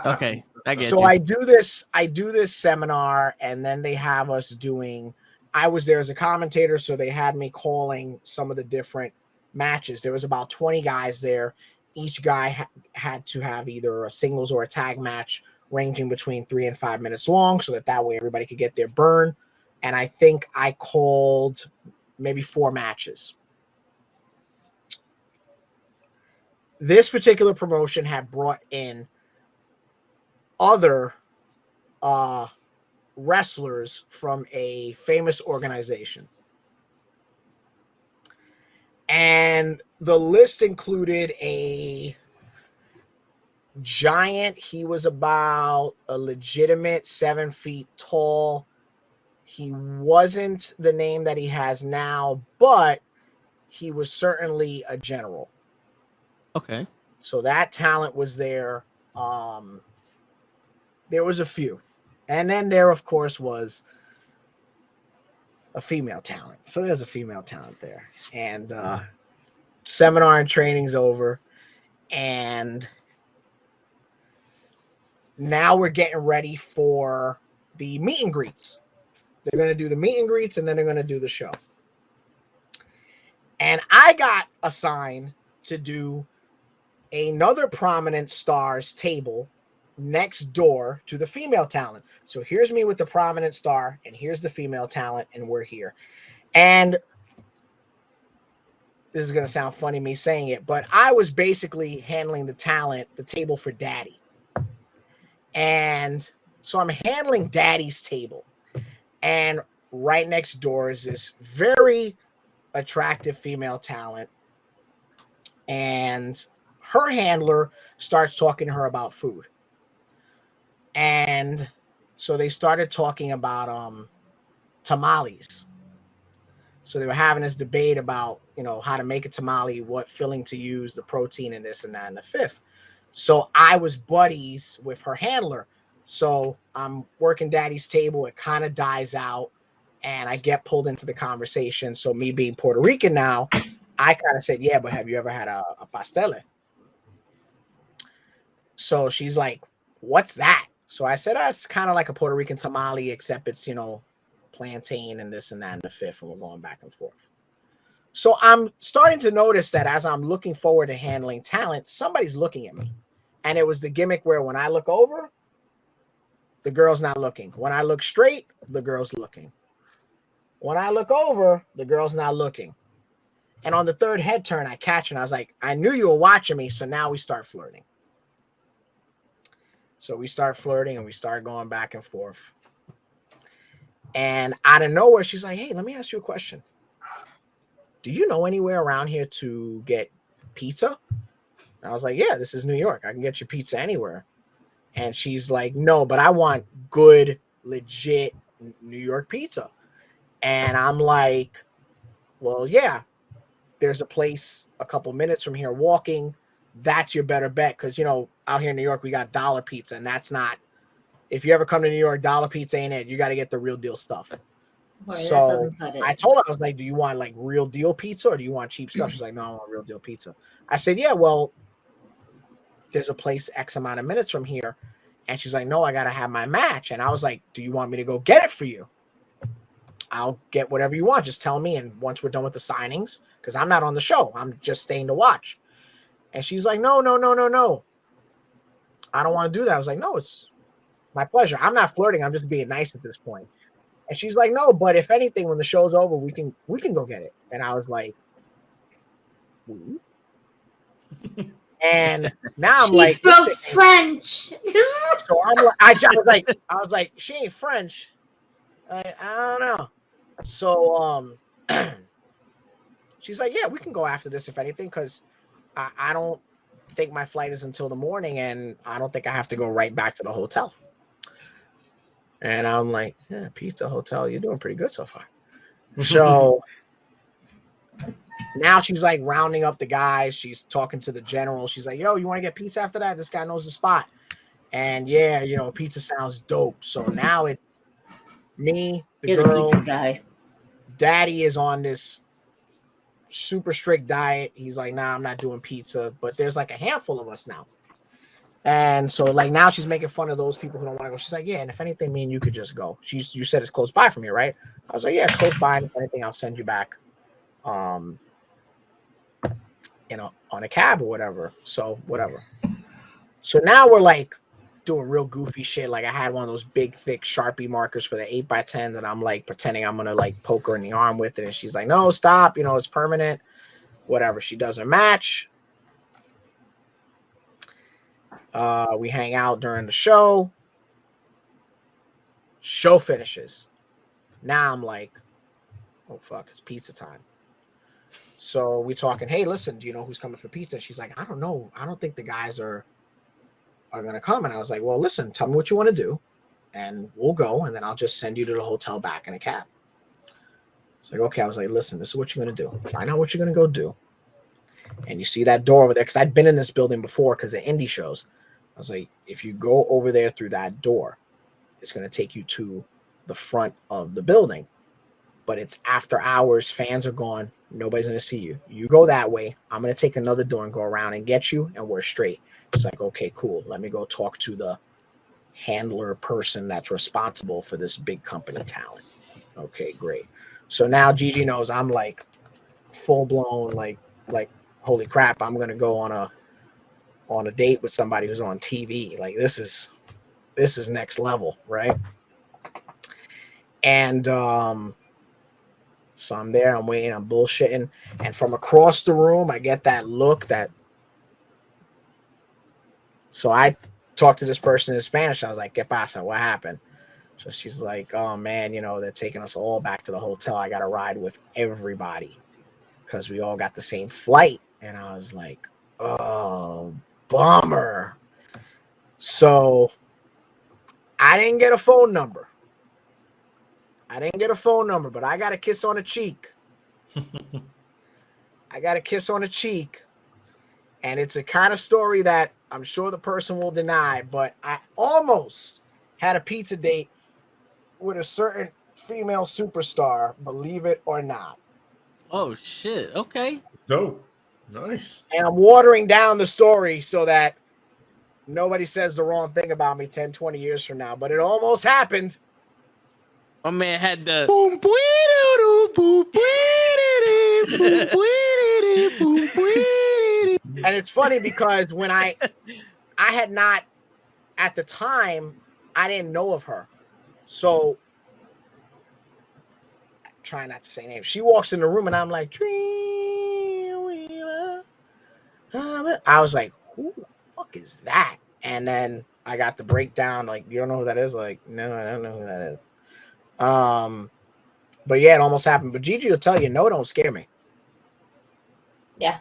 Okay. I get So you. I do this seminar, and then they have us doing, I was there as a commentator, so they had me calling some of the different matches. There was about 20 guys there. Each guy had to have either a singles or a tag match ranging between 3 and 5 minutes long, so that way everybody could get their burn. And I think I called maybe 4 matches. This particular promotion had brought in other wrestlers from a famous organization. And the list included a giant. He was about a legitimate 7 feet tall. He wasn't the name that he has now, but he was certainly a general. Okay. So that talent was there. There was a few. And then there, of course, was a female talent. So there's a female talent there. And seminar and training's over. And now we're getting ready for the meet and greets. They're going to do the meet and greets, and then they're going to do the show. And I got assigned to do another prominent star's table next door to the female talent. So here's me with the prominent star, and here's the female talent, and we're here. And this is going to sound funny me saying it, but I was basically handling the table for Daddy. And so I'm handling Daddy's table. And right next door is this very attractive female talent. And her handler starts talking to her about food. And so they started talking about tamales. So they were having this debate about, how to make a tamale, what filling to use, the protein, and this and that and the fifth. So I was buddies with her handler. So I'm working Daddy's table. It kind of dies out, and I get pulled into the conversation. So me being Puerto Rican now, I kind of said, yeah, but have you ever had a pastele? So she's like, what's that? So I said, it's kind of like a Puerto Rican tamale, except it's, plantain and this and that and the fifth, and we're going back and forth. So I'm starting to notice that as I'm looking forward to handling talent, somebody's looking at me. And it was the gimmick where when I look over, the girl's not looking. When I look straight, the girl's looking. When I look over, the girl's not looking. And on the third head turn, I catch her, and I was like, I knew you were watching me, so now we start flirting. So we start flirting, and we start going back and forth. And out of nowhere, she's like, hey, let me ask you a question. Do you know anywhere around here to get pizza? And I was like, yeah, this is New York. I can get you pizza anywhere. And she's like, no, but I want good, legit New York pizza. And I'm like, well, yeah, there's a place a couple minutes from here walking. That's your better bet. Because, you know, out here in New York, we got dollar pizza. And that's not, if you ever come to New York, dollar pizza ain't it. You got to get the real deal stuff. Boy, So I told her, I was like, do you want like real deal pizza or do you want cheap stuff? She's like, no, I want real deal pizza. I said, yeah, well, there's a place X amount of minutes from here. And she's like, no, I got to have my match. And I was like, do you want me to go get it for you? I'll get whatever you want. Just tell me. And once we're done with the signings, because I'm not on the show, I'm just staying to watch. And she's like, no. I don't want to do that. I was like, no, it's my pleasure. I'm not flirting. I'm just being nice at this point. And she's like, no, but if anything, when the show's over, we can go get it. And I was like, and now I'm like, she spoke French. So I'm like, I was like, she ain't French. I don't know. So she's like, yeah, we can go after this if anything, because I don't think my flight is until the morning, and I don't think I have to go right back to the hotel. And I'm like, yeah, pizza, hotel, you're doing pretty good so far. So now she's like rounding up the guys. She's talking to the general. She's like, yo, you want to get pizza after that? This guy knows the spot. And yeah, you know, pizza sounds dope. So now it's me, the girl, the guy. Daddy is on this super strict diet. He's like, nah, I'm not doing pizza. But there's like a handful of us now. And so like now she's making fun of those people who don't want to go. She's like, yeah, and if anything, me and you could just go. You said it's close by from here, right? I was like, yeah, it's close by. And if anything, I'll send you back you know, on a cab or whatever. So whatever. So now we're like doing real goofy shit. Like I had one of those big, thick Sharpie markers for the 8x10 that I'm like pretending I'm going to like poke her in the arm with it. And she's like, no, stop. You know, it's permanent. Whatever. She does her match. We hang out during the show. Show finishes. Now I'm like, oh, fuck, it's pizza time. So we talking, hey, listen, do you know who's coming for pizza? She's like, I don't know. I don't think the guys are going to come. And I was like, well, listen, tell me what you want to do and we'll go. And then I'll just send you to the hotel back in a cab. It's like, okay. I was like, listen, this is what you're going to do. Find out what you're going to go do. And you see that door over there. Cause I'd been in this building before because of indie shows. I was like, if you go over there through that door, it's going to take you to the front of the building. But it's after hours. Fans are gone. Nobody's going to see you. You go that way. I'm going to take another door and go around and get you. And we're straight. It's like, okay, cool. Let me go talk to the handler person that's responsible for this big company talent. Okay, great. So now Gigi knows I'm like full blown, like, holy crap, I'm going to go on a date with somebody who's on TV. Like this is next level. Right. And, so I'm there, I'm waiting, I'm bullshitting. And from across the room, I get that look so I talked to this person in Spanish. I was like, ¿Qué pasa? What happened? So she's like, oh man, you know, they're taking us all back to the hotel. I got to ride with everybody because we all got the same flight. And I was like, oh, bummer. So I didn't get a phone number. But I got a kiss on the cheek. And it's a kind of story that I'm sure the person will deny, but I almost had a pizza date with a certain female superstar, believe it or not. Oh, shit. Okay. Dope. Nice. And I'm watering down the story so that nobody says the wrong thing about me 10, 20 years from now, but it almost happened. My man had the and it's funny because when I had not at the time, I didn't know of her. So try not to say names. She walks in the room and I'm like, dream. I was like, who the fuck is that? And then I got the breakdown. Like, you don't know who that is? Like, no, I don't know who that is. But yeah, it almost happened. But Gigi will tell you, no, don't scare me. Yeah.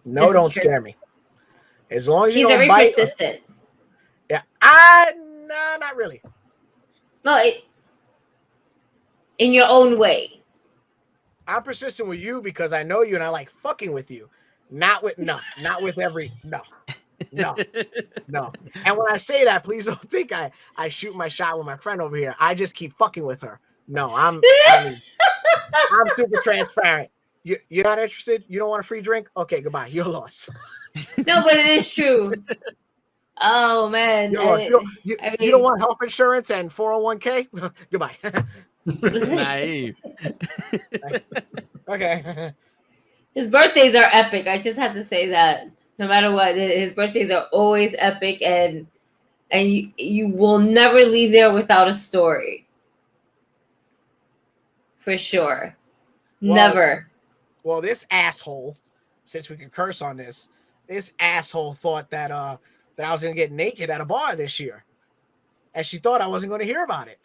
No, don't scare me. As long as you He's don't very bite. persistent. Yeah. No, not really. No, in your own way. I'm persistent with you because I know you and I like fucking with you. Not with every no. And when I say that, please don't think I shoot my shot with my friend over here. I just keep fucking with her. No, I'm super transparent. You're not interested? You don't want a free drink? Okay, goodbye. You're lost. No, but it is true. Oh man. You don't want health insurance and 401k? Goodbye. Naive. Okay. His birthdays are epic. I just have to say that. No matter what, his birthdays are always epic, and you will never leave there without a story. For sure. Never. Well, this asshole, since we can curse on this asshole thought that I was gonna get naked at a bar this year. And she thought I wasn't gonna hear about it.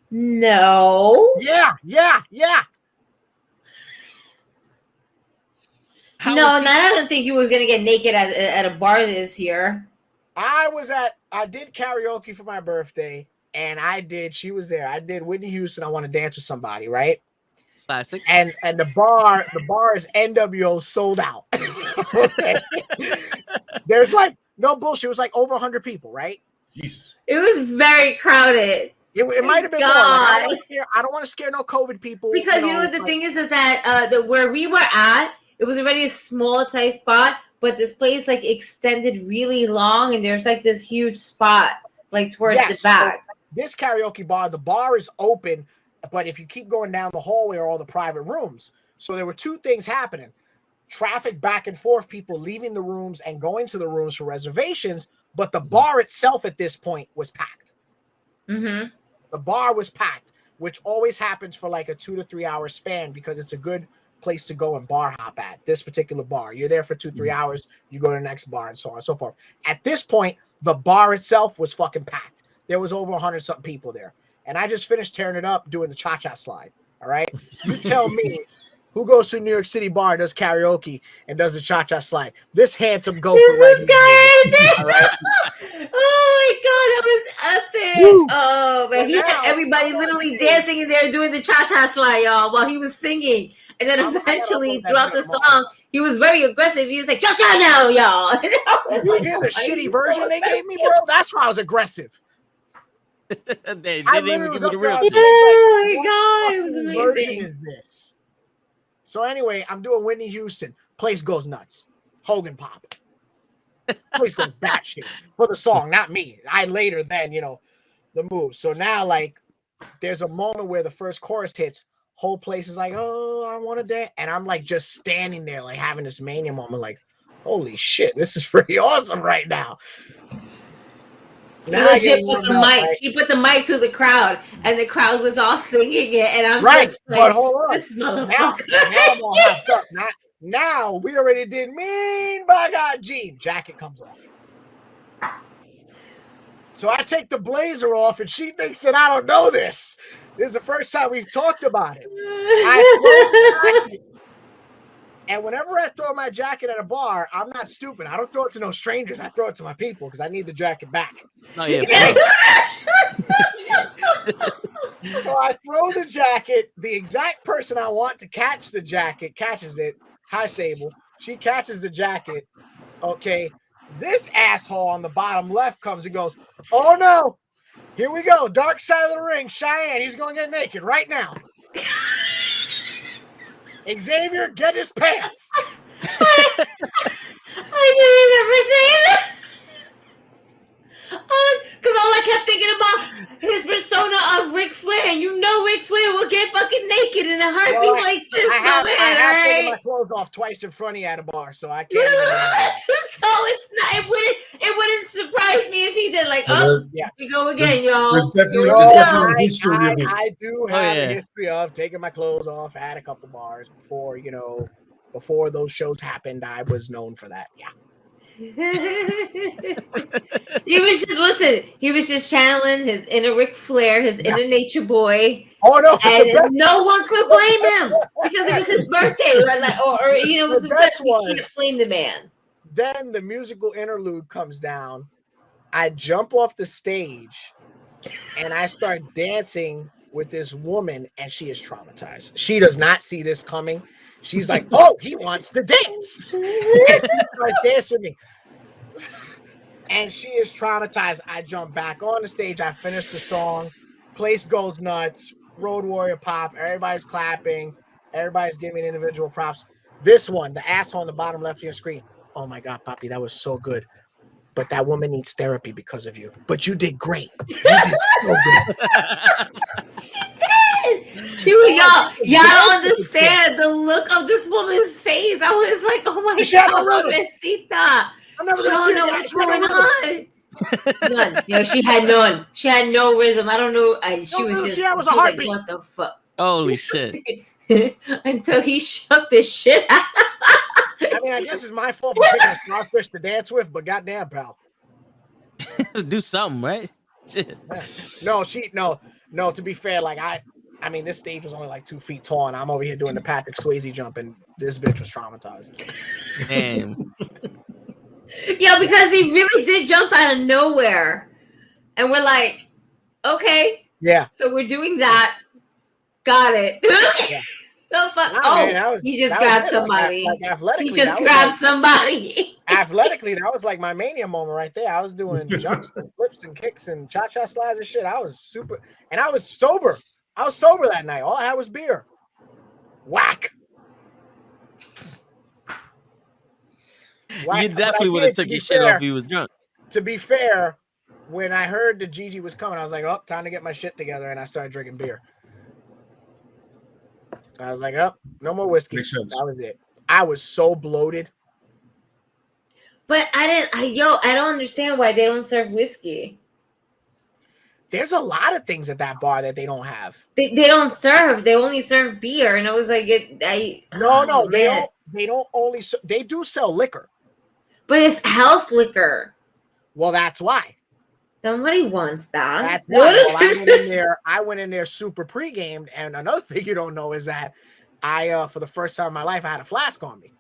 No. Yeah. I don't think he was gonna get naked at a bar this year. I did karaoke for my birthday, and she was there. I did Whitney Houston, I Want to Dance with Somebody, right? Classic. And the bar is NWO sold out. Okay. There's like no bullshit. It was like over 100 people, right? Jesus. It was very crowded. It might have been more. Like, I don't want to scare no COVID people. Because you know what the thing is that where we were at, it was already a small tight spot, but this place like extended really long, and there's like this huge spot like towards the back. So this karaoke bar, the bar is open, but if you keep going down the hallway are all the private rooms. So there were two things happening. Traffic back and forth, people leaving the rooms and going to the rooms for reservations, but the bar itself at this point was packed. Mm-hmm. The bar was packed, which always happens for like a 2 to 3 hour span because it's a good place to go and bar hop at. This particular bar, you're there for 2-3 hours, you go to the next bar, and so on and so forth. At this point, the bar itself was fucking packed. There was over 100 something people there, and I just finished tearing it up doing the cha-cha slide. All right, you tell me who goes to a New York City bar, does karaoke, and does the cha-cha slide? This handsome gopher this guy. All right? Oh my god, that was epic. Woo. Oh man, he had everybody literally dancing in there doing the cha-cha slide, y'all, while he was singing. And then eventually, throughout the song, he was very aggressive. He was like, cha-cha now, y'all. You hear the shitty version they gave me, bro? That's why I was aggressive. They didn't even give me the real shit. Oh my god, it was amazing. Version is this? So anyway, I'm doing Whitney Houston. Place goes nuts. Hogan pop. Place goes batshit for the song, not me. I later then, the move. So now, like, there's a moment where the first chorus hits. Whole place is like, oh, I want to dance. And I'm like just standing there, like having this mania moment, like, holy shit, this is pretty awesome right now. He legit put the mic. Right? He put the mic to the crowd, and the crowd was all singing it. And I'm right, just like, but hold on. This motherfucker. Now I'm all hopped up. Now we already did Mean by God Gene. Jacket comes off. So I take the blazer off, and she thinks that I don't know this. This is the first time we've talked about it. And whenever I throw my jacket at a bar, I'm not stupid. I don't throw it to no strangers. I throw it to my people because I need the jacket back. Oh, yeah. So I throw the jacket. The exact person I want to catch the jacket catches it. Hi, Sable. She catches the jacket. Okay. This asshole on the bottom left comes and goes, oh, no. Here we go. Dark side of the ring. Cheyenne. He's going to get naked right now. Xavier, get his pants. I didn't remember saying that. Because all I kept thinking about his persona of Ric Flair, and Ric Flair will get fucking naked in a heartbeat like this. I have taken my clothes off twice in front of you at a bar, so I can't. So it's not. It wouldn't surprise me if he did. Like, we go again, y'all. There's definitely a history of it. I do have a history of taking my clothes off at a couple bars before, before those shows happened, I was known for that. Yeah. He was just channeling his inner Ric Flair, his inner Nature Boy. Oh no! And no one could blame him because it was his birthday, or it was the best. You can't blame the man. Then the musical interlude comes down. I jump off the stage, and I start dancing with this woman, and she is traumatized. She does not see this coming. She's like, "Oh, he wants to dance," and she starts dancing with me. And she is traumatized. I jump back on the stage. I finish the song. Place goes nuts. Road Warrior pop. Everybody's clapping. Everybody's giving individual props. This one, the asshole on the bottom left of your screen. Oh my God, Papi, that was so good. But that woman needs therapy because of you. But you did great. You did so good. She was y'all don't understand the look of this woman's face. I was like, oh my God, Mamacita. I'm never she don't know what's going on. None. You know, she had none. She had no rhythm. I don't know. She was like, what the fuck? Holy shit. Until he shook the shit out. I mean, I guess it's my fault for picking a starfish to dance with, but goddamn, pal. Do something, right? Shit. No, to be fair, like I mean, this stage was only like 2 feet tall, and I'm over here doing the Patrick Swayze jump, and this bitch was traumatized. Damn. Yeah, because he really did jump out of nowhere. And we're like, okay. Yeah. So we're doing that. Got it. Yeah. The fuck? He just grabbed somebody. Like athletically, he just grabbed somebody. Athletically, that was like my mania moment right there. I was doing jumps and flips and kicks and cha-cha slides and shit. I was super, and I was sober. I was sober that night. All I had was beer. Whack. You definitely would have took your shit off if he was drunk. To be fair, when I heard that Gigi was coming, I was like, oh, time to get my shit together, and I started drinking beer. I was like, oh, no more whiskey. That was it. I was so bloated. But I don't understand why they don't serve whiskey. There's a lot of things at that bar that they don't have. They don't serve. They only serve beer, and I was like, they don't only. They do sell liquor, but it's house liquor. Well, that's why. Somebody wants that. That's why. Well, I went in there super pre-gamed, and another thing you don't know is that I, for the first time in my life, I had a flask on me.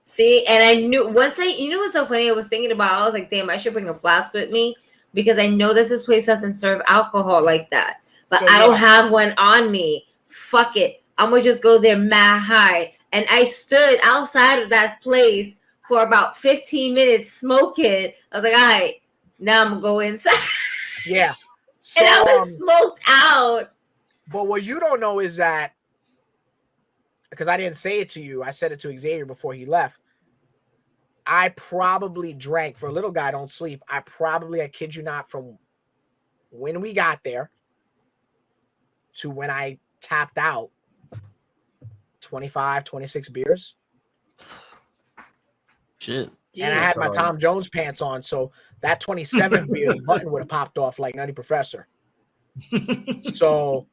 See, and I knew you know what's so funny? I was thinking about. I was like, damn, I should bring a flask with me. Because I know that this place doesn't serve alcohol like that. But so, I don't have one on me. Fuck it. I'm going to just go there mad high. And I stood outside of that place for about 15 minutes smoking. I was like, all right, now I'm going to go inside. Yeah. So, and I was smoked out. But what you don't know is that, because I didn't say it to you, I said it to Xavier before he left. I probably drank, for a little guy don't sleep. I kid you not, from when we got there to when I tapped out, 25, 26 beers. Shit. And I had my Tom Jones pants on, so that 27th beer button would have popped off like Nutty Professor. So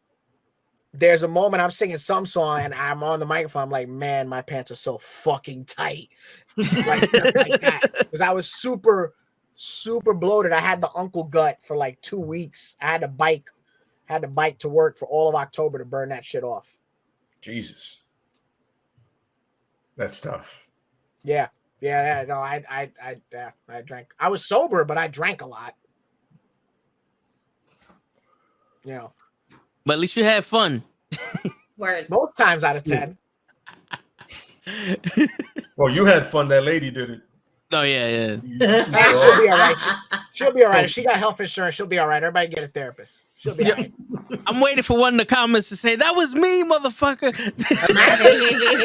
there's a moment I'm singing some song and I'm on the microphone. I'm like, man, my pants are so fucking tight. like that. Because I was super, super bloated. I had the uncle gut for like 2 weeks. I had to bike to work for all of October to burn that shit off. Jesus. That's tough. Yeah. Yeah. No, I drank. I was sober, but I drank a lot. You know. But at least you had fun. Word. Most times out of 10. Well, you had fun. That lady did it. Oh, yeah. She'll be all right. She'll be all right. If she got health insurance, she'll be all right. Everybody get a therapist. She'll be all right. I'm waiting for one in the comments to say, that was me, motherfucker. Imagine.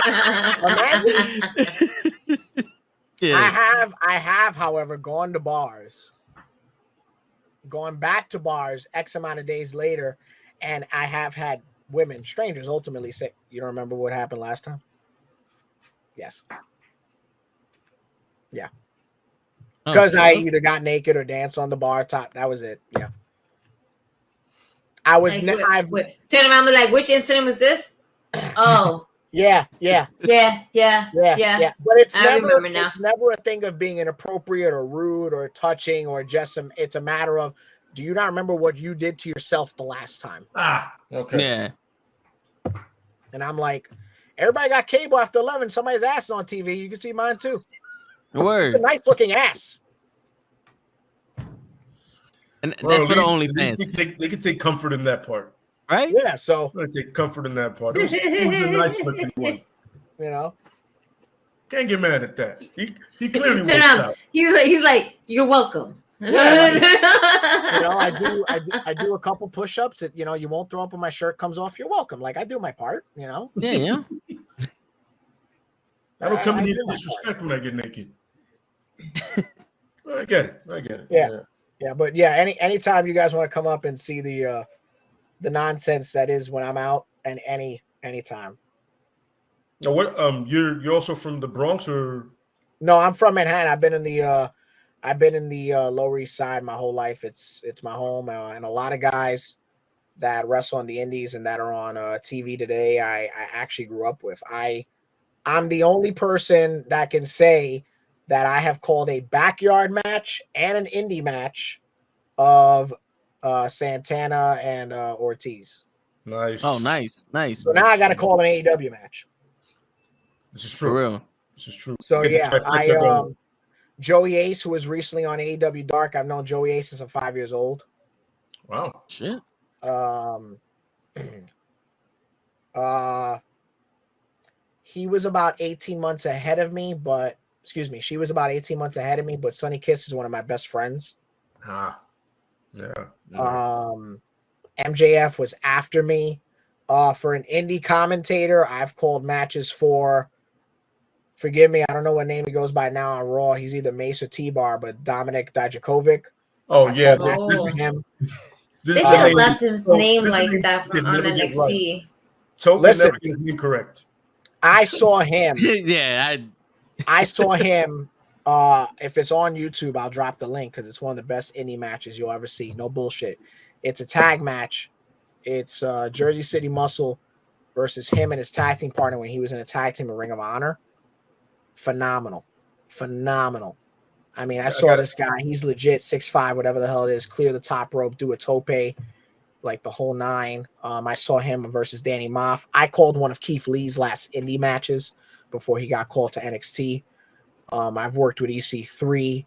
Yeah. I have, however, gone back to bars X amount of days later, and I have had women, strangers, ultimately say, you don't remember what happened last time? Yes. Yeah. Because I either got naked or danced on the bar top. That was it. Yeah. I was. Turn around and be like, which incident was this? Oh. Yeah. Yeah. But it's I never remember now. it's never a thing of being inappropriate or rude or touching or just it's a matter of, do you not remember what you did to yourself the last time? Okay. Yeah. And I'm like, everybody got cable after 11. Somebody's ass is on TV. You can see mine too. It's a Word. nice looking ass. And Well, that's for the at OnlyFans, least they can take comfort in that part. right? Yeah, so They take comfort in that part. It was a nice looking one. you know. Can't get mad at that. He clearly Turn works around. out. He's like, you're welcome. Yeah, like, I do a couple push-ups. That, you won't throw up when my shirt comes off. You're welcome. Like, I do my part. Yeah. I don't come in I here do to my disrespect when I get naked. I get it. Yeah, but yeah, anytime you guys want to come up and see the nonsense that is when I'm out, and anytime. Now, what you're also from the Bronx, or? No, I'm from Manhattan. I've been in the Lower East Side my whole life. It's my home, and a lot of guys that wrestle on the indies and that are on TV today, I actually grew up with. I'm the only person that can say that I have called a backyard match and an indie match of Santana and Ortiz. Nice. Oh, nice. So now I got to call an AEW match. This is true. For real. This is true. So Get the yeah, trifecta going. Joey Ace, who was recently on AEW Dark. I've known Joey Ace since I'm 5 years old. Wow. Shit. He was about 18 months ahead of me, but she was about 18 months ahead of me, but Sonny Kiss is one of my best friends. Yeah. MJF was after me. For an indie commentator, I've called matches for, forgive me, I don't know what name he goes by now on Raw. He's either Mace or T-Bar, but Dominic Dijakovic. Oh, yeah. This is him. They should have left his name like that on NXT. Token Listen, never gets incorrect. I saw him. Yeah. I saw him. If it's on YouTube, I'll drop the link because it's one of the best indie matches you'll ever see. No bullshit. It's a tag match. It's Jersey City Muscle versus him and his tag team partner when he was in a tag team in Ring of Honor. Phenomenal. I mean, I saw this guy. He's legit 6'5", whatever the hell it is. Clear the top rope, do a tope, like the whole nine. I saw him versus Danny Moff. I called one of Keith Lee's last indie matches before he got called to NXT. I've worked with EC3.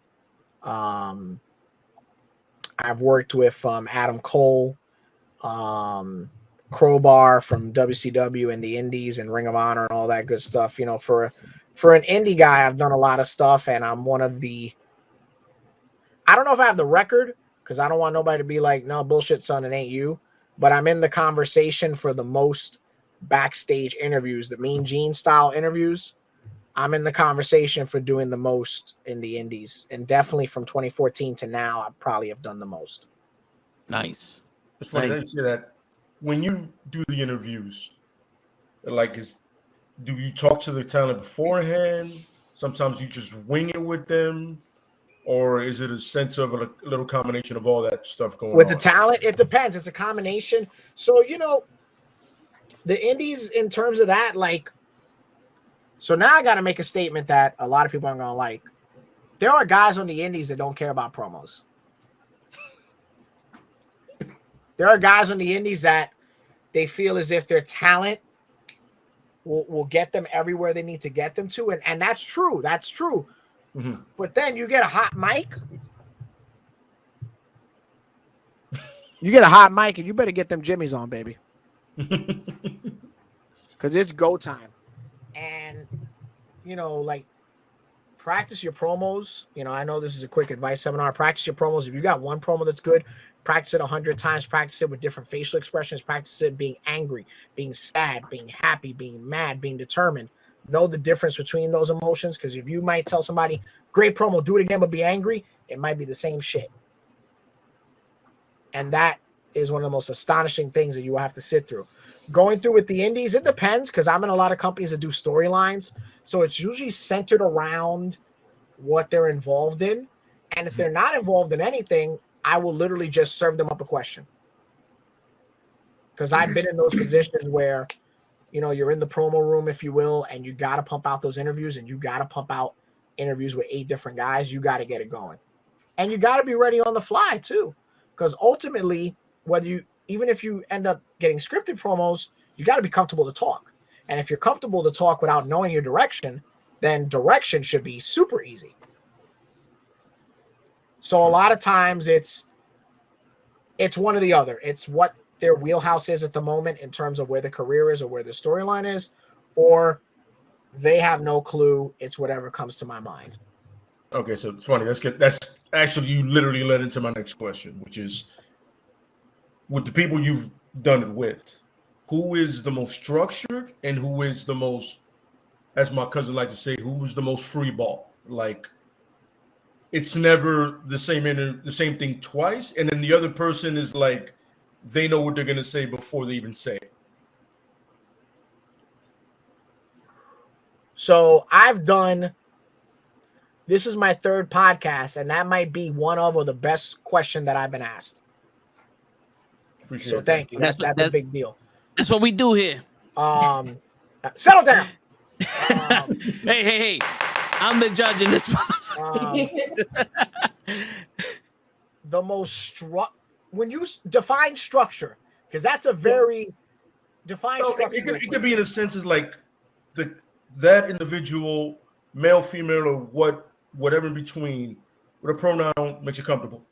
I've worked with Adam Cole, Crowbar from WCW and the Indies and Ring of Honor and all that good stuff. For an indie guy, I've done a lot of stuff, and I'm one of the. I don't know if I have the record because I don't want nobody to be like, no, bullshit, son, it ain't you. But I'm in the conversation for the most backstage interviews, the Mean Gene style interviews. I'm in the conversation for doing the most in the indies, and definitely from 2014 to now, I probably have done the most. Nice. It's funny that you say that. When you do the interviews, do you talk to the talent beforehand? Sometimes you just wing it with them, or is it a sense of a little combination of all that stuff going on? With the talent, it depends. It's a combination. So, the indies in terms of that, so now I got to make a statement that a lot of people aren't going to like. There are guys on the indies that don't care about promos. There are guys on the indies that they feel as if their talent will get them everywhere they need to get them to. And that's true. That's true. Mm-hmm. But then you get a hot mic. You get a hot mic and you better get them jimmies on, baby. Because it's go time. And, practice your promos. I know this is a quick advice seminar. Practice your promos. If you got one promo that's good, practice it 100 times. Practice it with different facial expressions. Practice it being angry, being sad, being happy, being mad, being determined. Know the difference between those emotions, because if you might tell somebody, great promo, do it again, but be angry, it might be the same shit. And that is one of the most astonishing things that you will have to sit through. Going through with the indies, it depends, because I'm in a lot of companies that do storylines. So it's usually centered around what they're involved in. And if they're not involved in anything, I will literally just serve them up a question. Because I've been in those positions where you know, you're in the promo room, if you will, and you got to pump out those interviews, and you got to pump out interviews with 8 different guys. You got to get it going, and you got to be ready on the fly too, because ultimately, even if you end up getting scripted promos, you got to be comfortable to talk. And if you're comfortable to talk without knowing your direction, then direction should be super easy. So a lot of times it's one or the other. It's what their wheelhouse is at the moment in terms of where the career is or where the storyline is, or they have no clue. It's whatever comes to my mind. Okay, so it's funny. That's good. That's actually, you literally led into my next question, which is, with the people you've done it with, who is the most structured and who is the most, as my cousin likes to say, who was the most free ball? Like, it's never the same thing twice, and then the other person is like, they know what they're gonna say before they even say it. So this is my 3rd podcast, and that might be one of or the best question that I've been asked. Appreciate so thank you. That's a big deal. That's what we do here. Settle down. Hey. I'm the judge in this motherfucker. The most when you define structure, because that's a very defined structure. It could be, in a sense, is like that individual, male, female, or whatever in between, with a pronoun makes you comfortable.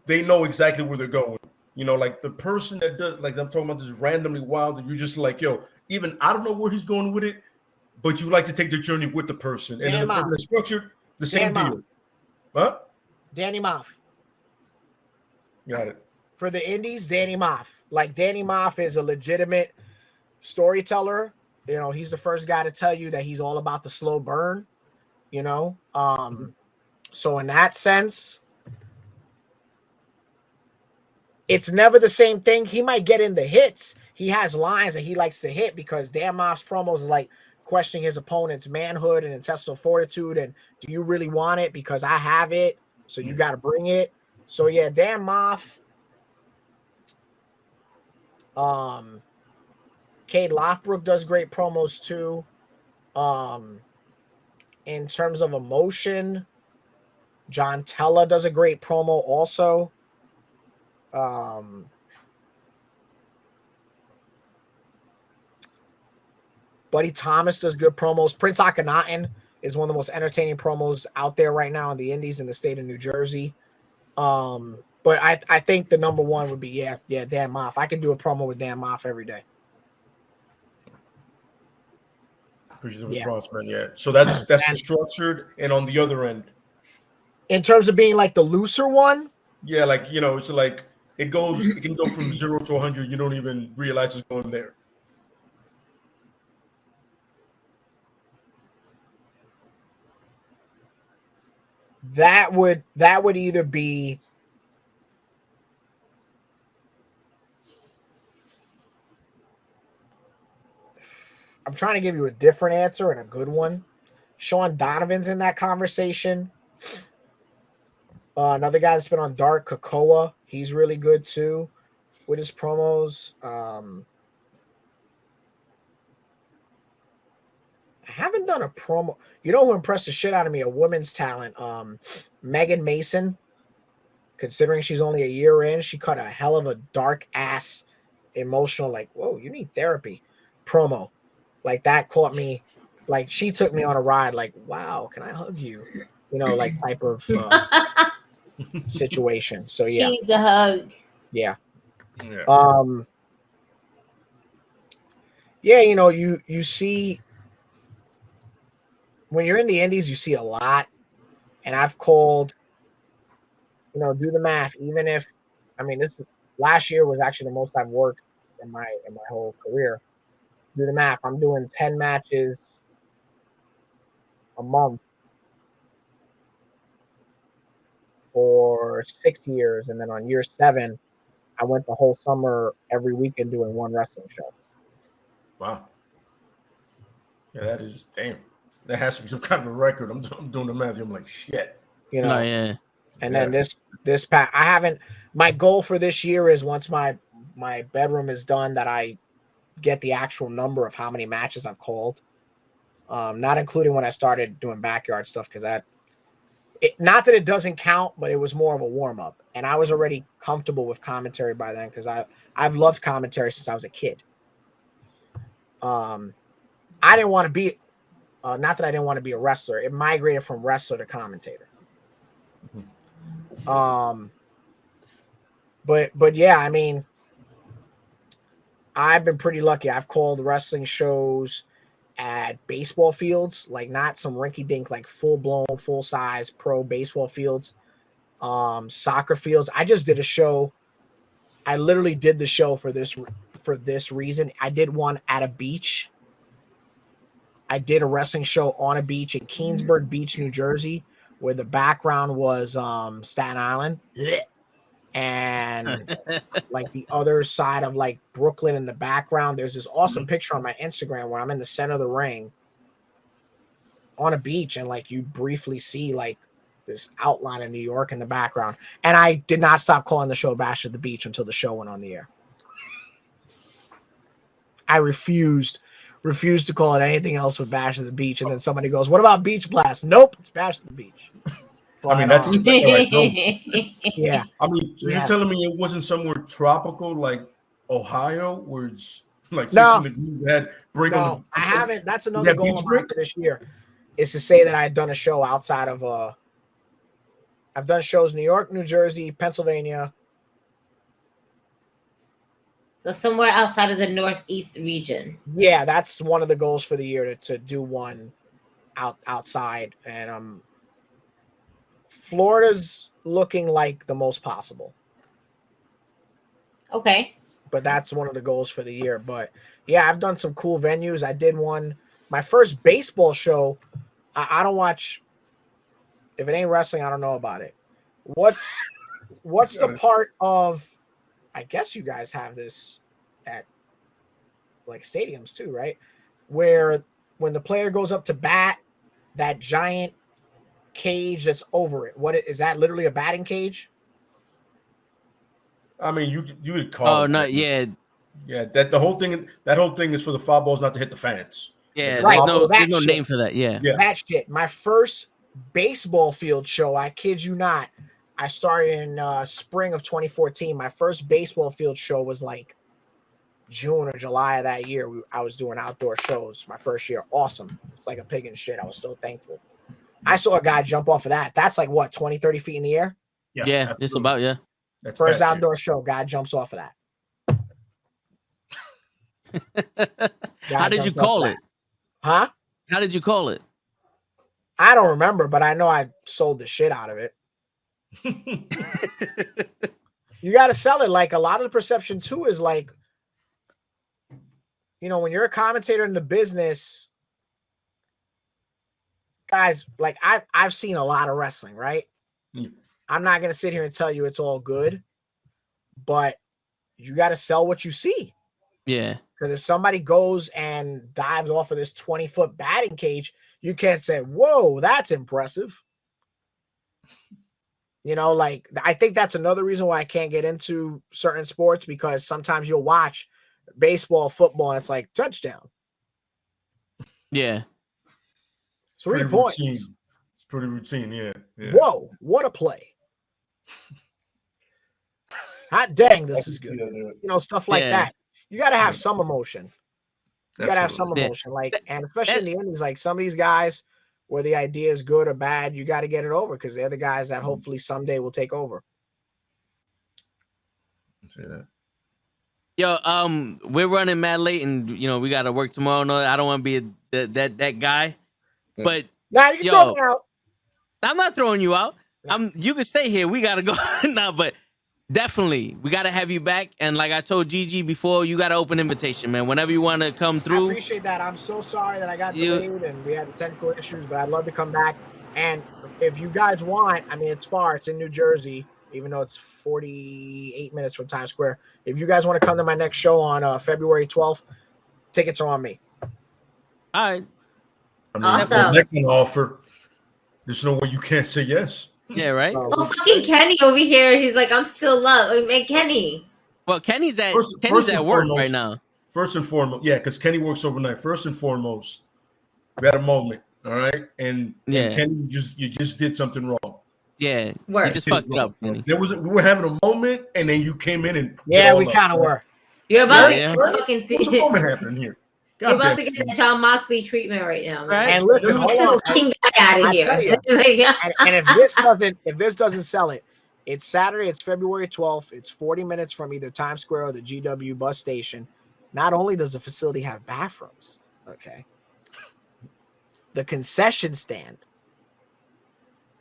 They know exactly where they're going. You know, like the person that does, like I'm talking about, this randomly wild, and you're just like, yo, even I don't know where he's going with it, but you like to take the journey with the person. And then the person that's structured, the same deal. Huh? Danny Moff. Got it. For the indies, Danny Moff. Like, Danny Moff is a legitimate storyteller. You know, he's the first guy to tell you that he's all about the slow burn, you know? So in that sense, it's never the same thing. He might get in the hits. He has lines that he likes to hit, because Dan Moff's promos is like questioning his opponent's manhood and intestinal fortitude. And do you really want it? Because I have it. So you got to bring it. So yeah, Dan Moff. Cade Lofbrook does great promos too. In terms of emotion, John Tella does a great promo also. Buddy Thomas does good promos. Prince Akhenaten is one of the most entertaining promos out there right now in the indies in the state of New Jersey. But I think the number one would be, Dan Moff. I could do a promo with Dan Moff every day. Appreciate the response, man. Yeah. So that's the structured, and on the other end, in terms of being like the looser one, yeah, like, you know, it's like it can go from 0 to 100. You don't even realize it's going there. That would either be I'm trying to give you a different answer and a good one. Sean Donovan's in that conversation. Another guy that's been on Dark, Kakoa. He's really good too with his promos. I haven't done a promo. You know who impressed the shit out of me? A woman's talent. Megan Mason. Considering she's only a year in, she cut a hell of a dark ass emotional, like, whoa, you need therapy promo. Like, that caught me. Like, she took me on a ride. Like, wow, can I hug you? You know, like, type of situation. So yeah, she's a hug. Yeah. Yeah, you know, you see, when you're in the indies, you see a lot. And I've called, you know, do the math. Even if, I mean, last year was actually the most I've worked in my whole career. Do the math. I'm doing 10 matches a month for 6 years, and then on year 7, I went the whole summer every weekend doing one wrestling show. Wow. Yeah, that is, damn. That has to be some kind of a record. I'm doing the math. I'm like, shit. You know. Oh, yeah. And then this pack, I haven't. My goal for this year is, once my bedroom is done, that I get the actual number of how many matches I've called. Not including when I started doing backyard stuff, because not that it doesn't count, but it was more of a warm up, and I was already comfortable with commentary by then because I've loved commentary since I was a kid. I didn't want to be, not that I didn't want to be a wrestler. It migrated from wrestler to commentator. But yeah, I mean, I've been pretty lucky. I've called wrestling shows at baseball fields, like not some rinky dink, like full blown, full size pro baseball fields, soccer fields. I just did a show. I literally did the show for this reason. I did one at a beach. I did a wrestling show on a beach in Keensburg Beach, New Jersey, where the background was Staten Island. And like the other side of like Brooklyn in the background, there's this awesome picture on my Instagram where I'm in the center of the ring on a beach, and like you briefly see like this outline of New York in the background. And I did not stop calling the show Bash at the Beach until the show went on the air. I refused to call it anything else but Bash at the Beach. And then somebody goes, "What about Beach Blast?" Nope, it's Bash at the Beach. But, I mean, that's all right. No. Yeah. I mean, so you're telling me it wasn't somewhere tropical like Ohio, where it's like 60 degrees? No, I haven't. That's another goal of mine for this year, is to say that I had done a show outside of I've done shows New York, New Jersey, Pennsylvania. So somewhere outside of the Northeast region. Yeah, that's one of the goals for the year, to do one outside, and Florida's looking like the most possible. Okay. But that's one of the goals for the year. But yeah, I've done some cool venues. I did my first baseball show. I don't watch. If it ain't wrestling, I don't know about it. What's the part of, I guess you guys have this at like stadiums too, right? Where when the player goes up to bat, that giant cage that's over it. What is that? Literally a batting cage? I mean, you would call. Oh, no, yeah. Yeah, that whole thing is for the foul balls not to hit the fence. Yeah, right. There's no name for that. Yeah. That shit. My first baseball field show, I kid you not, I started in spring of 2014. My first baseball field show was like June or July of that year. I was doing outdoor shows my first year. Awesome. It's like a pig in shit. I was so thankful. I saw a guy jump off of that. That's like what, 20, 30 feet in the air? Yeah, it's about, yeah. That's first outdoor show, guy jumps off of that. How did you call it? Huh? How did you call it? I don't remember, but I know I sold the shit out of it. You got to sell it. Like, a lot of the perception too is like, you know, when you're a commentator in the business, guys, like I've seen a lot of wrestling, right? I'm not going to sit here and tell you it's all good, but you got to sell what you see. Yeah. Because if somebody goes and dives off of this 20-foot batting cage, you can't say, "Whoa, that's impressive." You know, like, I think that's another reason why I can't get into certain sports, because sometimes you'll watch baseball, football, and it's like touchdown. Yeah. 3 points. Routine. It's pretty routine, yeah. Whoa, what a play. Hot dang, this is good. You know, stuff like that. You got to have some emotion. You got to have some emotion. Like, and especially in the Indies, like some of these guys, where the idea is good or bad, you got to get it over, because they're the guys that hopefully someday will take over. Say that. Yo, we're running mad late, and you know we got to work tomorrow. No, I don't want to be that guy. But now you can throw me out. I'm not throwing you out. You can stay here. We gotta go now, but definitely we gotta have you back. And like I told Gigi before, you got an open invitation, man. Whenever you want to come through. I appreciate that. I'm so sorry that I got delayed and we had technical issues, but I'd love to come back. And if you guys want, I mean, it's far. It's in New Jersey, even though it's 48 minutes from Times Square. If you guys want to come to my next show on February 12th, tickets are on me. All right. I mean, awesome. That can offer. There's no way you can't say yes. Yeah, right. Oh, fucking Kenny over here. He's like, I'm still love. Man, Kenny. Well, Kenny's at work right now. first and foremost, yeah, because Kenny works overnight. First and foremost, we had a moment, all right, and Kenny, you just did something wrong. Yeah, Word. you just fucked it up, Kenny. We were having a moment, and then you came in and we kind of were. You're about Yeah. to get fucking. What's the moment happening here? You're about to get that John Moxley treatment right now. Right. And listen, Get hold this on. fucking guy out of here. And if this doesn't sell it, it's Saturday. It's February 12th. It's 40 minutes from either Times Square or the GW bus station. Not only does the facility have bathrooms, okay, the concession stand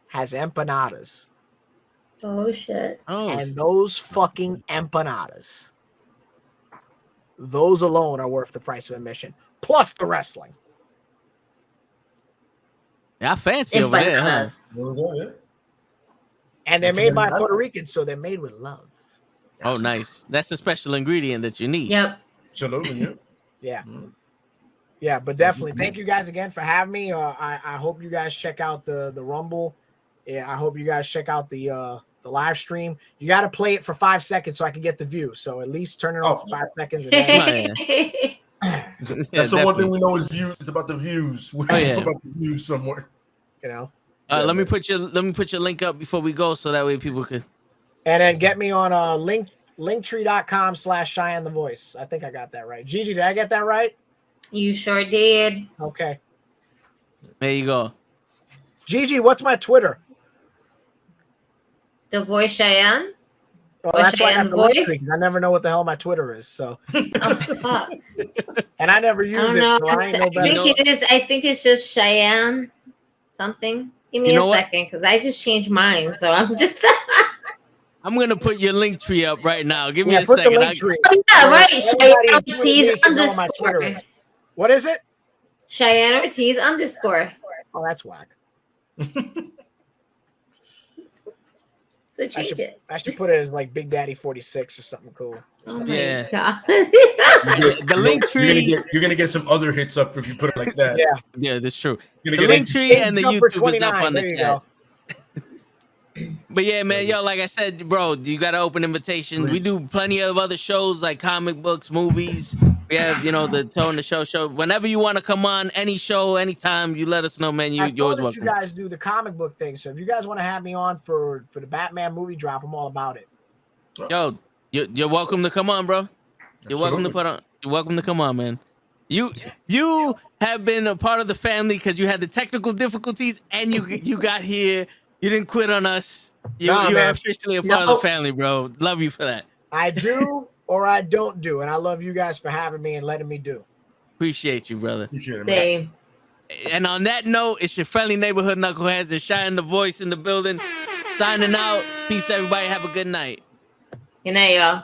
has empanadas. Oh shit! Oh, And those fucking empanadas, those alone are worth the price of admission, plus the wrestling. I fancy over there, huh? Empanadas. And they're made by Puerto Ricans, so they're made with love. Oh, nice. That's a special ingredient that you need. Yep. Absolutely, Yeah. Yeah, but definitely thank you guys again for having me. I hope you guys check out the Rumble. Yeah, I hope you guys check out the live stream. You got to play it for 5 seconds so I can get the view. So at least turn it off for 5 seconds. And then That's the one thing we know is views. It's about the views. We're about the views somewhere. You know. Let me put your link up before we go, so that way people could. And then get me on linktree.com/Cheyenne the Voice. I think I got that right. Gigi, did I get that right? You sure did. Okay. There you go. Gigi, what's my Twitter? The Voice Cheyenne. Oh, that's why I Cheyenne got the Voice? link tree, 'cause I never know what the hell my Twitter is. So, Oh fuck! and I never use I it. don't know. So I ain't no I better. think it is. I think it's just Cheyenne something. Give me a second, because I just changed mine. So I'm just. I'm gonna put your link tree up right now. Give me a put second. the link tree. Oh, yeah, right. Everybody Cheyenne including Ortiz me can know what my Twitter underscore. is. What is it? Cheyenne Ortiz underscore. Oh, that's whack. So change it. I should put it as like Big Daddy 46 or something cool. Oh Yeah. my god. The link tree. You're gonna get some other hits up if you put it like that. Yeah, that's true. You're The gonna link get tree and the Jumper YouTube is up 29. on There the you chat. go. But yeah, man, yo, like I said, bro, you got to open invitation. We Please. do plenty of other shows like comic books, movies. We have, the Tone the Show. Whenever you want to come on, any show, anytime, you let us know, man. You're always welcome. You guys do the comic book thing, so if you guys want to have me on for the Batman movie drop, I'm all about it. Yo, you're welcome to come on, bro. You're welcome to put on. You're welcome to come on, man. You have been a part of the family because you had the technical difficulties and you got here. You didn't quit on us. You are officially a part of the family, bro. Love you for that. I do or I don't do, and I love you guys for having me and letting me do. Appreciate you, brother. Appreciate it, man. Same. And on that note, it's your friendly neighborhood knuckleheads and Cheyenne the Voice in the building. Signing out. Peace, everybody. Have a good night. Good night, y'all.